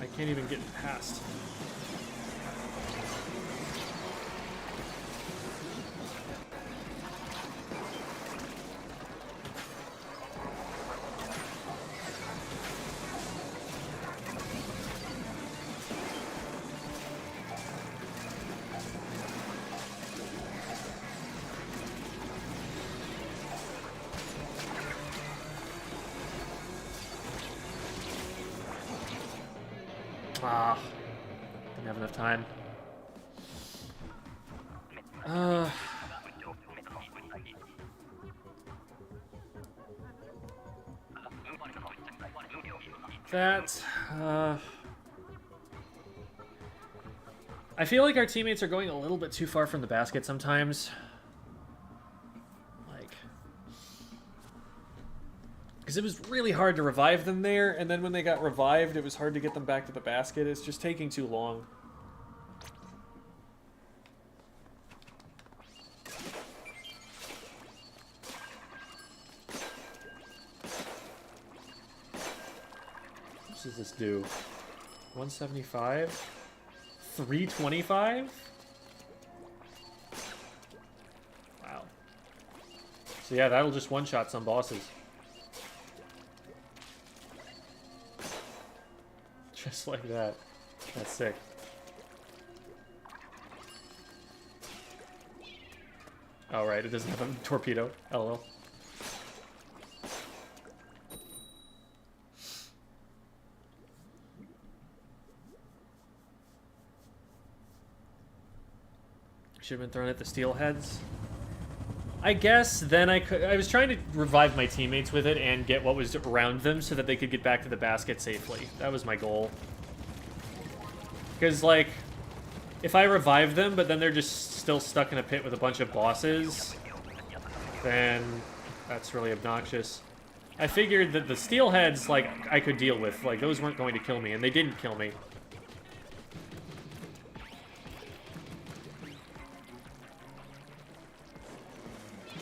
I can't even get past. Ah, didn't have enough time. I feel like our teammates are going a little bit too far from the basket sometimes. Like, because it was really hard to revive them there, and then when they got revived, it was hard to get them back to the basket. It's just taking too long. What does this do? 175? 325? Wow. So yeah, that'll just one-shot some bosses. Just like that. That's sick. Oh, right, it doesn't have a torpedo. LOL. Should have been thrown at the steelheads. I guess then I could. I was trying to revive my teammates with it and get what was around them so that they could get back to the basket safely. That was my goal. Because, like, if I revive them, but then they're just still stuck in a pit with a bunch of bosses, then that's really obnoxious. I figured that the steelheads, like, I could deal with. Like, those weren't going to kill me, and they didn't kill me.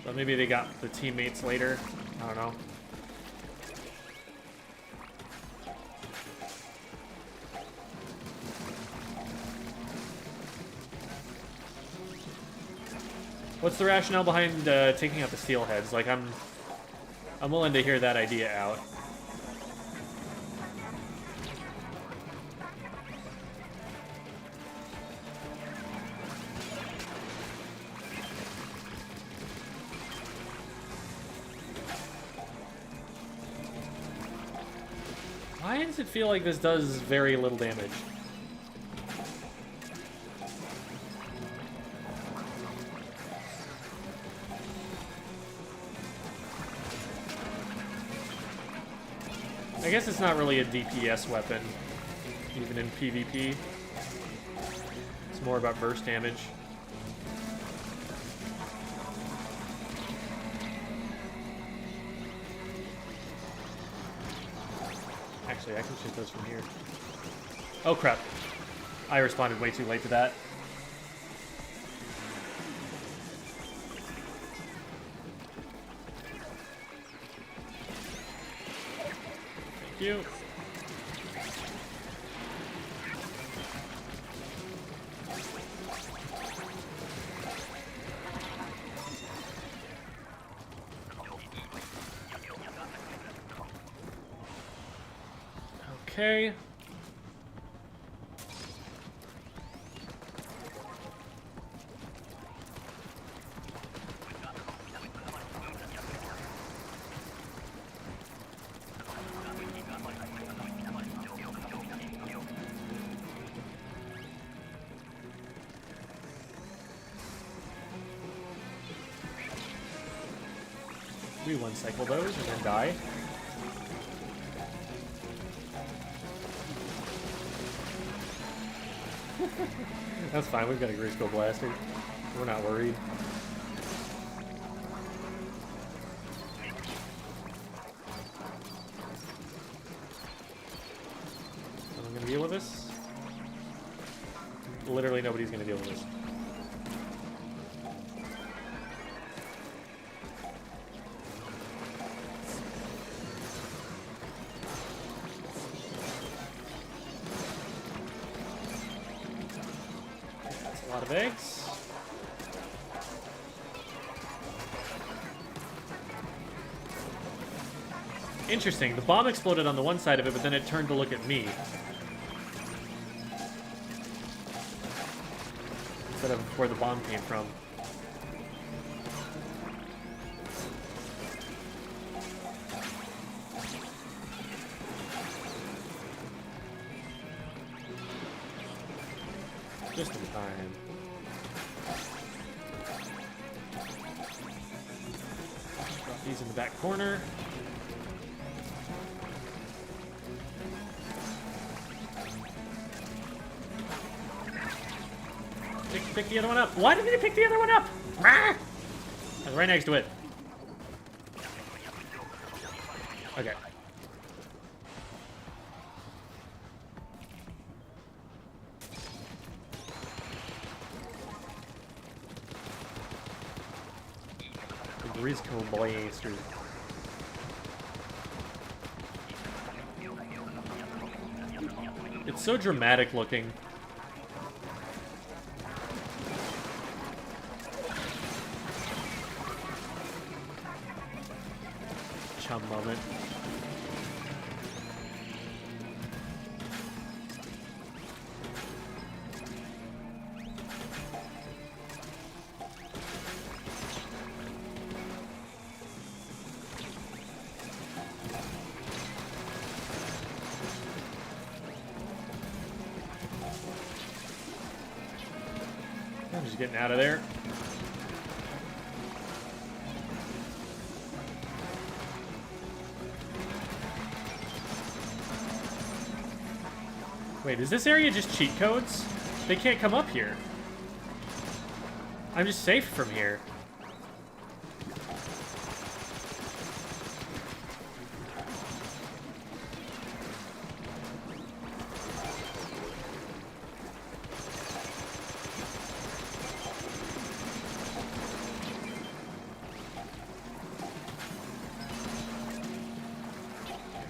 But maybe they got the teammates later. I don't know. What's the rationale behind taking out the steelheads? Like, I'm willing to hear that idea out. Why does it feel like this does very little damage? I guess it's not really a DPS weapon, even in PvP. It's more about burst damage. Actually, I can shoot those from here. Oh, crap. I responded way too late to that. Thank you. Okay. We one cycle those and then die. That's fine, we've got a Grayskull Blaster. We're not worried. Someone gonna deal with this? Literally nobody's gonna deal with this. That's a lot of eggs. Interesting. The bomb exploded on the one side of it, but then it turned to look at me. Instead of where the bomb came from. Just in time. Drop these in the back corner. Pick the other one up. Why didn't he pick the other one up? I was right next to it. Okay. The Grisco Blaster. It's so dramatic looking. Chum moment. I'm just getting out of there. Wait, is this area just cheat codes? They can't come up here. I'm just safe from here.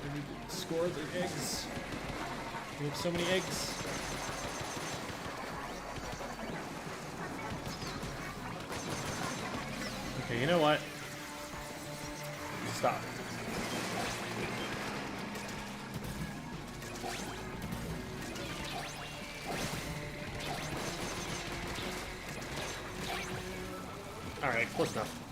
I need to score the eggs. We have so many eggs. Okay, you know what? Stop. Alright, close enough.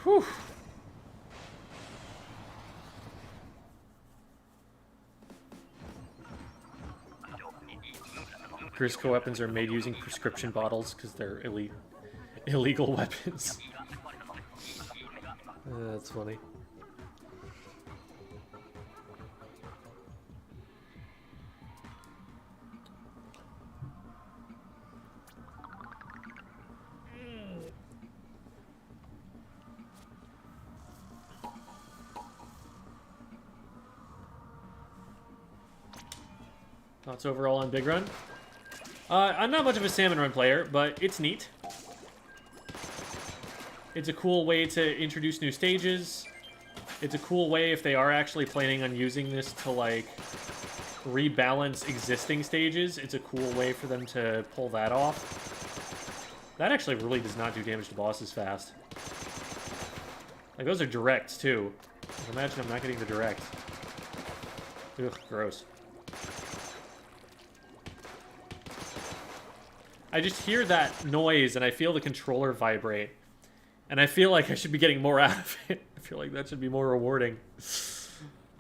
Whew. Grisco weapons are made using prescription bottles because they're illegal weapons. That's funny. Thoughts overall on Big Run? I'm not much of a Salmon Run player, but it's neat. It's a cool way to introduce new stages. It's a cool way if they are actually planning on using this to, like, rebalance existing stages. It's a cool way for them to pull that off. That actually really does not do damage to bosses fast. Like, those are directs, too. Imagine I'm not getting the direct. Ugh, gross. I just hear that noise and I feel the controller vibrate. And I feel like I should be getting more out of it. I feel like that should be more rewarding.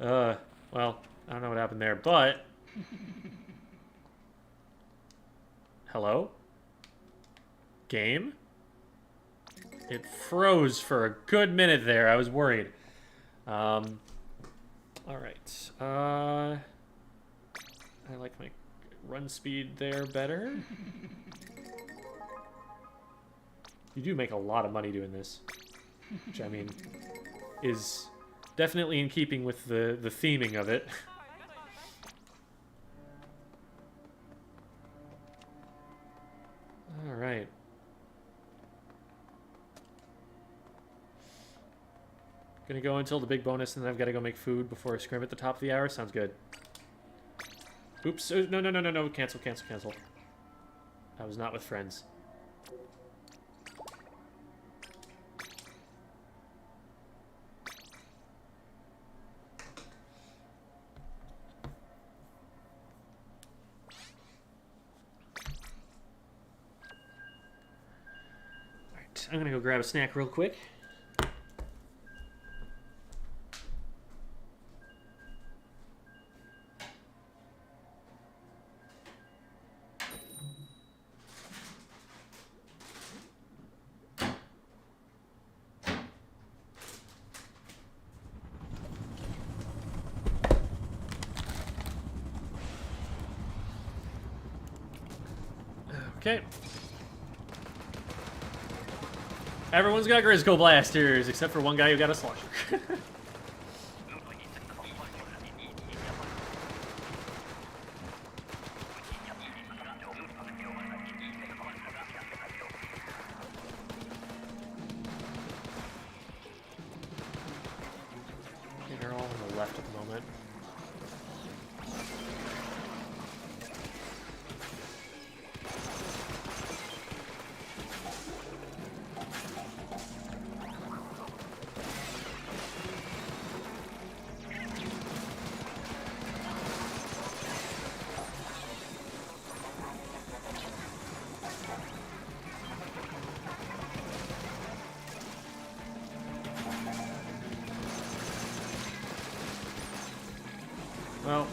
Well, I don't know what happened there, but... Hello? Game? It froze for a good minute there. I was worried. Alright. I like my run speed there better. You do make a lot of money doing this. Which, I mean, is definitely in keeping with the theming of it. Alright. Gonna go until the big bonus, and then I've got to go make food before I scrim at the top of the hour. Sounds good. Oops. No. Cancel. I was not with friends. Alright, I'm gonna go grab a snack real quick. Okay. Everyone's got Grisco blasters, except for one guy who got a slosher. They're all on the left at the moment. Well,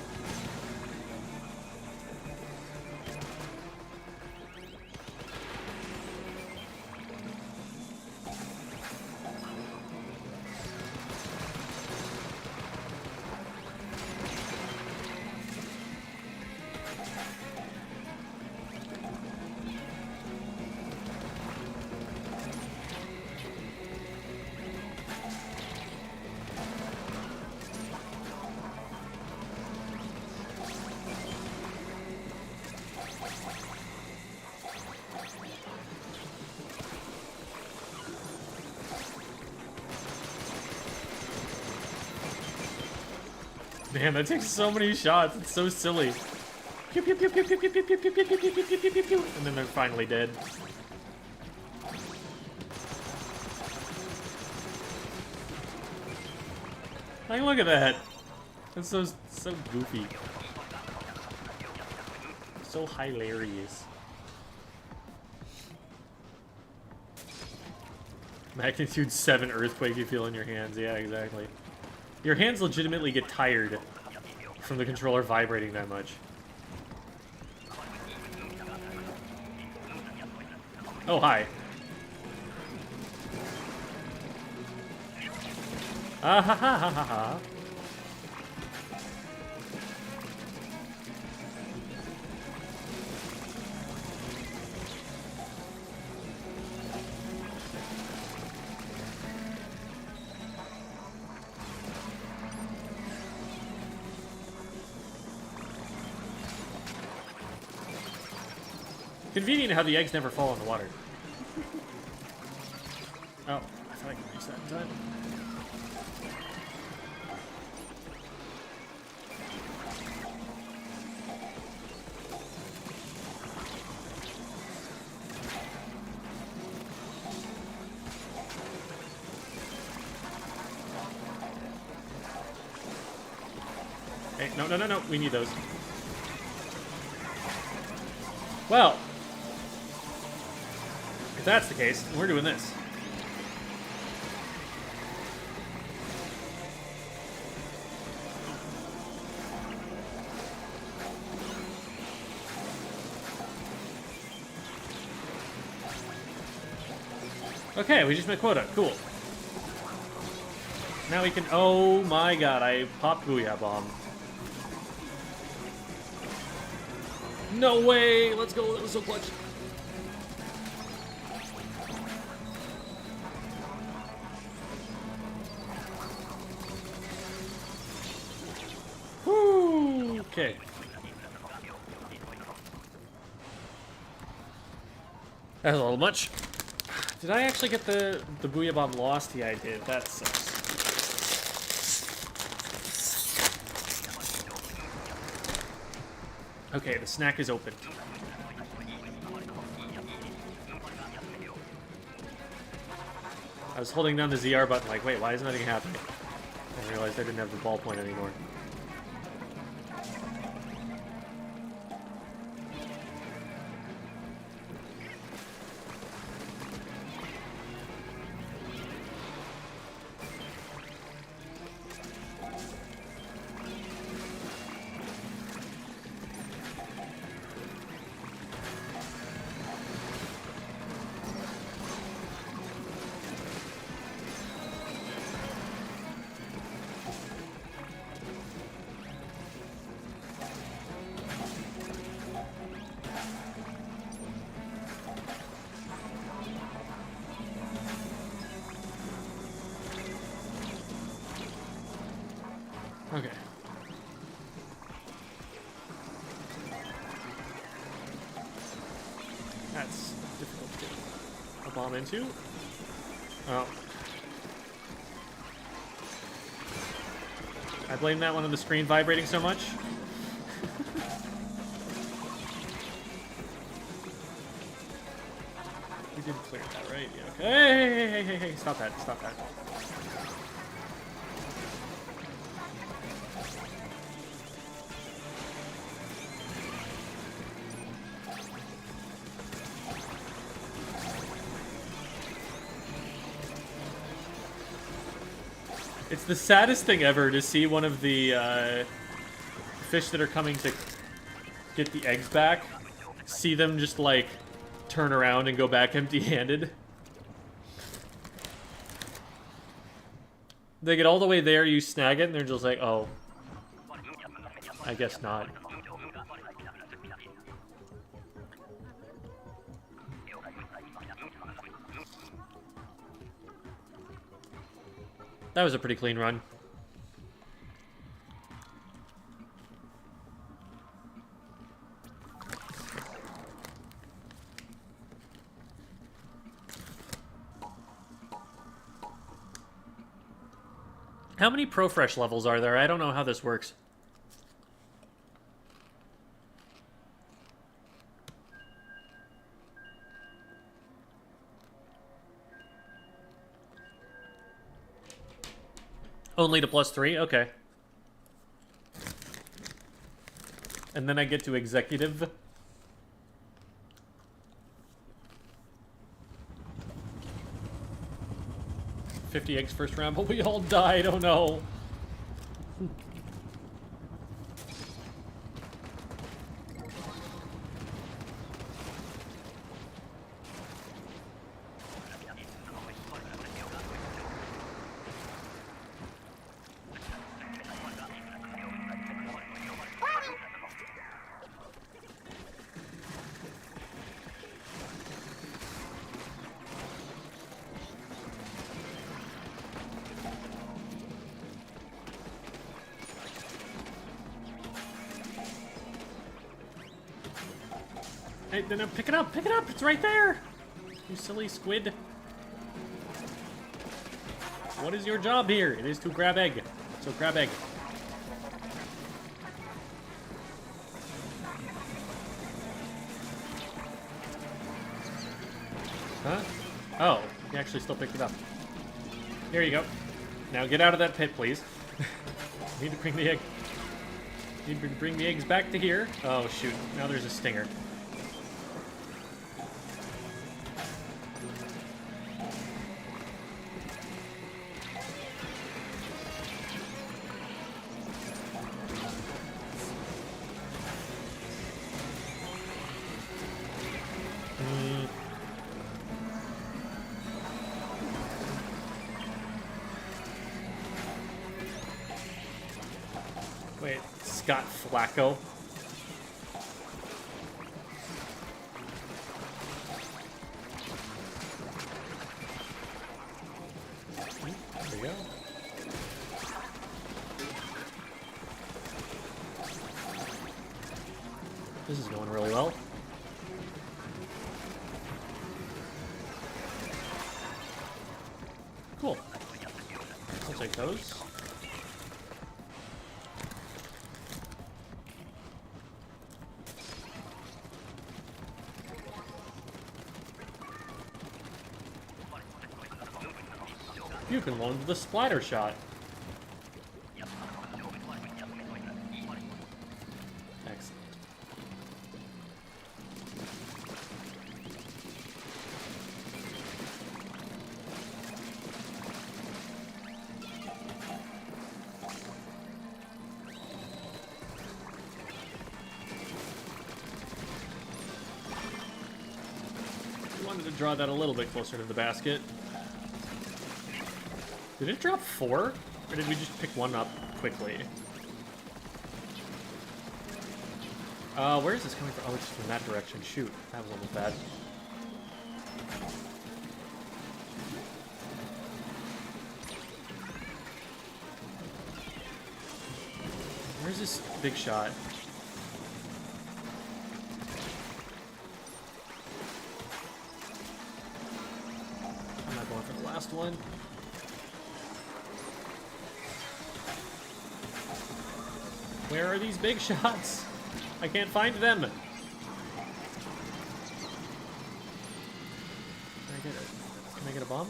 man, that takes so many shots. It's so silly. Pew, pew, pew, pew, pew, pew, pew, pew, pew, pew, pew, pew, pew, pew, pew, pew. And then they're finally dead. Like, look at that. That's so goofy. So hilarious. Magnitude 7 earthquake you feel in your hands. Yeah, exactly. Your hands legitimately get tired from the controller vibrating that much. Oh, hi. Ah ha ha ha ha ha. Convenient how the eggs never fall in the water. Oh, I thought I could reach that in time. Hey, no, we need those. Well, if that's the case, we're doing this. Okay, we just met quota. Cool. Now we can... Oh my god, I popped Booyah Bomb. No way! Let's go, that was so clutch. Woo! Okay. That was a little much. Did I actually get the Booyah Bomb lost? Yeah, I did. That sucks. Okay, the snack is open. I was holding down the ZR button like, wait, why is nothing happening? I realized I didn't have the ballpoint anymore. Okay. That's difficult to get a bomb into. Oh. I blame that one on the screen vibrating so much. We did clear that, right? Yeah, okay. Hey, stop that, stop that. It's the saddest thing ever to see one of the fish that are coming to get the eggs back, see them just like turn around and go back empty-handed. They get all the way there, you snag it, and they're just like, oh, I guess not. That was a pretty clean run. How many ProFresh levels are there? I don't know how this works. Only to +3? Okay. And then I get to executive. $50 eggs first round, but we all died. Oh no. Hey, no, pick it up, it's right there! You silly squid. What is your job here? It is to grab egg. So grab egg. Huh? Oh, he actually still picked it up. Here you go. Now get out of that pit, please. Need to bring the egg. Need to bring the eggs back to here. Oh, shoot. Now there's a stinger. Scott Flacco. There we go. This is going really well. Cool. I'll take those. You can loan the splatter shot. Excellent. I wanted to draw that a little bit closer to the basket. Did it drop 4? Or did we just pick one up quickly? Where is this coming from? Oh, it's from that direction. Shoot, that was almost bad. Where's this big shot? I'm not going for the last one. Where are these big shots? I can't find them. Can I get a bomb?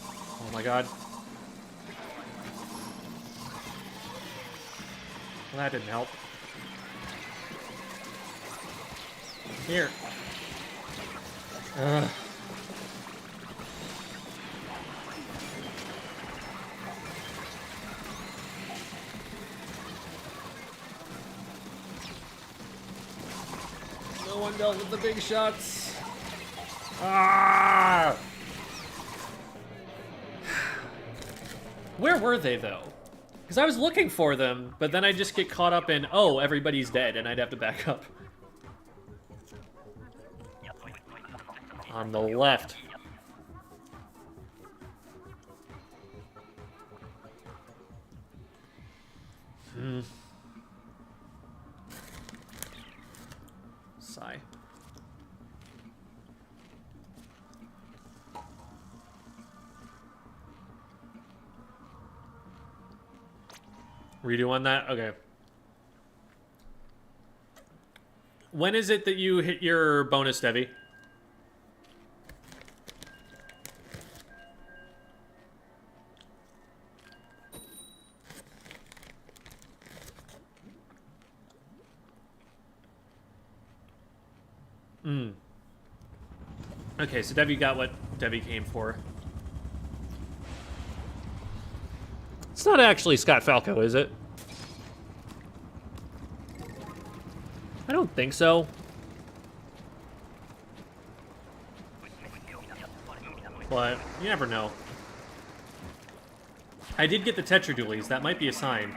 Oh my god. Well, that didn't help. Here. Ugh. No one dealt with the big shots. Ah! Where were they, though? Because I was looking for them, but then I just get caught up in, oh, everybody's dead, and I'd have to back up. On the left. Sigh. Redo on that? Okay. When is it that you hit your bonus, Devi? Okay, so Devi got what Devi came for. It's not actually Scott Falco, is it? I don't think so. But you never know. I did get the Tetradualies. That might be a sign.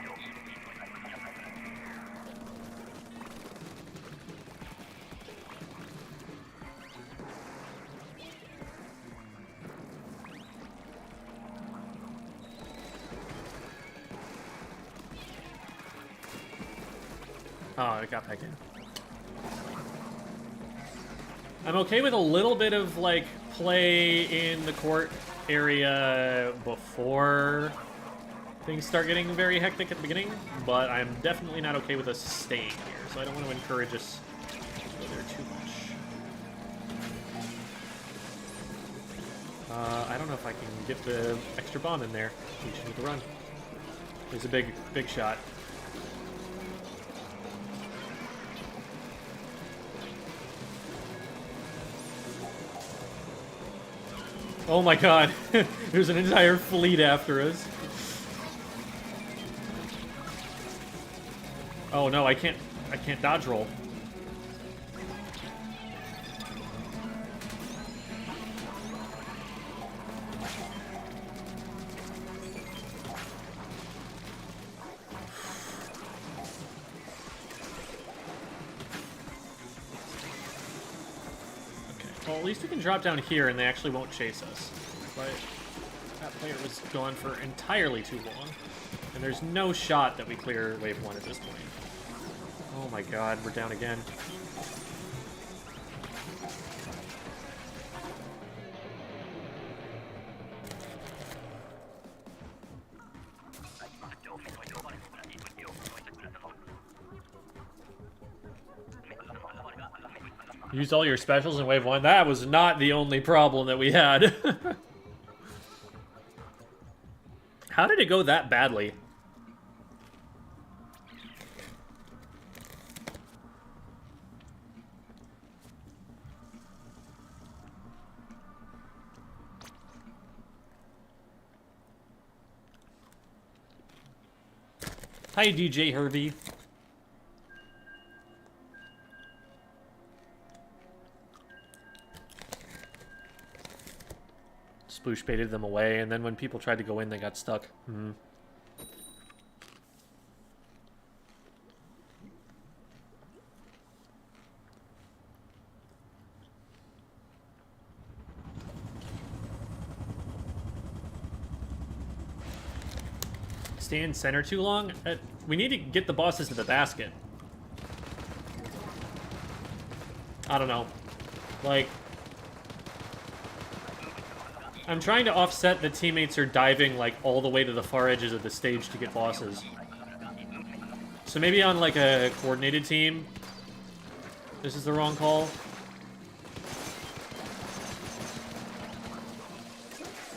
Oh, I got back in. I'm okay with a little bit of, like, play in the court area before things start getting very hectic at the beginning, but I'm definitely not okay with us staying here, so I don't want to encourage us to go there too much. I don't know if I can get the extra bomb in there. We just need to run. There's a big shot. Oh my god, there's an entire fleet after us. Oh no, I can't dodge roll. Well, at least we can drop down here and they actually won't chase us. But that player was gone for entirely too long. And there's no shot that we clear wave 1 at this point. Oh my god, we're down again. Used all your specials in wave 1. That was not the only problem that we had. How did it go that badly? Hi, DJ Hervey. Sploosh baited them away, and then when people tried to go in, they got stuck. Stay in center too long? We need to get the bosses to the basket. I don't know. Like, I'm trying to offset that teammates are diving, like, all the way to the far edges of the stage to get bosses. So maybe on, like, a coordinated team, this is the wrong call.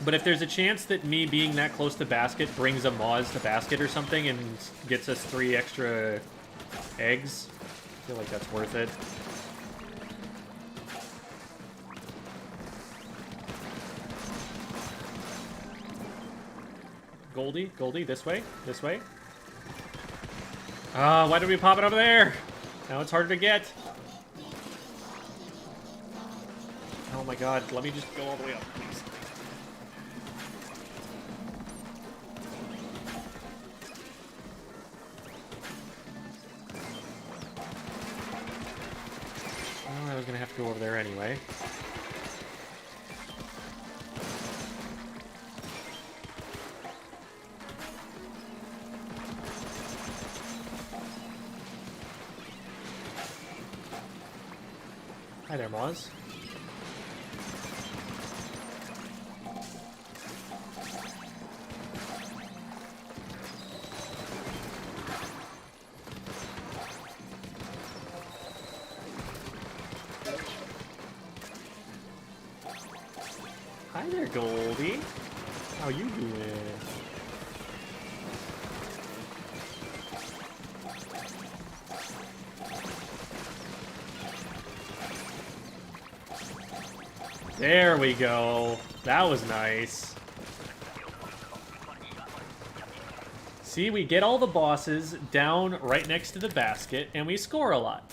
But if there's a chance that me being that close to basket brings a Moz to basket or something and gets us 3 extra eggs, I feel like that's worth it. Goldie, this way, this way. Ah, why did we pop it over there? Now it's harder to get. Oh my god, let me just go all the way up, please. Well, I was gonna have to go over there anyway. Hi there, Moz. Hi there, Goldie. How you doing? There we go. That was nice. See, we get all the bosses down right next to the basket, and we score a lot.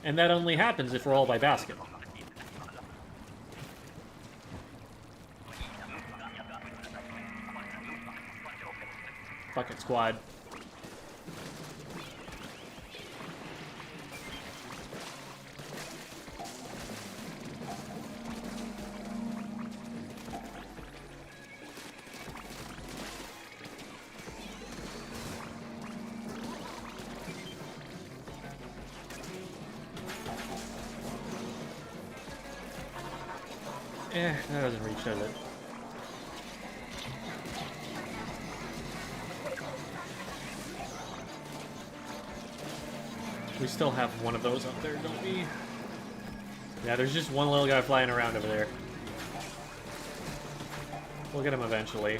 And that only happens if we're all by basket. Bucket squad. That doesn't reach, does it? We still have one of those up there, don't we? Yeah, there's just one little guy flying around over there. We'll get him eventually.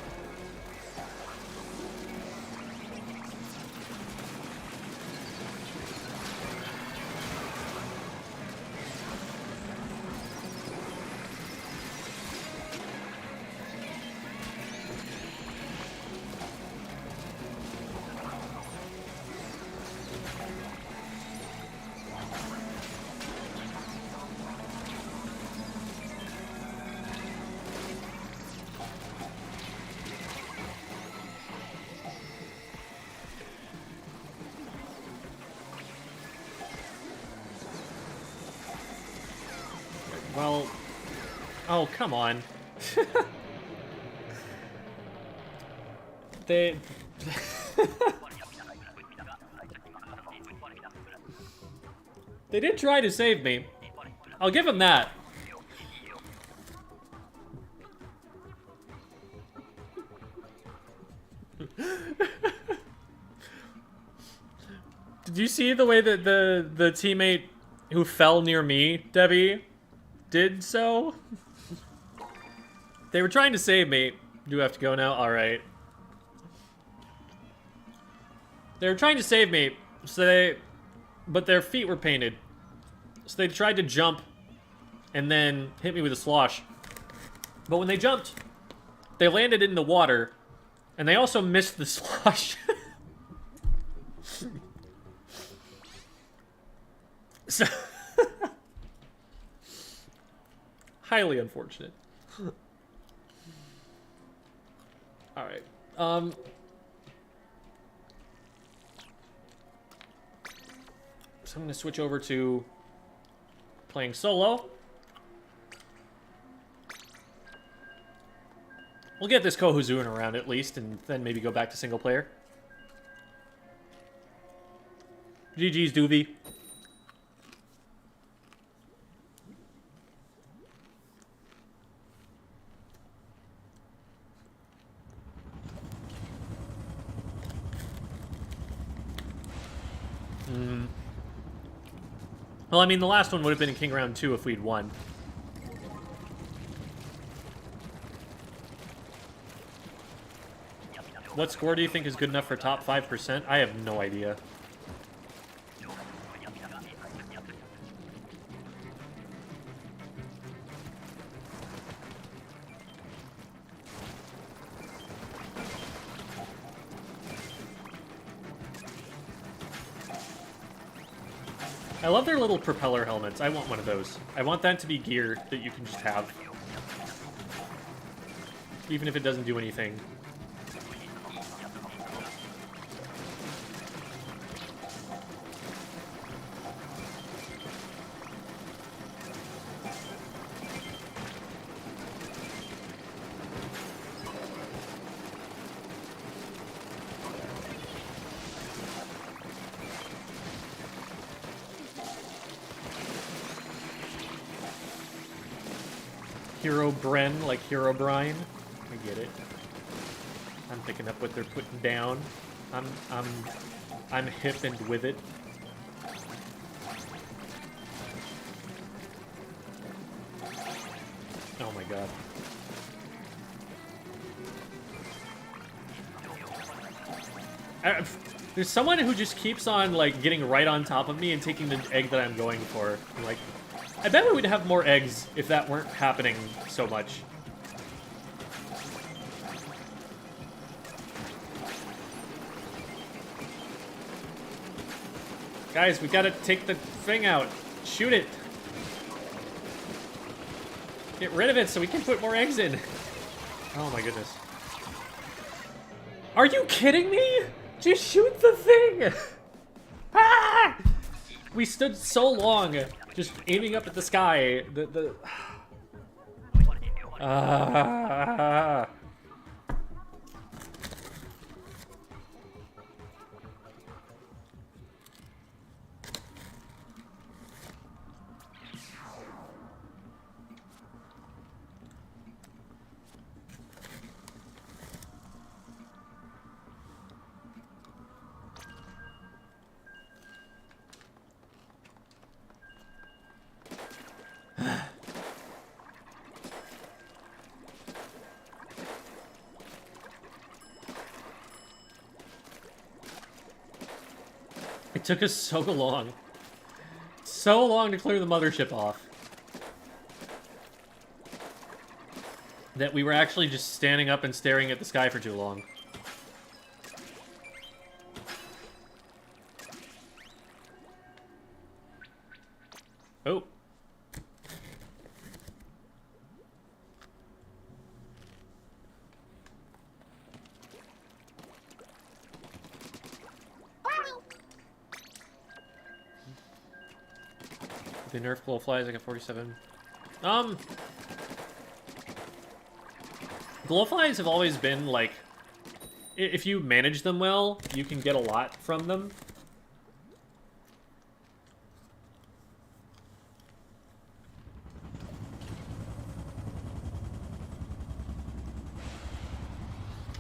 Well... Oh, come on. They... They did try to save me. I'll give them that. Did you see the way that the teammate who fell near me, Debbie, did so? They were trying to save me. Do I have to go now? Alright. They were trying to save me, but their feet were painted. So they tried to jump and then hit me with a slosh. But when they jumped, they landed in the water, and they also missed the slosh. So highly unfortunate. Alright. So I'm gonna switch over to playing solo. We'll get this Kohuzun around at least, and then maybe go back to single player. GG's, Doovie. Well, I mean, the last one would have been in King Round 2 if we'd won. What score do you think is good enough for top 5%? I have no idea. I love their little propeller helmets. I want one of those. I want that to be gear that you can just have. Even if it doesn't do anything. Hero Bren, like Hero Brian. I get it. I'm picking up what they're putting down. I'm hip and with it. Oh my god. There's someone who just keeps on like getting right on top of me and taking the egg that I'm going for. I'm like, I bet we would have more eggs if that weren't happening so much. Guys, we gotta take the thing out. Shoot it. Get rid of it so we can put more eggs in. Oh my goodness. Are you kidding me? Just shoot the thing! Ah! We stood so long just aiming up at the sky. Ah. It took us so long. So long to clear the mothership off. That we were actually just standing up and staring at the sky for too long. Oh. The nerf glow flies like a 47. Glowflies have always been, like, if you manage them well, you can get a lot from them.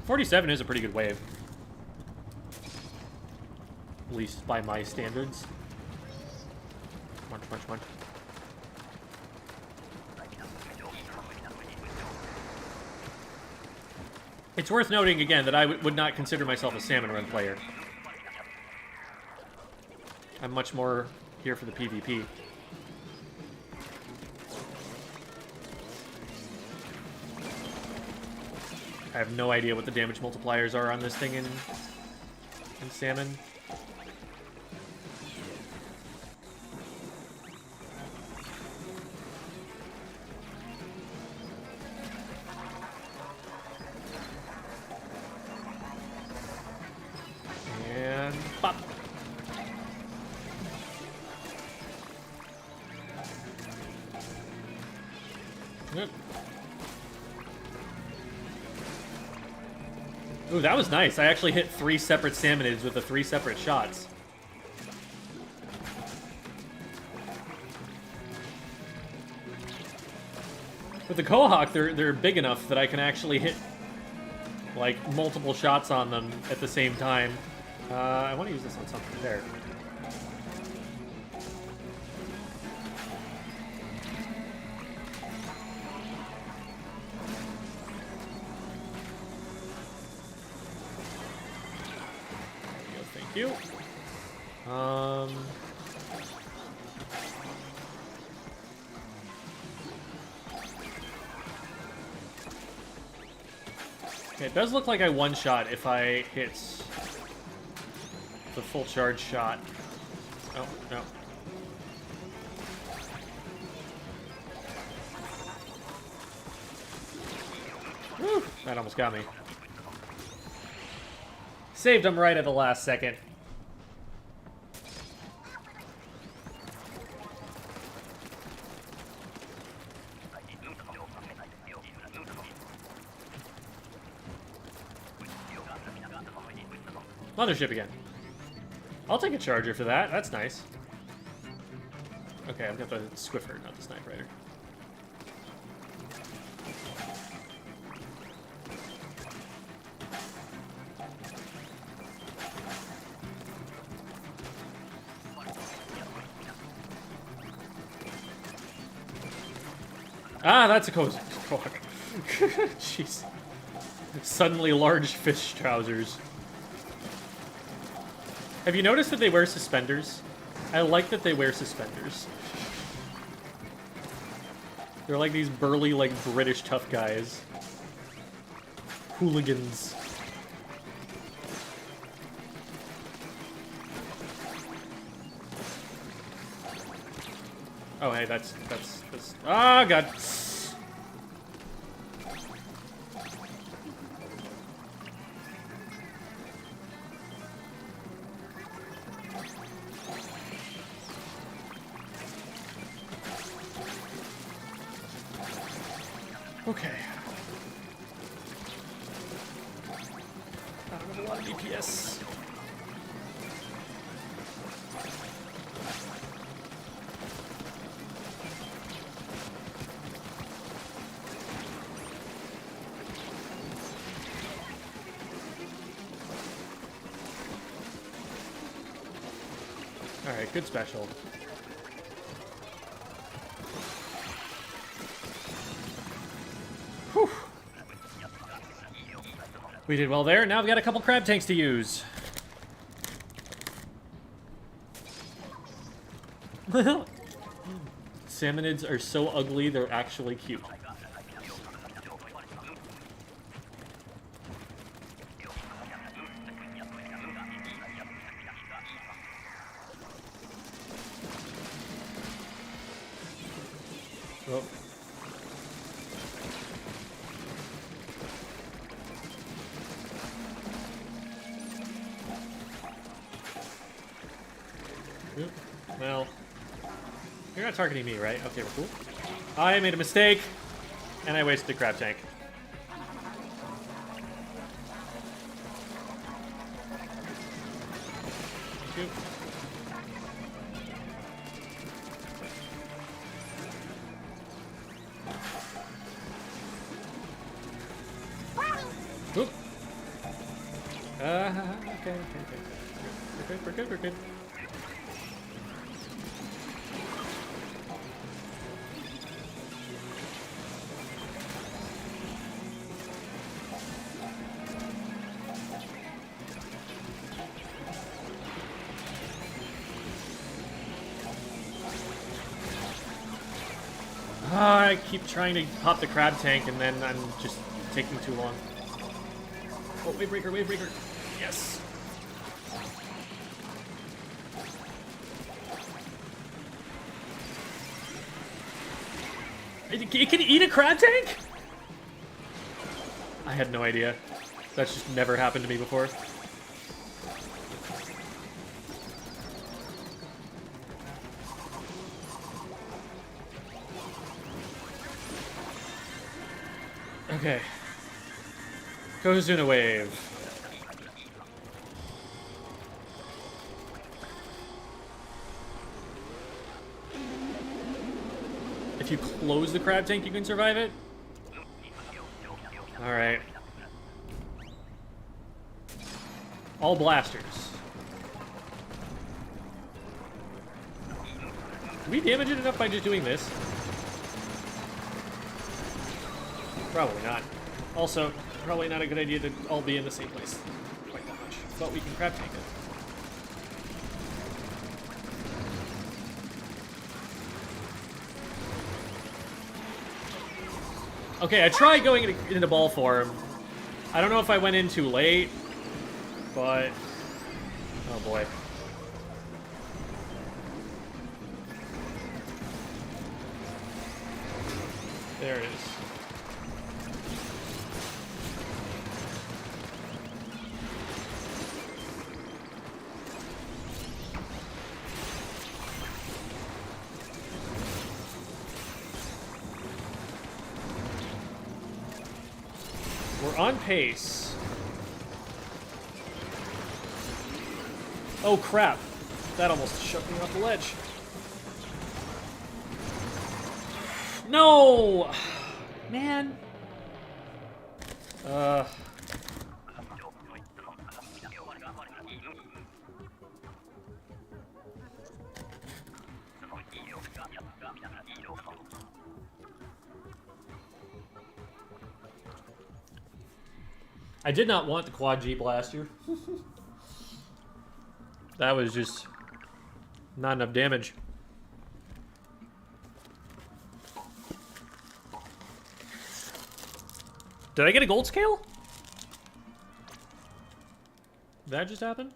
.47 is a pretty good wave. At least by my standards. Munch, munch, munch. It's worth noting again that I would not consider myself a salmon run player. I'm much more here for the PvP. I have no idea what the damage multipliers are on this thing in salmon. And pop. Yep. Ooh, that was nice. I actually hit 3 separate salmonids with the 3 separate shots. With the Quahog, they're big enough that I can actually hit, like, multiple shots on them at the same time. I want to use this on something there. Thank you. Okay, it does look like I one-shot if I hit the full charge shot. Oh, no. Woo! That almost got me. Saved him right at the last second. Mothership again. I'll take a charger for that. That's nice. Okay, I've got the Swiffer, not the Sniper Rider. Ah, that's a cozy. Jeez. Suddenly large fish trousers. Have you noticed that they wear suspenders? I like that they wear suspenders. They're like these burly, like, British tough guys. Hooligans. Oh, hey, that's... Ah, God. Okay. I have a lot of DPS. Alright, good special. Whew. We did well there. Now we've got a couple crab tanks to use. Salmonids are so ugly, they're actually cute. Oh. Well, you're not targeting me, right? Okay, we're cool. I made a mistake, and I wasted a crab tank. Thank you. Oop. Okay. We're good. I keep trying to pop the crab tank and then I'm just taking too long. Oh, wave breaker. Yes. It can eat a crab tank? I had no idea. That's just never happened to me before. Okay. Kozuna wave. If you close the crab tank, you can survive it? Alright. All blasters. Do we damage it enough by just doing this? Probably not. Also, probably not a good idea to all be in the same place quite that much. But we can crab tank it. Okay, I tried going into ball form. I don't know if I went in too late, but... Oh boy. There it is. We're on pace. Oh crap. That almost shoved me off the ledge. No! Man. I did not want the quad G blaster. That was just not enough damage. Did I get a gold scale? Did that just happen?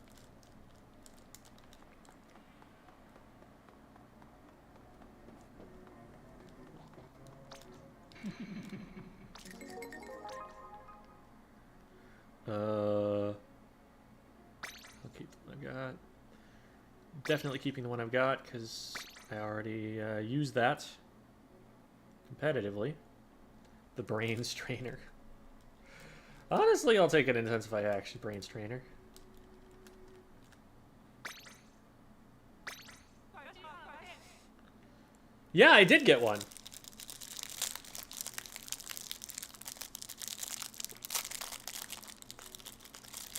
I'll keep the one I've got. Definitely keeping the one I've got because I already used that competitively. The brain strainer. Honestly, I'll take an intensified action brain strainer. Yeah, I did get one.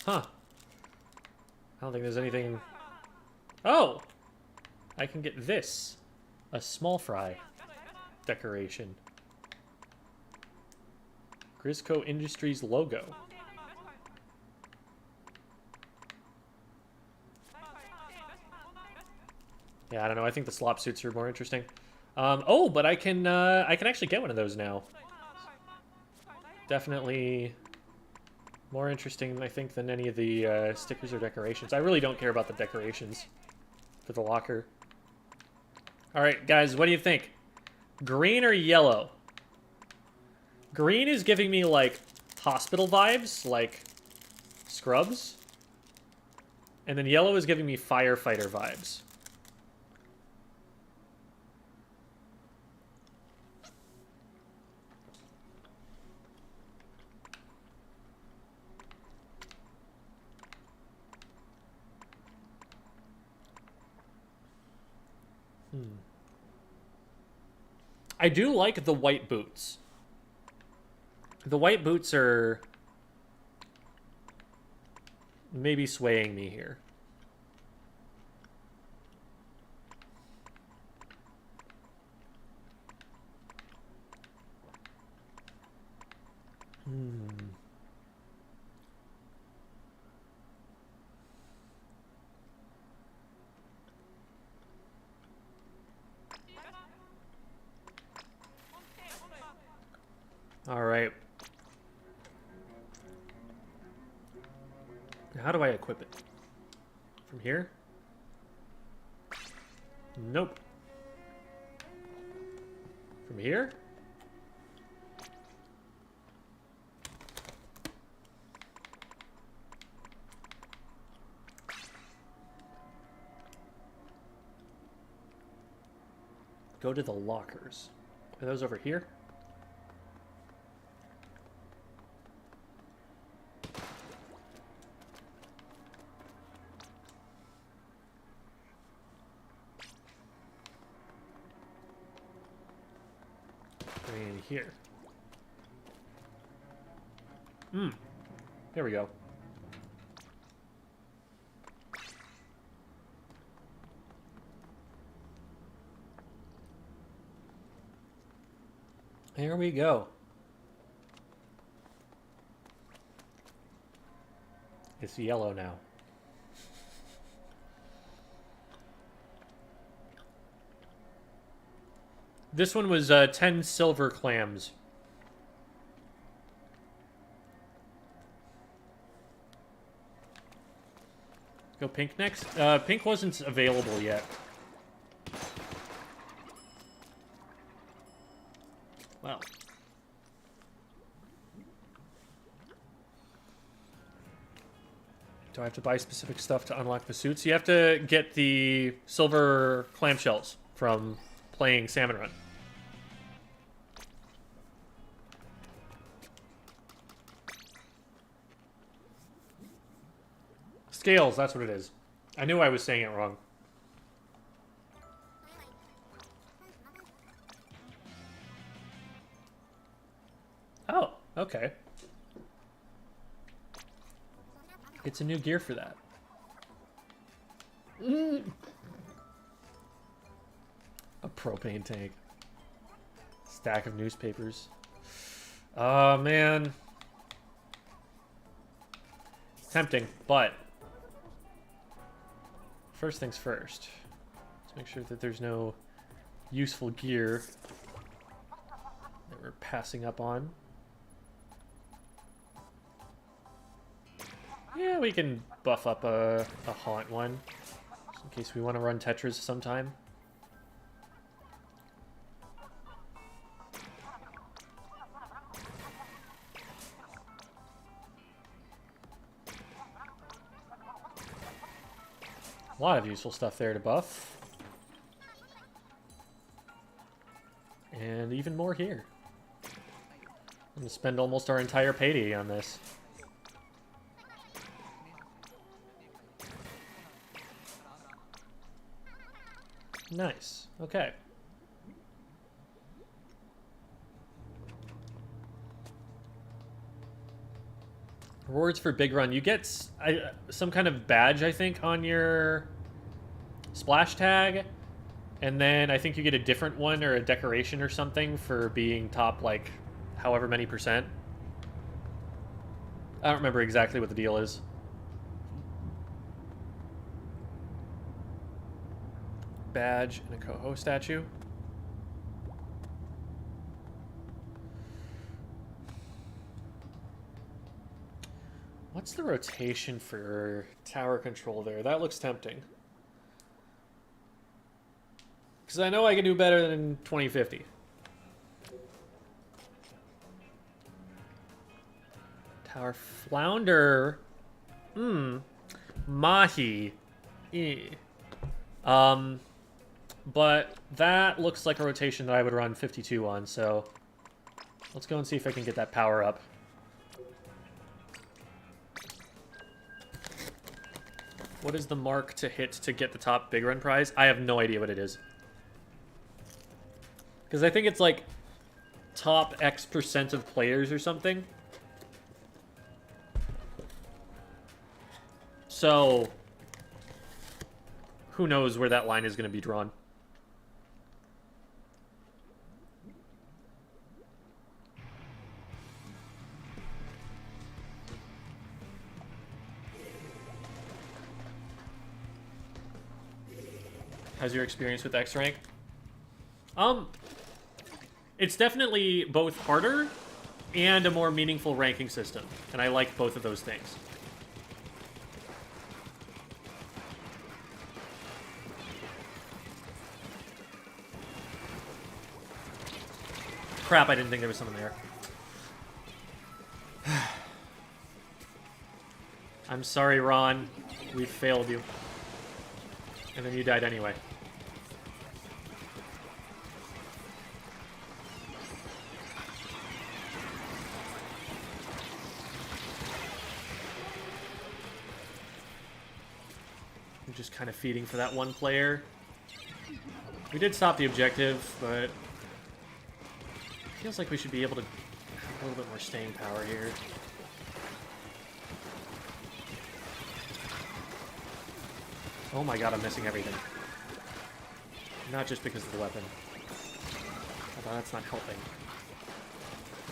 Huh. I don't think there's anything... Oh! I can get this. A small fry decoration. Grisco Industries logo. Yeah, I don't know. I think the slop suits are more interesting. Oh, but I can actually get one of those now. Definitely more interesting, I think, than any of the stickers or decorations. I really don't care about the decorations for the locker. All right, guys, what do you think? Green or yellow? Green is giving me, like, hospital vibes, like Scrubs. And then yellow is giving me firefighter vibes. I do like the white boots. The white boots are maybe swaying me here. All right. How do I equip it? From here? Nope. From here? Go to the lockers. Are those over here? In here. There we go. There we go. It's yellow now. This one was 10 silver clams. Go pink next. Pink wasn't available yet. Wow. Do I have to buy specific stuff to unlock the suits? You have to get the silver clamshells from playing Salmon Run. Scales, that's what it is. I knew I was saying it wrong. Oh, okay. It's a new gear for that. A propane tank. Stack of newspapers. Oh, man. Tempting, but first things first. Let's make sure that there's no useful gear that we're passing up on. Yeah, we can buff up a haunt one, just in case we want to run Tetras sometime. A lot of useful stuff there to buff. And even more here. I'm going to spend almost our entire payday on this. Nice. Okay. Rewards for Big Run. You get some kind of badge, I think, on your splash tag. And then I think you get a different one or a decoration or something for being top, like, however many %. I don't remember exactly what the deal is. Badge and a Coho statue. What's the rotation for tower control there? That looks tempting. Because I know I can do better than 2050. Tower flounder. Mahi. But that looks like a rotation that I would run 52 on, so let's go and see if I can get that power up. What is the mark to hit to get the top Big Run prize? I have no idea what it is. Because I think it's like top X% of players or something. So, who knows where that line is going to be drawn. How's your experience with X rank? It's definitely both harder and a more meaningful ranking system, and I like both of those things. Crap, I didn't think there was someone there. I'm sorry, Ron. We failed you. And then you died anyway. I'm just kind of feeding for that one player. We did stop the objective, but feels like we should be able to have a little bit more staying power here. Oh my god, I'm missing everything. Not just because of the weapon. Although that's not helping.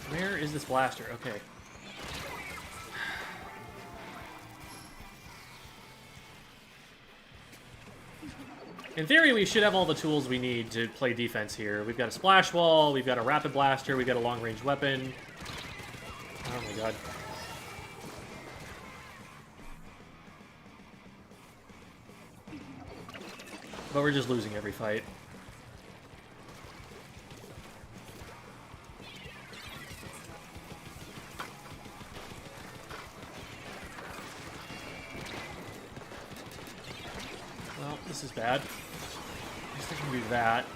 Where is this blaster? Okay. In theory, we should have all the tools we need to play defense here. We've got a splash wall, we've got a rapid blaster, we've got a long-range weapon. Oh my god. But we're just losing every fight. Well, this is bad. I guess I can do that.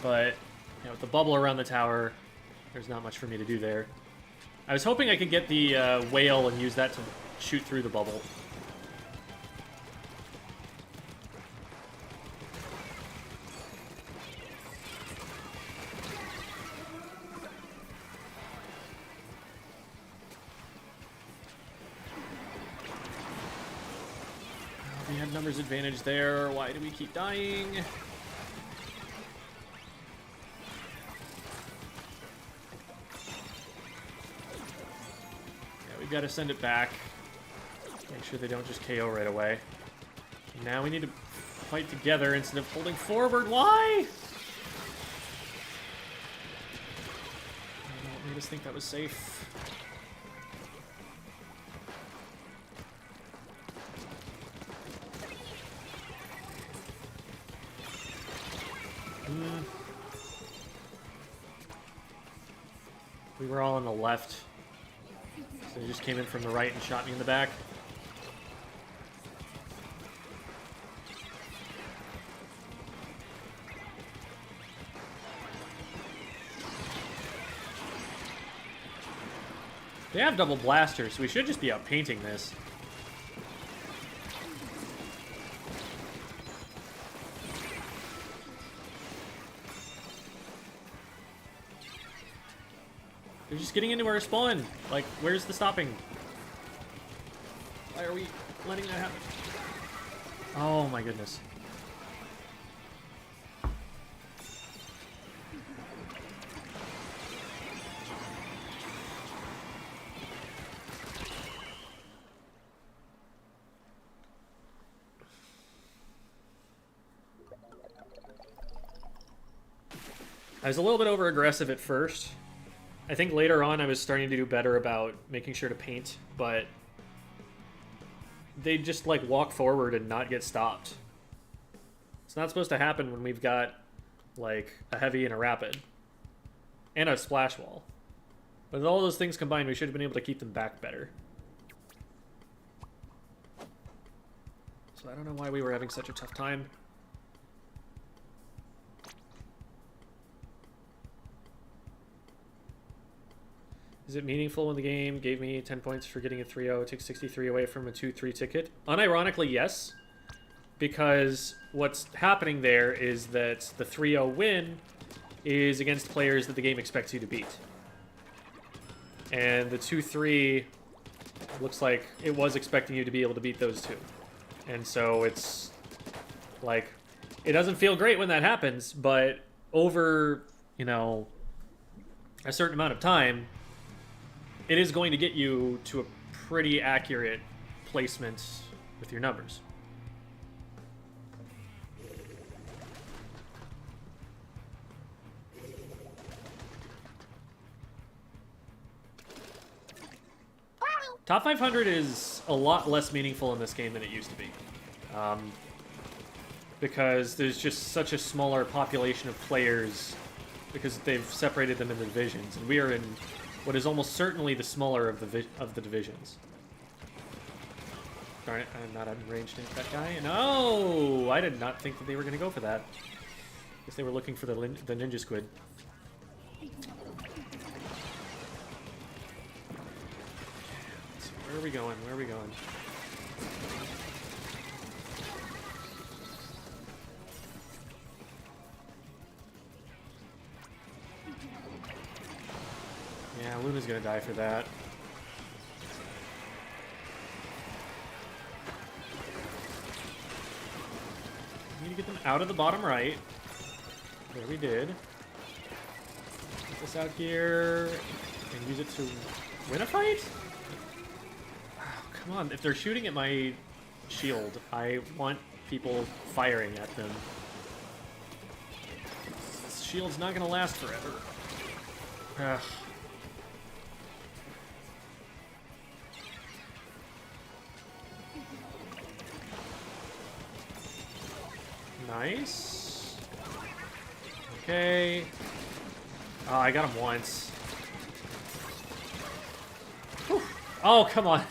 But, you know, with the bubble around the tower, there's not much for me to do there. I was hoping I could get the whale and use that to shoot through the bubble. We have numbers advantage there. Why do we keep dying? Yeah, we've got to send it back. Make sure they don't just KO right away. Now we need to fight together instead of holding forward. Why? What made us think that was safe? We were all on the left, so they just came in from the right and shot me in the back. They have double blasters, so we should just be out painting this. They're just getting into our spawn. Like, where's the stopping? Why are we letting that happen? Oh my goodness. I was a little bit over aggressive at first. I think later on I was starting to do better about making sure to paint, but they just like walk forward and not get stopped. It's not supposed to happen when we've got like a heavy and a rapid and a splash wall. With all those things combined, we should have been able to keep them back better. So I don't know why we were having such a tough time. Is it meaningful when the game gave me 10 points for getting a 3-0, took 63 away from a 2-3 ticket? Unironically, yes. Because what's happening there is that the 3-0 win is against players that the game expects you to beat. And the 2-3 looks like it was expecting you to be able to beat those two. And so it's like, it doesn't feel great when that happens, but over, you know, a certain amount of time, it is going to get you to a pretty accurate placement with your numbers. Top 500 is a lot less meaningful in this game than it used to be. Because there's just such a smaller population of players because they've separated them into divisions. And we are in what is almost certainly the smaller of the divisions. Darn it, I'm not in range to hit that guy. No! I did not think that they were going to go for that. Guess they were looking for the ninja squid. Where are we going? Where are we going? Yeah, Luna's gonna die for that. We need to get them out of the bottom right. There we did. Get this out here and use it to win a fight? Come on, if they're shooting at my shield, I want people firing at them. This shield's not gonna last forever. Ugh. Nice. Okay. Oh, I got him once. Whew. Oh, come on.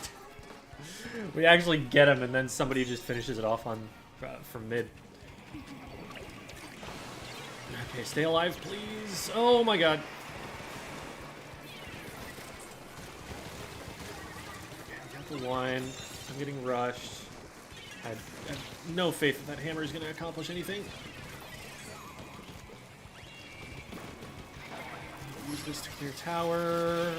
We actually get him, and then somebody just finishes it off on from mid. Okay, stay alive, please. Oh my god. Okay, I got the one. I'm getting rushed. I have no faith that hammer is going to accomplish anything. Use this to clear tower.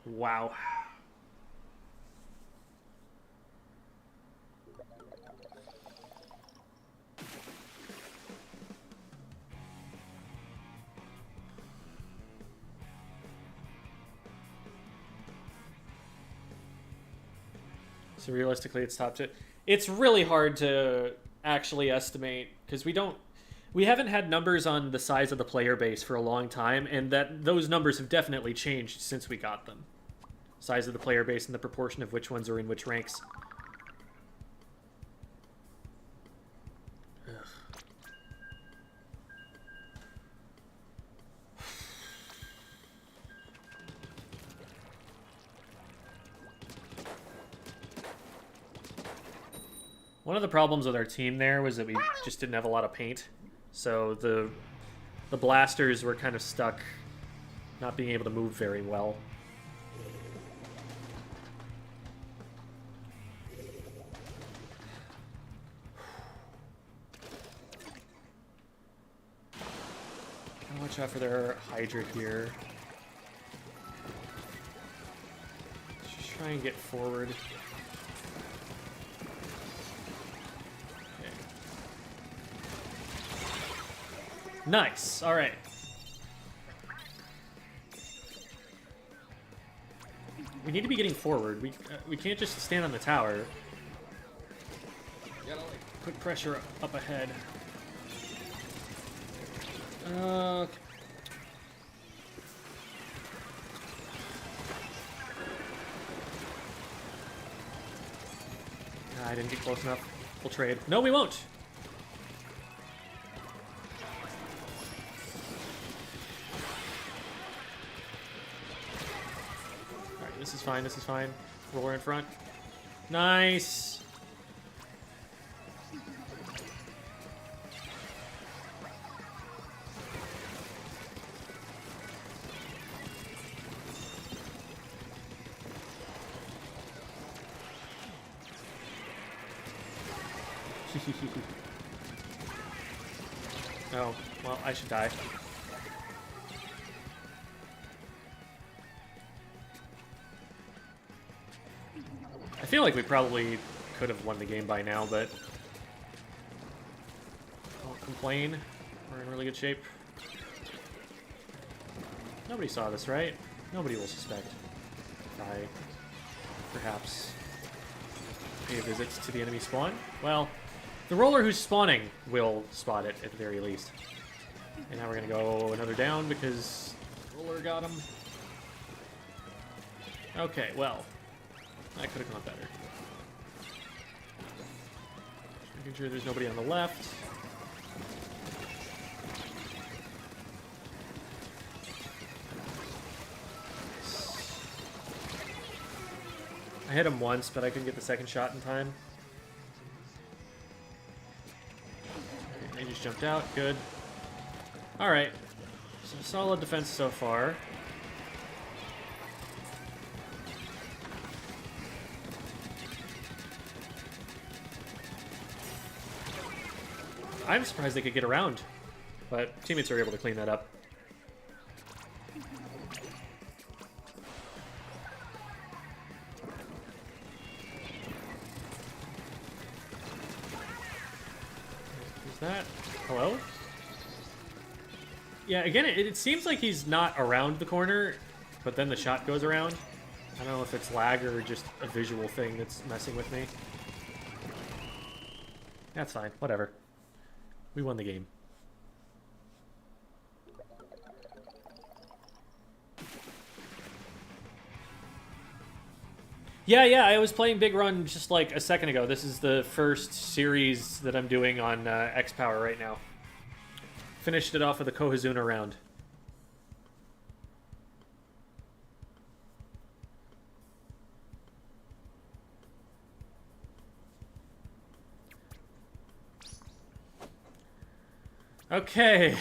Wow. So realistically, it's top 2. It's really hard to actually estimate because we haven't had numbers on the size of the player base for a long time, and that those numbers have definitely changed since we got them. Size of the player base and the proportion of which ones are in which ranks. Ugh. One of the problems with our team there was that we just didn't have a lot of paint. So the blasters were kind of stuck not being able to move very well. Watch out for their Hydra here. Let's just try and get forward. Okay. Nice. All right. We need to be getting forward. We can't just stand on the tower. Gotta like put pressure up ahead. Okay. I didn't get close enough. We'll trade. No, we won't. Alright, this is fine, this is fine. Roller in front. Nice! Oh, well, I should die. I feel like we probably could have won the game by now, but don't complain. We're in really good shape. Nobody saw this, right? Nobody will suspect if I perhaps pay a visit to the enemy spawn. Well, the roller who's spawning will spot it at the very least. And now we're gonna go another down because the roller got him. Okay, well, that could have gone better. Making sure there's nobody on the left. I hit him once, but I couldn't get the second shot in time. They just jumped out. Good. Alright. So solid defense so far. I'm surprised they could get around, but teammates are able to clean that up. Is that... Hello? Yeah, again, it seems like he's not around the corner, but then the shot goes around. I don't know if it's lag or just a visual thing that's messing with me. That's fine, whatever. We won the game. Yeah, I was playing Big Run just like a second ago. This is the first series that I'm doing on X-Power right now. Finished it off with a Kohazuna round. Okay.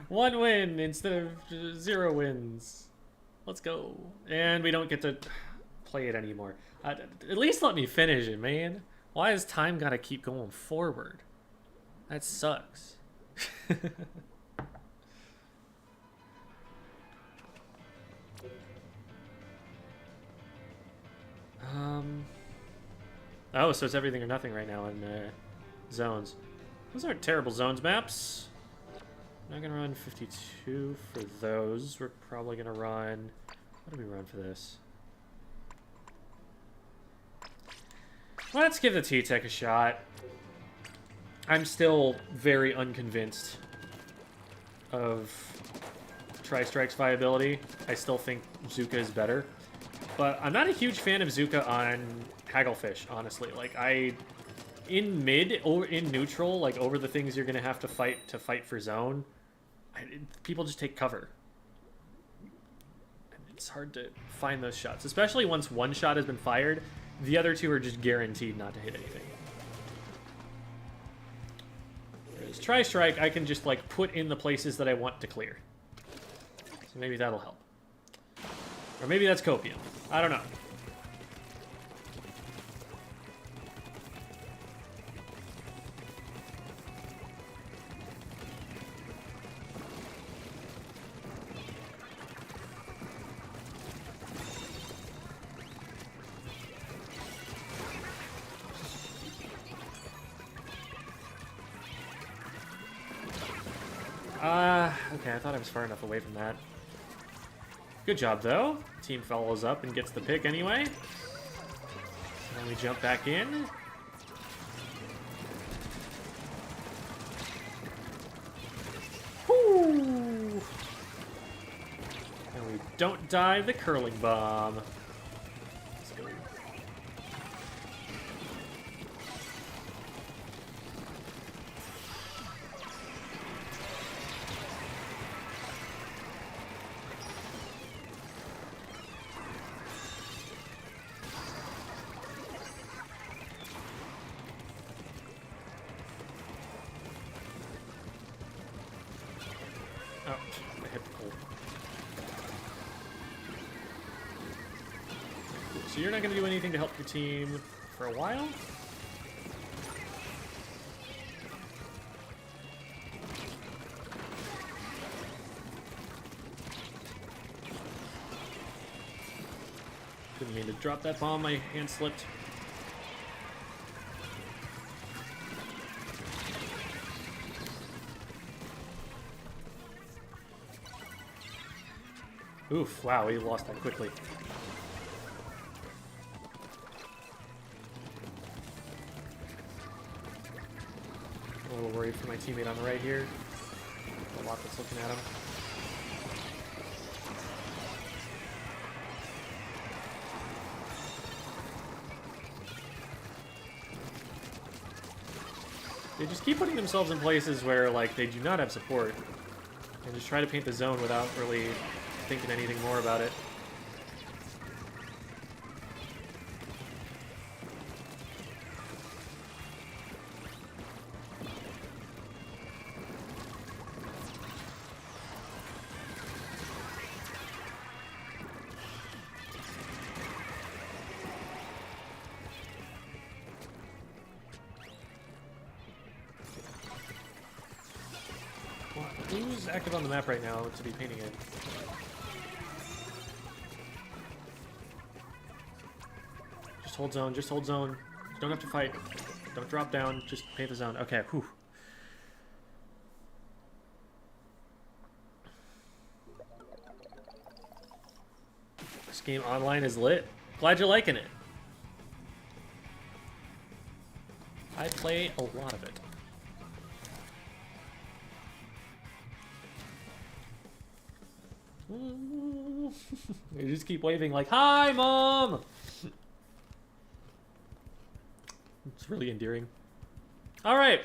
1 win instead of 0 wins. Let's go. And we don't get to play it anymore. At least let me finish it, man. Why has time got to keep going forward? That sucks. Oh, so it's everything or nothing right now in zones. Those aren't terrible zones maps. Not gonna run 52 for those. We're probably gonna run... What do we run for this? Let's give the T-Tech a shot. I'm still very unconvinced of Tri-Strike's viability. I still think Zuka is better. But I'm not a huge fan of Zuka on Hagglefish, honestly. Like, in mid or in neutral, like over the things you're gonna have to fight for zone, people just take cover. And it's hard to find those shots, especially once one shot has been fired. The other two are just guaranteed not to hit anything. Whereas Tri-Strike, I can just like put in the places that I want to clear. So maybe that'll help. Or maybe that's Copium. I don't know. Okay, I thought I was far enough away from that. Good job, though. Team follows up and gets the pick anyway. Then we jump back in. Whoo! And we don't die the curling bomb. Let's go. So you're not going to do anything to help your team for a while? Didn't mean to drop that bomb, my hand slipped. Oof, wow, he lost that quickly. A little worried for my teammate on the right here. A lot that's looking at him. They just keep putting themselves in places where, like, they do not have support. And just try to paint the zone without really thinking anything more about it. Who's active on the map right now to be painting it? Just hold zone, just hold zone. You don't have to fight. Don't drop down, just paint the zone. Okay, whew. This game online is lit. Glad you're liking it. I play a lot of it. You just keep waving like, "Hi, Mom!" It's really endearing. Alright,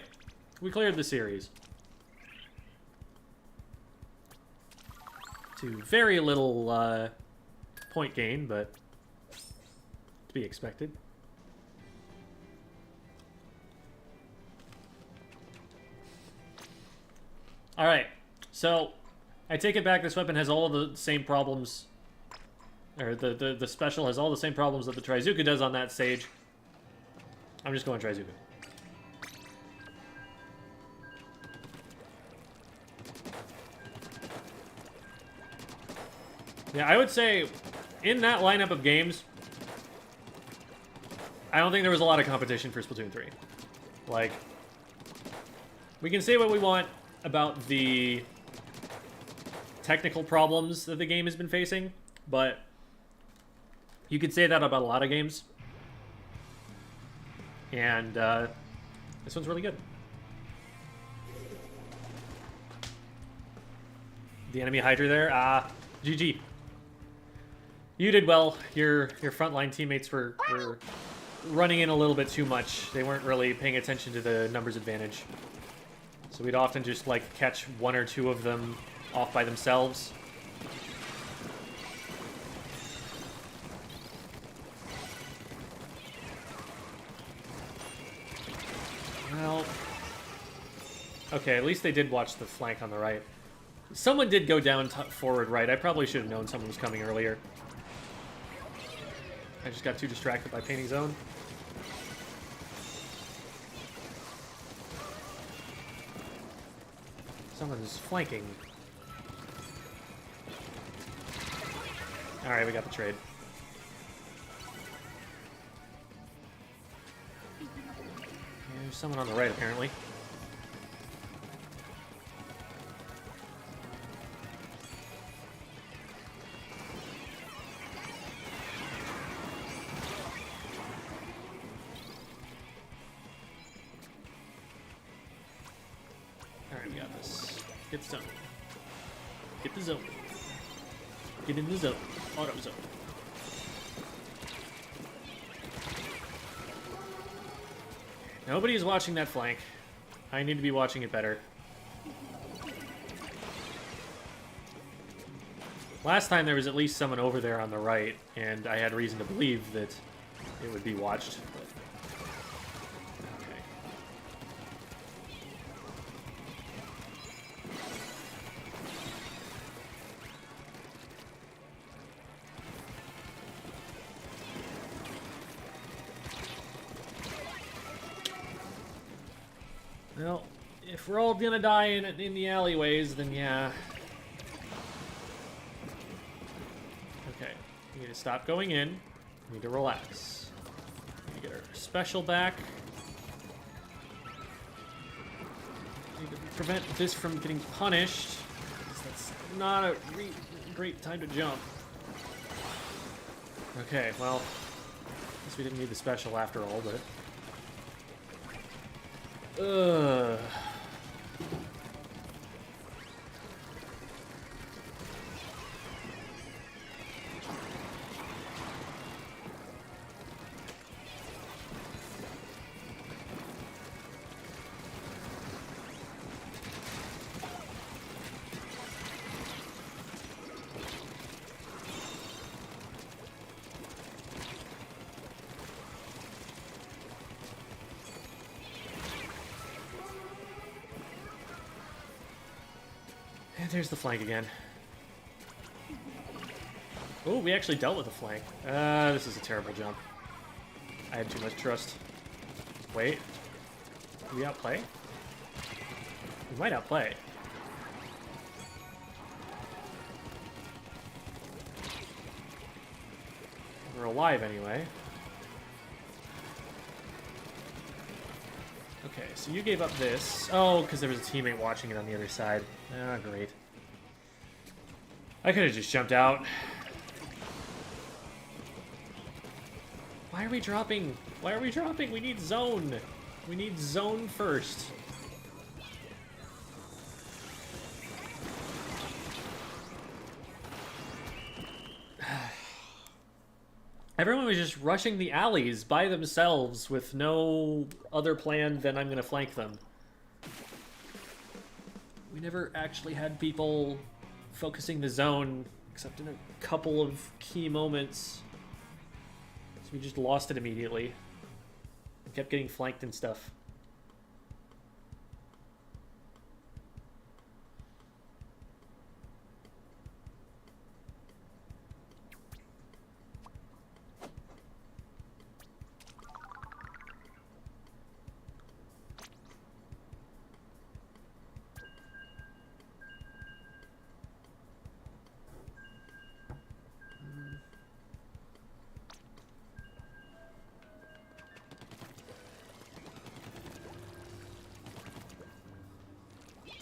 we cleared the series. To very little point gain, but to be expected. Alright, so I take it back, this weapon has all the same problems, or the special has all the same problems that the Trizuka does on that stage. I'm just going Trizuka. Yeah, I would say, in that lineup of games, I don't think there was a lot of competition for Splatoon 3. Like, we can say what we want about the technical problems that the game has been facing, but you could say that about a lot of games. And this one's really good. The enemy Hydra there, GG. You did well. Your frontline teammates were running in a little bit too much. They weren't really paying attention to the numbers advantage. So we'd often just like catch one or two of them off by themselves. Well, okay, at least they did watch the flank on the right. Someone did go down forward right. I probably should have known someone was coming earlier. I just got too distracted by painting zone. Someone is flanking. Alright, we got the trade. There's someone on the right, apparently. Alright, we got this. Get the zone. Get the zone. Get in the zone. Auto zone. Nobody's watching that flank. I need to be watching it better. Last time there was at least someone over there on the right, and I had reason to believe that it would be watched. Okay. Well, if we're all gonna die in the alleyways, then yeah. Okay, you need to stop going in. We need to relax. We need to get our special back. We need to prevent this from getting punished. That's not a great time to jump. Okay, well, I guess we didn't need the special after all, but... Ugh. And there's the flank again. Oh, we actually dealt with the flank. This is a terrible jump. I had too much trust. Wait. Do we outplay? We might outplay. We're alive anyway. Okay, so you gave up this. Oh, because there was a teammate watching it on the other side. Ah, great. I could have just jumped out. Why are we dropping? Why are we dropping? We need zone. We need zone first. Everyone was just rushing the alleys by themselves with no other plan than I'm gonna flank them. We never actually had people focusing the zone, except in a couple of key moments. So we just lost it immediately. We kept getting flanked and stuff.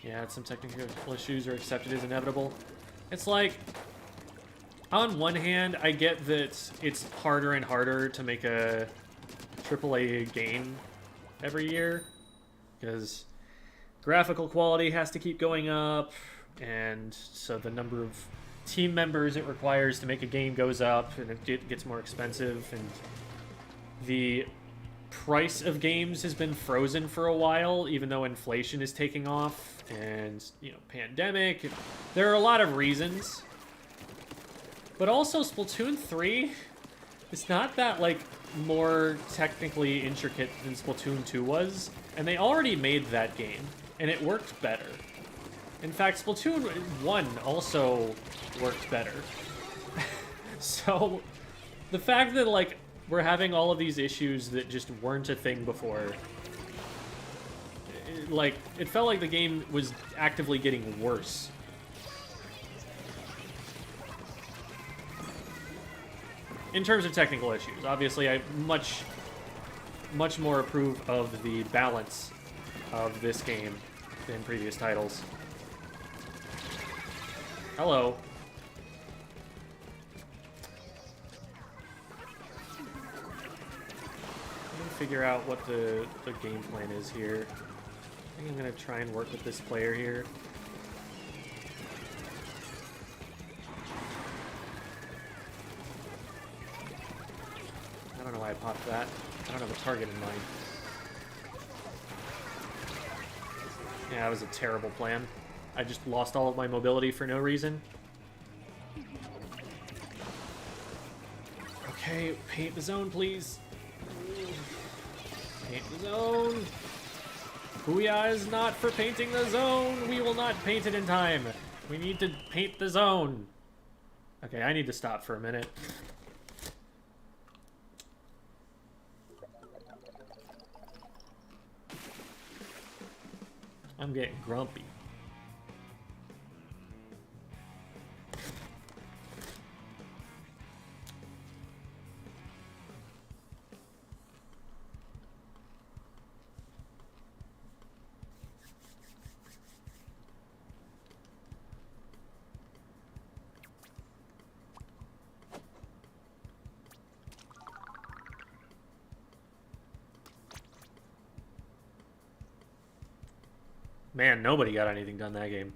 Yeah, some technical issues are accepted as inevitable. It's like, on one hand, I get that it's harder and harder to make a AAA game every year, because graphical quality has to keep going up, and so the number of team members it requires to make a game goes up, and it gets more expensive, and the price of games has been frozen for a while, even though inflation is taking off, and, you know, pandemic. There are a lot of reasons. But also, Splatoon 3, it's not that, like, more technically intricate than Splatoon 2 was, and they already made that game, and it worked better. In fact, Splatoon 1 also worked better. So, the fact that, like, we're having all of these issues that just weren't a thing before, it felt like the game was actively getting worse. In terms of technical issues, obviously I much more approve of the balance of this game than previous titles. Hello. Figure out what the game plan is here. I think I'm gonna try and work with this player here. I don't know why I popped that. I don't have a target in mind. Yeah, that was a terrible plan. I just lost all of my mobility for no reason. Okay, paint the zone, please. Paint the zone. Booyah is not for painting the zone. We will not paint it in time. We need to paint the zone. Okay, I need to stop for a minute. I'm getting grumpy. Man, nobody got anything done that game.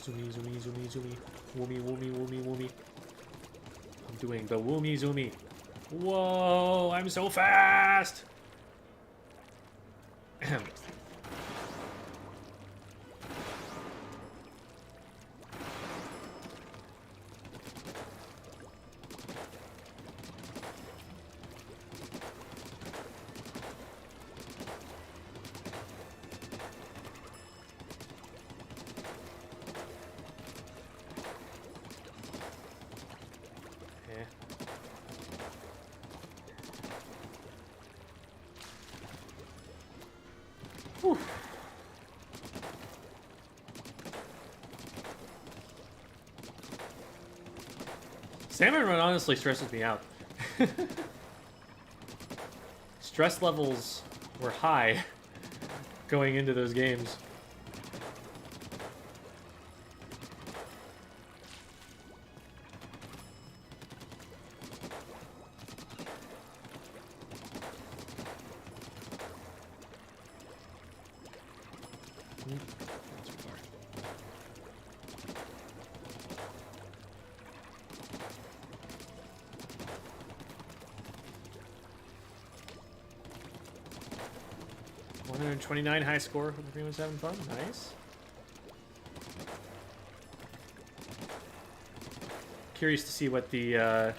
Zoomy, zoomy, zoomy, zoomy. Woomy, woomy, woomy, woomy. I'm doing the woomy, zoomy. Whoa, I'm so fast! Whew. Salmon Run honestly stresses me out. Stress levels were high going into those games. $129 high score. Hope everyone's having fun. Nice. Curious to see what the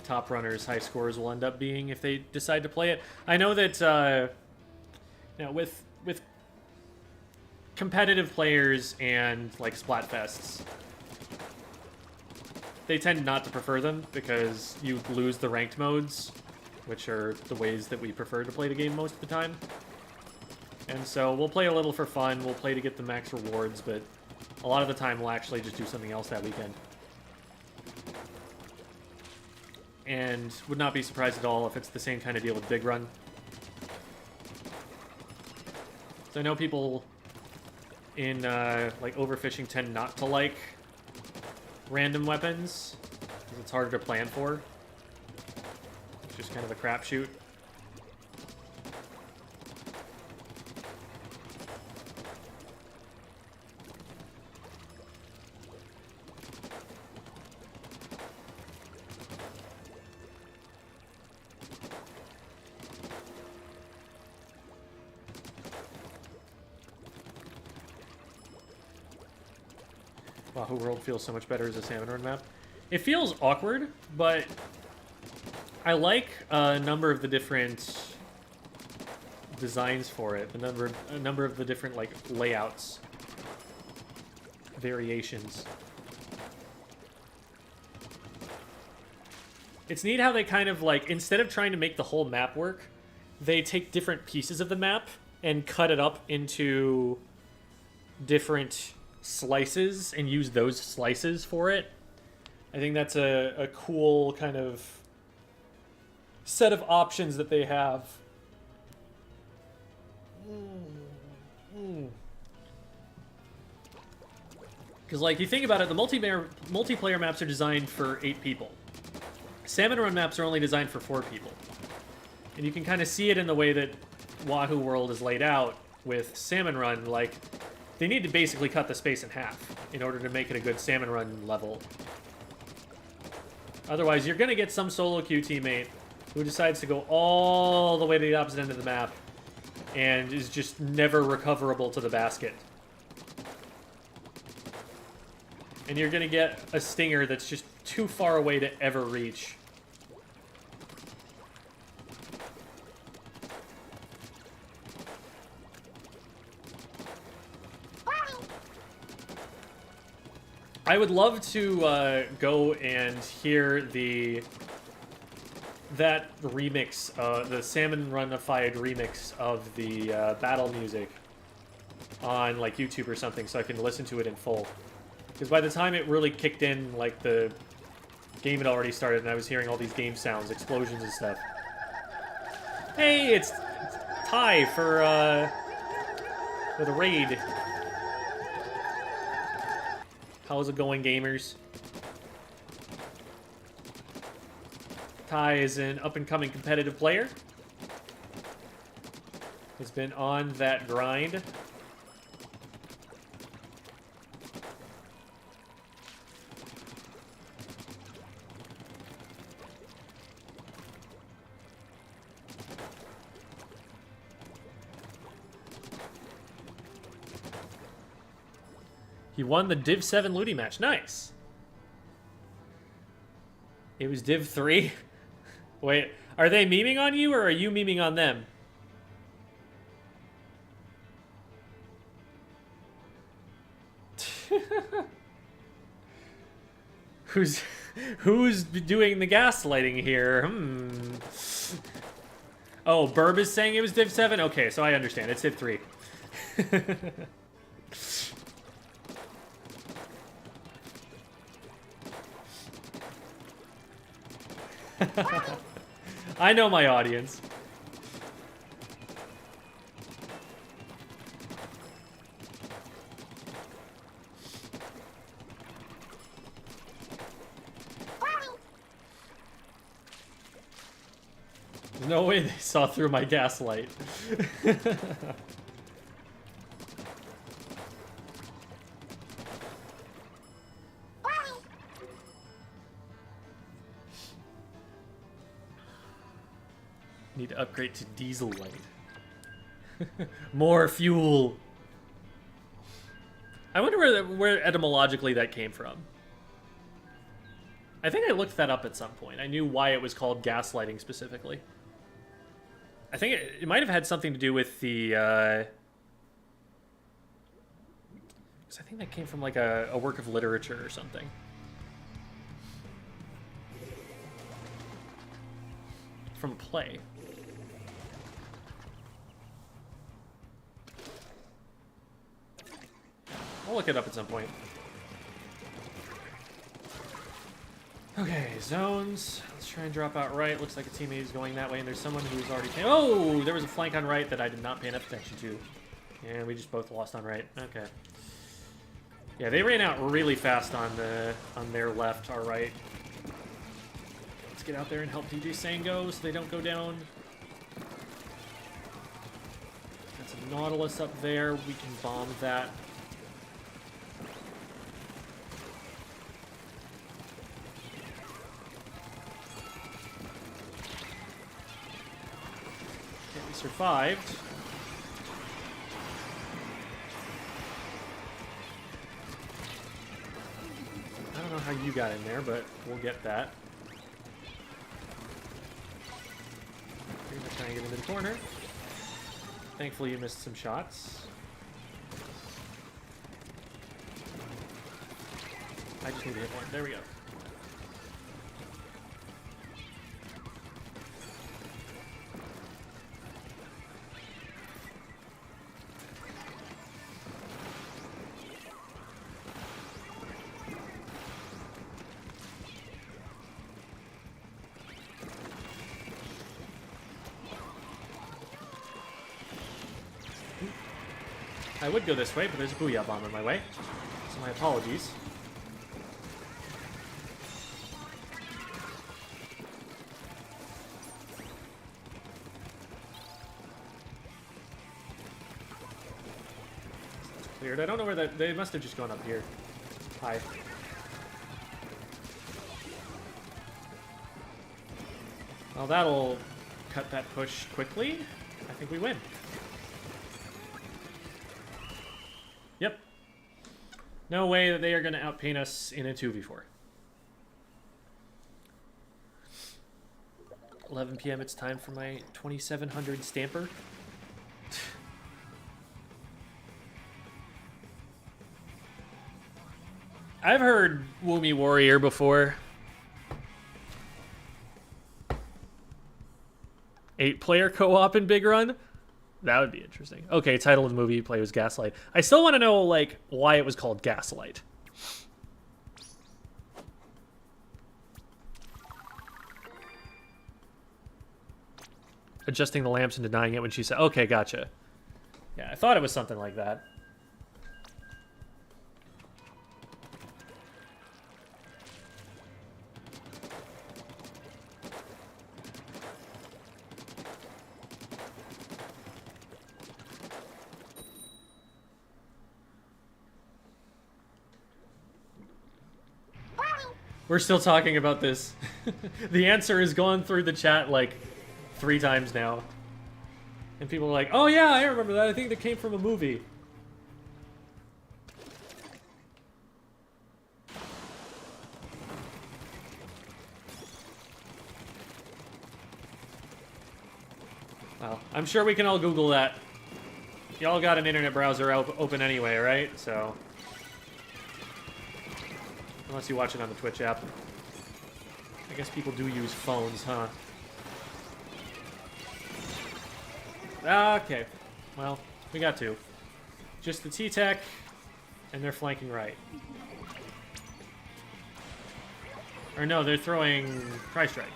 top runners' high scores will end up being if they decide to play it. I know that with competitive players and like Splatfests, they tend not to prefer them because you lose the ranked modes, which are the ways that we prefer to play the game most of the time. And so we'll play a little for fun, we'll play to get the max rewards, but a lot of the time we'll actually just do something else that weekend. And would not be surprised at all if it's the same kind of deal with Big Run. So I know people in like overfishing tend not to like random weapons because it's harder to plan for. It's just kind of a crapshoot. Wahoo World feels so much better as a Salmon Run map. It feels awkward, but I like a number of the different designs for it. A number of the different like layouts, variations. It's neat how they kind of like, instead of trying to make the whole map work, they take different pieces of the map and cut it up into different slices and use those slices for it. I think that's a cool kind of set of options that they have. Because like, you think about it, the multiplayer maps are designed for 8 people. Salmon Run maps are only designed for 4 people. And you can kind of see it in the way that Wahoo World is laid out with Salmon Run. Like, they need to basically cut the space in half in order to make it a good Salmon Run level. Otherwise, you're going to get some solo queue teammate who decides to go all the way to the opposite end of the map and is just never recoverable to the basket. And you're going to get a stinger that's just too far away to ever reach. I would love to go and hear that remix, the Salmon Runified remix of the battle music on like YouTube or something, so I can listen to it in full. Because by the time it really kicked in, like the game had already started, and I was hearing all these game sounds, explosions and stuff. Hey, it's Ty for the raid. How's it going, gamers? Ty is an up-and-coming competitive player. Has been on that grind. He won the Div 7 looting match. Nice. It was Div 3? Wait, are they memeing on you or are you memeing on them? Who's doing the gaslighting here? Oh, Burb is saying it was Div 7? Okay, so I understand. It's Div 3. I know my audience. There's no way they saw through my gaslight. Need to upgrade to diesel light. More fuel. I wonder where etymologically that came from. I think I looked that up at some point. I knew why it was called gaslighting specifically. I think it might have had something to do with the... 'cause I think that came from like a work of literature or something. From a play. I'll look it up at some point. Okay, zones. Let's try and drop out right. Looks like a teammate is going that way, and there's someone who's already... Oh! There was a flank on right that I did not pay enough attention to. And we just both lost on right. Okay. Yeah, they ran out really fast on their left, our right. Let's get out there and help DJ Sango so they don't go down. Got some Nautilus up there. We can bomb that. Survived. I don't know how you got in there, but we'll get that. You're gonna try and get into the corner. Thankfully, you missed some shots. I just need to hit one. There we go. I would go this way, but there's a Booyah Bomb in my way. So my apologies. It's cleared. I don't know where that... They must have just gone up here. Hi. Well, that'll cut that push quickly. I think we win. Yep. No way that they are going to outpaint us in a 2v4. 11 p.m. It's time for my 2700 stamper. I've heard Woomy Warrior before. 8-player co-op in Big Run? That would be interesting. Okay, title of the movie you play was Gaslight. I still want to know, like, why it was called Gaslight. Adjusting the lamps and denying it when she said, okay, gotcha. Yeah, I thought it was something like that. We're still talking about this. The answer has gone through the chat like 3 times now. And people are like, oh yeah, I remember that. I think that came from a movie. Well, I'm sure we can all Google that. Y'all got an internet browser open anyway, right? So... Unless you watch it on the Twitch app. I guess people do use phones, huh? Okay. Well, we got 2. Just the T-Tech, and they're flanking right. Or no, they're throwing Tri-Strike.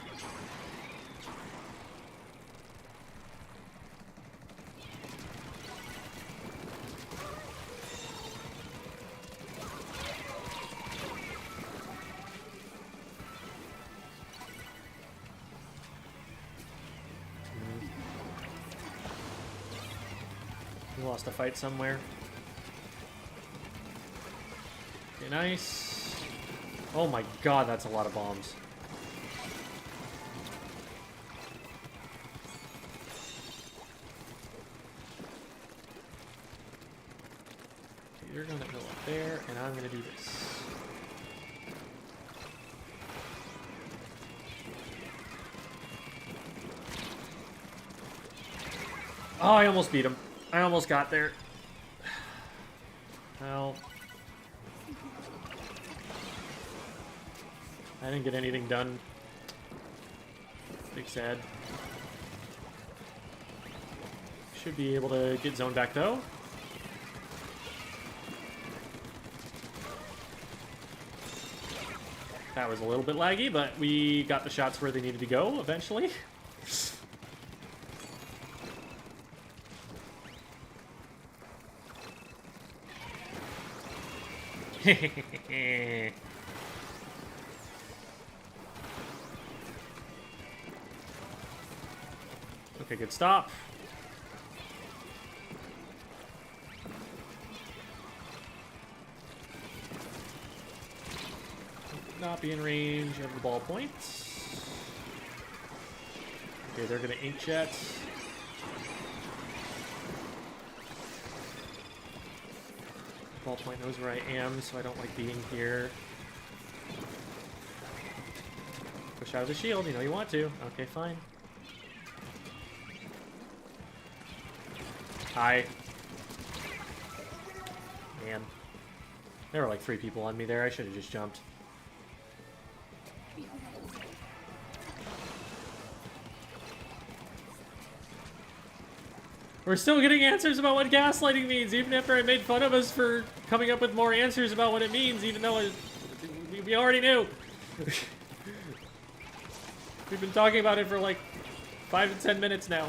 We lost a fight somewhere. Okay, nice. Oh my god, that's a lot of bombs. Okay, you're gonna go up there, and I'm gonna do this. Oh, I almost beat him. I almost got there. Well... I didn't get anything done. Big sad. Should be able to get zone back, though. That was a little bit laggy, but we got the shots where they needed to go, eventually. Okay, good stop. Not be in range of the ball points. Okay, they're gonna inkjet. Ballpoint knows where I am, so I don't like being here. Push out of the shield, you know you want to. Okay, fine. Hi. Man. There were like 3 people on me there. I should have just jumped. We're still getting answers about what gaslighting means, even after I made fun of us for coming up with more answers about what it means, even though we already knew. We've been talking about it for like 5 to 10 minutes now.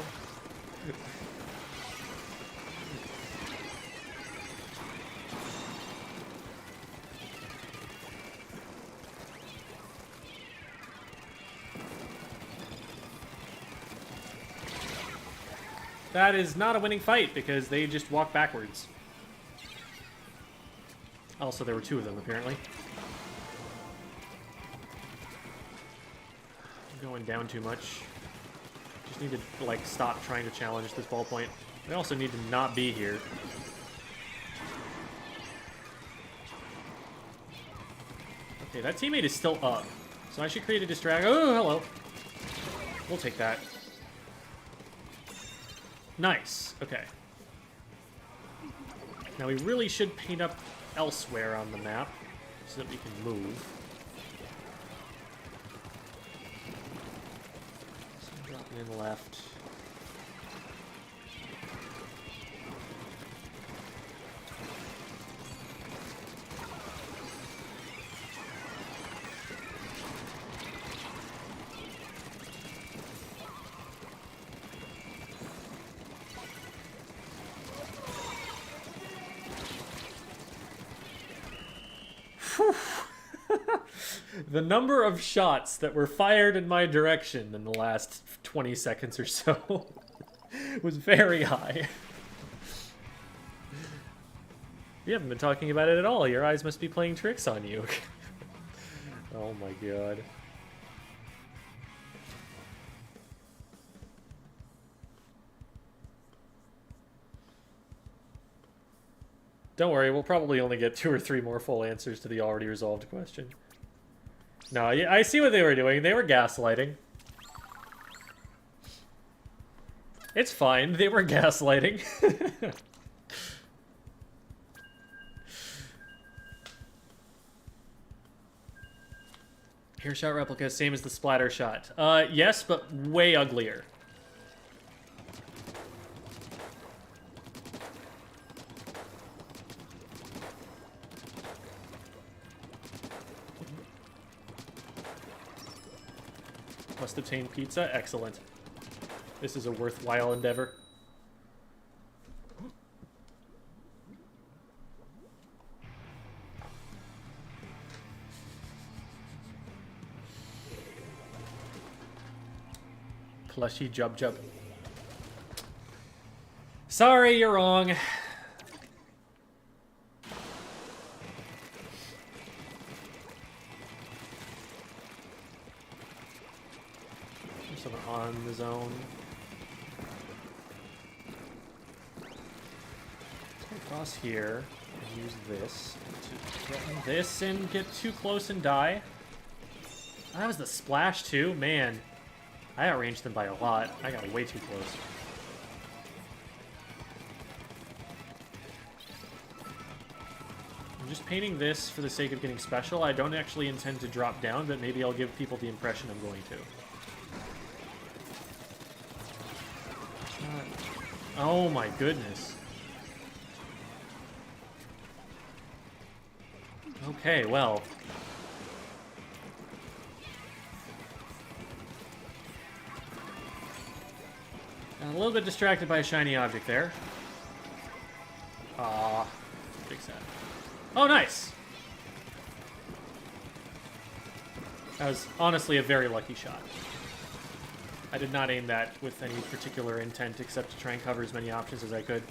That is not a winning fight, because they just walk backwards. Also, there were 2 of them, apparently. I'm going down too much. Just need to, like, stop trying to challenge this ballpoint. I also need to not be here. Okay, that teammate is still up. So I should create a distract. Oh, hello. We'll take that. Nice. Okay. Now we really should paint up elsewhere on the map. so that we can move. So dropping in left. The number of shots that were fired in my direction in the last 20 seconds or so was very high. You haven't been talking about it at all. Your eyes must be playing tricks on you. Oh my god. Don't worry, we'll probably only get 2 or 3 more full answers to the already resolved question. No, I see what they were doing. They were gaslighting. It's fine. They were gaslighting. Hair shot replica, same as the splatter shot. Yes, but way uglier. Must obtain pizza. Excellent. This is a worthwhile endeavor. Plushy jub jub. Sorry, you're wrong. There's someone on the zone. Let's go across here and use this to threaten this and get too close and die. Oh, that was the splash too? Man. I outranged them by a lot. I got way too close. I'm just painting this for the sake of getting special. I don't actually intend to drop down, but maybe I'll give people the impression I'm going to. Oh my goodness. Okay, well. A little bit distracted by a shiny object there. Ah, big sad. Oh, nice! That was honestly a very lucky shot. I did not aim that with any particular intent except to try and cover as many options as I could.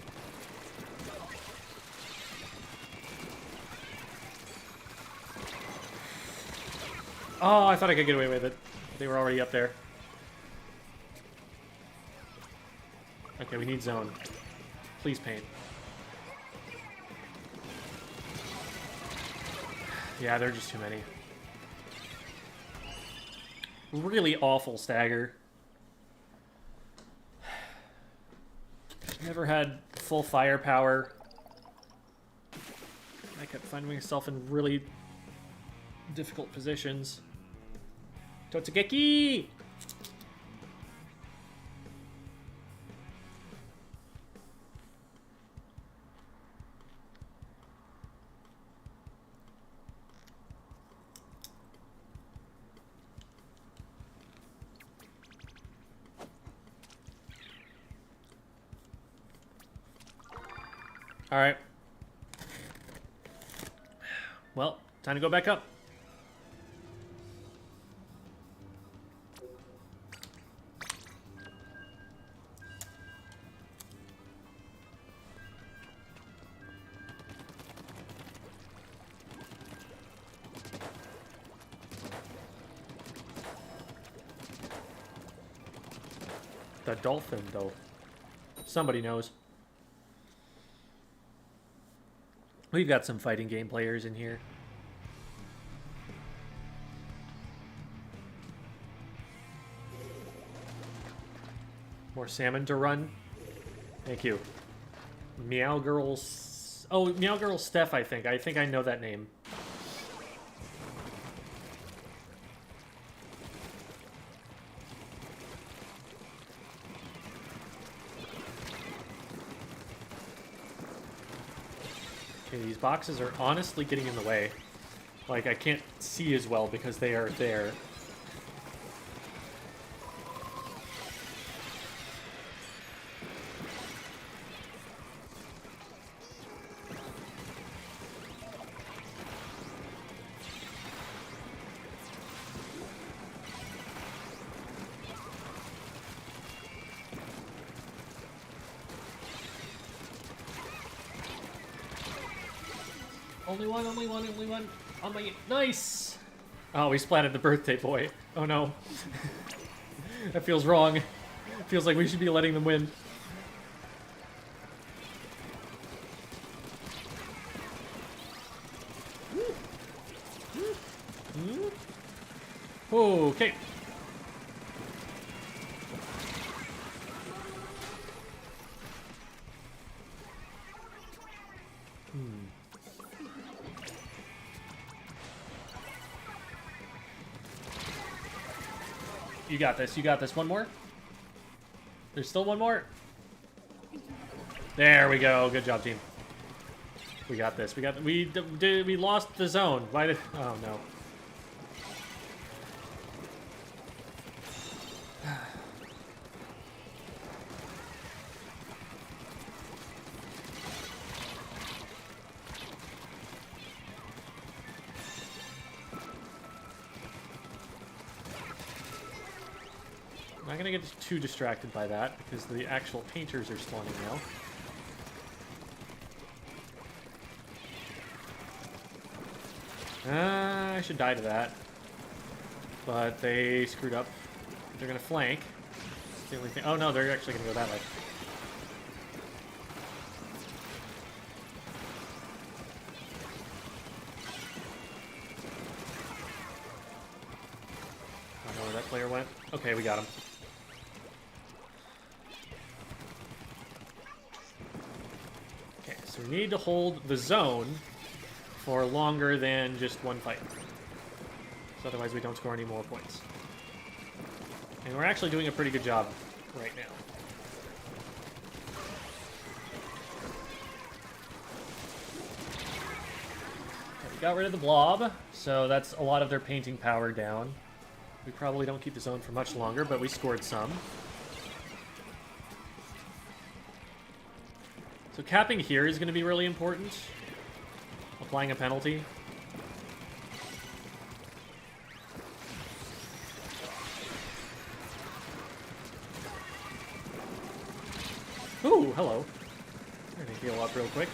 Oh, I thought I could get away with it. They were already up there. Okay, we need zone. Please paint. Yeah, there are just too many. Really awful stagger. Never had full firepower. I kept finding myself in really difficult positions. Totsugeki! All right. Well, time to go back up. The dolphin, though. Somebody knows. We've got some fighting game players in here. More salmon to run. Thank you. Meow Girls. Oh, Meow Girl Steph, I think. I think I know that name. These boxes are honestly getting in the way. Like, I can't see as well because they are there. Only one, only one, only one. On my... Nice! Oh, we splatted the birthday boy. Oh no. That feels wrong. It feels like we should be letting them win. Okay. You got this, you got this. One more? There's still one more? There we go. Good job, team. We got this. We lost the zone. Why did... Oh, no. I'm not gonna get too distracted by that because the actual painters are spawning now. I should die to that. But they screwed up. They're gonna flank. It's the only thing. Oh no, they're actually gonna go that way. I don't know where that player went. Okay, we got him. Okay, so we need to hold the zone for longer than just one fight. So otherwise we don't score any more points. And we're actually doing a pretty good job right now. We got rid of the blob, so that's a lot of their painting power down. We probably don't keep the zone for much longer, but we scored some. So capping here is going to be really important. Applying a penalty. Ooh, hello. I'm gonna heal up real quick.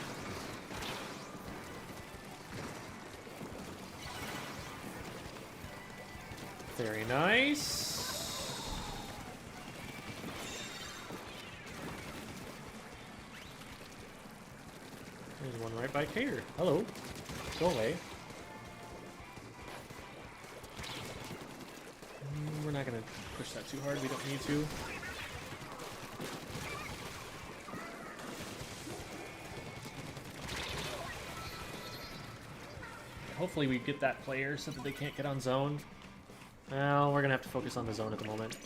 Very nice. There's one right by Cater. Hello. Go away. We're not gonna push that too hard. We don't need to. Hopefully we get that player so that they can't get on zone. Well, we're gonna have to focus on the zone at the moment.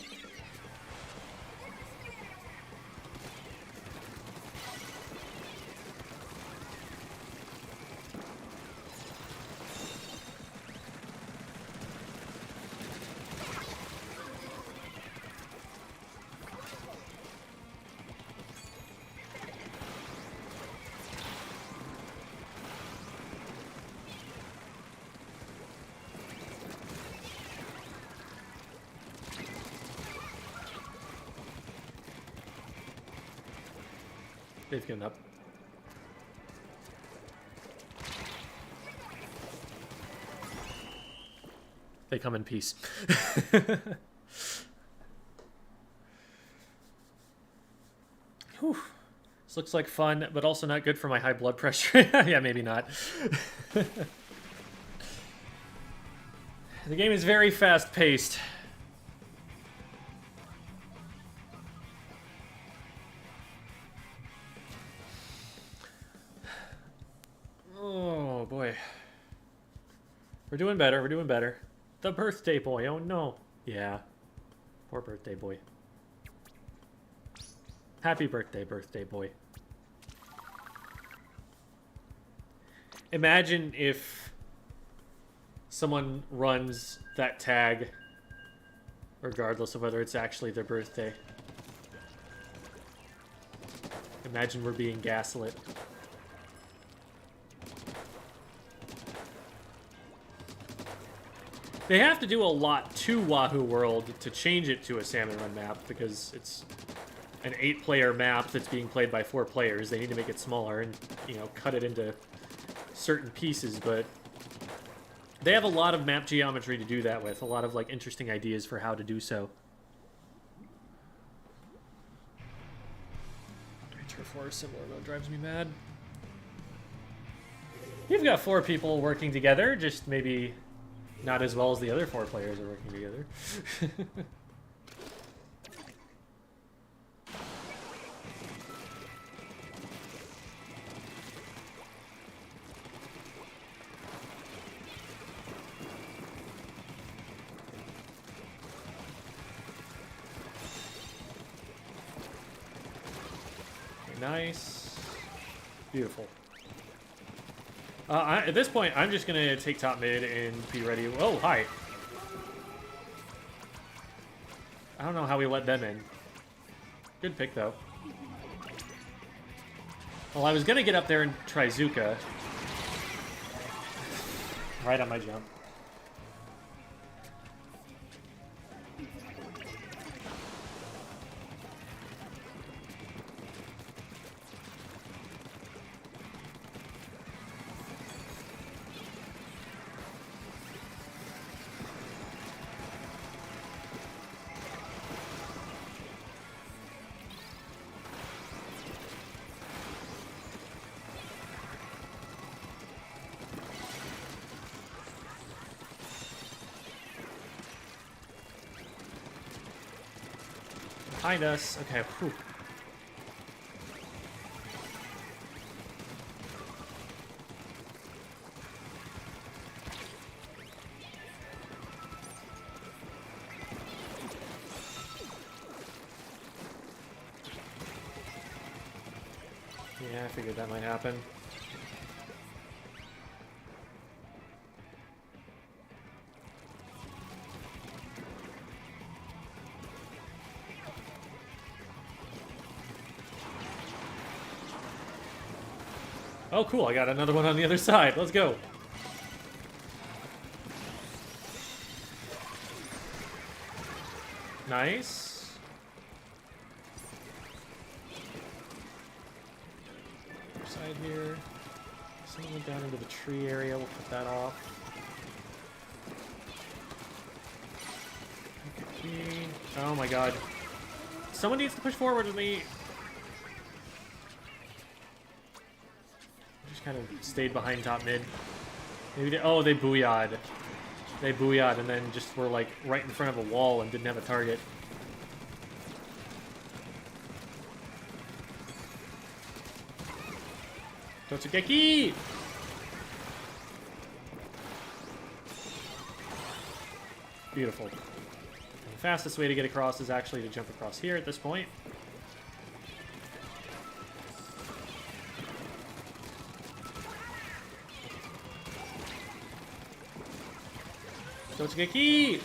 They've given up. They come in peace. Whew. This looks like fun, but also not good for my high blood pressure. Yeah, maybe not. The game is very fast-paced. Oh, boy. We're doing better, we're doing better. The birthday boy, oh no. Yeah. Poor birthday boy. Happy birthday, birthday boy. imagine if someone runs that tag regardless of whether it's actually their birthday. Imagine we're being gaslit. They have to do a lot to Wahoo World to change it to a Salmon Run map because it's an 8-player map that's being played by 4 players. They need to make it smaller and, you know, cut it into certain pieces, but they have a lot of map geometry to do that with, a lot of, like, interesting ideas for how to do so. Turf War similar though drives me mad. You've got 4 people working together, just maybe not as well as the other 4 players are working together. Nice. Beautiful. At this point, I'm just going to take top mid and be ready. Oh, hi. I don't know how we let them in. Good pick, though. Well, I was going to get up there and try Zuka. Right on my jump. Behind us. Okay. Whew. Yeah, I figured that might happen. Oh, cool. I got another one on the other side. Let's go. Nice. Other side here. Someone went down into the tree area. We'll cut that off. Oh my god. Someone needs to push forward with me. Kind of stayed behind top mid. Maybe they, oh, they booyah'd. They booyah'd and then just were like right in front of a wall and didn't have a target. Totsugeki! Beautiful. And the fastest way to get across is actually to jump across here at this point. Totsugeki!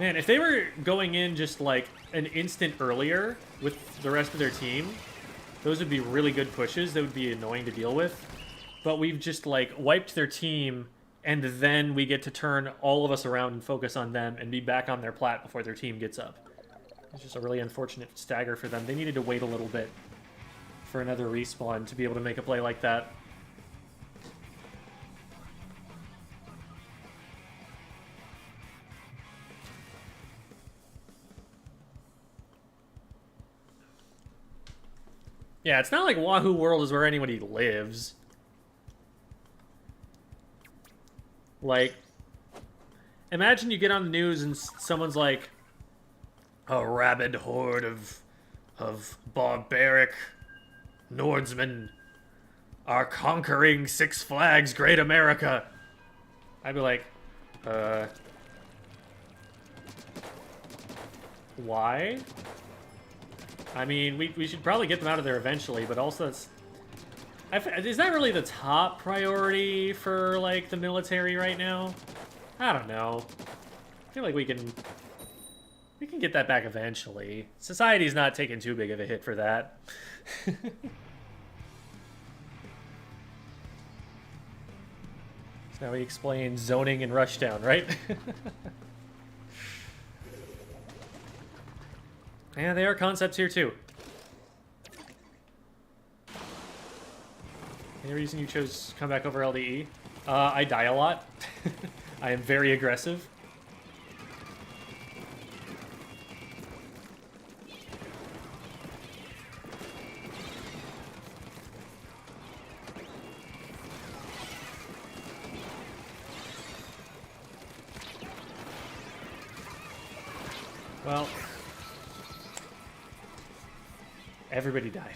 Man, if they were going in just like an instant earlier with the rest of their team, those would be really good pushes. That would be annoying to deal with. But we've just, like, wiped their team, and then we get to turn all of us around and focus on them and be back on their plat before their team gets up. It's just a really unfortunate stagger for them. They needed to wait a little bit for another respawn to be able to make a play like that. Yeah, it's not like Wahoo World is where anybody lives. Like, imagine you get on the news and someone's like, a rabid horde of of barbaric Nordsmen are conquering Six Flags Great America. I'd be like, why? I mean, we should probably get them out of there eventually, but also it's... is that really the top priority for, like, the military right now? I don't know. I feel like we can get that back eventually. Society's not taking too big of a hit for that. So now we explain zoning in Rushdown, right? Yeah, they are concepts here too. Any reason you chose to come back over LDE? I die a lot. I am very aggressive. Well, everybody died.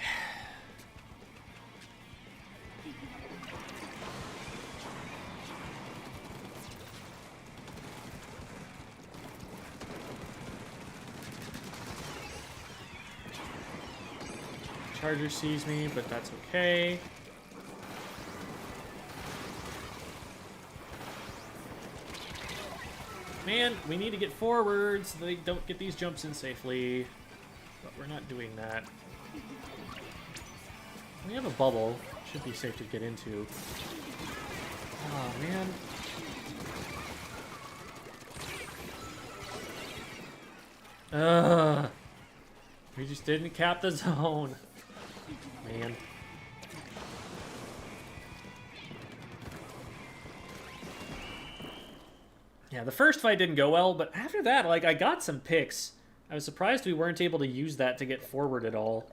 Charger sees me, but that's okay. Man, we need to get forward so they don't get these jumps in safely. But we're not doing that. We have a bubble. Should be safe to get into. Oh, man. Ugh. We just didn't cap the zone. Man. Yeah, the first fight didn't go well, but after that, like, I got some picks. I was surprised we weren't able to use that to get forward at all.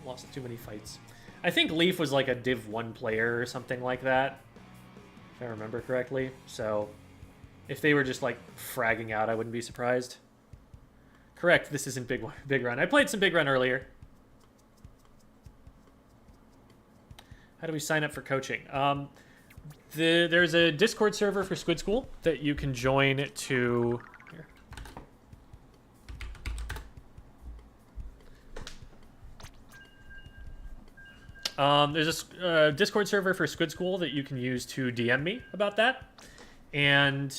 Lost too many fights. I think Leaf was like a Div 1 player or something like that, if I remember correctly. So, if they were just, like, fragging out, I wouldn't be surprised. Correct, this isn't Big Run. I played some Big Run earlier. How do we sign up for coaching? There's a Discord server for Squid School that you can join to... Here. There's a Discord server for Squid School that you can use to DM me about that. And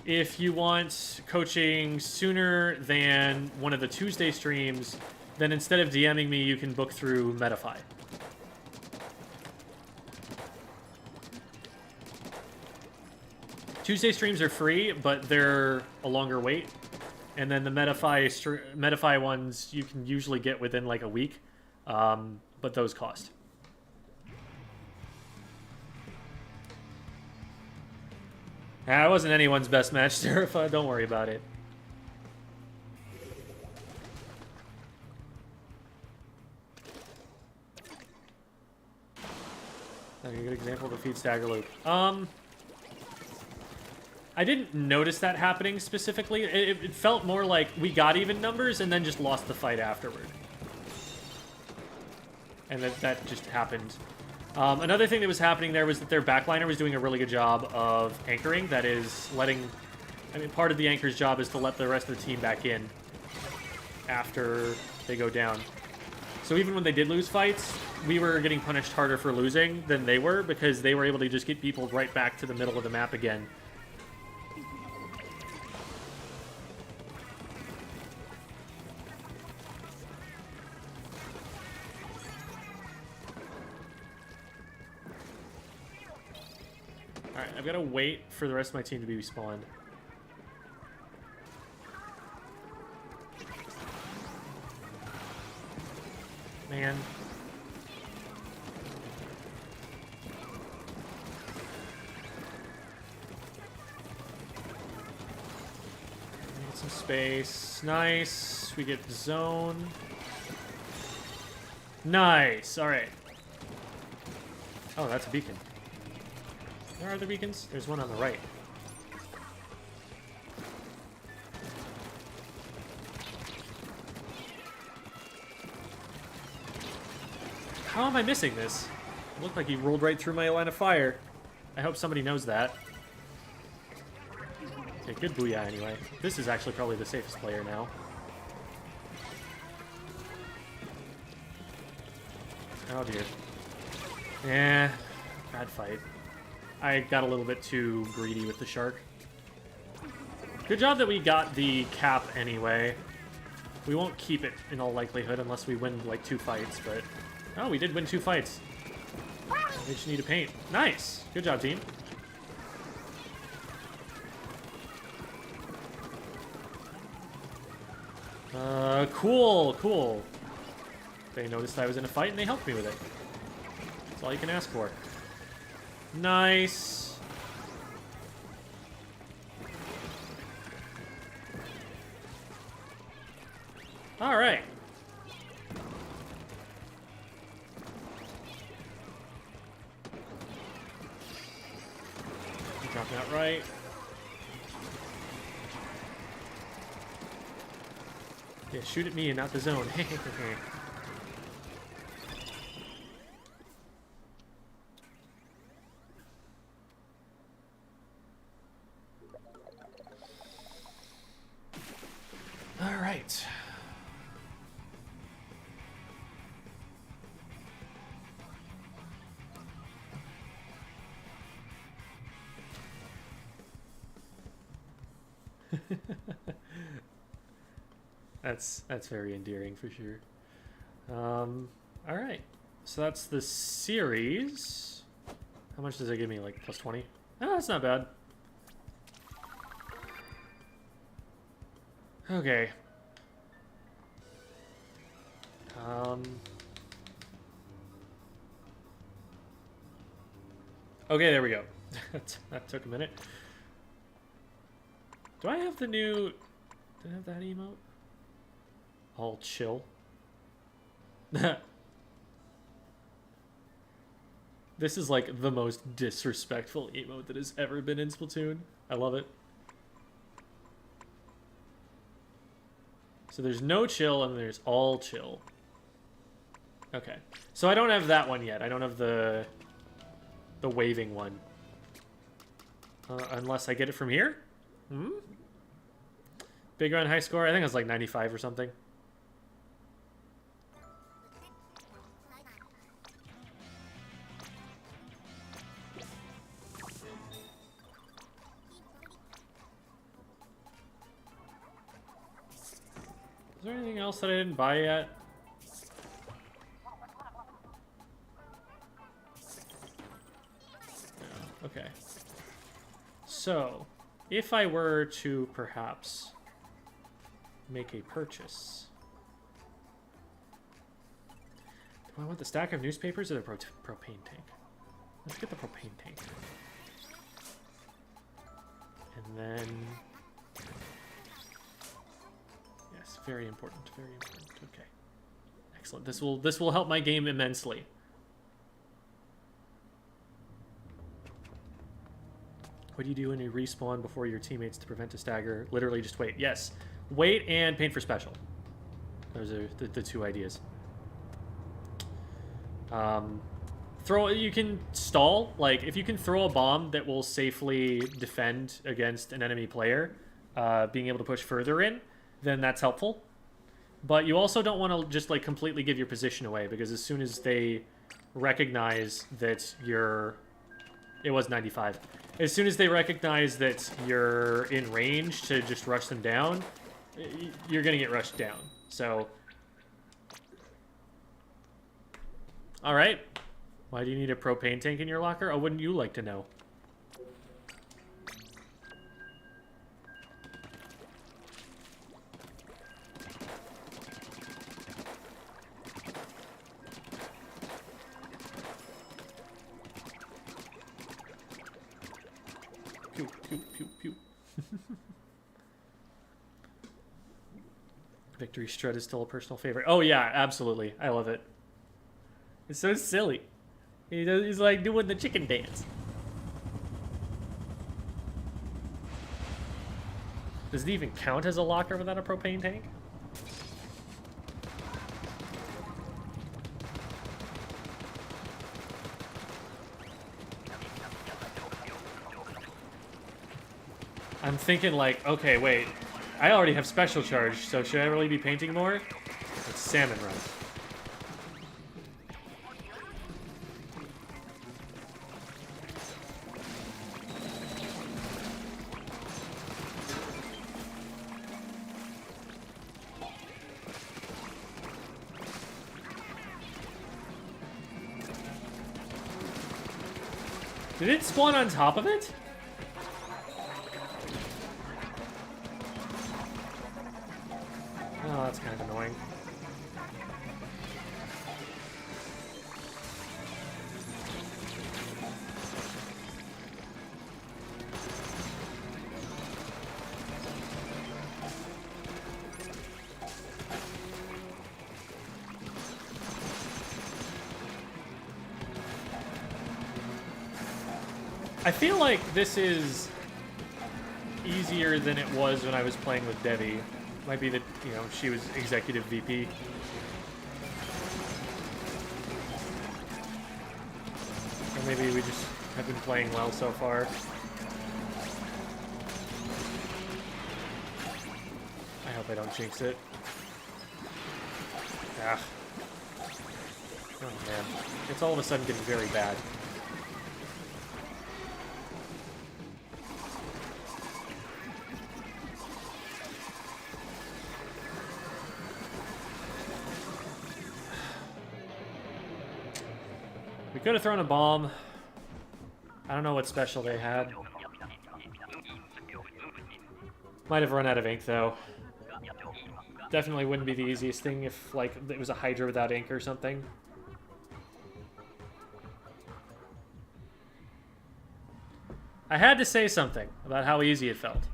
if you want coaching sooner than one of the Tuesday streams, then instead of DMing me, you can book through Metafy. Tuesday streams are free, but they're a longer wait. And then the Metafy ones you can usually get within like a week, but those cost. That wasn't anyone's best match, Serapha. Don't worry about it. That's a good example of the feed stagger loop. I didn't notice that happening specifically. It felt more like we got even numbers and then just lost the fight afterward. And that just happened. Another thing that was happening there was that their backliner was doing a really good job of anchoring. That is letting... I mean, part of the anchor's job is to let the rest of the team back in after they go down. So even when they did lose fights, we were getting punished harder for losing than they were because they were able to just get people right back to the middle of the map again. Alright, I've got to wait for the rest of my team to be respawned. Man. Need some space. Nice. We get zone. Nice. Alright. Oh, that's a beacon. Where are the beacons? There's one on the right. How am I missing this? It looked like he rolled right through my line of fire. I hope somebody knows that. Okay, good booyah anyway. This is actually probably the safest player now. Oh dear. Eh, bad fight. I got a little bit too greedy with the shark. Good job that we got the cap anyway. We won't keep it in all likelihood unless we win like 2 fights, but... Oh, we did win 2 fights. We just need to paint. Nice! Good job, team. Cool, cool. They noticed I was in a fight and they helped me with it. That's all you can ask for. Nice. All right. Dropping out right. Yeah, shoot at me and not the zone. All right. That's very endearing for sure. All right, so that's the series. How much does it give me? Like plus 20? Oh, that's not bad. Okay. Okay, there we go. That took a minute. Do I have the new... Do I have that emote? All chill. This is like the most disrespectful emote that has ever been in Splatoon. I love it. So there's no chill and there's all chill. Okay. So I don't have that one yet. I don't have the waving one. Unless I get it from here? Hmm? Big run high score? I think it was like 95 or something. Is there anything else that I didn't buy yet? No. Okay. So, if I were to perhaps make a purchase... Do I want the stack of newspapers or the propane tank? Let's get the propane tank. And then... Yes, very important, very important. Okay. Excellent. This will help my game immensely. What do you do when you respawn before your teammates to prevent a stagger? Literally just wait. Yes. Wait and paint for special. Those are the 2 ideas. You can stall. Like, if you can throw a bomb that will safely defend against an enemy player, being able to push further in, then that's helpful. But you also don't want to just, like, completely give your position away, because as soon as they recognize that you're... It was 95. As soon as they recognize that you're in range to just rush them down, you're going to get rushed down. So... Alright. Why do you need a propane tank in your locker? Oh, wouldn't you like to know? Pew, pew, pew, pew. Victory Strut is still a personal favorite. Oh yeah, absolutely. I love it. It's so silly. He's like doing the chicken dance. Does it even count as a locker without a propane tank? I'm thinking like, okay, wait. I already have special charge, so should I really be painting more? It's salmon run. Did it spawn on top of it? Oh, that's kind of annoying. I feel like this is easier than it was when I was playing with Devi. Might be that, you know, she was executive VP. Or maybe we just have been playing well so far. I hope I don't jinx it. Ah. Oh man. It's all of a sudden getting very bad. We could have thrown a bomb. I don't know what special they had. Might have run out of ink, though. Definitely wouldn't be the easiest thing if, like, it was a Hydra without ink or something. I had to say something about how easy it felt.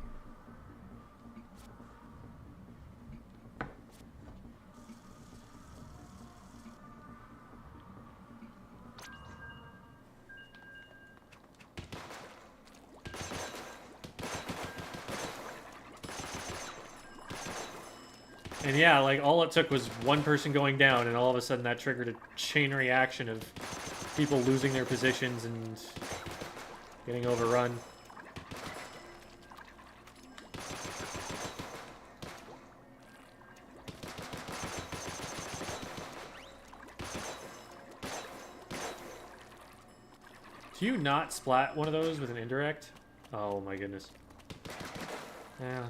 And yeah, like, all it took was one person going down, and all of a sudden that triggered a chain reaction of people losing their positions and getting overrun. Do you not splat one of those with an indirect? Oh my goodness. Yeah.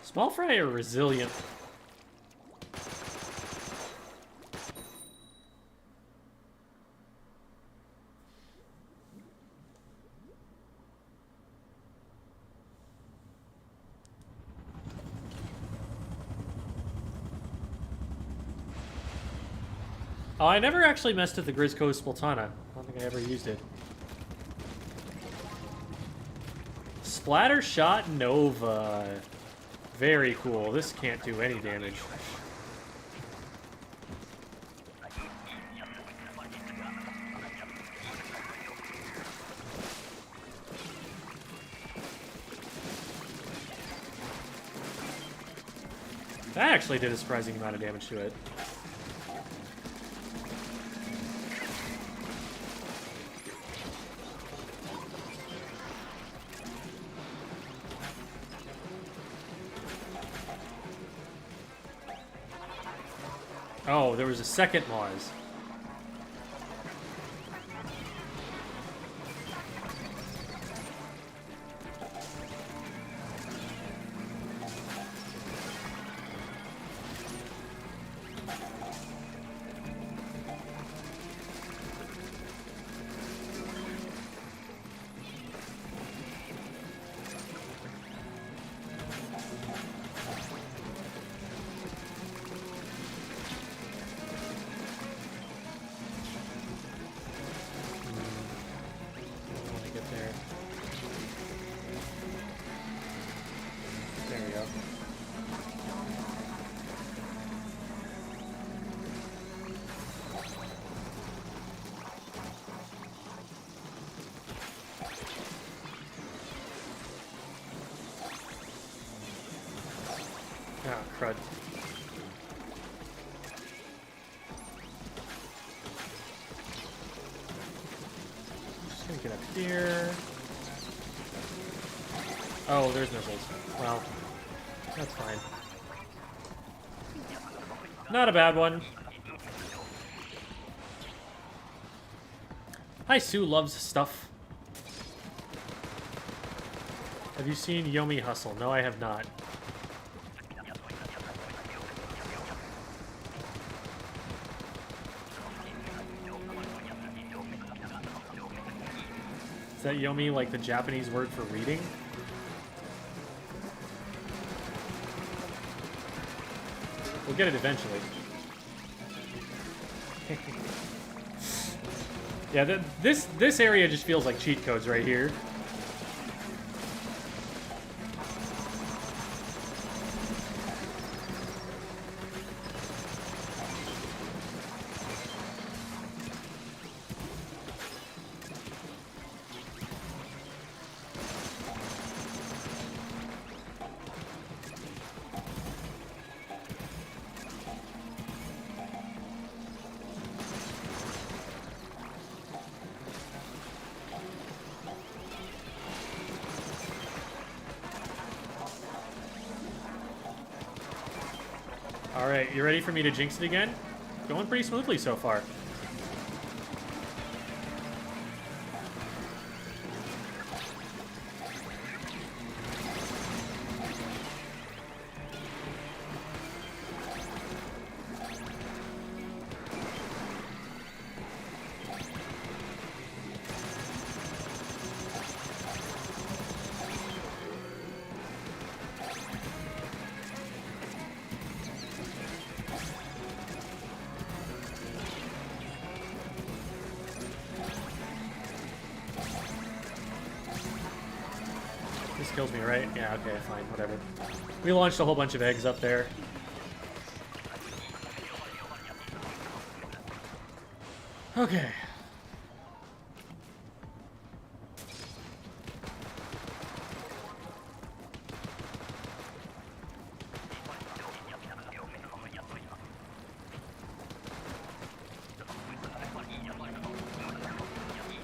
Small fry are resilient. Oh, I never actually messed with the Grizzco Splatana. I don't think I ever used it. Splatter Shot Nova. Very cool. This can't do any damage. That actually did a surprising amount of damage to it. Oh, there was a second Mars. Ah, crud. Just gonna Get up here. Oh, there's missiles. Well, that's fine. Not a bad one. Hi, Sue loves stuff. Have you seen Yomi Hustle? No, I have not. Is that Yomi like the Japanese word for reading? We'll get it eventually. Yeah, this area just feels like cheat codes right here. Alright, you ready for me to jinx it again? Going pretty smoothly so far. This kills me, right? Yeah, okay, fine, whatever. We launched a whole bunch of eggs up there. Okay.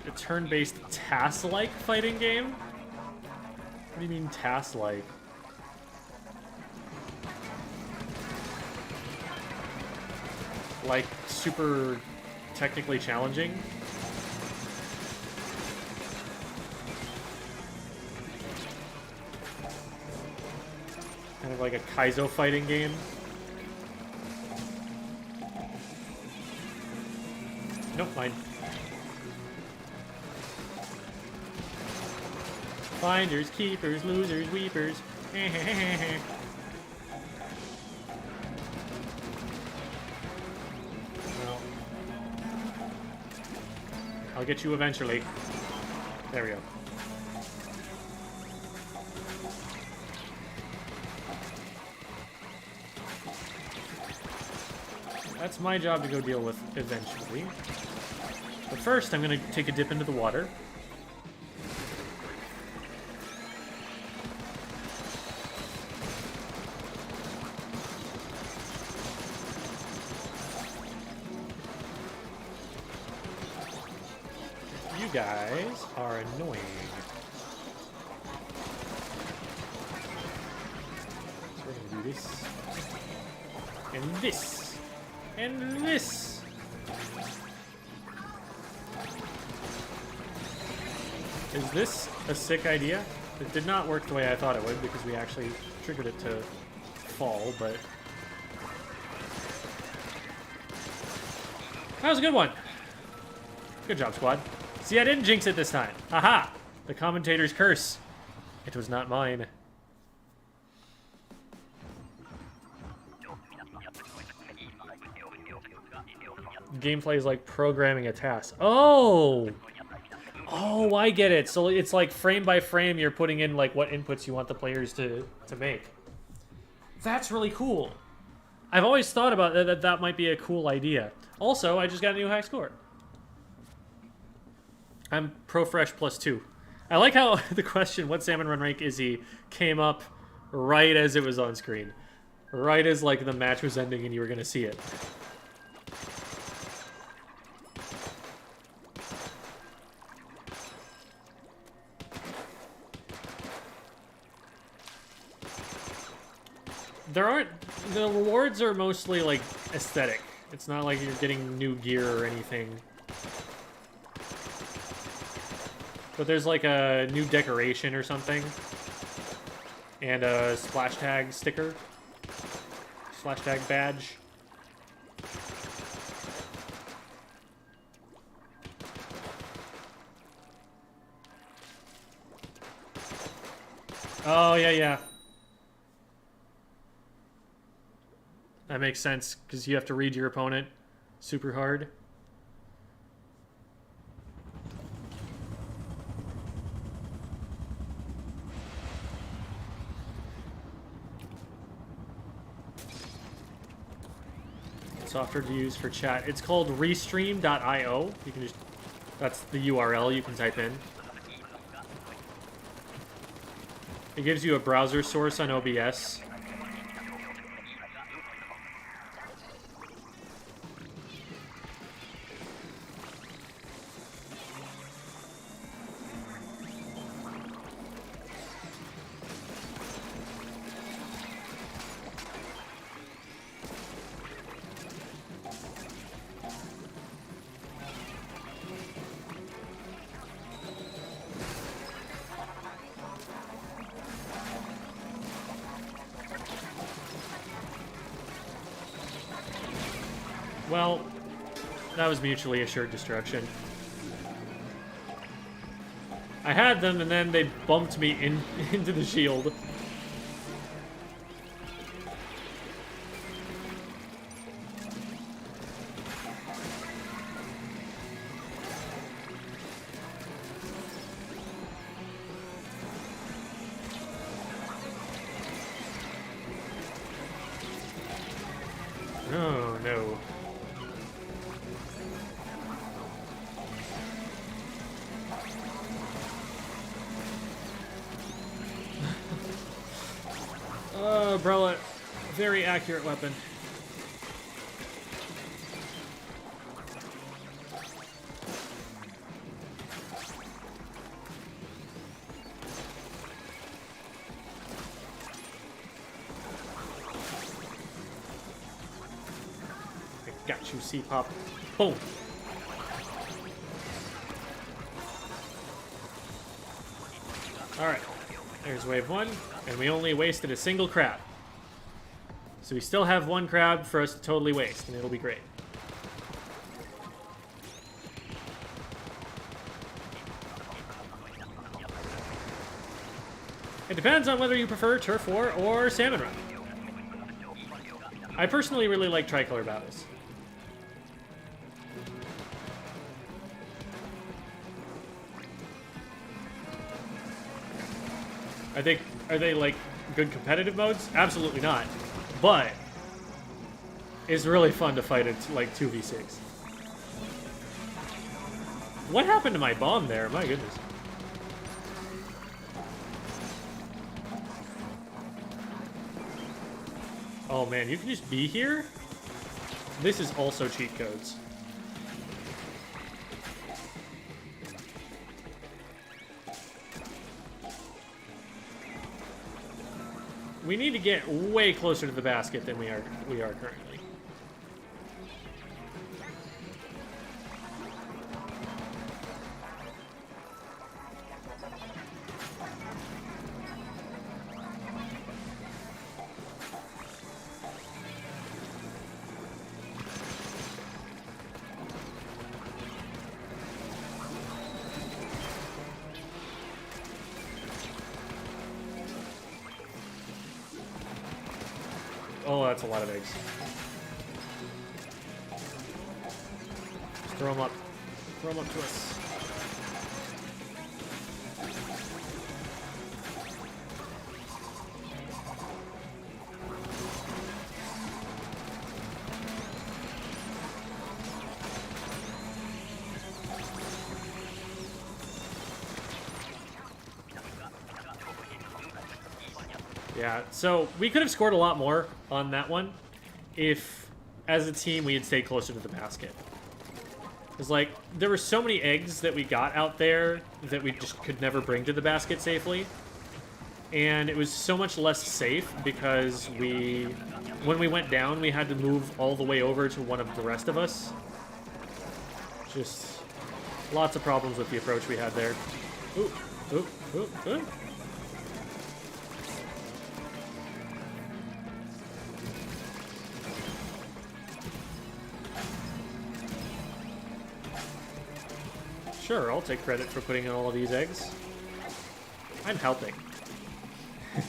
A turn-based task-like fighting game? What do you mean task-like? Like super technically challenging? Kind of like a Kaizo fighting game? Nope, fine. Finders, keepers, losers, weepers. Well, I'll get you eventually. There we go. That's my job to go deal with eventually. But first, I'm going to take a dip into the water. You guys are annoying. So we're going to do this. And this. And this. Is this a sick idea? It did not work the way I thought it would because we actually triggered it to fall, but... That was a good one. Good job, squad. See, I didn't jinx it this time. Aha! The commentator's curse. It was not mine. Gameplay is like programming a task. Oh! Oh, I get it. So it's like frame by frame you're putting in like what inputs you want the players to make. That's really cool. I've always thought about that might be a cool idea. Also, I just got a new high score. I'm Pro Fresh +2. I like how the question, what salmon run rank is he, came up right as it was on screen. Right as like the match was ending and you were going to see it. There aren't... The rewards are mostly, like, aesthetic. It's not like you're getting new gear or anything. But there's, like, a new decoration or something. And a splash tag sticker. Splash tag badge. Oh, yeah, yeah. That makes sense, because you have to read your opponent super hard. Software to use for chat. It's called restream.io. You can just... That's the URL you can type in. It gives you a browser source on OBS. Well, that was mutually assured destruction. I had them, and then they bumped me into the shield. Oh, no. Umbrella, very accurate weapon. I got you, C-Pop. Boom. Alright, there's wave one, and we only wasted a single crab. So we still have one crab for us to totally waste, and it'll be great. It depends on whether you prefer Turf War or Salmon Run. I personally really like tricolor battles. I think, are they like good competitive modes? Absolutely not. But it's really fun to fight at like 2v6. What happened to my bomb there? My goodness. Oh man, you can just be here? This is also cheat codes. We need to get way closer to the basket than we are currently. Oh, that's a lot of eggs. Just throw them up. Throw them up to us. Yeah, so we could have scored a lot more on that one if, as a team, we had stayed closer to the basket. Because, like, there were so many eggs that we got out there that we just could never bring to the basket safely. and it was so much less safe because when we went down, we had to move all the way over to one of the rest of us. Just lots of problems with the approach we had there. Ooh, ooh, ooh, ooh. Sure, I'll take credit for putting in all of these eggs. I'm helping. Do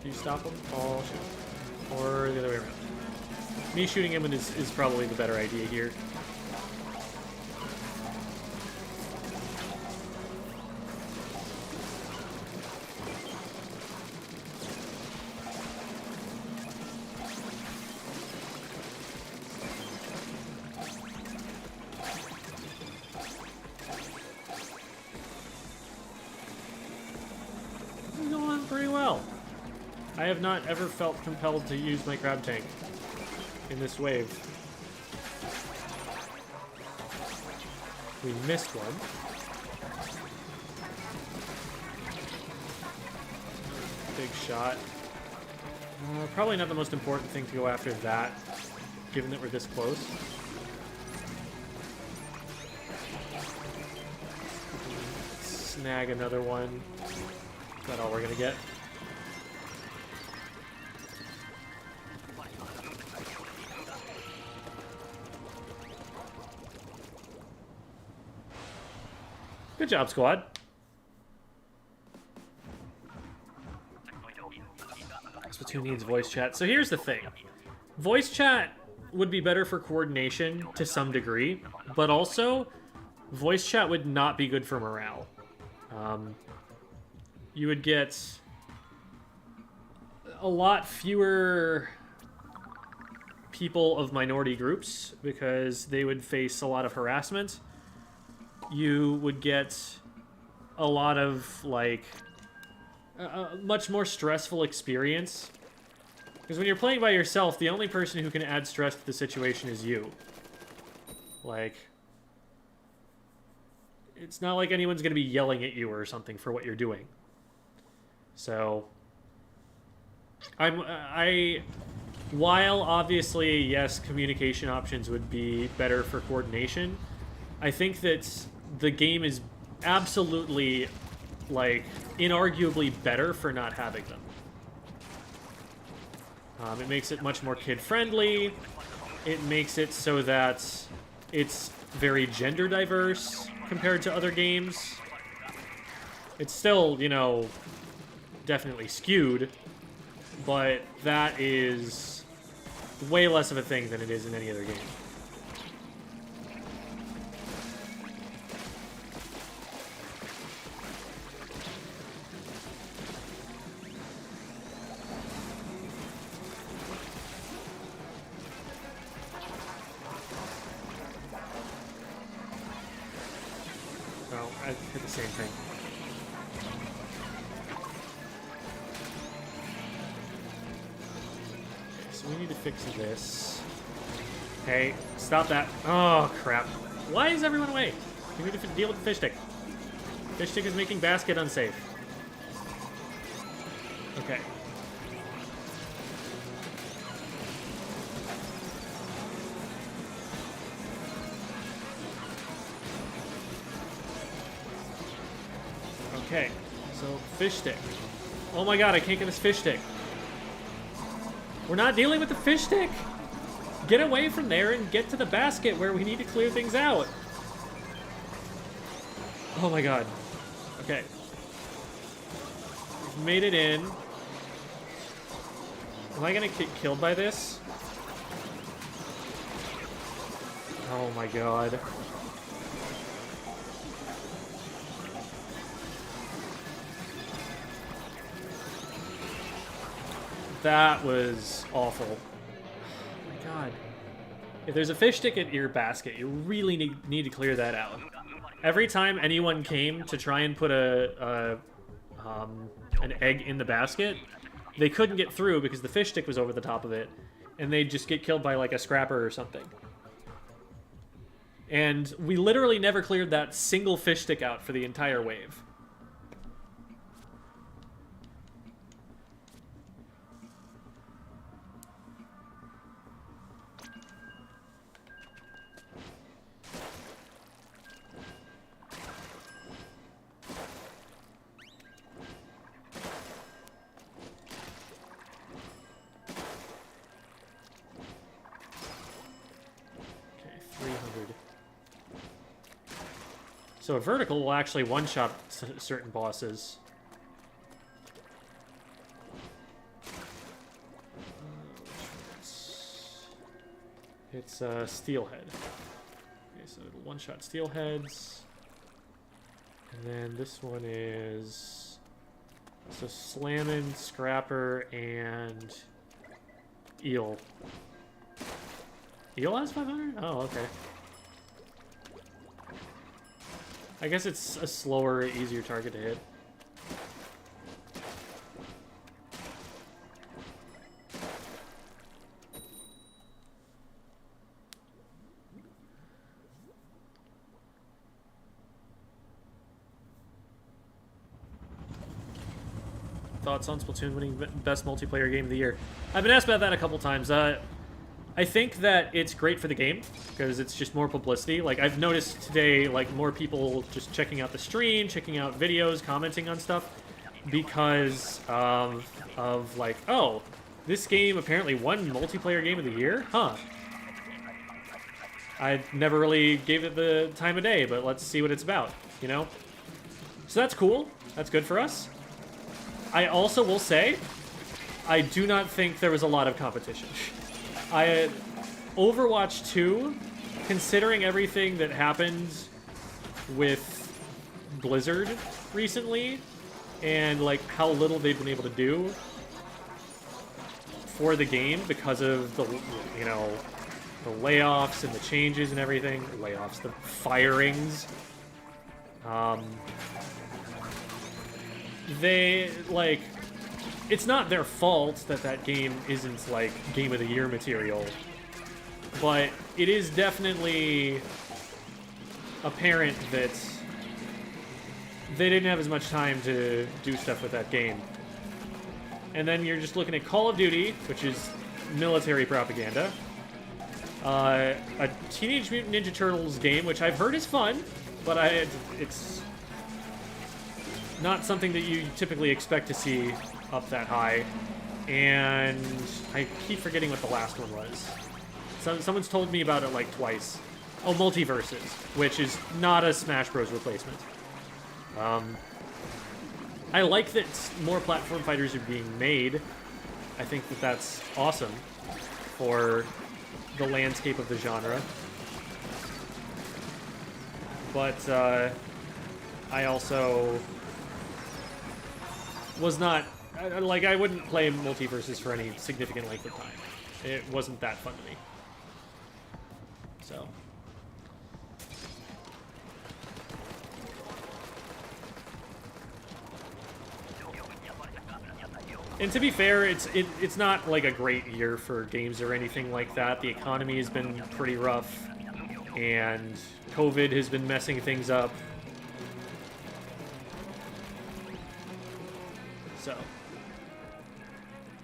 you stop him? I'll shoot him. Or the other way around. Me shooting him is probably the better idea here. I have not ever felt compelled to use my crab tank in this wave. We missed one. Big shot. Probably not the most important thing to go after that, given that we're this close. Snag another one. Is that all we're gonna get? Good job, squad. Splatoon needs voice chat. So here's the thing. Voice chat would be better for coordination to some degree, but also voice chat would not be good for morale. You would get a lot fewer people of minority groups because they would face a lot of harassment. You would get a lot of, like, a much more stressful experience. Because when you're playing by yourself, the only person who can add stress to the situation is you. Like, it's not like anyone's going to be yelling at you or something for what you're doing. So, while obviously, yes, communication options would be better for coordination, I think that the game is absolutely, like, inarguably better for not having them. It makes it much more kid-friendly. It makes it so that it's very gender diverse compared to other games. It's still, you know, definitely skewed, but that is way less of a thing than it is in any other game. Oh, I hit the same thing. So we need to fix this. Hey, stop that. Oh, crap. Why is everyone away? We need to deal with the fish stick. Fish stick is making basket unsafe. Okay. Okay, so fish stick. Oh my god, I can't get this fish stick. We're not dealing with the fish stick. Get away from there and get to the basket where we need to clear things out. Oh my god. Okay. We've made it in. Am I gonna get killed by this? Oh my god. That was awful. Oh my god. If there's a fish stick at your basket, you really need to clear that out. Every time anyone came to try and put an egg in the basket, they couldn't get through because the fish stick was over the top of it, and they'd just get killed by like a scrapper or something. And we literally never cleared that single fish stick out for the entire wave. So a vertical will actually one-shot certain bosses. It's Steelhead. Okay, so it'll one-shot Steelheads. And then this one is... So Slammin', Scrapper, and... Eel. Eel has 500? Oh, okay. I guess it's a slower, easier target to hit. Thoughts on Splatoon winning best multiplayer game of the year? I've been asked about that a couple times. I think that it's great for the game because it's just more publicity. Like, I've noticed today, like, more people just checking out the stream, checking out videos, commenting on stuff because of like, oh, this game apparently won multiplayer game of the year? Huh. I never really gave it the time of day, but let's see what it's about, you know? So that's cool. That's good for us. I also will say, I do not think there was a lot of competition. Overwatch 2, considering everything that happened with Blizzard recently, and like how little they've been able to do for the game because of the, you know, the layoffs and the changes and everything. Layoffs, the firings. They, like, it's not their fault that that game isn't, like, Game of the Year material, but it is definitely apparent that they didn't have as much time to do stuff with that game. And then you're just looking at Call of Duty, which is military propaganda, a Teenage Mutant Ninja Turtles game, which I've heard is fun, but it's not something that you typically expect to see up that high. And I keep forgetting what the last one was. Someone's told me about it like twice. Oh, Multiverses, which is not a Smash Bros. Replacement. I like that more platform fighters are being made. I think that that's awesome for the landscape of the genre. But I also was not, like, I wouldn't play Multiverses for any significant length of time. It wasn't that fun to me. So. And to be fair, it's not like a great year for games or anything like that. The economy has been pretty rough, and COVID has been messing things up. So, I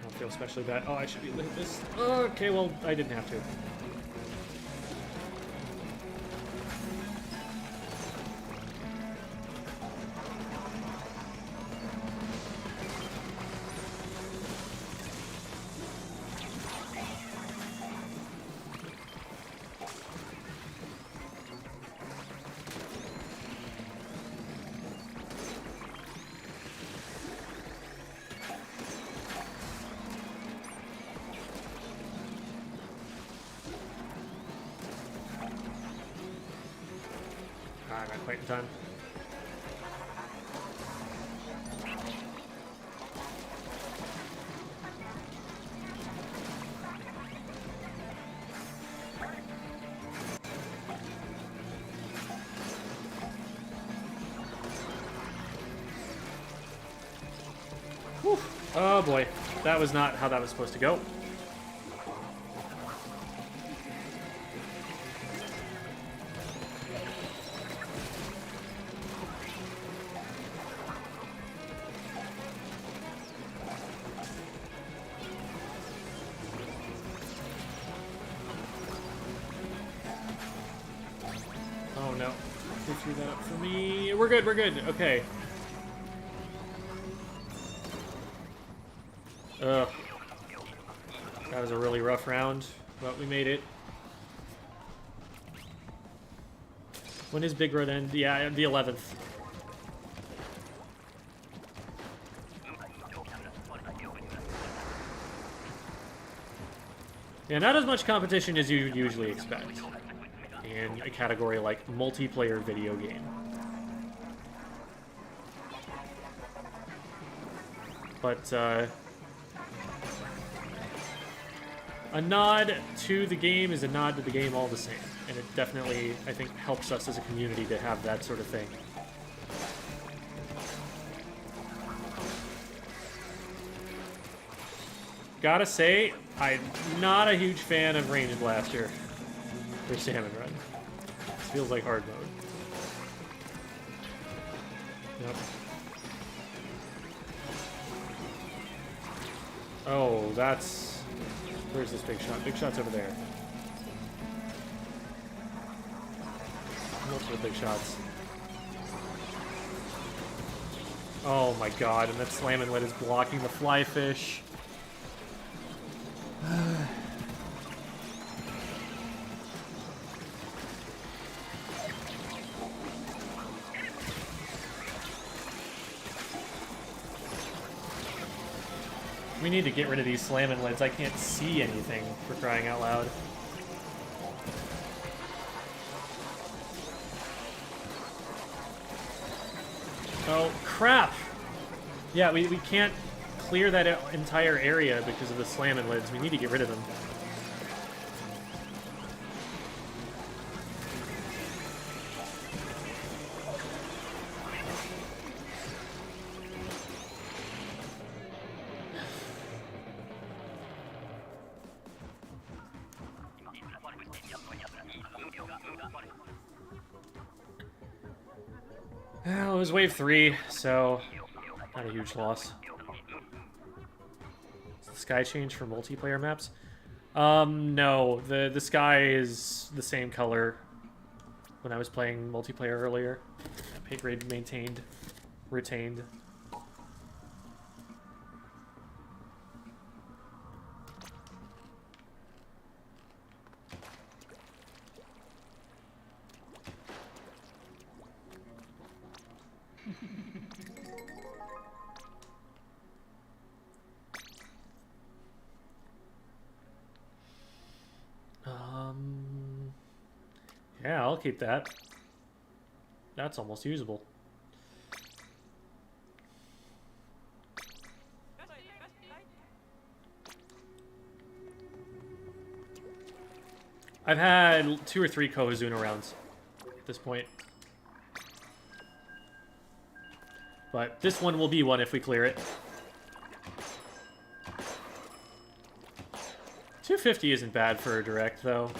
don't feel especially bad. Oh, I should be able to hit this. Okay, well, I didn't have to. Not quite in time. Whew. Oh boy. that was not how that was supposed to go. Oh no. Go through that up for me. We're good, we're good. Okay. Ugh. That was a really rough round, but we made it. When is Big Road end? Yeah, the 11th. Yeah, not as much competition as you usually expect in a category like multiplayer video game. But, a nod to the game is a nod to the game all the same. And it definitely, I think, helps us as a community to have that sort of thing. Gotta say, I'm not a huge fan of Range Blaster for Salmon Run. This feels like hard mode. Yep. Oh, that's... Where's this big shot? Big shot's over there. Multiple big shots. Oh my god, and that slamming lid is blocking the fly fish. We need to get rid of these slamming lids. I can't see anything, for crying out loud. Oh, crap! Yeah, we can't clear that entire area because of the slamming lids. We need to get rid of them. Well, it was wave 3, so not a huge loss. Does the sky change for multiplayer maps? No. The sky is the same color when I was playing multiplayer earlier. Pay grade maintained, retained. Yeah, I'll keep that. That's almost usable. I've had 2 or 3 Kohazuna rounds at this point. But this one will be one if we clear it. 250 isn't bad for a direct, though.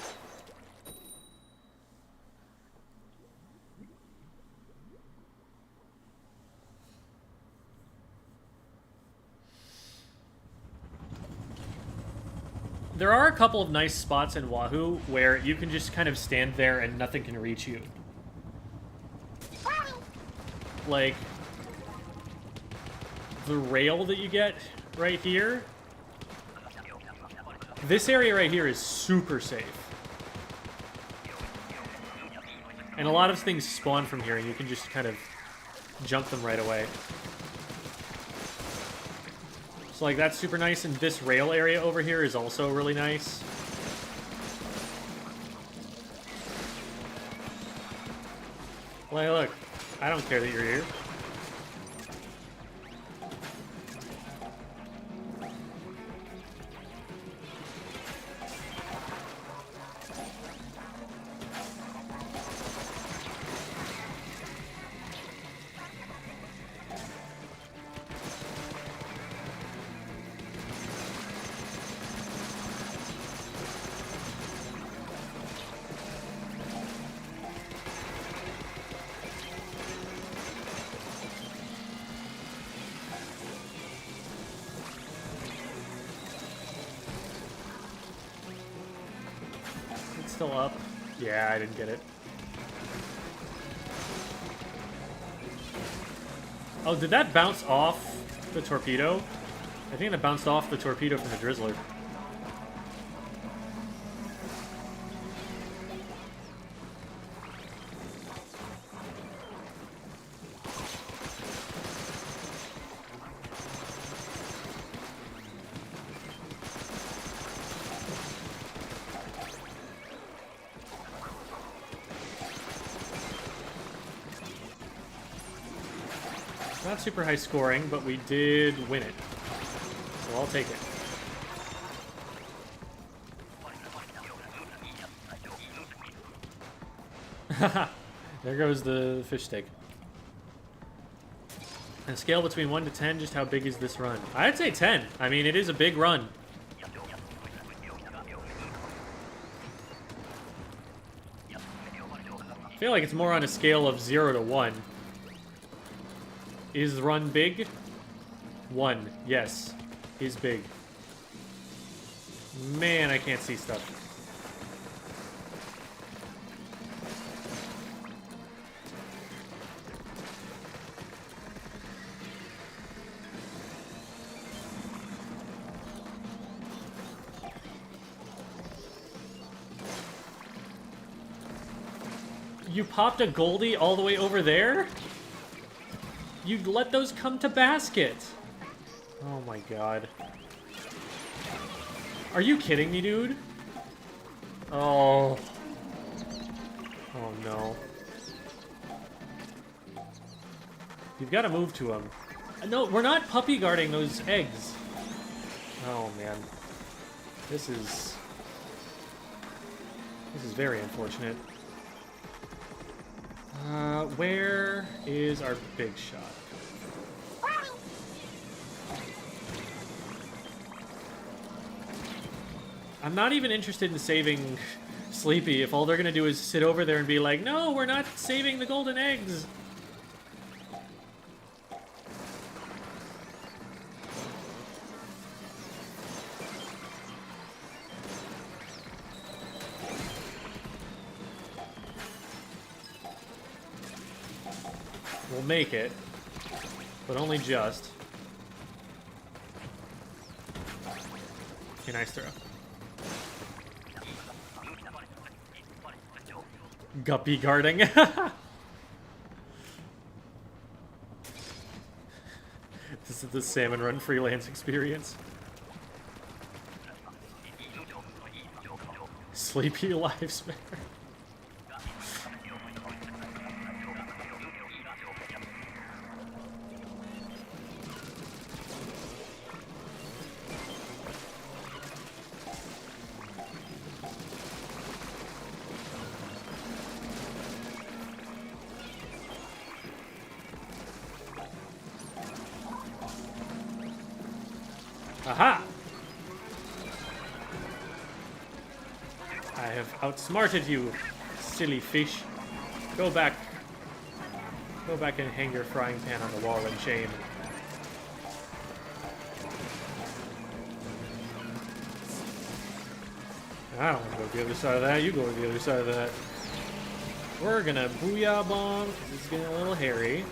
There are a couple of nice spots in Wahoo where you can just kind of stand there and nothing can reach you. Like, the rail that you get right here. This area right here is super safe. And a lot of things spawn from here and you can just kind of jump them right away. So like that's super nice, and this rail area over here is also really nice. Well, hey, look, I don't care that you're here. still up? Yeah, I didn't get it. Oh, did that bounce off the torpedo? I think that bounced off the torpedo from the Drizzler. Not super high scoring, but we did win it. So I'll take it. There goes the fish steak. On a scale between 1 to 10, just how big is this run? I'd say 10. I mean, it is a big run. I feel like it's more on a scale of 0 to 1. Is the run big? 1. Yes. Is big. Man, I can't see stuff. You popped a Goldie all the way over there? You'd let those come to basket. Oh my god. Are you kidding me, dude? Oh. Oh no. You've got to move to them. No, we're not puppy guarding those eggs. Oh man. This is very unfortunate. Where is our big shot? I'm not even interested in saving Sleepy if all they're gonna do is sit over there and be like, no, we're not saving the golden eggs. We'll make it, but only just. Okay, nice throw. Guppy guarding. This is the Salmon Run freelance experience. Sleepy lifespan. Aha! I have outsmarted you, silly fish. Go back. Go back and hang your frying pan on the wall in shame. I don't want to go to the other side of that. You go to the other side of that. We're gonna booyah bomb because it's getting a little hairy.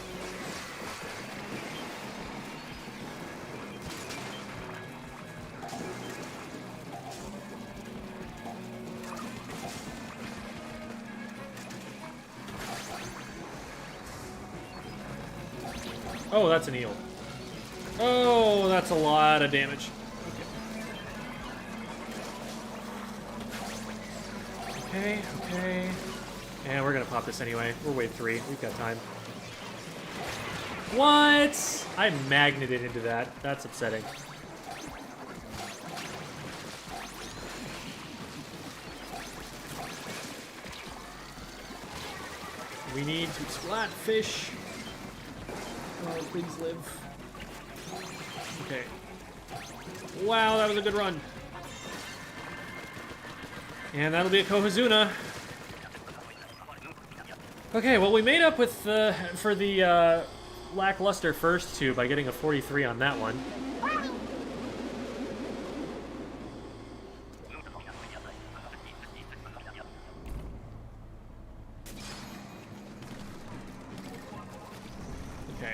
Oh, that's an eel. Oh, that's a lot of damage. Okay, okay. And we're gonna pop this anyway. We're wave 3. We've got time. What? I magneted into that. That's upsetting. We need to splat fish. Oh, please live. Okay. Wow, that was a good run. And that'll be a Kohazuna. Okay, well, we made up with for the lackluster first two by getting a 43 on that one.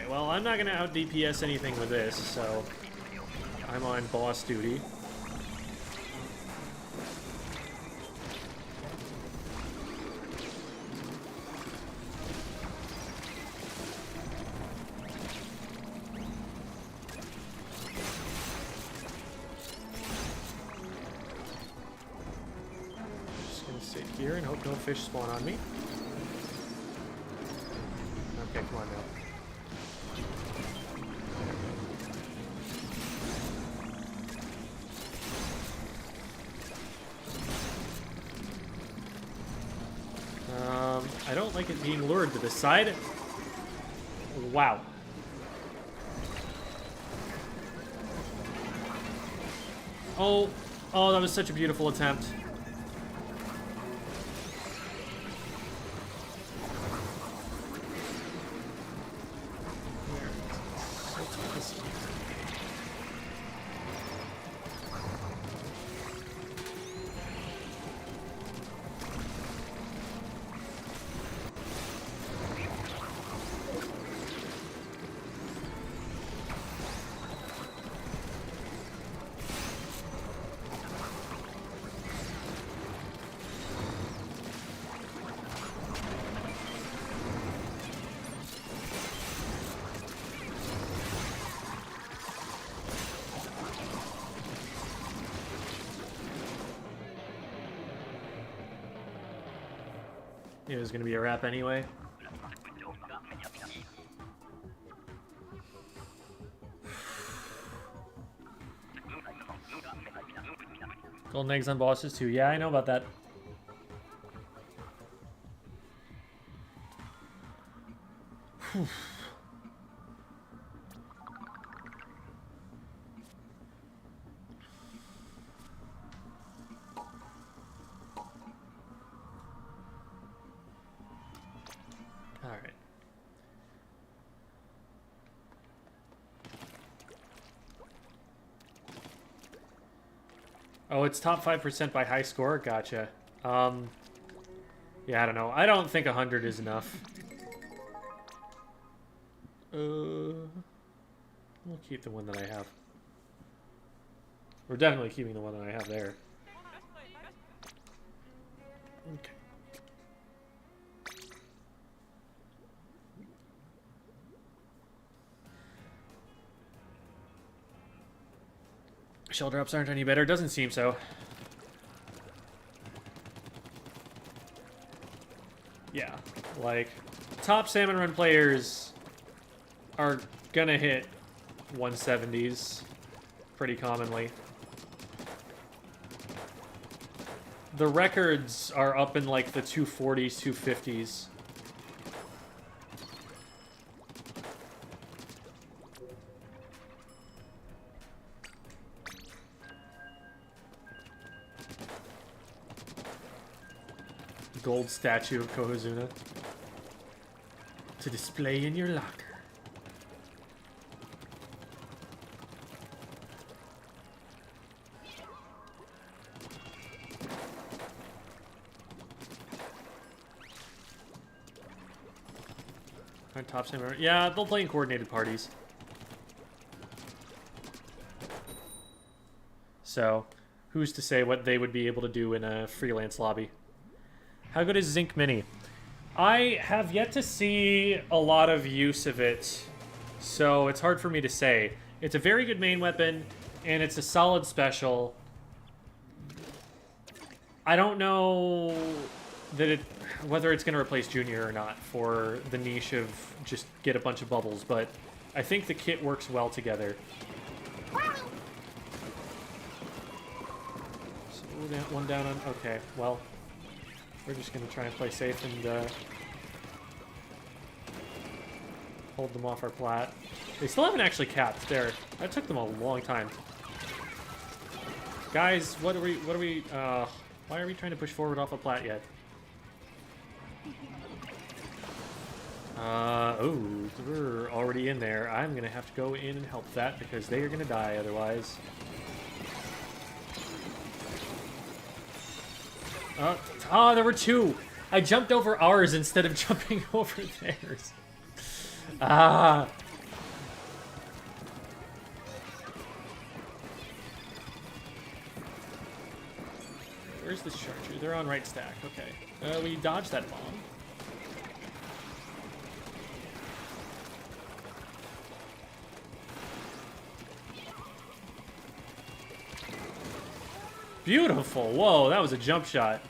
Alright, well, I'm not gonna out DPS anything with this, so I'm on boss duty. Just gonna sit here and hope no fish spawn on me. Okay, come on now. I don't like it being lured to the side. Wow. Oh, that was such a beautiful attempt. It was gonna be a wrap anyway. Golden eggs on bosses too. Yeah, I know about that. Whew. All right. Oh, it's top 5% by high score? Gotcha. Yeah, I don't know. I don't think 100 is enough. We'll keep the one that I have. We're definitely keeping the one that I have there. Okay. Shell drops aren't any better. Doesn't seem so. Yeah, like, top Salmon Run players are gonna hit 170s pretty commonly. The records are up in like the 240s, 250s. Gold statue of Kohazuna to display in your locker. On top samurai. Yeah, they'll play in coordinated parties. So, who's to say what they would be able to do in a freelance lobby? How good is Zinc Mini? I have yet to see a lot of use of it, so it's hard for me to say. It's a very good main weapon, and it's a solid special. I don't know that whether it's going to replace Junior or not for the niche of just get a bunch of bubbles, but I think the kit works well together. So one down on... Okay, well... We're just going to try and play safe and hold them off our plat. They still haven't actually capped there. That took them a long time. Guys, why are we trying to push forward off a plat yet? Oh, we're already in there. I'm going to have to go in and help that because they are going to die otherwise. There were two. I jumped over ours instead of jumping over theirs. Where's the charger? They're on right stack. Okay. We dodged that bomb. Beautiful. Whoa, that was a jump shot.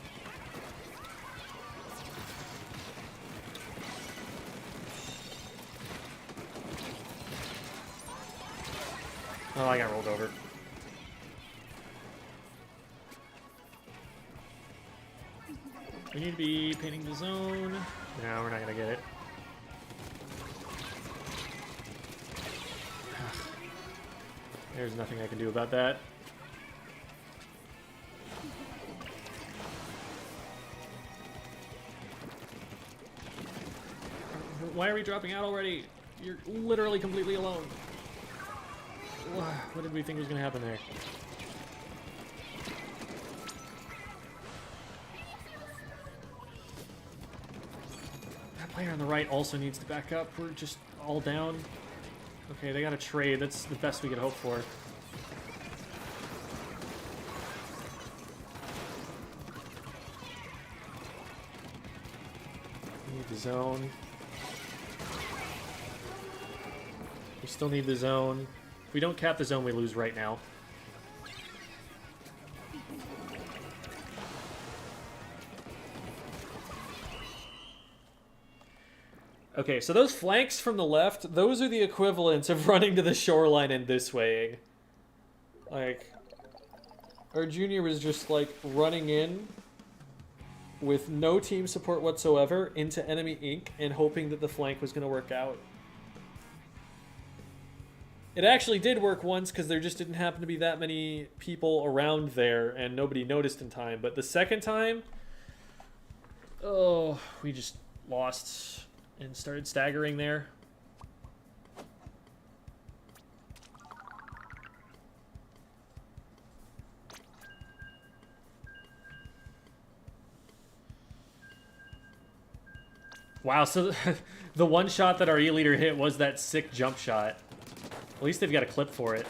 Oh, I got rolled over. We need to be painting the zone. No, we're not gonna get it. There's nothing I can do about that. Why are we dropping out already? You're literally completely alone. What did we think was going to happen there? That player on the right also needs to back up. We're just all down. Okay, they got a trade. That's the best we could hope for. We need the zone. We still need the zone. If we don't cap the zone, we lose right now. Okay, so those flanks from the left, those are the equivalents of running to the shoreline and this waying. Like, our junior was just, like, running in with no team support whatsoever into enemy ink and hoping that the flank was going to work out. It actually did work once because there just didn't happen to be that many people around there and nobody noticed in time. But the second time, oh, we just lost and started staggering there. Wow, so the one shot that our E-leader hit was that sick jump shot. At least they've got a clip for it.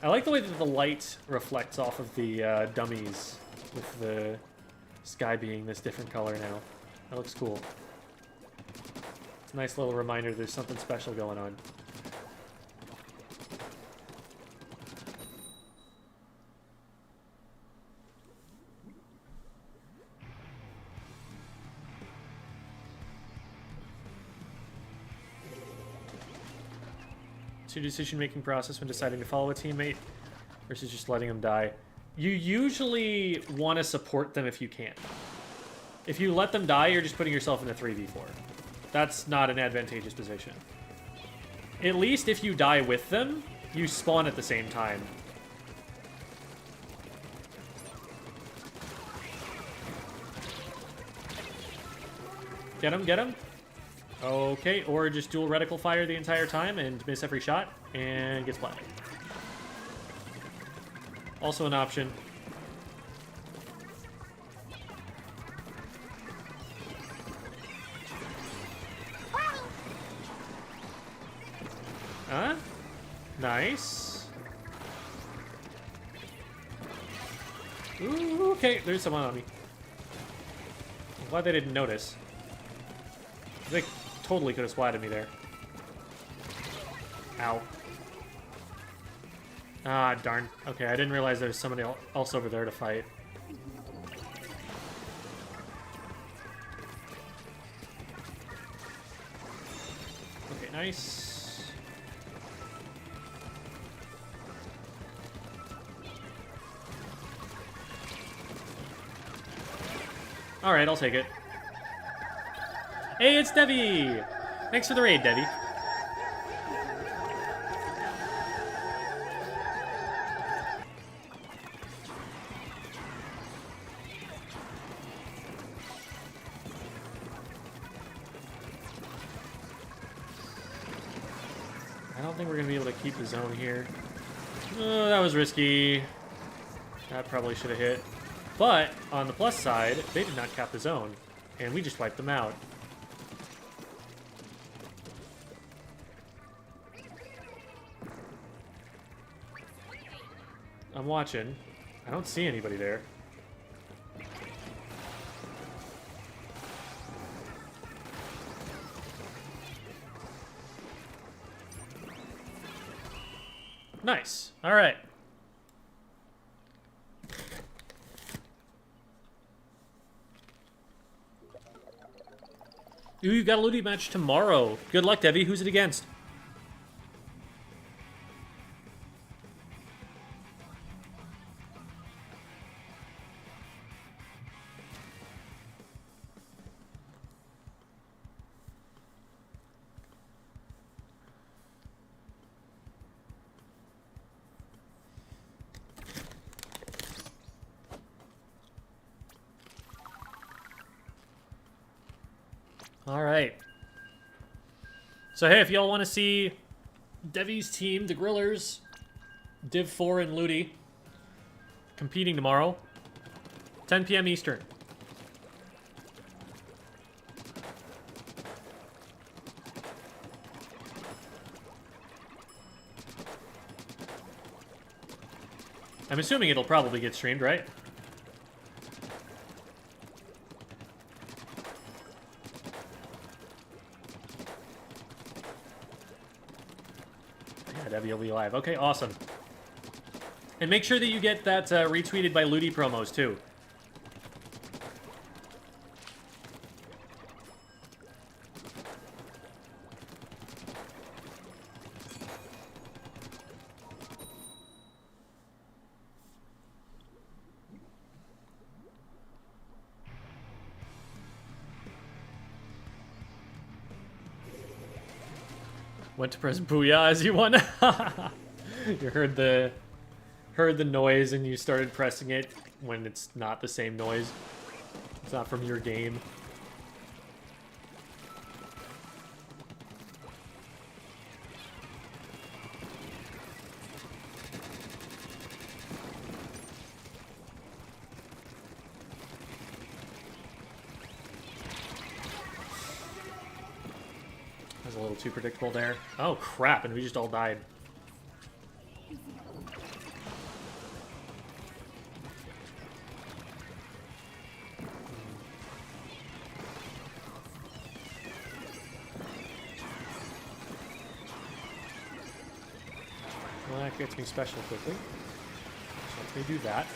I like the way that the light reflects off of the dummies with the sky being this different color now. That looks cool. It's a nice little reminder there's something special going on. It's your decision-making process when deciding to follow a teammate versus just letting them die. You usually want to support them if you can. If you let them die, you're just putting yourself in a 3v4. That's not an advantageous position. At least if you die with them, you spawn at the same time. Get him, get him. Okay, or just dual reticle fire the entire time and miss every shot and get splatted. Also an option. Huh? Nice. Ooh, okay, there's someone on me. I'm glad they didn't notice. They totally could have splatted me there. Ow. Ah, darn. Okay, I didn't realize there was somebody else over there to fight. Okay, nice. Alright, I'll take it. Hey, it's Debbie! Thanks for the raid, Debbie. I don't think we're going to be able to keep the zone here. Oh, that was risky. That probably should have hit. But, on the plus side, they did not cap the zone. And we just wiped them out. I'm watching. I don't see anybody there. Nice. All right. Ooh, you've got a Ludi match tomorrow. Good luck, Devi. Who's it against? All right. So, hey, if y'all want to see Devi's team, the Grillers, Div 4 and Ludi, competing tomorrow, 10 p.m. Eastern. I'm assuming it'll probably get streamed, right? Yeah, Debbie will be live. Okay, awesome. And make sure that you get that retweeted by Ludi promos, too. Went to press booyah as you won. You heard the noise and you started pressing it when it's not the same noise. It's not from your game. That was a little too predictable there. Oh crap, and we just all died. Well, that gets me special quickly. So let me do that.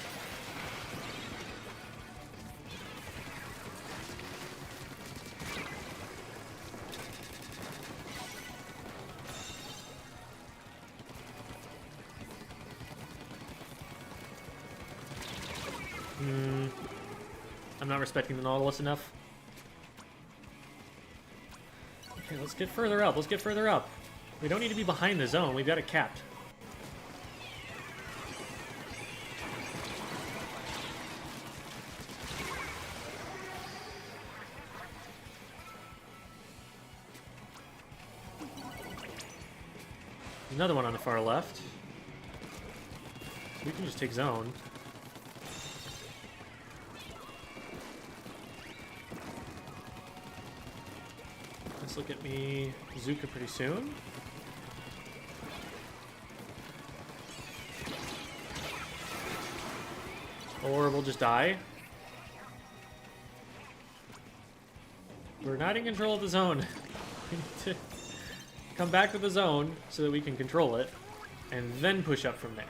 I'm not respecting the Nautilus enough. Okay, let's get further up. Let's get further up. We don't need to be behind the zone. We've got it capped. Another one on the far left. We can just take zone. Let's look at me Zuka pretty soon. Or we'll just die. We're not in control of the zone. We need to come back to the zone so that we can control it, and then push up from there.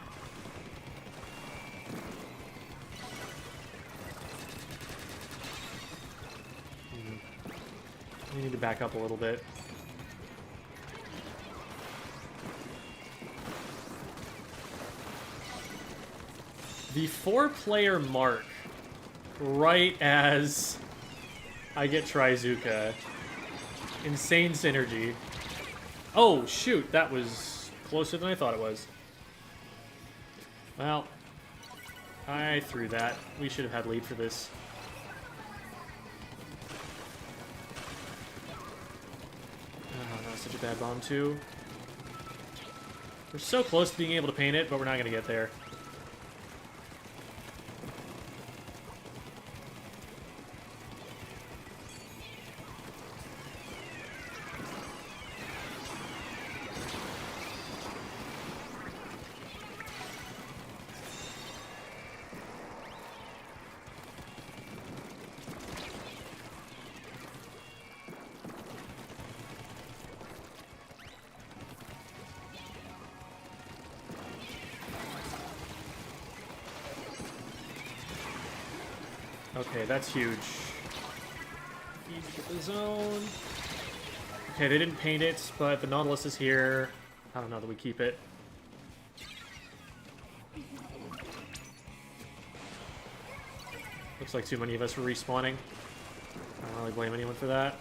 We need to back up a little bit. The 4-player mark, right as I get Trizuka. Insane synergy. Oh, shoot, that was closer than I thought it was. Well, I threw that. We should have had lead for this. Oh, that was such a bad bomb, too. We're so close to being able to paint it, but we're not going to get there. Okay, that's huge. Need to get the zone. Okay, they didn't paint it, but the Nautilus is here. I don't know that we keep it. Looks like too many of us were respawning. I don't really blame anyone for that.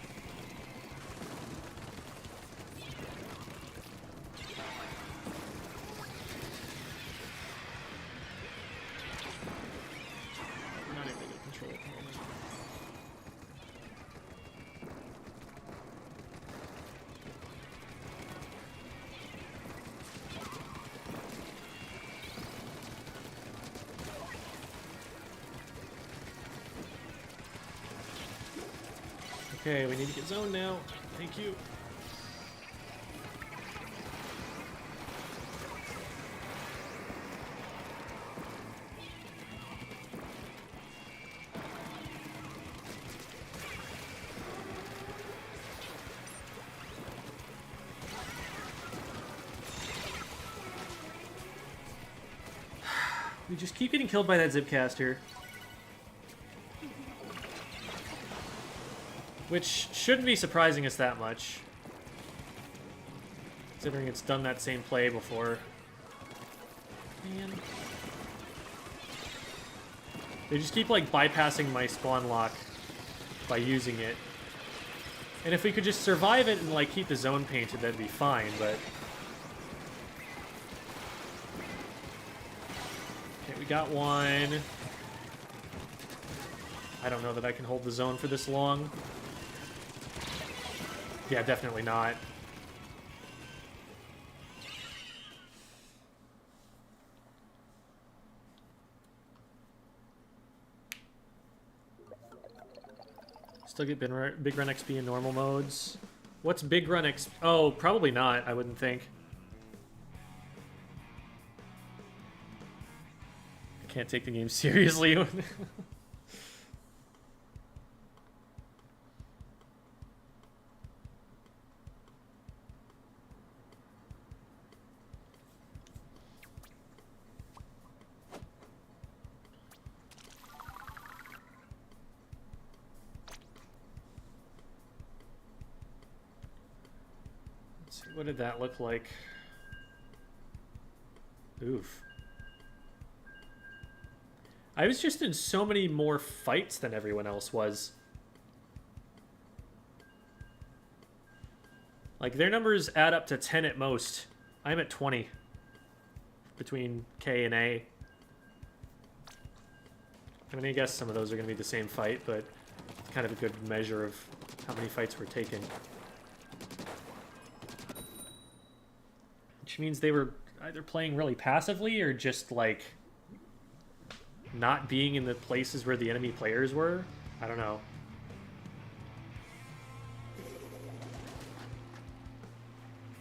We're not able to get control at the moment. Okay, we need to get zoned now. Thank you. We just keep getting killed by that Zipcaster. Which shouldn't be surprising us that much, considering it's done that same play before. Man. They just keep, like, bypassing my spawn lock by using it. And if we could just survive it and, like, keep the zone painted, that'd be fine, but... Okay, we got one. I don't know that I can hold the zone for this long. Yeah, definitely not. Still get big run XP in normal modes. What's big run XP? Oh, probably not, I wouldn't think. I can't take the game seriously. What did that look like? Oof. I was just in so many more fights than everyone else was. Like, their numbers add up to 10 at most. I'm at 20. Between K and A. I mean, I guess some of those are going to be the same fight, but it's kind of a good measure of how many fights we're taking. Which means they were either playing really passively or just, like, not being in the places where the enemy players were. I don't know.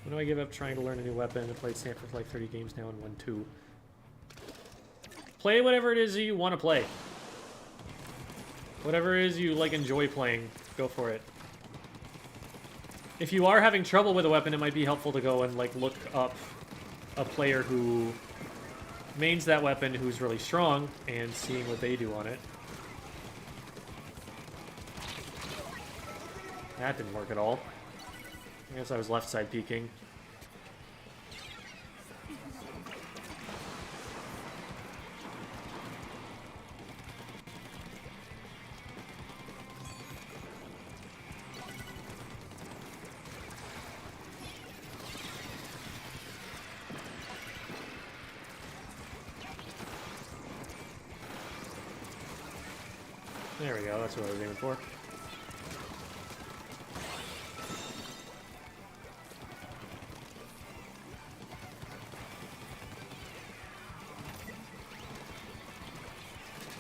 When do I give up trying to learn a new weapon? I played Stanford for like 30 games now and won 2. Play whatever it is you want to play. Whatever it is you, like, enjoy playing, go for it. If you are having trouble with a weapon, it might be helpful to go and, like, look up a player who mains that weapon who's really strong and seeing what they do on it. That didn't work at all. I guess I was left side peeking. There we go, that's what I was aiming for.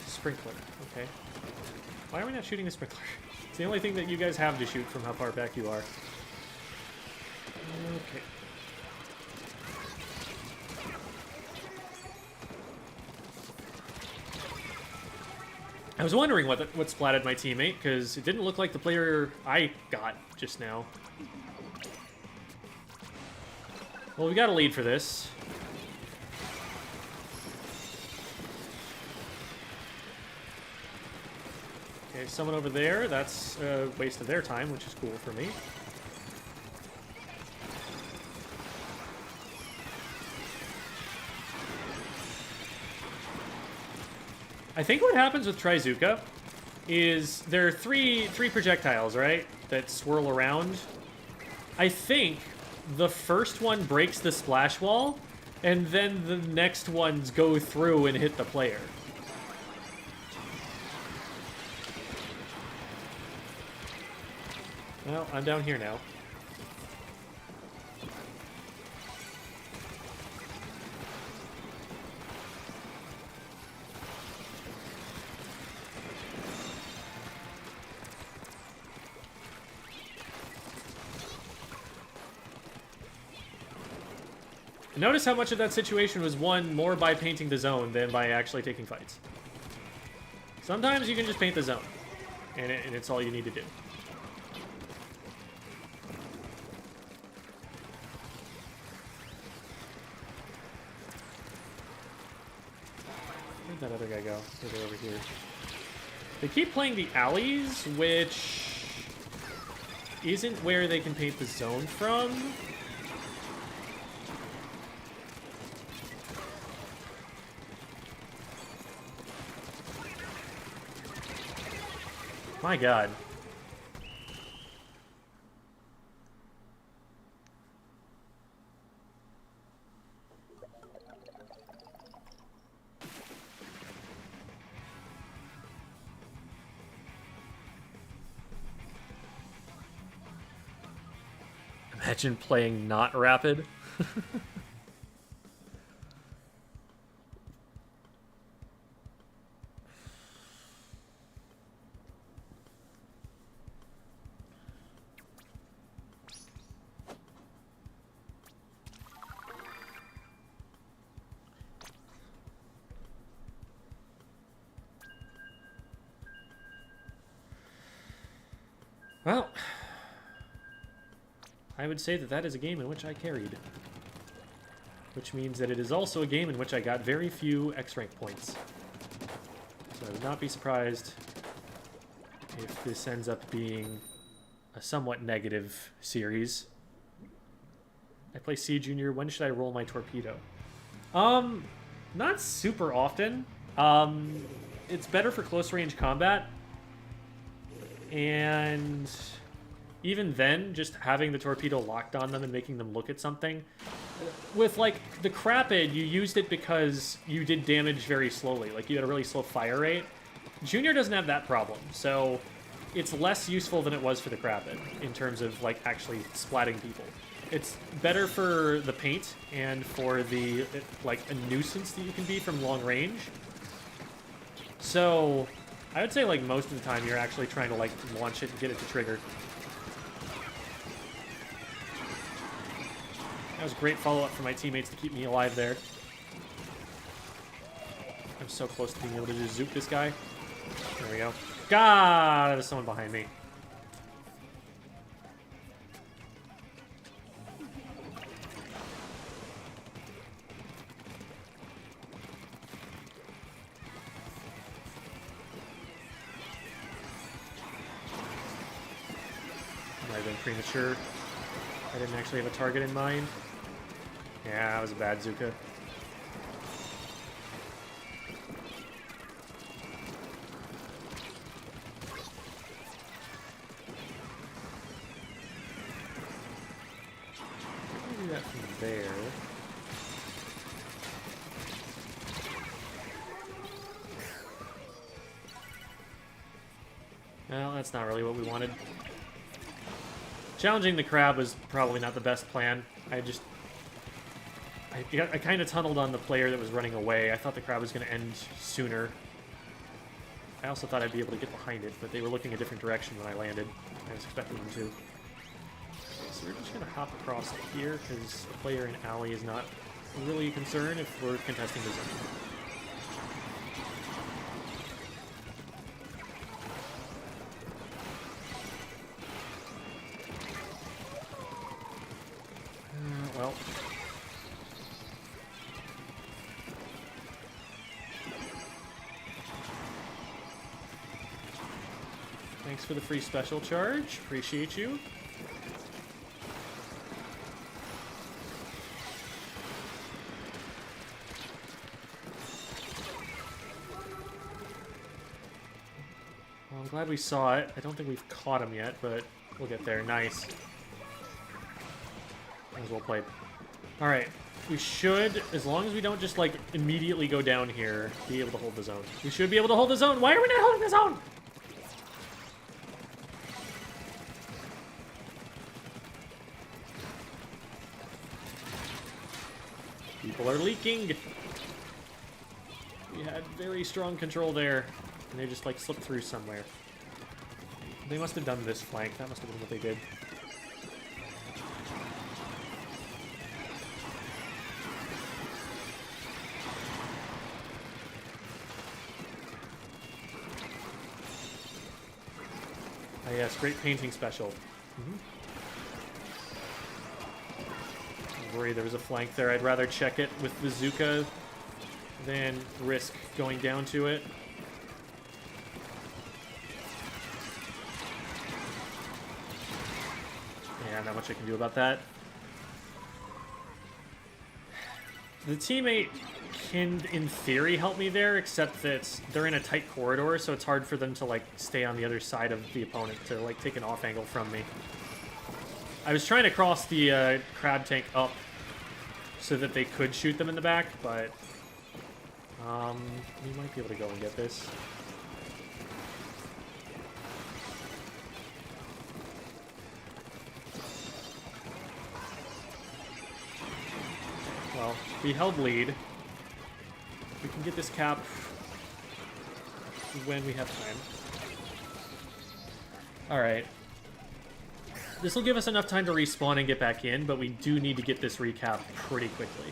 Sprinkler, okay. Why are we not shooting the sprinkler? It's the only thing that you guys have to shoot from how far back you are. Okay. I was wondering what splatted my teammate, because it didn't look like the player I got just now. Well, we got a lead for this. Okay, someone over there. That's a waste of their time, which is cool for me. I think what happens with Trizuka is there are three projectiles, right, that swirl around. I think the first one breaks the splash wall, and then the next ones go through and hit the player. Well, I'm down here now. Notice how much of that situation was won more by painting the zone than by actually taking fights. Sometimes you can just paint the zone, and it's all you need to do. Where'd that other guy go? They're over here. They keep playing the alleys, which isn't where they can paint the zone from. My god. Imagine playing not rapid. Well, I would say that that is a game in which I carried. Which means that it is also a game in which I got very few X-rank points. So I would not be surprised if this ends up being a somewhat negative series. I play C Junior. When should I roll my torpedo? Not super often. It's better for close range combat. And even then, just having the torpedo locked on them and making them look at something. With, like, the Crapid, you used it because you did damage very slowly. Like, you had a really slow fire rate. Junior doesn't have that problem, so it's less useful than it was for the Crapid in terms of, like, actually splatting people. It's better for the paint and for the, like, a nuisance that you can be from long range. So I would say, like, most of the time you're actually trying to, like, launch it and get it to trigger. That was a great follow-up for my teammates to keep me alive there. I'm so close to being able to just zoop this guy. There we go. God, there's someone behind me. Might have been premature. I didn't actually have a target in mind. Yeah, that was a bad Zuka. Do that from there. Well, that's not really what we wanted. Challenging the crab was probably not the best plan. I kind of tunneled on the player that was running away. I thought the crab was going to end sooner. I also thought I'd be able to get behind it, but they were looking a different direction when I landed. I was expecting them to. So we're just going to hop across here, because the player in alley is not really a concern if we're contesting the zone. Well. Thanks for the free special charge. Appreciate you. Well, I'm glad we saw it. I don't think we've caught him yet, but we'll get there. Nice. That was well played. Alright. We should, as long as we don't just, like, immediately go down here, be able to hold the zone. We should be able to hold the zone. Why are we not holding the zone? People are leaking. We had very strong control there, and they just, like, slipped through somewhere. They must have done this flank. That must have been what they did. Ah, yes, great painting special. Don't worry, there was a flank there. I'd rather check it with Bazooka than risk going down to it. Yeah, not much I can do about that. The teammate can, in theory, help me there, except that they're in a tight corridor, so it's hard for them to, like, stay on the other side of the opponent to, like, take an off angle from me. I was trying to cross the crab tank up so that they could shoot them in the back, but we might be able to go and get this. Well, we held lead. We can get this cap when we have time. Alright. This will give us enough time to respawn and get back in, but we do need to get this recap pretty quickly.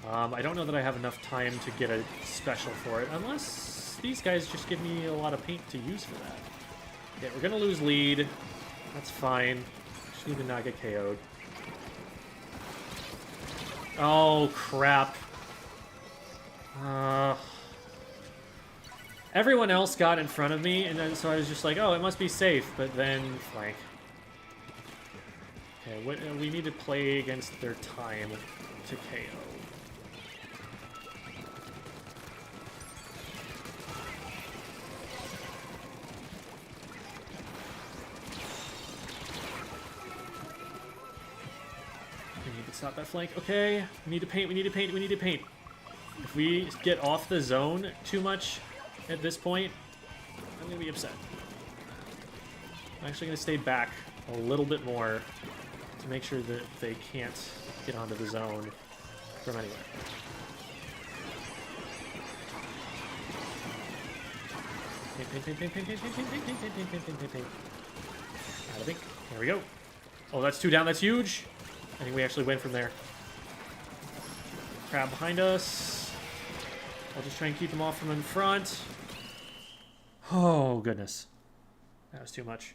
I don't know that I have enough time to get a special for it, unless these guys just give me a lot of paint to use for that. Yeah, we're gonna lose lead. That's fine. Just need to not get KO'd. Oh, crap. Everyone else got in front of me, and then so I was just like, oh, it must be safe, but then flank. Okay, we need to play against their time to KO. We need to stop that flank. Okay, we need to paint, we need to paint, we need to paint. If we get off the zone too much at this point, I'm going to be upset. I'm actually going to stay back a little bit more to make sure that they can't get onto the zone from anywhere. Paint, paint, paint, paint, paint, paint, paint, paint, paint, paint, paint, paint, paint, paint, paint. I think. There we go. Oh, that's 2 down. That's huge. I think we actually win from there. Crab behind us. I'll just try and keep them off from in front. Oh, goodness. That was too much.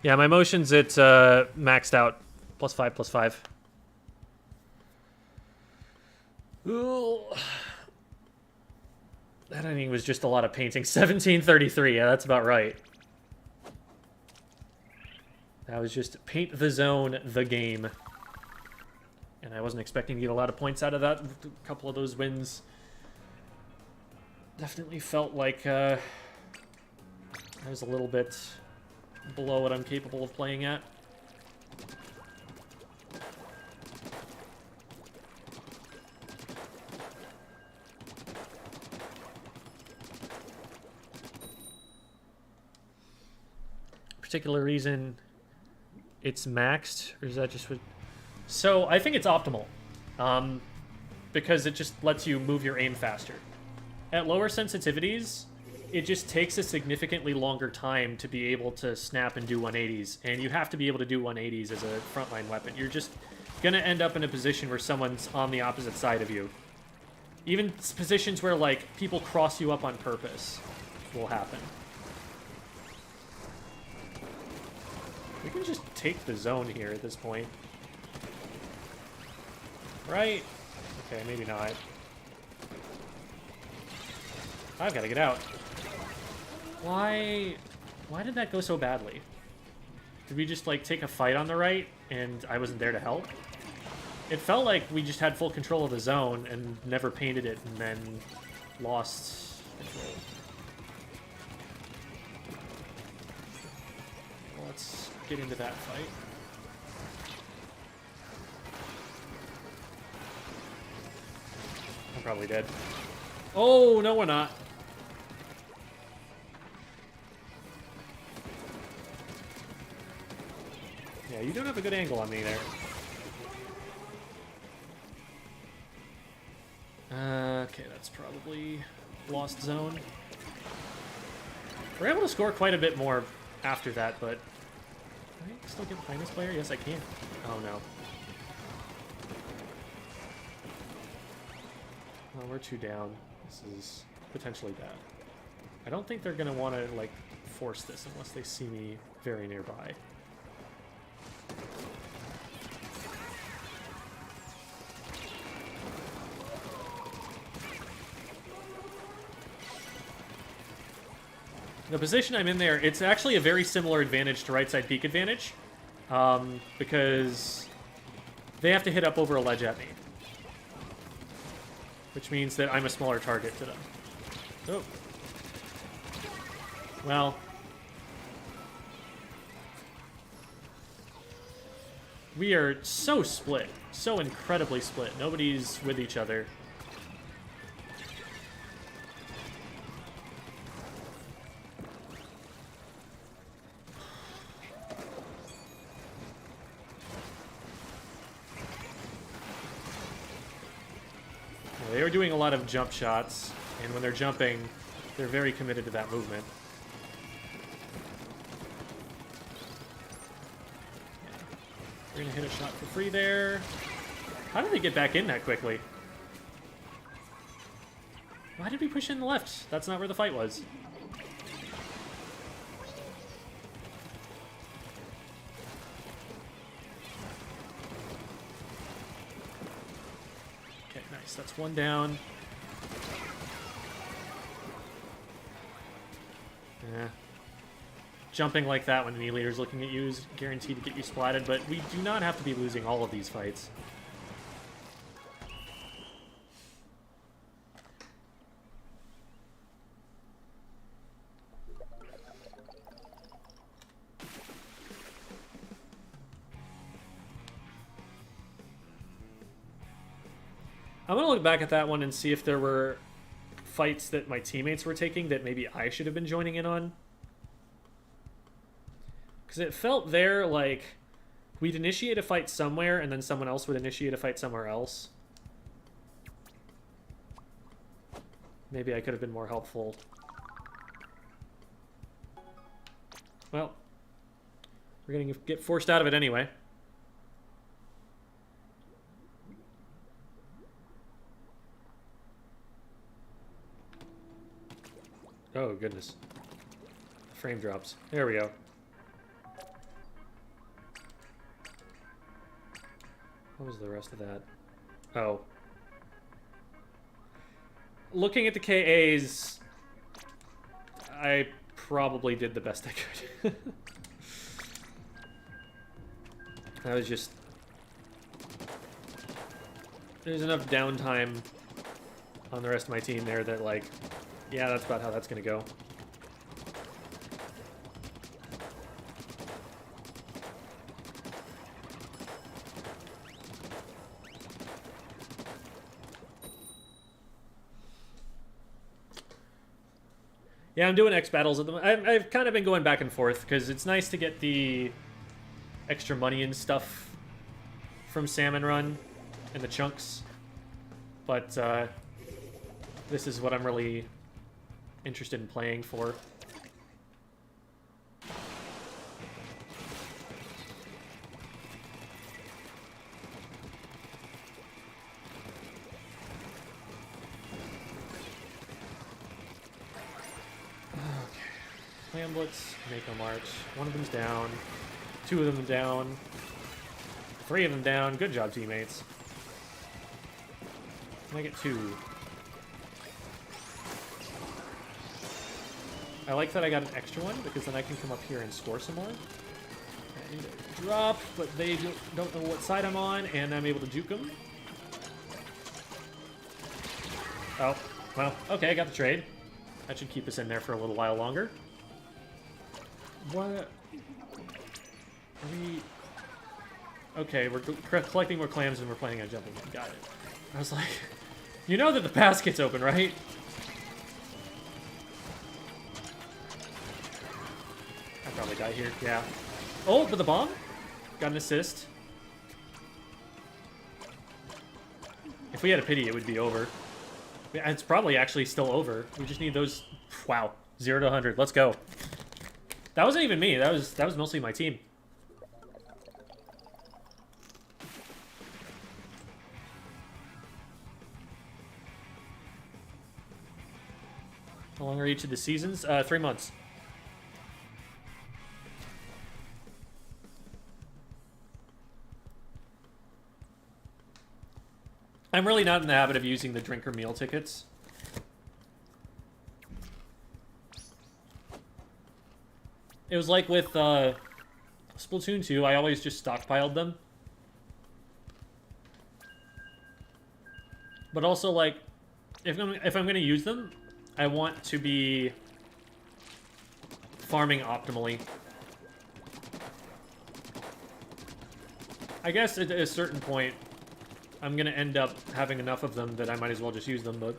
Yeah, my motion's at maxed out. +5, +5. Ooh. That inning was just a lot of painting. 1733, yeah, that's about right. That was just paint the zone, the game. And I wasn't expecting to get a lot of points out of that. A couple of those wins definitely felt like I was a little bit below what I'm capable of playing at. Particular reason it's maxed, or is that just what? So I think it's optimal, because it just lets you move your aim faster. At lower sensitivities, it just takes a significantly longer time to be able to snap and do 180s, and you have to be able to do 180s as a frontline weapon. You're just gonna end up in a position where someone's on the opposite side of you. Even positions where, like, people cross you up on purpose will happen. We can just take the zone here at this point. Right? Okay, maybe not. I've got to get out. Why did that go so badly? Did we just, like, take a fight on the right, and I wasn't there to help? It felt like we just had full control of the zone and never painted it, and then lost control. Let's get into that fight. I'm probably dead. Oh, no, we're not. Yeah, you don't have a good angle on me there. Okay, that's probably lost zone. We're able to score quite a bit more after that, but... Can I still get behind this player? Yes, I can. Oh, no. Well, we're 2 down. This is potentially bad. I don't think they're going to want to, like, force this unless they see me very nearby. The position I'm in there, it's actually a very similar advantage to right side peek advantage, because they have to hit up over a ledge at me, which means that I'm a smaller target to them. Oh. Well. We are so split, so incredibly split. Nobody's with each other. They were doing a lot of jump shots, and when they're jumping, they're very committed to that movement. We're gonna hit a shot for free there. How did they get back in that quickly? Why did we push in the left? That's not where the fight was. Okay, nice. That's 1 down. Yeah. Jumping like that when the leader's looking at you is guaranteed to get you splatted, but we do not have to be losing all of these fights. I'm going to look back at that one and see if there were fights that my teammates were taking that maybe I should have been joining in on. Because it felt there like we'd initiate a fight somewhere and then someone else would initiate a fight somewhere else. Maybe I could have been more helpful. Well, we're going to get forced out of it anyway. Oh, goodness. Frame drops. There we go. What was the rest of that? Oh. Looking at the KAs, I probably did the best I could. I was just... There's enough downtime on the rest of my team there that, like, yeah, that's about how that's going to go. Yeah, I'm doing X battles at the moment. I've kind of been going back and forth because it's nice to get the extra money and stuff from Salmon Run and the chunks, but this is what I'm really interested in playing for. Lamblets, Mako March. One of them's down. 2 2 of them down. 3 of them down. Good job, teammates. Can I get 2? I like that I got an extra one, because then I can come up here and score some more. And drop, but they don't know what side I'm on, and I'm able to juke them. Oh, well, okay, I got the trade. That should keep us in there for a little while longer. What? Are we... Okay, we're collecting more clams and we're planning on jumping in. Got it. I was like, you know that the basket's open, right? I probably die here, yeah. Oh, but the bomb? Got an assist. If we had a pity, it would be over. Yeah, it's probably actually still over. We just need those... Wow. 0 to 100. Let's go. That wasn't even me. That was mostly my team. How long are each of the seasons? 3 months. I'm really not in the habit of using the drinker meal tickets. It was like with Splatoon 2, I always just stockpiled them. But also, like, if I'm going to use them, I want to be farming optimally. I guess at a certain point, I'm going to end up having enough of them that I might as well just use them, but...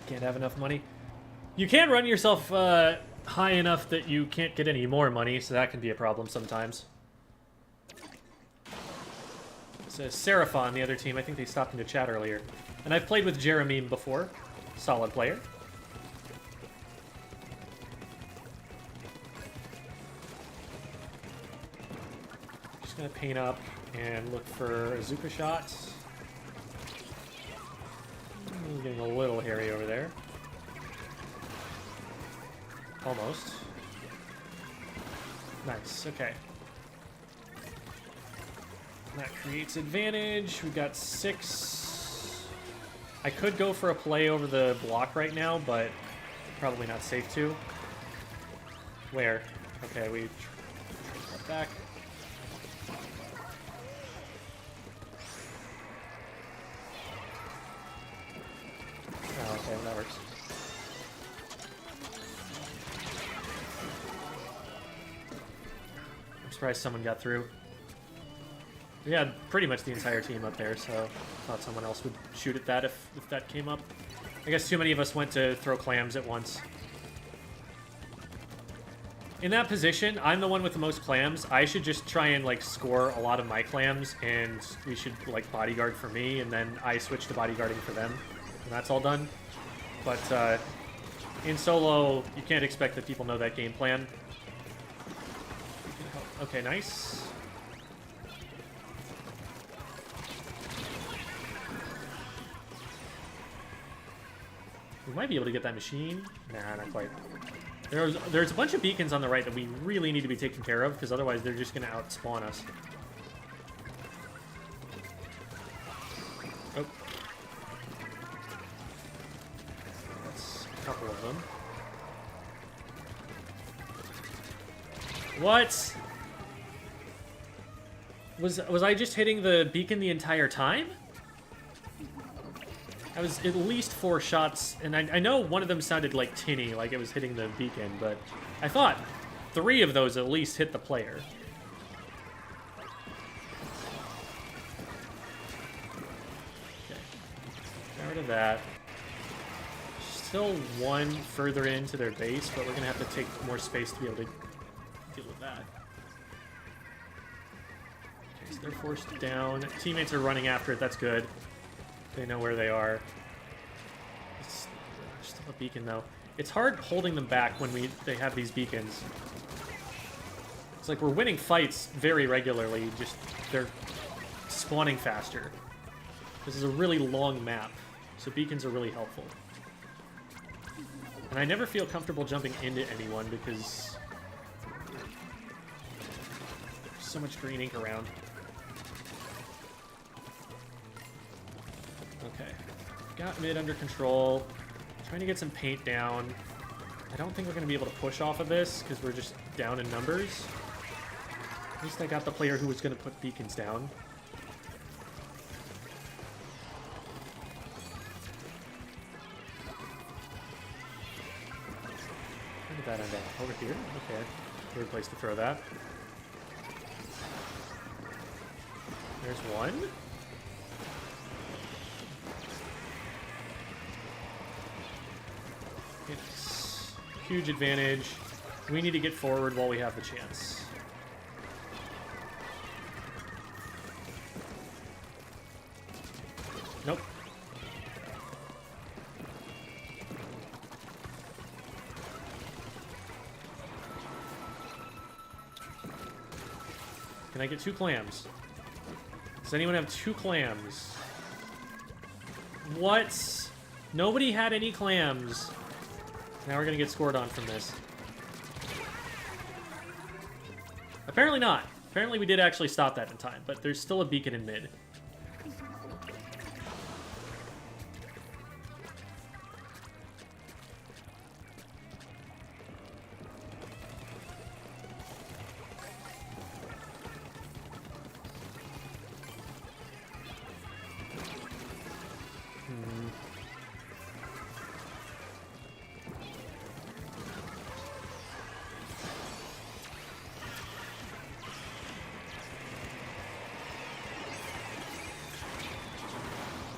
Can't have enough money. You can run yourself high enough that you can't get any more money, so that can be a problem sometimes. So Seraph on the other team, I think they stopped into chat earlier. And I've played with Jeremy before. Solid player. Just gonna paint up and look for a Zuka shot. Getting a little hairy over there. Almost. Nice, okay. That creates advantage. We got 6. I could go for a play over the block right now, but probably not safe to. Where? Okay, we trace that back. Oh, okay, that works. I'm surprised someone got through. We had pretty much the entire team up there, so I thought someone else would shoot at that if that came up. I guess too many of us went to throw clams at once. In that position, I'm the one with the most clams. I should just try and, like, score a lot of my clams, and we should, like, bodyguard for me, and then I switch to bodyguarding for them. And that's all done. But in solo, you can't expect that people know that game plan. Okay, nice. We might be able to get that machine. Nah, not quite. There's a bunch of beacons on the right that we really need to be taking care of, because otherwise they're just going to outspawn us. Oh. That's a couple of them. What? Was I just hitting the beacon the entire time? I was at least 4 shots, and I know one of them sounded like tinny, like it was hitting the beacon, but I thought 3 of those at least hit the player. Okay. Get rid of that. Just still one further into their base, but we're gonna have to take more space to be able to deal with that. Okay, so they're forced down. Teammates are running after it. That's good. They know where they are. It's still a beacon though. It's hard holding them back when they have these beacons. It's like we're winning fights very regularly. Just they're spawning faster. This is a really long map, so beacons are really helpful. And I never feel comfortable jumping into anyone because there's so much green ink around. Okay, got mid under control. Trying to get some paint down. I don't think we're going to be able to push off of this because we're just down in numbers. At least I got the player who was going to put beacons down. Where did that end up? Over here? Okay. Weird place to throw that. There's one. It's huge advantage. We need to get forward while we have the chance. Nope. Can I get 2 clams? Does anyone have 2 clams? What? Nobody had any clams. Now we're gonna get scored on from this. Apparently not. Apparently we did actually stop that in time, but there's still a beacon in mid.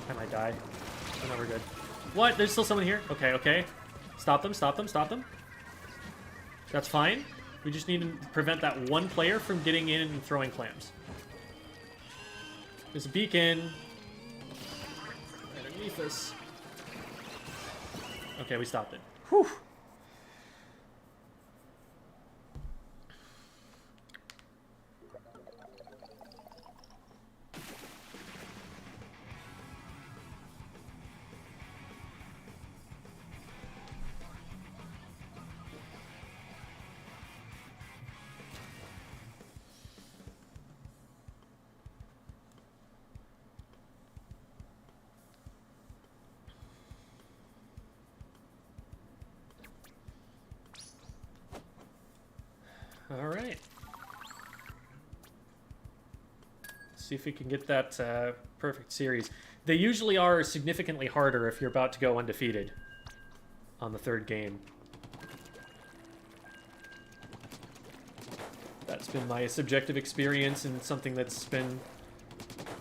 I might die. Oh, no, we're good. What? There's still someone here? Okay, okay. Stop them, stop them, stop them. That's fine. We just need to prevent that one player from getting in and throwing clams. There's a beacon. Right underneath us. Okay, we stopped it. Whew. All right. See if we can get that perfect series. They usually are significantly harder if you're about to go undefeated on the 3rd game. That's been my subjective experience and something that's been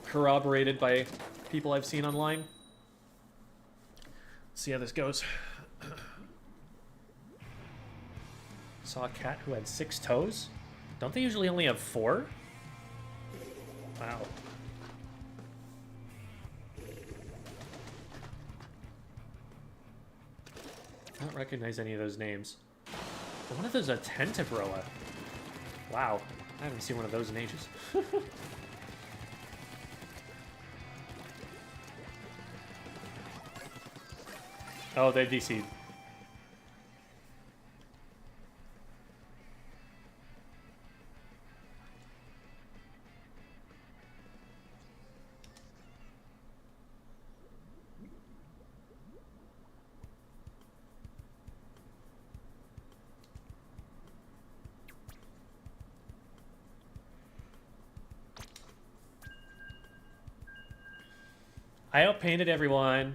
corroborated by people I've seen online. Let's see how this goes. Saw a cat who had 6 toes? Don't they usually only have 4? Wow. I don't recognize any of those names. One of those is a Tentavroa. Wow. I haven't seen one of those in ages. Oh, they DC'd. I outpainted everyone.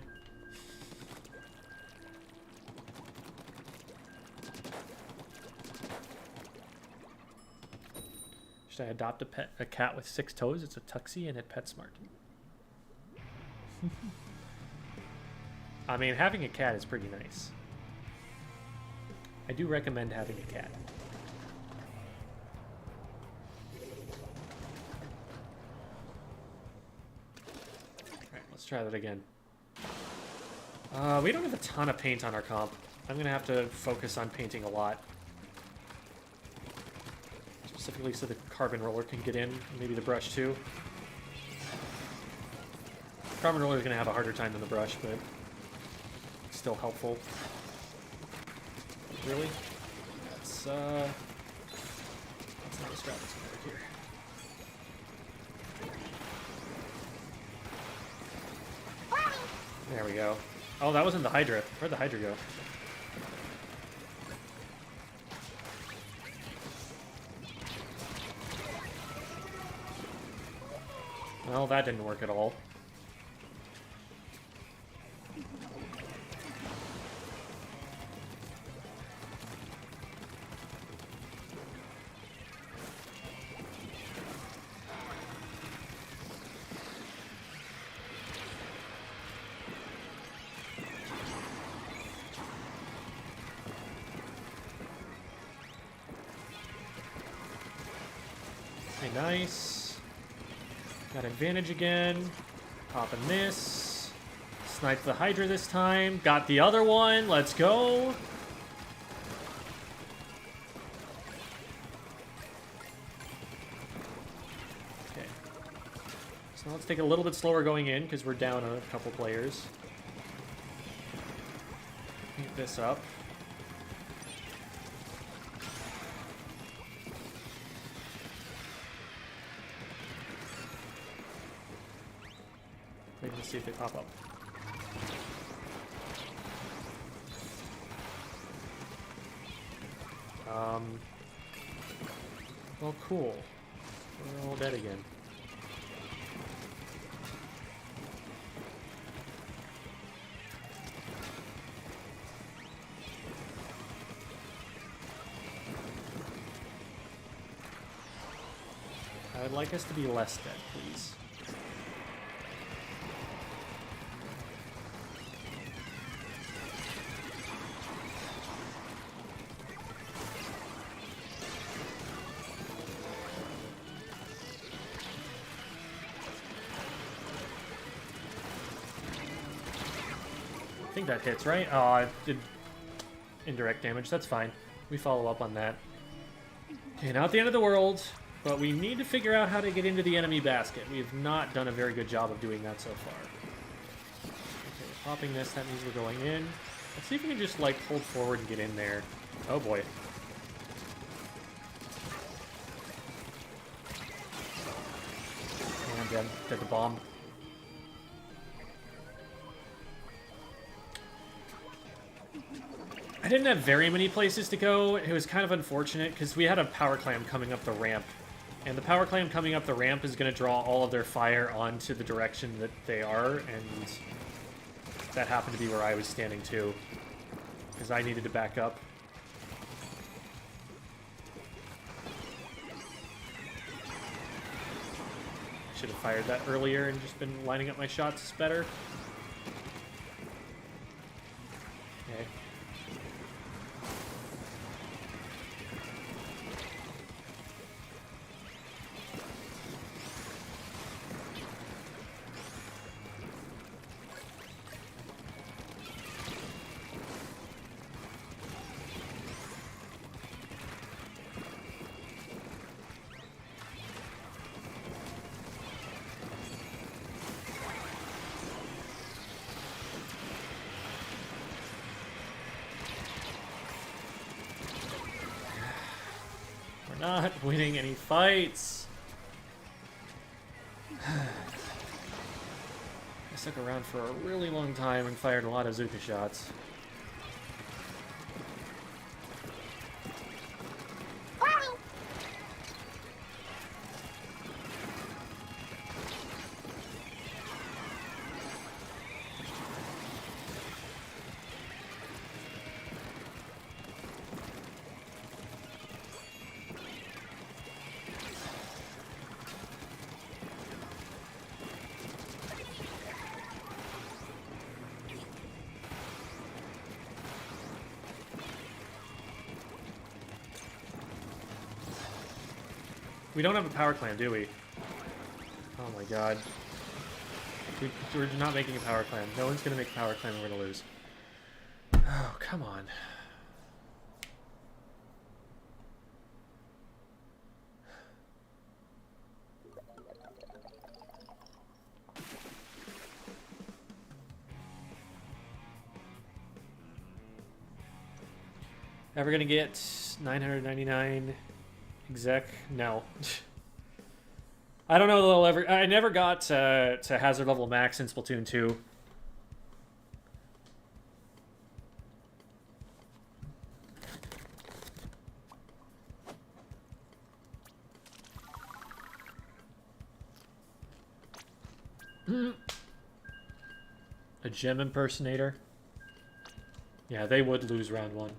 Should I adopt a cat with 6 toes? It's a tuxie and it PetSmart. I mean, having a cat is pretty nice. I do recommend having a cat. Alright, let's try that again. We don't have a ton of paint on our comp. I'm gonna have to focus on painting a lot. Specifically so the carbon roller can get in, maybe the brush too. Carbon roller is gonna have a harder time than the brush, but it's still helpful. Really? That's not a strat that's gonna work here. There we go. Oh, that wasn't the Hydra. Where'd the Hydra go? Well, that didn't work at all. Okay, nice. Got advantage again. Popping this. Sniped the Hydra this time. Got the other one. Let's go. Okay. So let's take it a little bit slower going in because we're down a couple players. Paint this up. Maybe let's see if they pop up. Well, cool. We're all dead again. I would like us to be less dead, please. I think that hits, right? Oh, I did indirect damage. That's fine. We follow up on that. Okay, not the end of the world, but we need to figure out how to get into the enemy basket. We have not done a very good job of doing that so far. Okay, popping this, that means we're going in. Let's see if we can just, like, hold forward and get in there. Oh, boy. And I'm dead. Dead to bomb. I didn't have very many places to go. It was kind of unfortunate because we had a power clam coming up the ramp. And the power clam coming up the ramp is going to draw all of their fire onto the direction that they are. And that happened to be where I was standing too. Because I needed to back up. I should have fired that earlier and just been lining up my shots better. Okay. Not winning any fights. I stuck around for a really long time and fired a lot of Zuka shots. We don't have a power clan, do we? Oh my god. We're not making a power clan. No one's gonna make a power clan and we're gonna lose. Oh, come on. Ever gonna get 999 exec? No. I don't know that I'll ever... I never got to hazard level max in Splatoon 2. A gem impersonator? Yeah, they would lose round 1.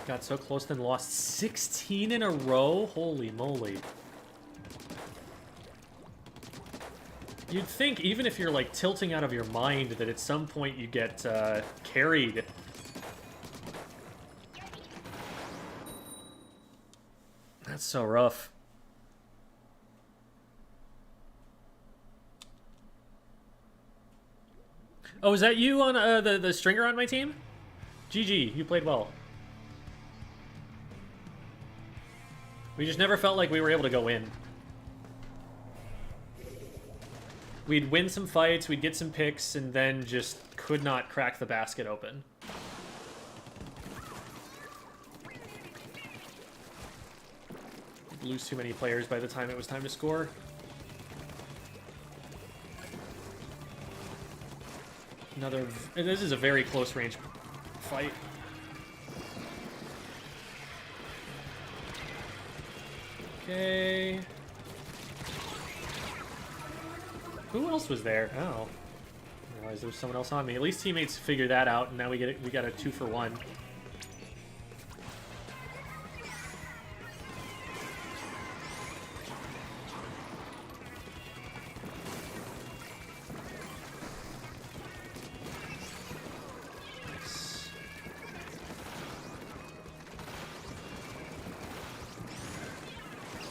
Got so close, then lost 16 in a row? Holy moly. You'd think, even if you're, like, tilting out of your mind, that at some point you get, carried. That's so rough. Oh, is that you on, the stringer on my team? GG, you played well. We just never felt like we were able to go in. We'd win some fights, we'd get some picks, and then just could not crack the basket open. Lose too many players by the time it was time to score. Another... This is a very close range fight. Okay. Who else was there? Oh. I realized there was someone else on me. At least teammates figured that out, and now we got a 2-for-1.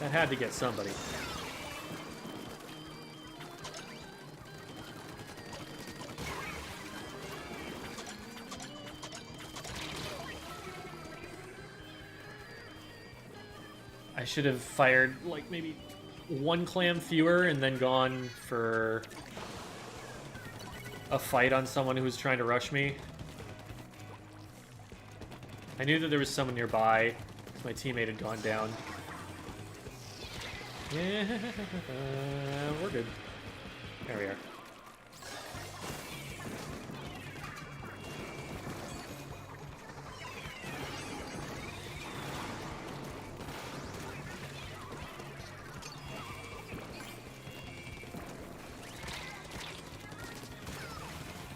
That had to get somebody. I should have fired, like, maybe one clam fewer and then gone for a fight on someone who was trying to rush me. I knew that there was someone nearby. My teammate had gone down. Yeah, we're good. There we are.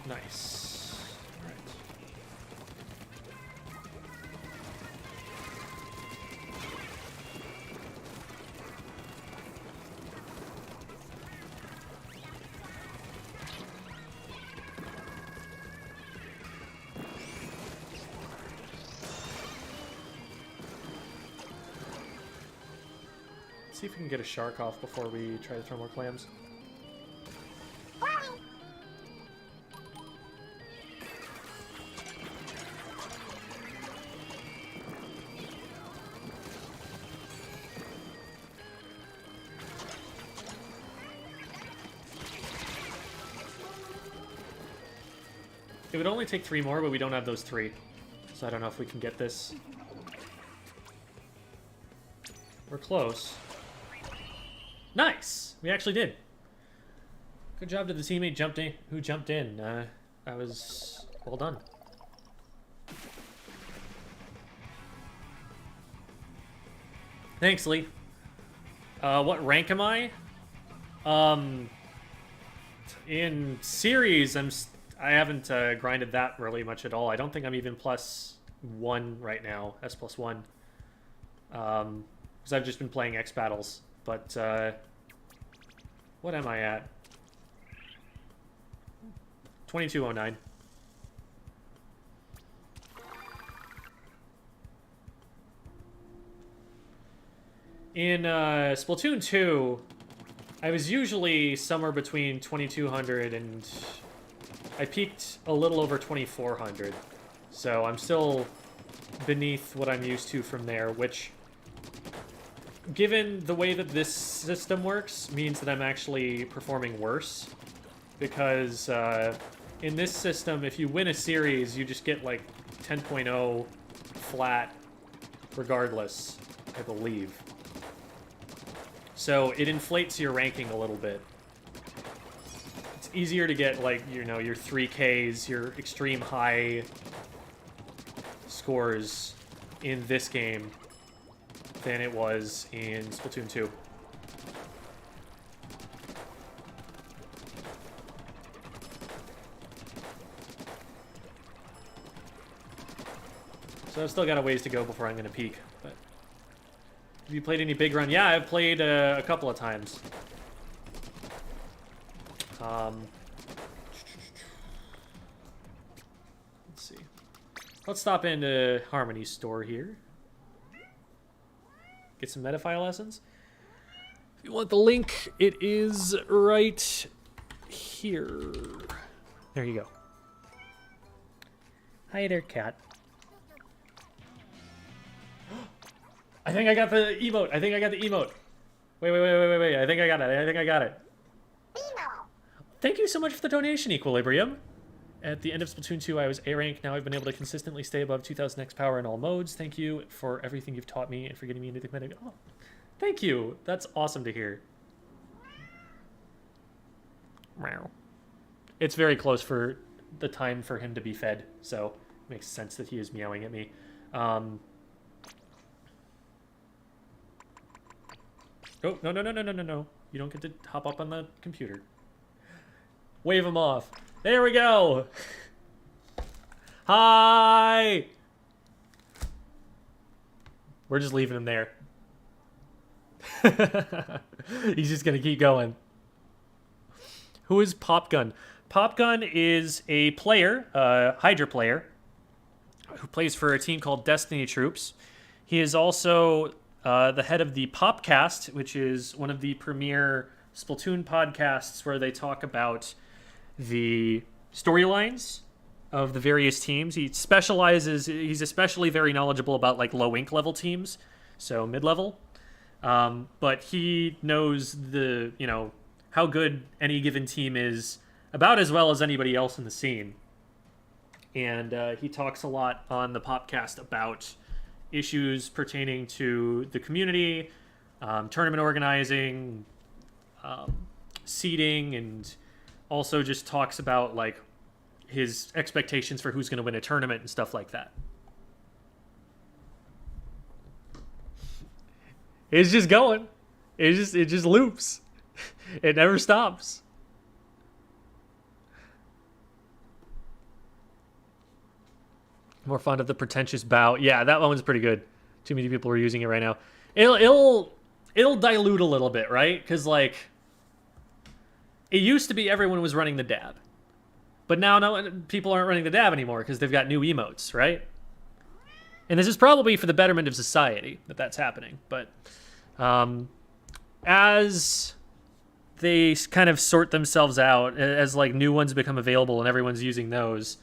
Nice. All right. See if we can get a shark off before we try to throw more clams. It would only take 3 more, but we don't have those 3. So I don't know if we can get this. We're close. Nice! We actually did. Good job to the teammate who jumped in. That was well done. Thanks, Lee. What rank am I? In series, I haven't grinded that really much at all. I don't think I'm even +1 right now, S+1. Because I've just been playing X battles. But what am I at? 2209. In Splatoon 2, I was usually somewhere between 2200 and I peaked a little over 2400. So I'm still beneath what I'm used to from there, which, given the way that this system works, means that I'm actually performing worse. Because in this system, if you win a series, you just get like 10.0 flat regardless, I believe. So it inflates your ranking a little bit. It's easier to get, like, you know, your 3Ks, your extreme high scores in this game than it was in Splatoon 2. So I've still got a ways to go before I'm going to peak. But have you played any big run? Yeah, I've played a couple of times. Let's see. Let's stop into Harmony's store here. Get some Metafile lessons. If you want the link, it is right here. There you go. Hi there, cat. I think I got the emote. I think I got the emote. Wait. I think I got it. Thank you so much for the donation, Equilibrium. At the end of Splatoon 2, I was A rank. Now I've been able to consistently stay above 2000 X power in all modes. Thank you for everything you've taught me and for getting me into the community. Oh, thank you. That's awesome to hear. Meow. It's very close for the time for him to be fed, so it makes sense that he is meowing at me. Oh, no. You don't get to hop up on the computer. Wave him off. There we go. Hi. We're just leaving him there. He's just going to keep going. Who is Popgun? Popgun is a player, Hydra player, who plays for a team called Destiny Troops. He is also the head of the Popcast, which is one of the premier Splatoon podcasts where they talk about the storylines of the various teams. He specializes, he's especially very knowledgeable about like low ink level teams, so mid-level. But he knows the, you know, how good any given team is about as well as anybody else in the scene. And he talks a lot on the Popcast about issues pertaining to the community, tournament organizing, seeding, and also just talks about like his expectations for who's going to win a tournament and stuff like that. It's just going. It just loops. It never stops. More fond of the pretentious bow. Yeah, that one's pretty good. Too many people are using it right now. It'll dilute a little bit, right? Because like, it used to be everyone was running the dab, but now no people aren't running the dab anymore because they've got new emotes, right? And this is probably for the betterment of society that that's happening. But as they kind of sort themselves out, as like new ones become available and everyone's using those,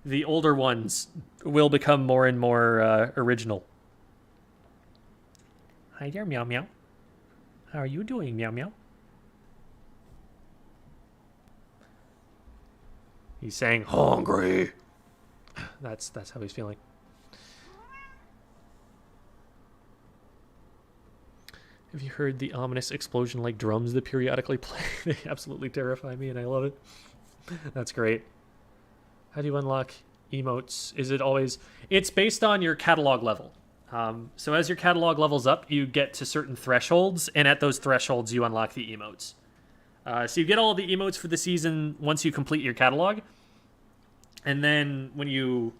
the older ones will become more and more original. Hi there, Meow Meow. How are you doing, Meow Meow? He's saying hungry. That's how he's feeling. Have you heard the ominous explosion-like drums that periodically play? They absolutely terrify me, and I love it. That's great. How do you unlock emotes? Is it always... It's based on your catalog level. So as your catalog levels up, you get to certain thresholds, and at those thresholds, you unlock the emotes. So you get all the emotes for the season once you complete your catalog. And then when you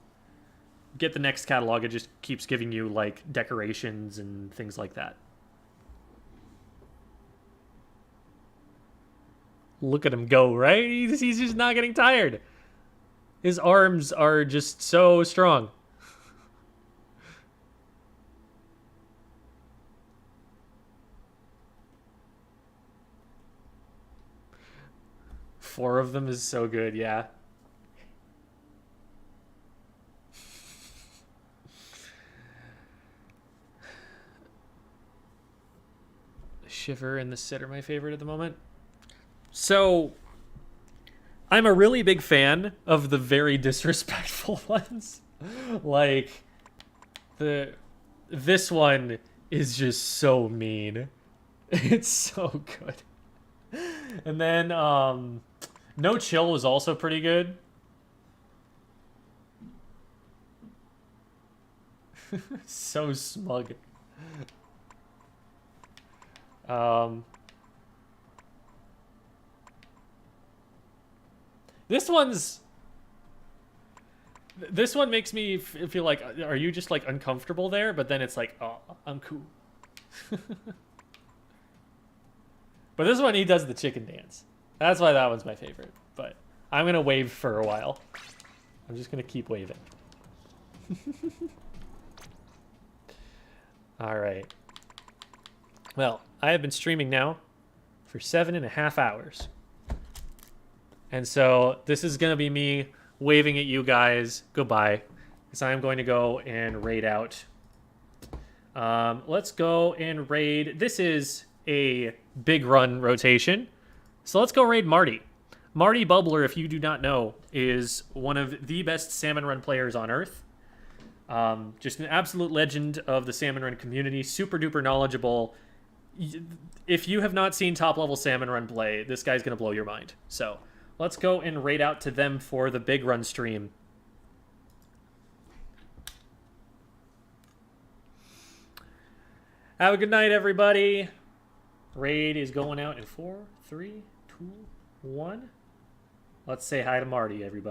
get the next catalog, it just keeps giving you like decorations and things like that. Look at him go, right? He's just not getting tired. His arms are just so strong. Four of them is so good, yeah. Shiver and the Sit are my favorite at the moment. So, I'm a really big fan of the very disrespectful ones. Like, this one is just so mean. It's so good. And then, No Chill was also pretty good. So smug. This one makes me feel like, are you just like uncomfortable there? But then it's like, oh, I'm cool. But this one, he does the chicken dance. That's why that one's my favorite. But I'm gonna wave for a while. I'm just gonna keep waving. All right. Well, I have been streaming now for 7.5 hours. And so this is going to be me waving at you guys goodbye, because I'm going to go and raid out. Let's go and raid. This is a big run rotation. So let's go raid Marty. Marty Bubbler, if you do not know, is one of the best salmon run players on Earth. Just an absolute legend of the salmon run community. Super duper knowledgeable. If you have not seen top level salmon run play, this guy's going to blow your mind. So let's go and raid out to them for the big run stream. Have a good night, everybody. Raid is going out in 4, 3, 2, 1. Let's say hi to Marty, everybody.